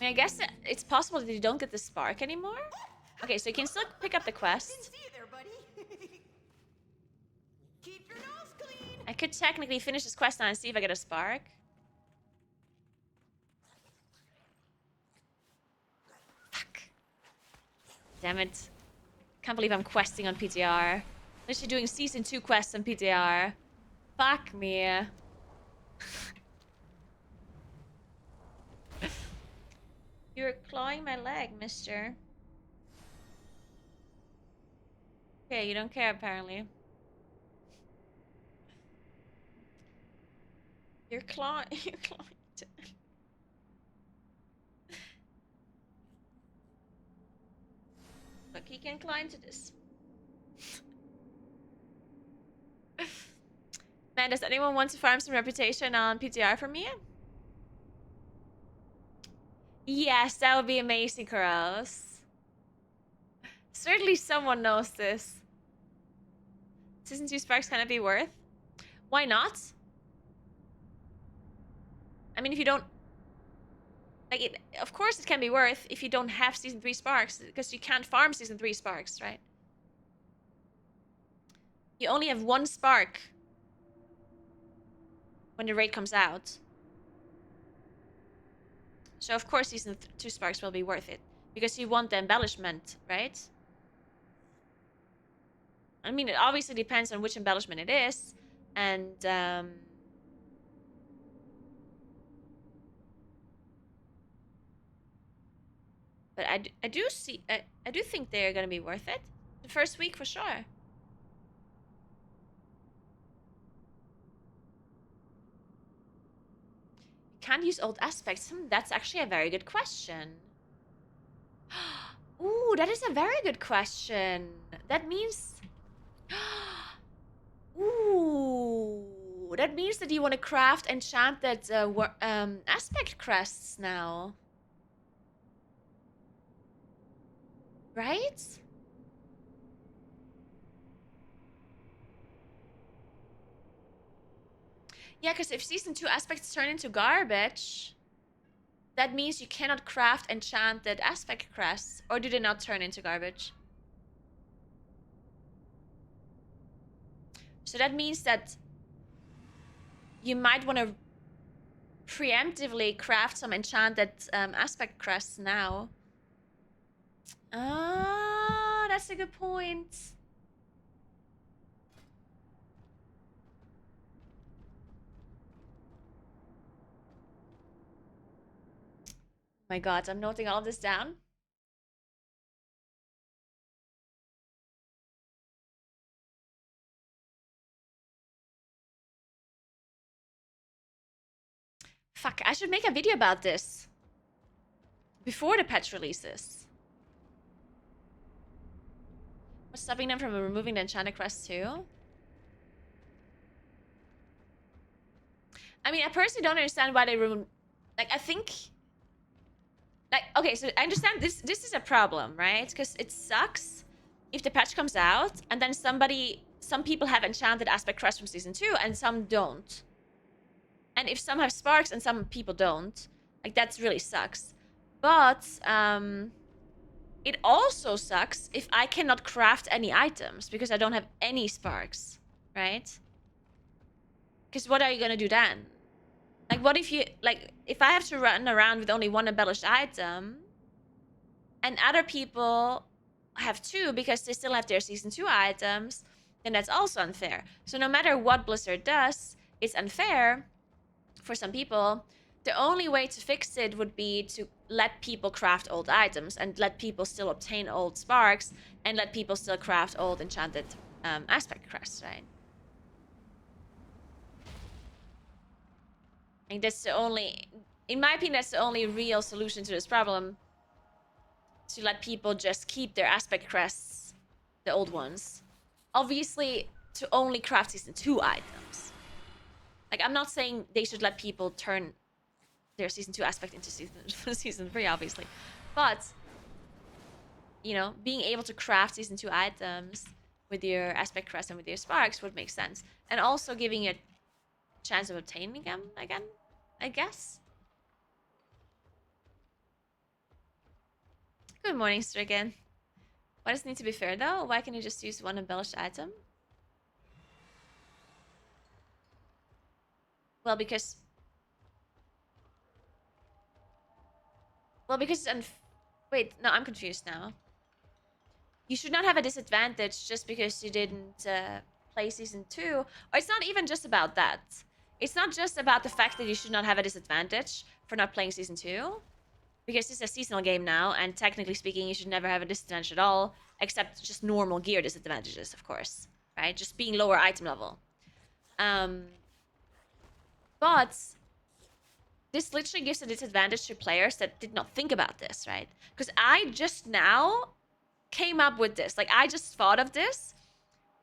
I mean, I guess it's possible that you don't get the spark anymore. Okay, so you can still pick up the quest. See you there, buddy. Keep your nose clean. I could technically finish this quest now and see if I get a spark. Fuck. Damn it. Can't believe I'm questing on PTR. Literally doing season 2 quests on PTR. Fuck me. You're clawing my leg, mister. Okay, you don't care apparently. You're clawing. You're clawing. Look, he can climb to this. Man, does anyone want to farm some reputation on PTR for me? Yes, that would be amazing, Kuros. Certainly someone knows this. Season 2 sparks can it be worth? Why not? I mean, if you don't... Like, it, of course it can be worth if you don't have Season 3 sparks, because you can't farm Season 3 sparks, right? You only have 1 spark when the raid comes out. So of course Season 2 sparks will be worth it. Because you want the embellishment, right? I mean, it obviously depends on which embellishment it is. And, but I do see... I do think they're gonna be worth it. The first week for sure. Can't use old aspects. That's actually a very good question. Ooh, that is a very good question. That means... Ooh, that means that you want to craft enchanted aspect crests now. Right? Yeah, because if Season 2 aspects turn into garbage, that means you cannot craft enchanted aspect crests. Or do they not turn into garbage? So that means that you might want to preemptively craft some enchanted aspect crests now. Ah, that's a good point. My god, I'm noting all of this down. Fuck, I should make a video about this. Before the patch releases. What's stopping them from removing the enchanted crest too? I mean, I personally don't understand why they remove... Like, I think... Like, okay, so I understand this is a problem, right? Because it sucks if the patch comes out and then some people have enchanted aspect crest from Season 2 and some don't. And if some have sparks and some people don't, like, that's really sucks. But it also sucks if I cannot craft any items because I don't have any sparks, right? Because what are you gonna do then? Like, what if you, like, if I have to run around with only one embellished item and other people have two because they still have their season 2 items, then that's also unfair. So no matter what Blizzard does, it's unfair for some people. The only way to fix it would be to let people craft old items and let people still obtain old sparks and let people still craft old enchanted aspect crests, right? I think that's the only, in my opinion, that's the only real solution to this problem. To let people just keep their aspect crests, the old ones. Obviously, to only craft season 2 items. Like, I'm not saying they should let people turn their season 2 aspect into season 3, obviously. But, you know, being able to craft season 2 items with your aspect crest and with your sparks would make sense. And also giving you a chance of obtaining them again, I guess. Good morning, Stricken. Why does it need to be fair, though? Why can't you just use one embellished item? Well, because... Well, because it's wait, no, I'm confused now. You should not have a disadvantage just because you didn't play season 2. Or it's not even just about that. It's not just about the fact that you should not have a disadvantage for not playing season 2. Because it's a seasonal game now, and technically speaking, you should never have a disadvantage at all, except just normal gear disadvantages, of course. Right? Just being lower item level. But this literally gives a disadvantage to players that did not think about this, right? Because I just now came up with this. Like, I just thought of this.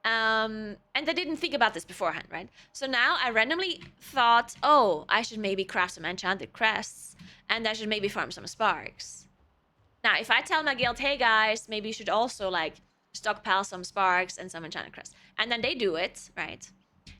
And I didn't think about this beforehand, right? So now I randomly thought, oh, I should maybe craft some enchanted crests. And I should maybe farm some sparks. Now, if I tell my guild, hey guys, maybe you should also, like, stockpile some sparks and some enchanted crests. And then they do it, right?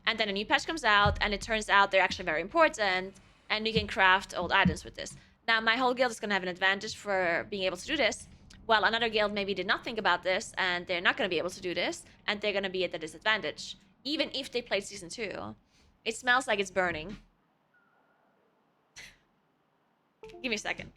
And then a new patch comes out, and it turns out they're actually very important. And you can craft old items with this. Now, my whole guild is going to have an advantage for being able to do this. While another guild maybe did not think about this, and they're not going to be able to do this, and they're going to be at a disadvantage. Even if they played season 2. It smells like it's burning. Give me a second.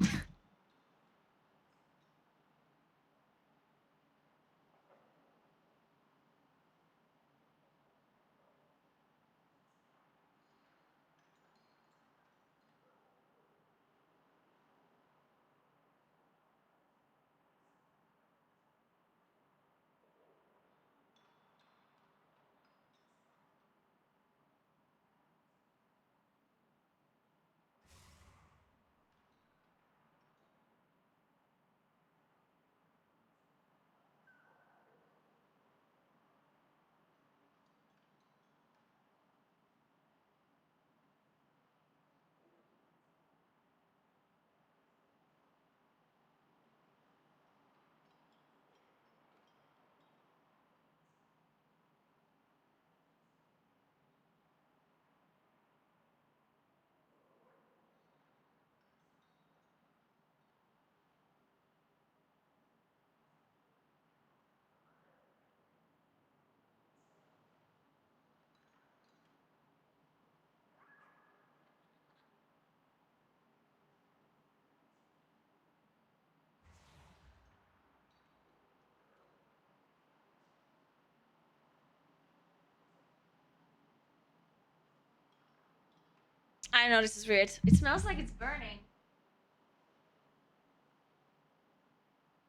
I know this is weird. It smells like it's burning.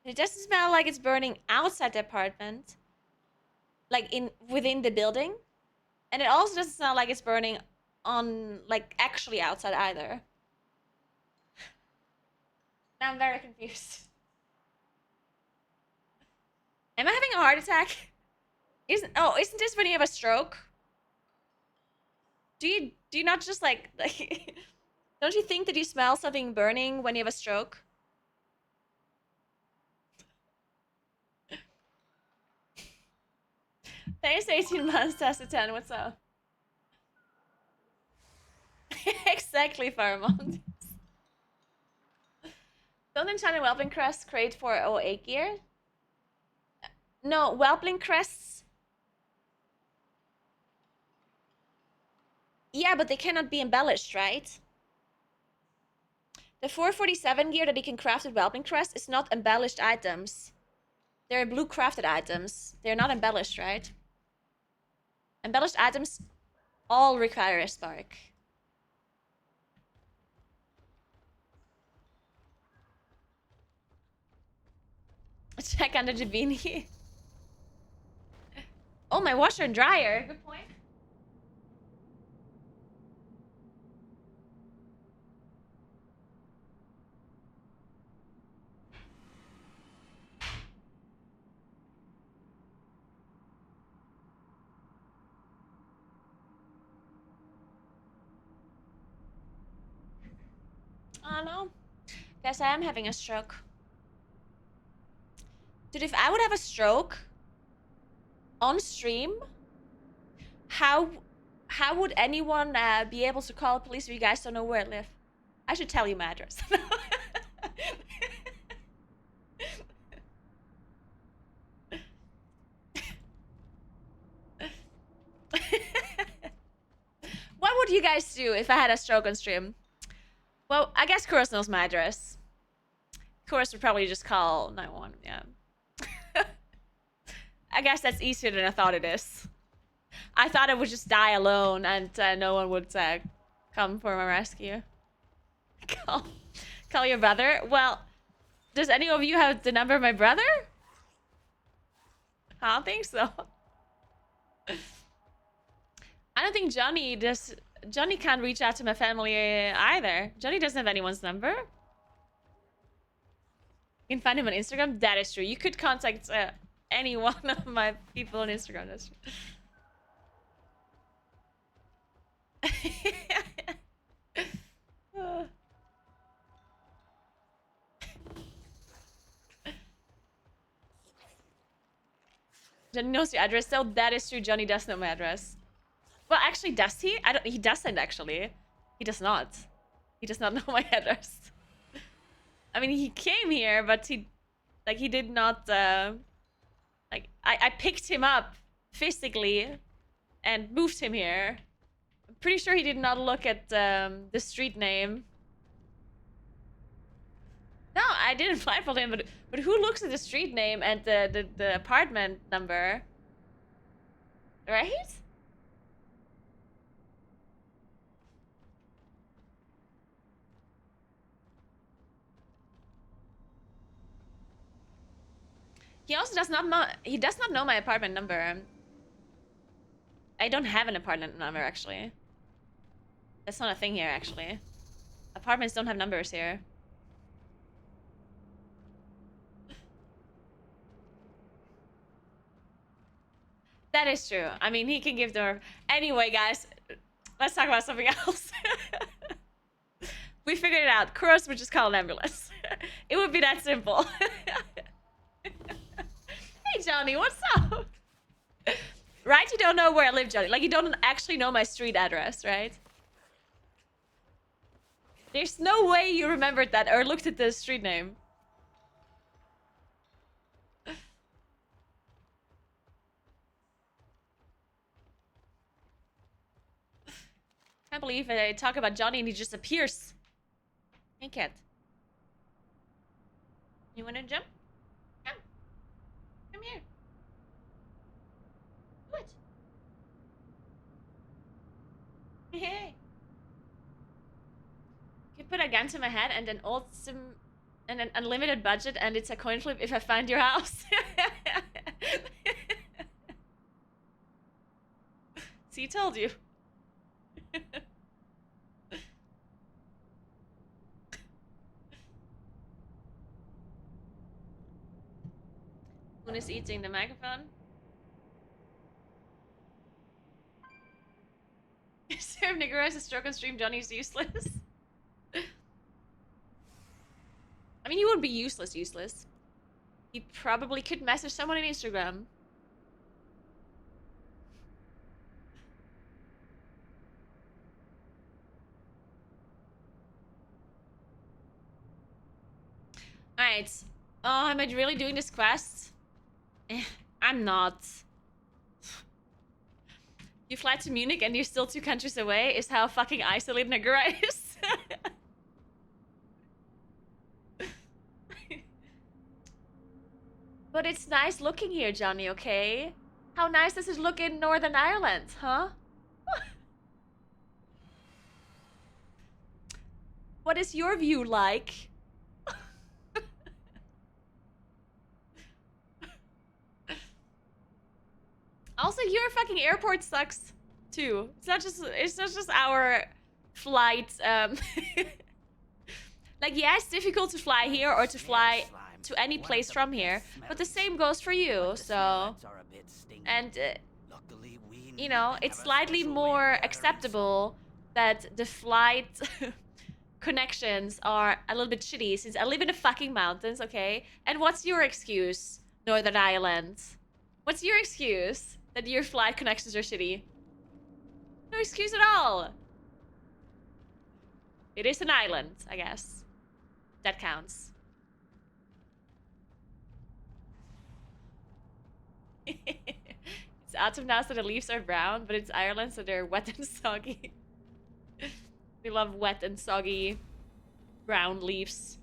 It doesn't smell like it's burning outside the apartment. Like within the building. And it also doesn't smell like it's burning on, like, actually outside either. Now I'm very confused. Am I having a heart attack? Isn't this when you have a stroke? Do you not just like don't you think that you smell something burning when you have a stroke? Thanks 18 months, Tessa 10, what's up? Exactly, Pheromone. Don't enchant Whelpling Crest crate for 08 gear? No, Whelpling Crests. Yeah, but they cannot be embellished, right? The 447 gear that he can craft with Whelpling Crest is not embellished items. They're blue crafted items. They're not embellished, right? Embellished items all require a spark. Check under the beanie. Oh, my washer and dryer. Good point. I don't know. Guess I am having a stroke. Dude, if I would have a stroke on stream, how would anyone be able to call the police if you guys don't know where I live? I should tell you my address. What would you guys do if I had a stroke on stream? Well, I guess Kuros knows my address. Kuros would probably just call 911, yeah. I guess that's easier than I thought it is. I thought I would just die alone and no one would come for my rescue. Call your brother? Well, does any of you have the number of my brother? I don't think so. I don't think Johnny does. Johnny can't reach out to my family either. Johnny doesn't have anyone's number. You can find him on Instagram. That is true. You could contact any one of my people on Instagram. That's true. Johnny knows your address, so that is true. Johnny does know my address. Well, actually, does he? I don't. He doesn't actually. He does not. He does not know my address. I mean, he came here, but he did not. Like, I picked him up physically and moved him here. I'm pretty sure he did not look at the street name. No, I didn't blindfold him, but who looks at the street name and the apartment number? Right? He also does not know my apartment number. I don't have an apartment number, actually. That's not a thing here, actually. Apartments don't have numbers here. That is true. I mean, he can give them... Anyway, guys, let's talk about something else. We figured it out. Kuros would just call an ambulance. It would be that simple. Hey, Johnny, what's up? Right? You don't know where I live, Johnny. Like, you don't actually know my street address, right? There's no way you remembered that or looked at the street name. Can't believe I talk about Johnny and he just appears. Hey, cat. You wanna jump? Come. Come here. What? Hey. You put a gun to my head and an unlimited budget and it's a coin flip if I find your house. See, told you. Moon is eating the microphone. Serve Naguura has a stroke on stream. Johnny's useless. I mean, he wouldn't be useless. He probably could message someone on Instagram. Alright. Oh, am I really doing this quest? I'm not. You fly to Munich and you're still 2 countries away is how fucking isolated Naguura is. But it's nice looking here, Johnny, okay? How nice does it look in Northern Ireland, huh? What is your view like? Also, your fucking airport sucks too. It's not just our flight. Like, yeah, it's difficult to fly here or to fly to any place from here, but the same goes for you. So, and you know, it's slightly more acceptable that the flight connections are a little bit shitty since I live in the fucking mountains, okay? And what's your excuse, Northern Ireland? What's your excuse that your flight connections are shitty? No excuse at all. It is an island, I guess. That counts. It's autumn now, so the leaves are brown, but it's Ireland, so they're wet and soggy. We love wet and soggy brown leaves.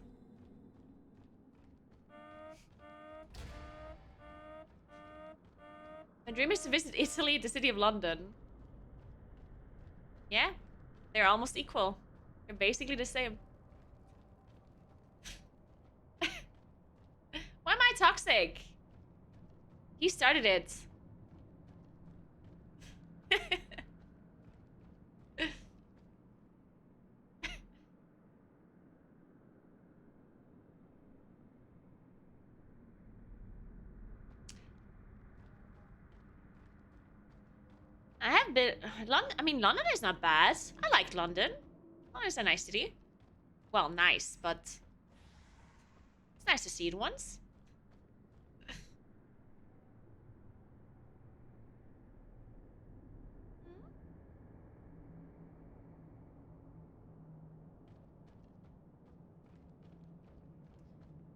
My dream is to visit Italy, the city of London. Yeah, they're almost equal. They're basically the same. Why am I toxic? He started it. I have been... London is not bad. I like London. London is a nice city. Well, nice, but... It's nice to see it once.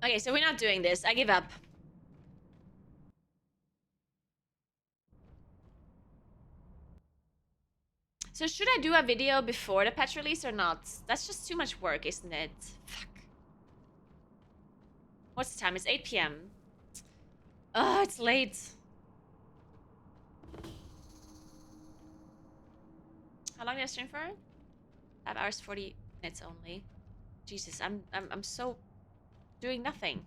Okay, so we're not doing this. I give up. So should I do a video before the patch release or not? That's just too much work, isn't it? Fuck. What's the time? It's 8 p.m. Oh, it's late. How long did I stream for? 5 hours 40 minutes only. Jesus, I'm so doing nothing.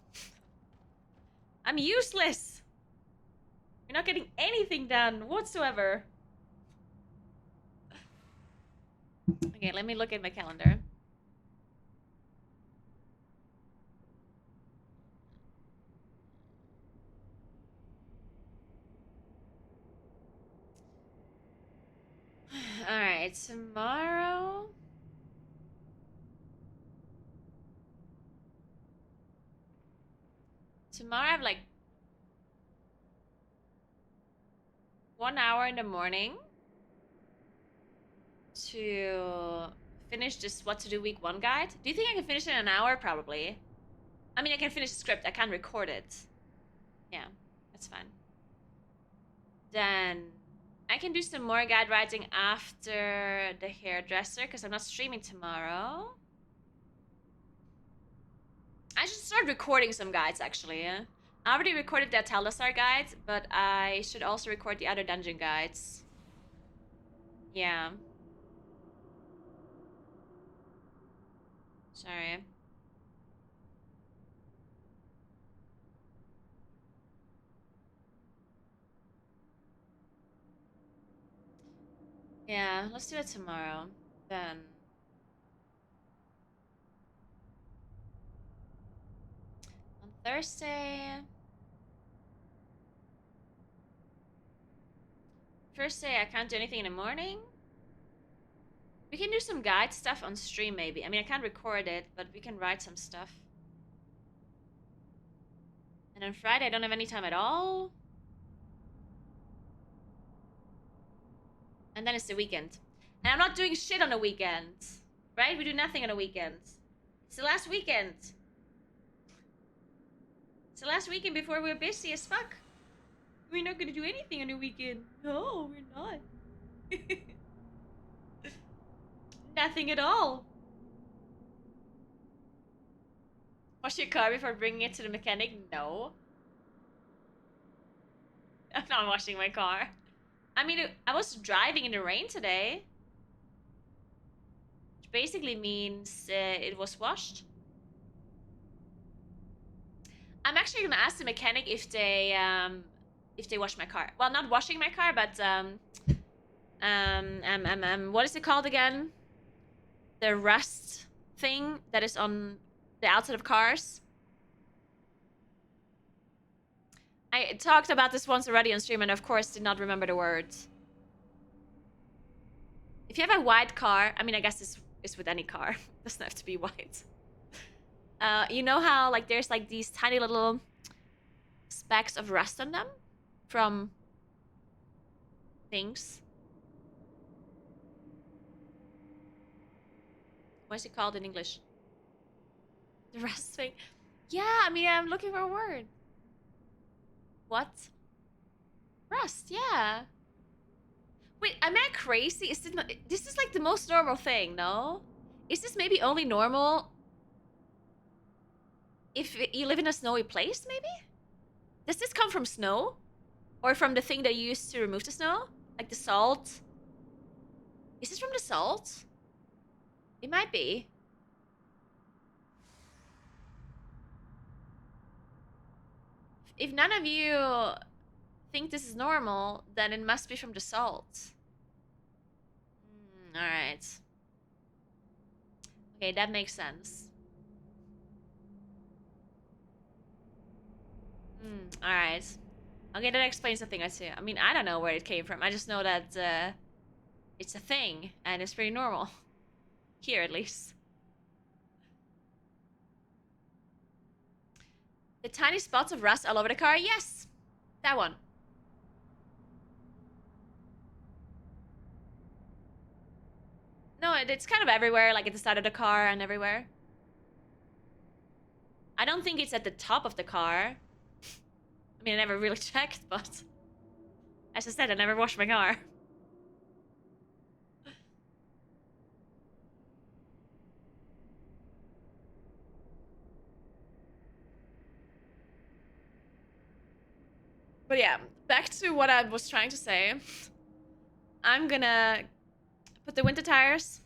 I'm useless. You're not getting anything done whatsoever. Okay, let me look at my calendar. Alright, tomorrow... Tomorrow I have like 1 hour in the morning to finish this what to do week 1 guide. Do you think I can finish it in an hour? Probably. I mean, I can finish the script. I can't record it. Yeah, that's fine. Then I can do some more guide writing after the hairdresser because I'm not streaming tomorrow. I should start recording some guides, actually. I already recorded the Taldassar guide, but I should also record the other dungeon guides. Yeah. Sorry. Yeah, let's do it tomorrow. Then... on Thursday... Thursday I can't do anything in the morning. We can do some guide stuff on stream, maybe. I mean, I can't record it, but we can write some stuff. And on Friday, I don't have any time at all. And then it's the weekend. And I'm not doing shit on the weekend. Right? We do nothing on the weekend. It's the last weekend. It's the last weekend before we're busy as fuck. We're not gonna do anything on the weekend. No, we're not. Nothing at all. Wash your car before bringing it to the mechanic? No. I'm not washing my car. I mean, I was driving in the rain today. Which basically means it was washed. I'm actually gonna ask the mechanic if they wash my car. Well, not washing my car, but what is it called again? The rust thing that is on the outside of cars. I talked about this once already on stream and of course did not remember the words. If you have a white car, I mean, I guess this is with any car. It doesn't have to be white. You know how like there's like these tiny little specks of rust on them from things. What is it called in English? The rust thing. Yeah, I mean, I'm looking for a word. What? Rust, yeah. Wait, am I crazy? Is this is like the most normal thing, no? Is this maybe only normal if you live in a snowy place, maybe? Does this come from snow? Or from the thing they use to remove the snow? Like the salt? Is this from the salt? It might be. If none of you think this is normal, then it must be from the salt. Alright. Okay, that makes sense. Alright. Okay, that explains the thing I see. I mean, I don't know where it came from. I just know that it's a thing, and it's pretty normal. Here, at least. The tiny spots of rust all over the car? Yes! That one. No, it's kind of everywhere, like at the side of the car and everywhere. I don't think it's at the top of the car. I mean, I never really checked, but... As I said, I never washed my car. But yeah, back to what I was trying to say. I'm gonna put the winter tires.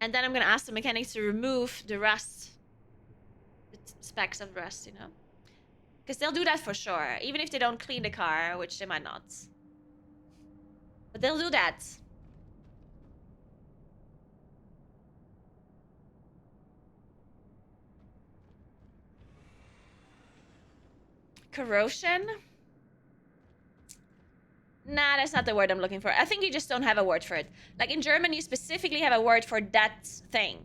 And then I'm gonna ask the mechanics to remove the rust. The specks of rust, you know? Because they'll do that for sure. Even if they don't clean the car, which they might not. But they'll do that. Corrosion? Nah, that's not the word I'm looking for. I think you just don't have a word for it. Like in German, you specifically have a word for that thing.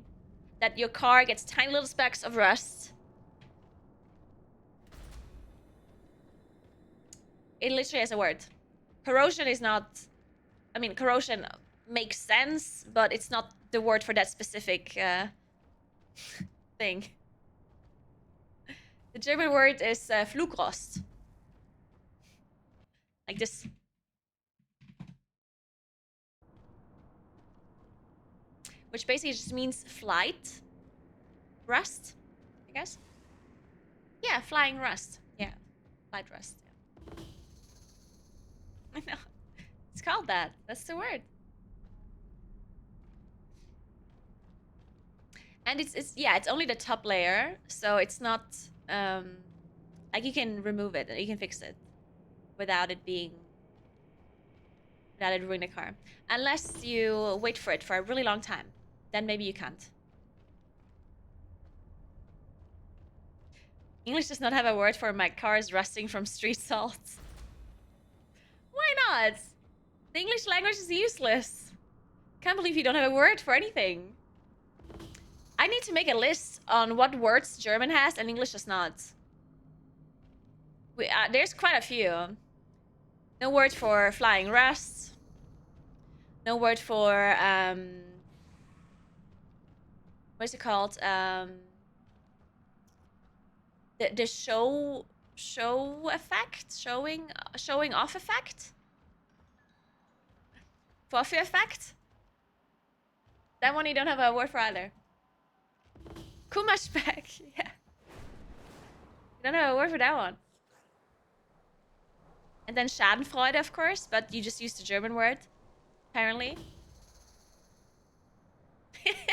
That your car gets tiny little specks of rust. It literally has a word. Corrosion is not... I mean, corrosion makes sense, but it's not the word for that specific thing. The German word is Flugrost. Like this. Which basically just means flight. Rust, I guess. Yeah, flying rust. Yeah, flight rust. Yeah. I know. It's called that. That's the word. And it's yeah, it's only the top layer, so it's not like you can remove it, you can fix it without it ruining the car. Unless you wait for it for a really long time. Then maybe you can't. English does not have a word for my car is rusting from street salt. Why not? The English language is useless. Can't believe you don't have a word for anything. I need to make a list on what words German has and English does not. There's quite a few. No word for flying rust. No word for, what is it called? the show effect, showing off effect, fluffy effect. That one you don't have a word for either. Kumashback, yeah. You don't have a word for that one. And then Schadenfreude, of course, but you just used the German word, apparently.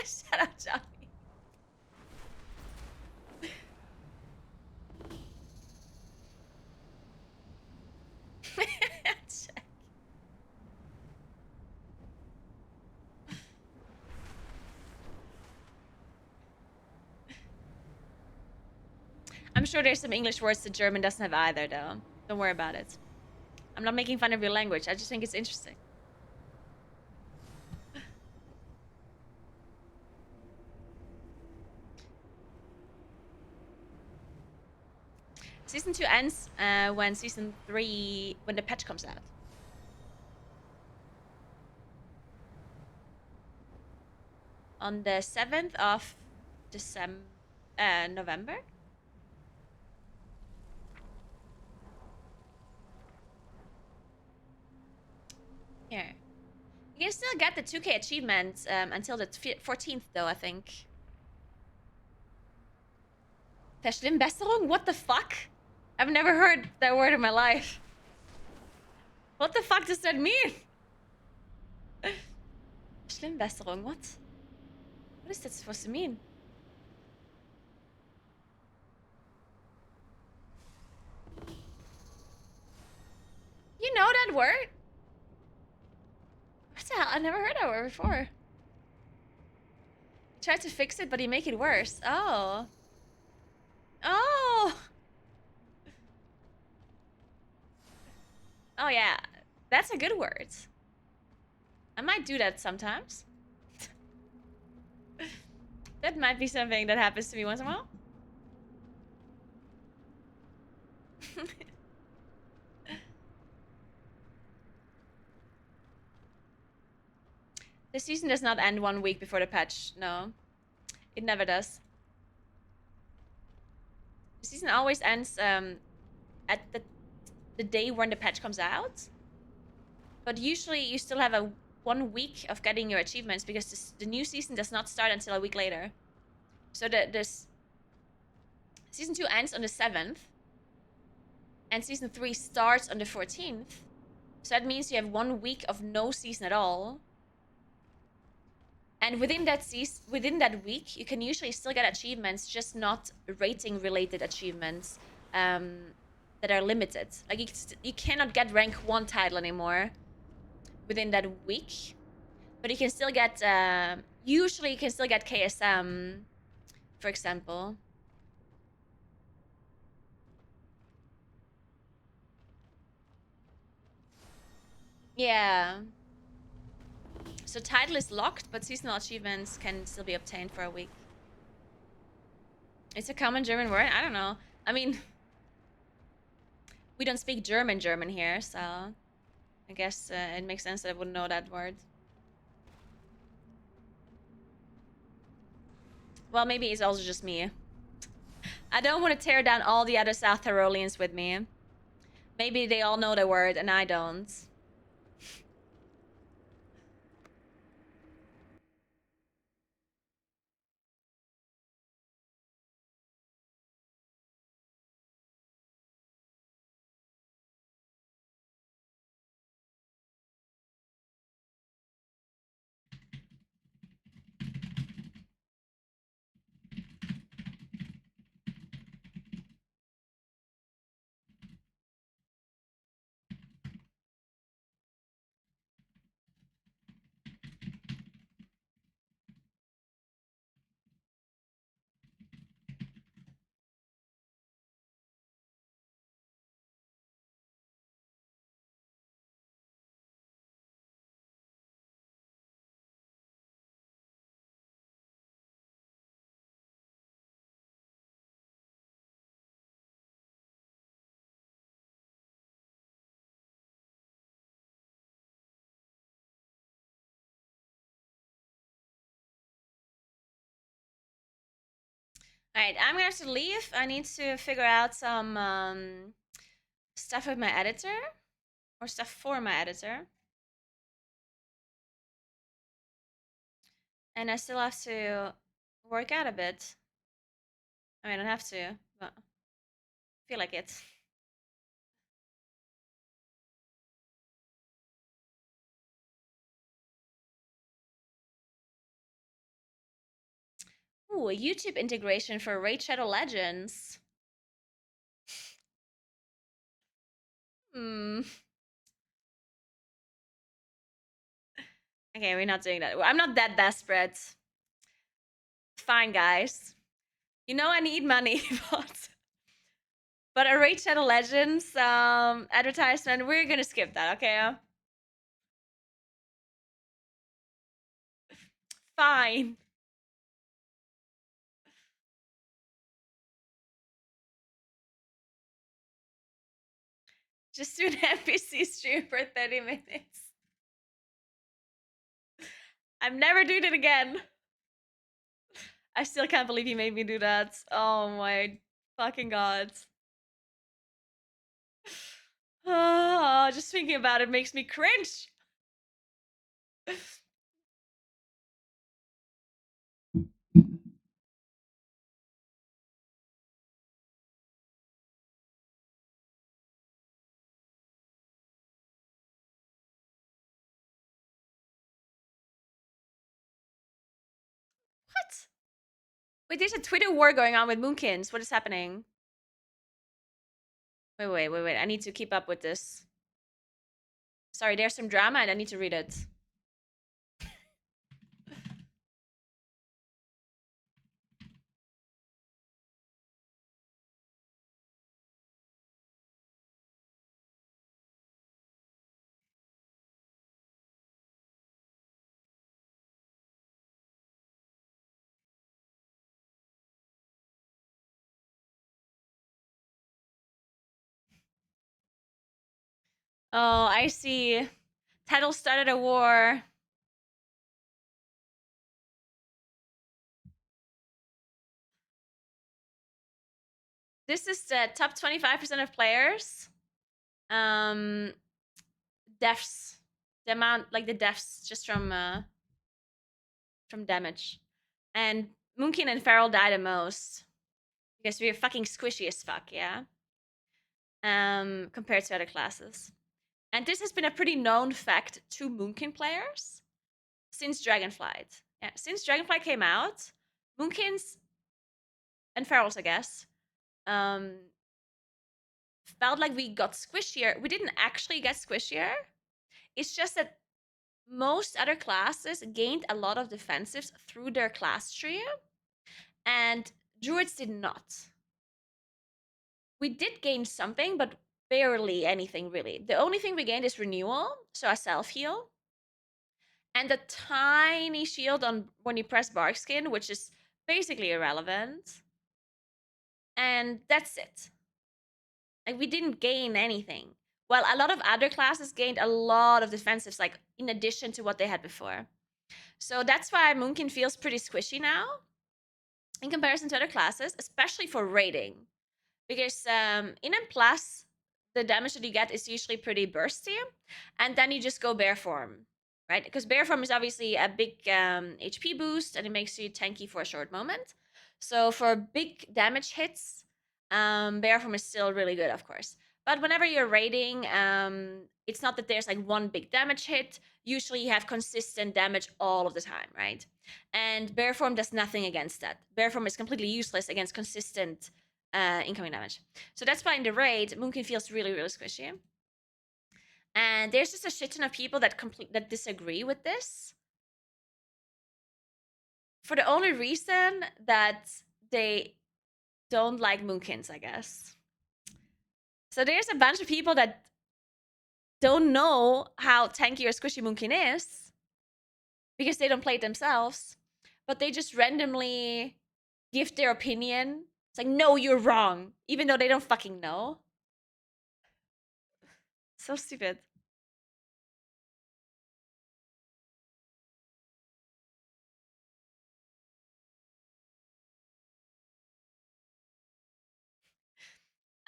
Shut up, Johnny. Check. I'm sure there's some English words that German doesn't have either, though. Don't worry about it. I'm not making fun of your language. I just think it's interesting. Season 2 ends when Season 3... when the patch comes out. On the 7th of November? Here. You can still get the 2K achievements until the 14th, though, I think. Verschlimmbesserung? What the fuck? I've never heard that word in my life. What the fuck does that mean? Verschlimmbesserung, what? What is that supposed to mean? You know that word? What the hell? I never heard that word before. You tried to fix it, but you make it worse. Oh. Oh! Oh, yeah. That's a good word. I might do that sometimes. That might be something that happens to me once in a while. The season does not end 1 week before the patch. No. It never does. The season always ends at the day when the patch comes out. But usually you still have a 1 week of getting your achievements because the new season does not start until a week later. So this season 2 ends on the 7th. And season 3 starts on the 14th. So that means you have 1 week of no season at all. And within that week, you can usually still get achievements, just not rating-related achievements that are limited. Like you cannot get rank 1 title anymore within that week, but you can still get. Usually, you can still get KSM, for example. Yeah. So title is locked, but seasonal achievements can still be obtained for a week. It's a common German word? I don't know. I mean, we don't speak German here, so I guess it makes sense that I wouldn't know that word. Well, maybe it's also just me. I don't want to tear down all the other South Tyroleans with me. Maybe they all know the word and I don't. Alright, I'm gonna have to leave. I need to figure out some stuff with my editor. Or stuff for my editor. And I still have to work out a bit. I mean, I don't have to, but I feel like it. Ooh, a YouTube integration for Raid Shadow Legends. Hmm. Okay, we're not doing that. I'm not that desperate. Fine, guys. You know I need money, but a Raid Shadow Legends advertisement, we're gonna skip that, okay? Fine. Just do an NPC stream for 30 minutes. I'm never doing it again. I still can't believe you made me do that. Oh my fucking god. Oh, just thinking about it makes me cringe. What? Wait, there's a Twitter war going on with Moonkins. What is happening? Wait. I need to keep up with this. Sorry, there's some drama and I need to read it. Oh, I see. Title started a war. This is the top 25% of players. Deaths. The amount, like the deaths just from damage. And Moonkin and Feral die the most. Because we're fucking squishy as fuck, yeah? Compared to other classes. And this has been a pretty known fact to Moonkin players since Dragonflight. Yeah, since Dragonflight came out, Moonkins and Ferals, I guess, felt like we got squishier. We didn't actually get squishier. It's just that most other classes gained a lot of defensives through their class tree, and Druids did not. We did gain something, but barely anything really. The only thing we gained is renewal, so a self heal, and a tiny shield on when you press Barkskin, which is basically irrelevant. And that's it. Like we didn't gain anything. Well, a lot of other classes gained a lot of defensives, like in addition to what they had before. So that's why Moonkin feels pretty squishy now in comparison to other classes, especially for raiding. Because in M plus, the damage that you get is usually pretty bursty, and then you just go bear form, right? Because bear form is obviously a big HP boost, and it makes you tanky for a short moment. So for big damage hits, bear form is still really good, of course. But whenever you're raiding, it's not that there's like one big damage hit. Usually you have consistent damage all of the time, right? And bear form does nothing against that. Bear form is completely useless against consistent incoming damage. So that's why in the raid, Moonkin feels really, really squishy. And there's just a shit ton of people that disagree with this. For the only reason that they don't like Moonkins, I guess. So there's a bunch of people that don't know how tanky or squishy Moonkin is because they don't play it themselves, but they just randomly give their opinion. It's like, no, you're wrong, even though they don't fucking know. So stupid.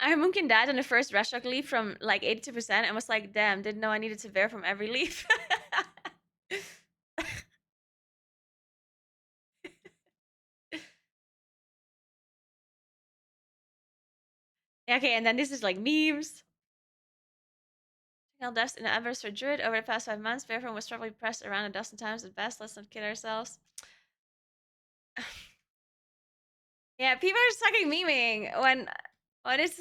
I Mumkin died on the first Rashok leaf from like 82% and was like, damn, didn't know I needed to bear from every leaf. Okay, and then this is like memes. Deaths in the Embers for Druid over the past 5 months. Bearform was probably pressed around a dozen times at best. Let's not kid ourselves. Yeah, people are sucking memeing when it's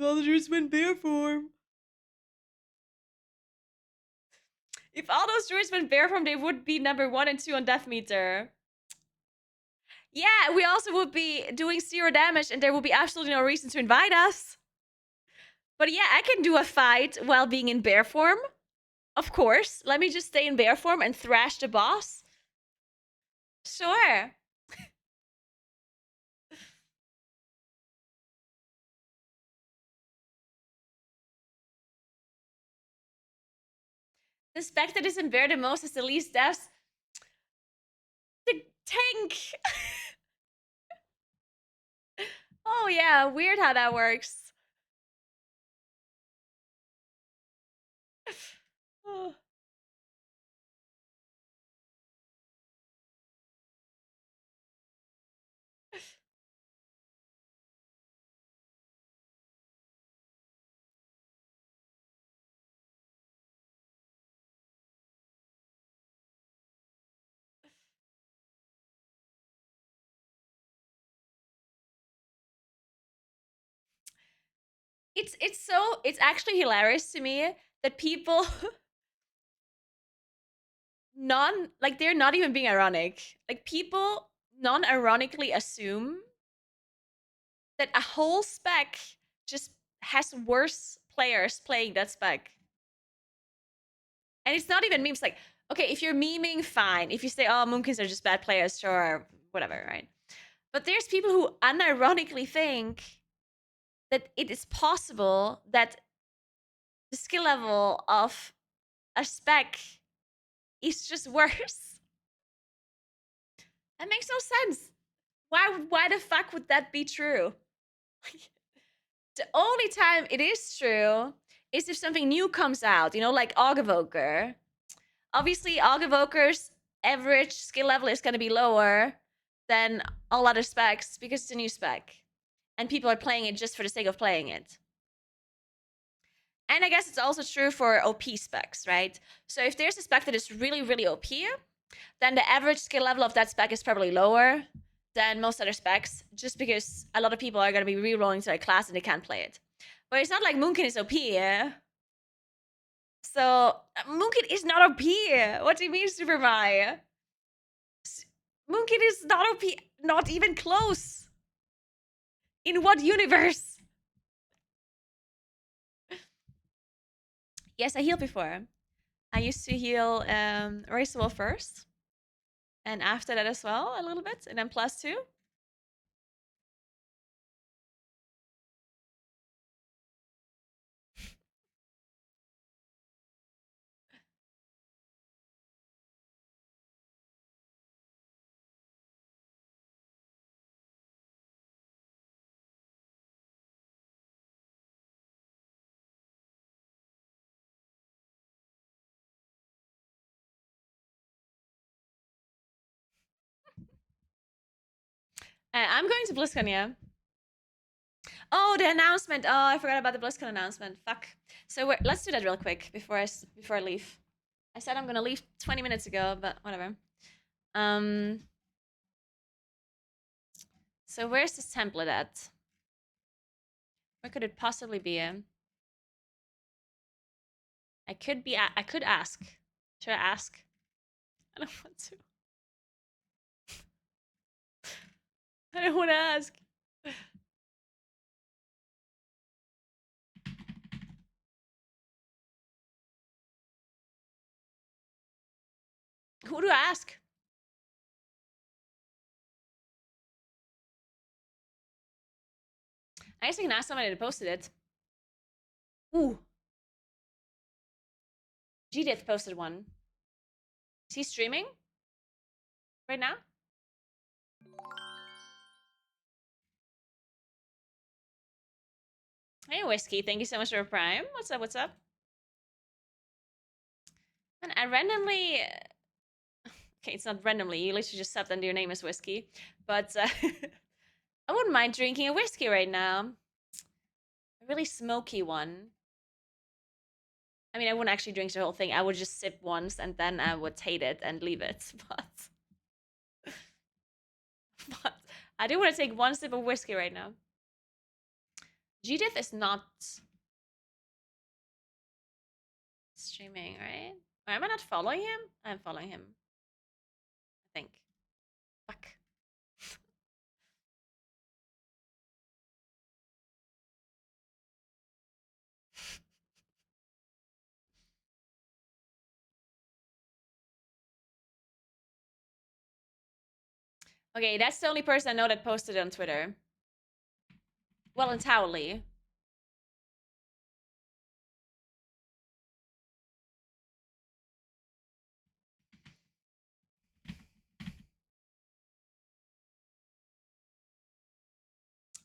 all the druids went bear form. If all those druids went bear form, they would be number 1 and 2 on death meter. Yeah, we also would be doing 0 damage and there would be absolutely no reason to invite us. But yeah, I can do a fight while being in bear form. Of course. Let me just stay in bear form and thrash the boss. Sure. The spec that is in bear the most is the least deaths. The tank. Oh yeah, weird how that works. Oh. It's actually hilarious to me that people they're not even being ironic. Like people non-ironically assume that a whole spec just has worse players playing that spec. And it's not even memes. Like, okay, if you're memeing, fine. If you say, oh, Moomkins are just bad players, sure, whatever, right? But there's people who unironically think that it is possible that the skill level of a spec is just worse. That makes no sense. Why the fuck would that be true? The only time it is true is if something new comes out, you know, like Augavoker. Obviously, Augavoker's average skill level is going to be lower than all other specs because it's a new spec. And people are playing it just for the sake of playing it. And I guess it's also true for OP specs, right? So if there's a spec that is really, really OP, then the average skill level of that spec is probably lower than most other specs, just because a lot of people are going to be re-rolling to a class and they can't play it. But it's not like Moonkin is OP, yeah? So, Moonkin is not OP. What do you mean, Super Mai? Moonkin is not OP, not even close. In what universe? Yes, I healed before. I used to heal Raceable first. And after that as well, a little bit. And then +2. I'm going to BlizzCon, yeah. Oh, the announcement. Oh, I forgot about the BlizzCon announcement. Fuck. So let's do that real quick before I leave. I said I'm gonna leave 20 minutes ago, but whatever. So where's this template at? Where could it possibly be? I could ask. Should I ask? I don't want to. I don't want to ask. Who do I ask? I guess I can ask somebody that posted it. Ooh. Gdith posted one. Is he streaming? Right now? Hey, Whiskey. Thank you so much for Prime. What's up? What's up? And I randomly. Okay, it's not randomly. You literally just subbed under your name as Whiskey. But I wouldn't mind drinking a whiskey right now. A really smoky one. I mean, I wouldn't actually drink the whole thing. I would just sip once and then I would hate it and leave it. But I do want to take one sip of whiskey right now. Judith is not streaming, right? Or am I not following him? I'm following him. I think. Fuck. Okay, that's the only person I know that posted it on Twitter. Well, and Towley.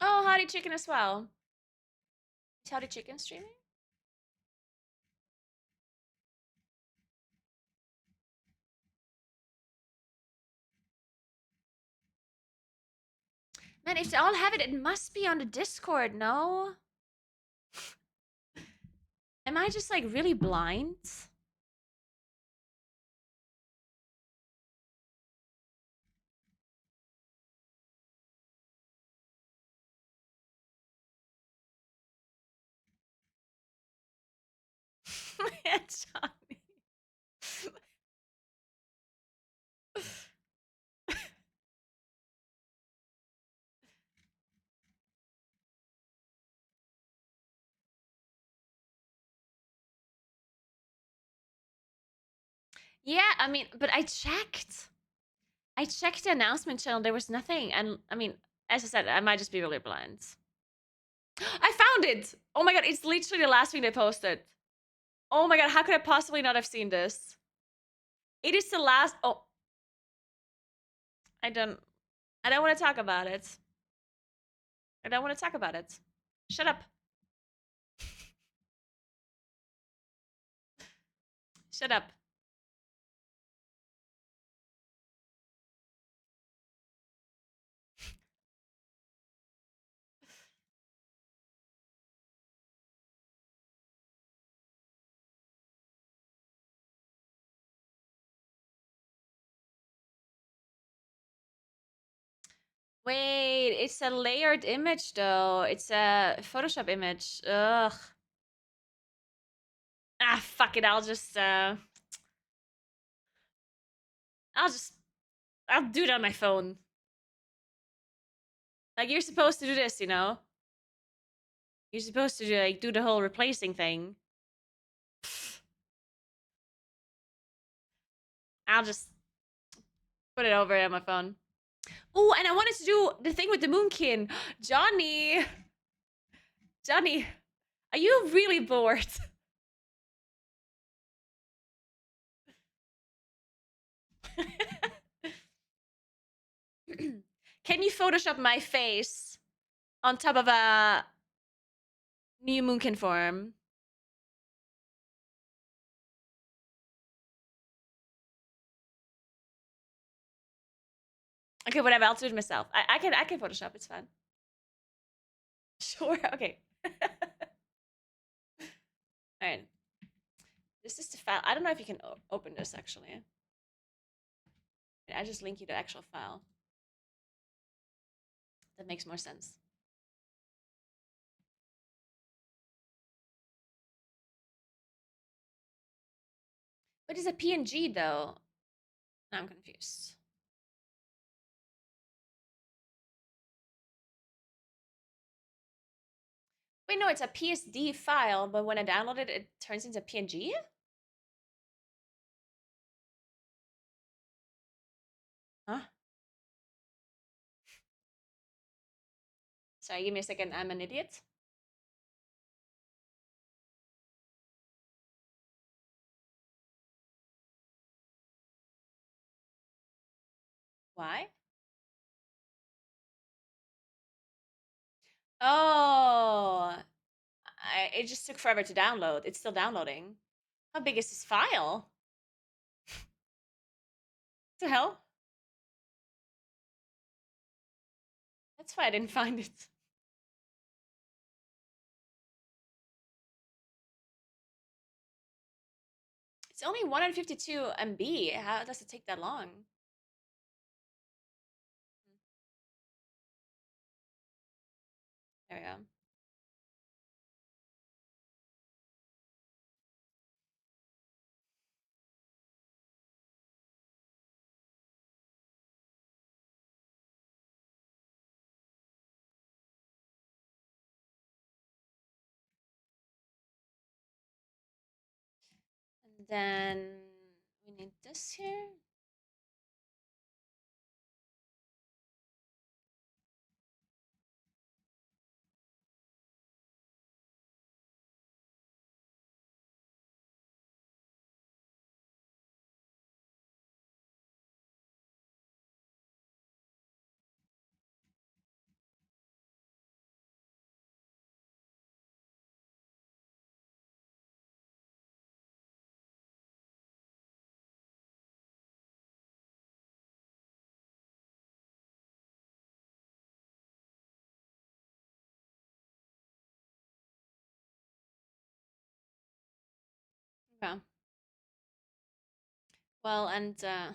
Oh, Howdy Chicken as well. Is Howdy Chicken streaming? Man, if they all have it, it must be on the Discord, no? Am I just like really blind? Johnny. Yeah, I mean, but I checked. I checked the announcement channel. There was nothing. And I mean, as I said, I might just be really blind. I found it. Oh my god, it's literally the last thing they posted. Oh my god, how could I possibly not have seen this? It is the last. Oh, I don't want to talk about it. I don't want to talk about it. Shut up. Shut up. Wait, it's a layered image though. It's a Photoshop image. Ugh. Ah, fuck it. I'll do it on my phone. Like you're supposed to do this, you know? You're supposed to like do the whole replacing thing. I'll just put it over on my phone. Oh, and I wanted to do the thing with the moonkin. Johnny. Johnny, are you really bored? Can you Photoshop my face on top of a new moonkin form? Okay, whatever. I'll do it myself. I can Photoshop. It's fine. Sure. Okay. All right. This is the file. I don't know if you can open this actually. I just link you the actual file. That makes more sense. What is a PNG though? I'm confused. Wait, no, it's a PSD file, but when I download it, it turns into PNG? Huh? Sorry, give me a second. I'm an idiot. Why? Oh. why it just took forever to download. It's still downloading. How big is this file? What the hell? That's why I didn't find it. It's only 152 MB. How does it take that long? There we go. And then we need this here. Okay. Well, and uh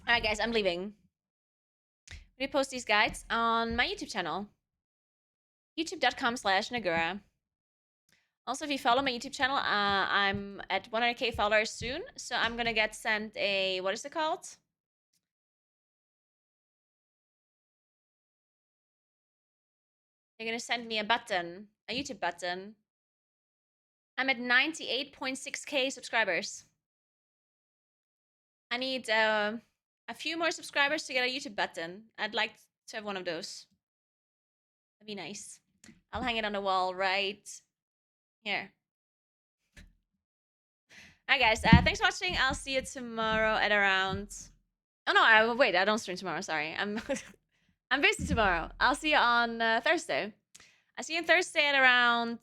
all right, guys, I'm leaving. We post these guides on my YouTube channel, youtube.com/Naguura. Also, if you follow my YouTube channel, I'm at 100k followers soon, so I'm gonna get sent a, what is it called? They're gonna send me a button, a YouTube button. I'm at 98.6k subscribers. I need a few more subscribers to get a YouTube button. I'd like to have one of those. That'd be nice. I'll hang it on the wall right here. Alright, guys. Thanks for watching. I'll see you tomorrow at around. Oh no! Wait. I don't stream tomorrow. Sorry. I'm I'm busy tomorrow. I'll see you on Thursday. I'll see you on Thursday at around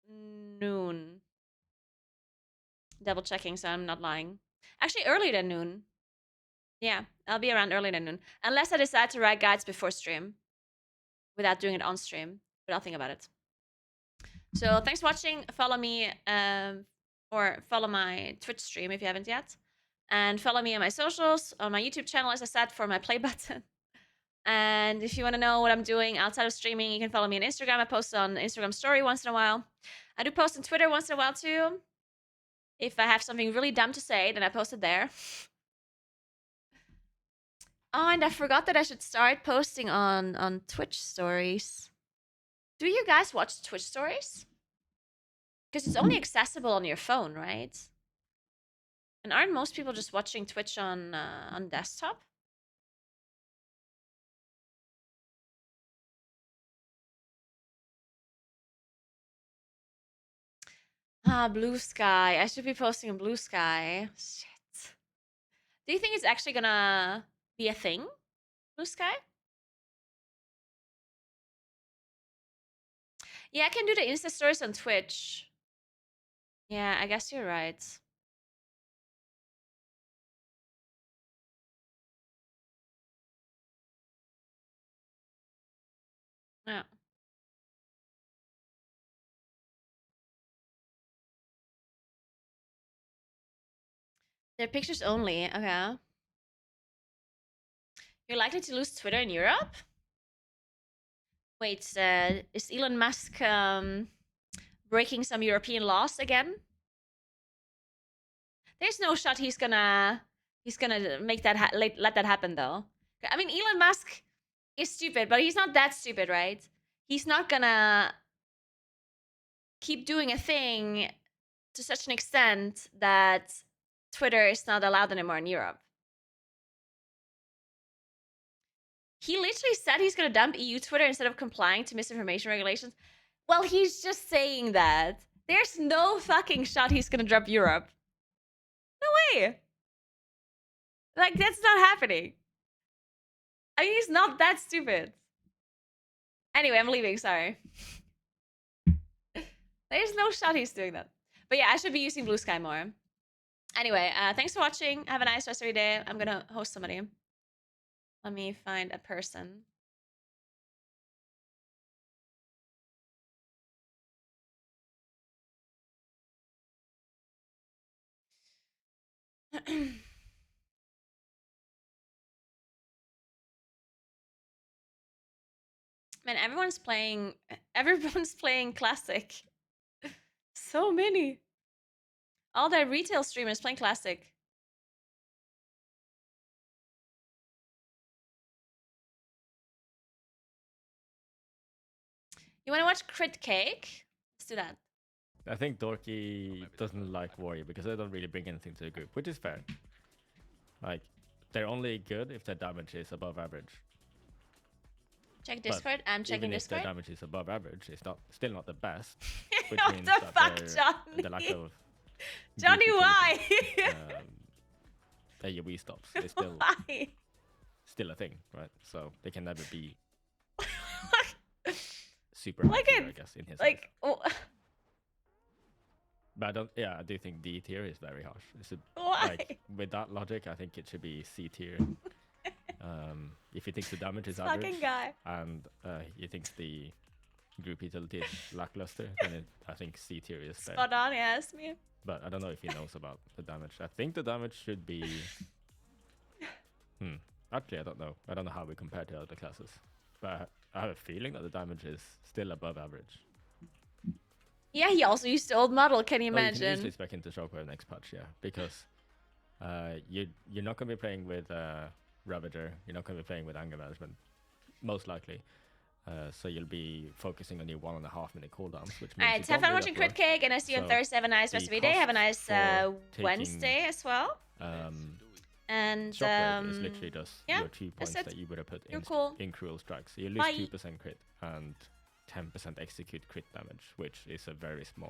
noon. Double checking, so I'm not lying. Actually, earlier than noon. Yeah, I'll be around earlier than noon. Unless I decide to write guides before stream. Without doing it on stream. But I'll think about it. So thanks for watching. Follow me, or follow my Twitch stream if you haven't yet. And follow me on my socials, on my YouTube channel, as I said, for my play button. And if you want to know what I'm doing outside of streaming, you can follow me on Instagram. I post on Instagram story once in a while. I do post on Twitter once in a while too. If I have something really dumb to say, then I post it there. Oh, and I forgot that I should start posting on Twitch stories. Do you guys watch Twitch stories? Because it's only accessible on your phone, right? And aren't most people just watching Twitch on desktop? Blue Sky. I should be posting on Blue Sky. Shit. Do you think it's actually gonna be a thing? Blue Sky? Yeah, I can do the Insta stories on Twitch. Yeah, I guess you're right. Yeah. They're pictures only. Okay. You're likely to lose Twitter in Europe? Wait, is Elon Musk breaking some European laws again? There's no shot he's gonna make that let that happen though. I mean, Elon Musk is stupid, but he's not that stupid, right? He's not gonna keep doing a thing to such an extent that Twitter is not allowed anymore in Europe. He literally said he's going to dump EU Twitter instead of complying to misinformation regulations. Well, he's just saying that. There's no fucking shot he's going to drop Europe. No way. Like, that's not happening. I mean, he's not that stupid. Anyway, I'm leaving, sorry. There's no shot he's doing that. But yeah, I should be using Blue Sky more. Anyway, thanks for watching. Have a nice rest of your day. I'm gonna host somebody. Let me find a person. Man, everyone's playing classic. So many. All the retail streamers playing classic. You want to watch Crit Cake? Let's do that. I think Dorky doesn't like Warrior because they don't really bring anything to the group, which is fair. Like, they're only good if their damage is above average. Check Discord. I'm checking even Discord. If their damage is above average, it's still not the best. Which What means the that fuck, they're- Johnny? the lack of Johnny, group why? utility, AoE stops. It's Why? still a thing, right? So they can never be super Like high tier, it- I guess, in his eyes. Like, oh, But I do think D tier is very harsh. why? Like, with that logic, I think it should be C tier. If he thinks the damage is Fucking average guy. and he thinks the group utility is lackluster, then I think C tier is fair. Spot on, yes, me. But I don't know if he knows about the damage. I think the damage should be... Actually, I don't know. I don't know how we compare to other classes. But I have a feeling that the damage is still above average. Yeah, he also used the old model. Can you Oh, you can imagine? easily spec into Shockwave next patch, yeah. Because you're not going to be playing with Ravager. You're not going to be playing with Anger Management. Most likely. So you'll be focusing on your 1.5 minute cooldowns, which means Alright, have fun watching Crit Cake, and I see you on So Thursday. Have a nice rest the of your day. Have a cost nice for taking, Wednesday as well. And Shockwave is literally just yeah, your 2 points it. that you would have put You're cool. in Cruel Strikes. So you lose Bye. 2% crit and 10% execute crit damage, which is a very small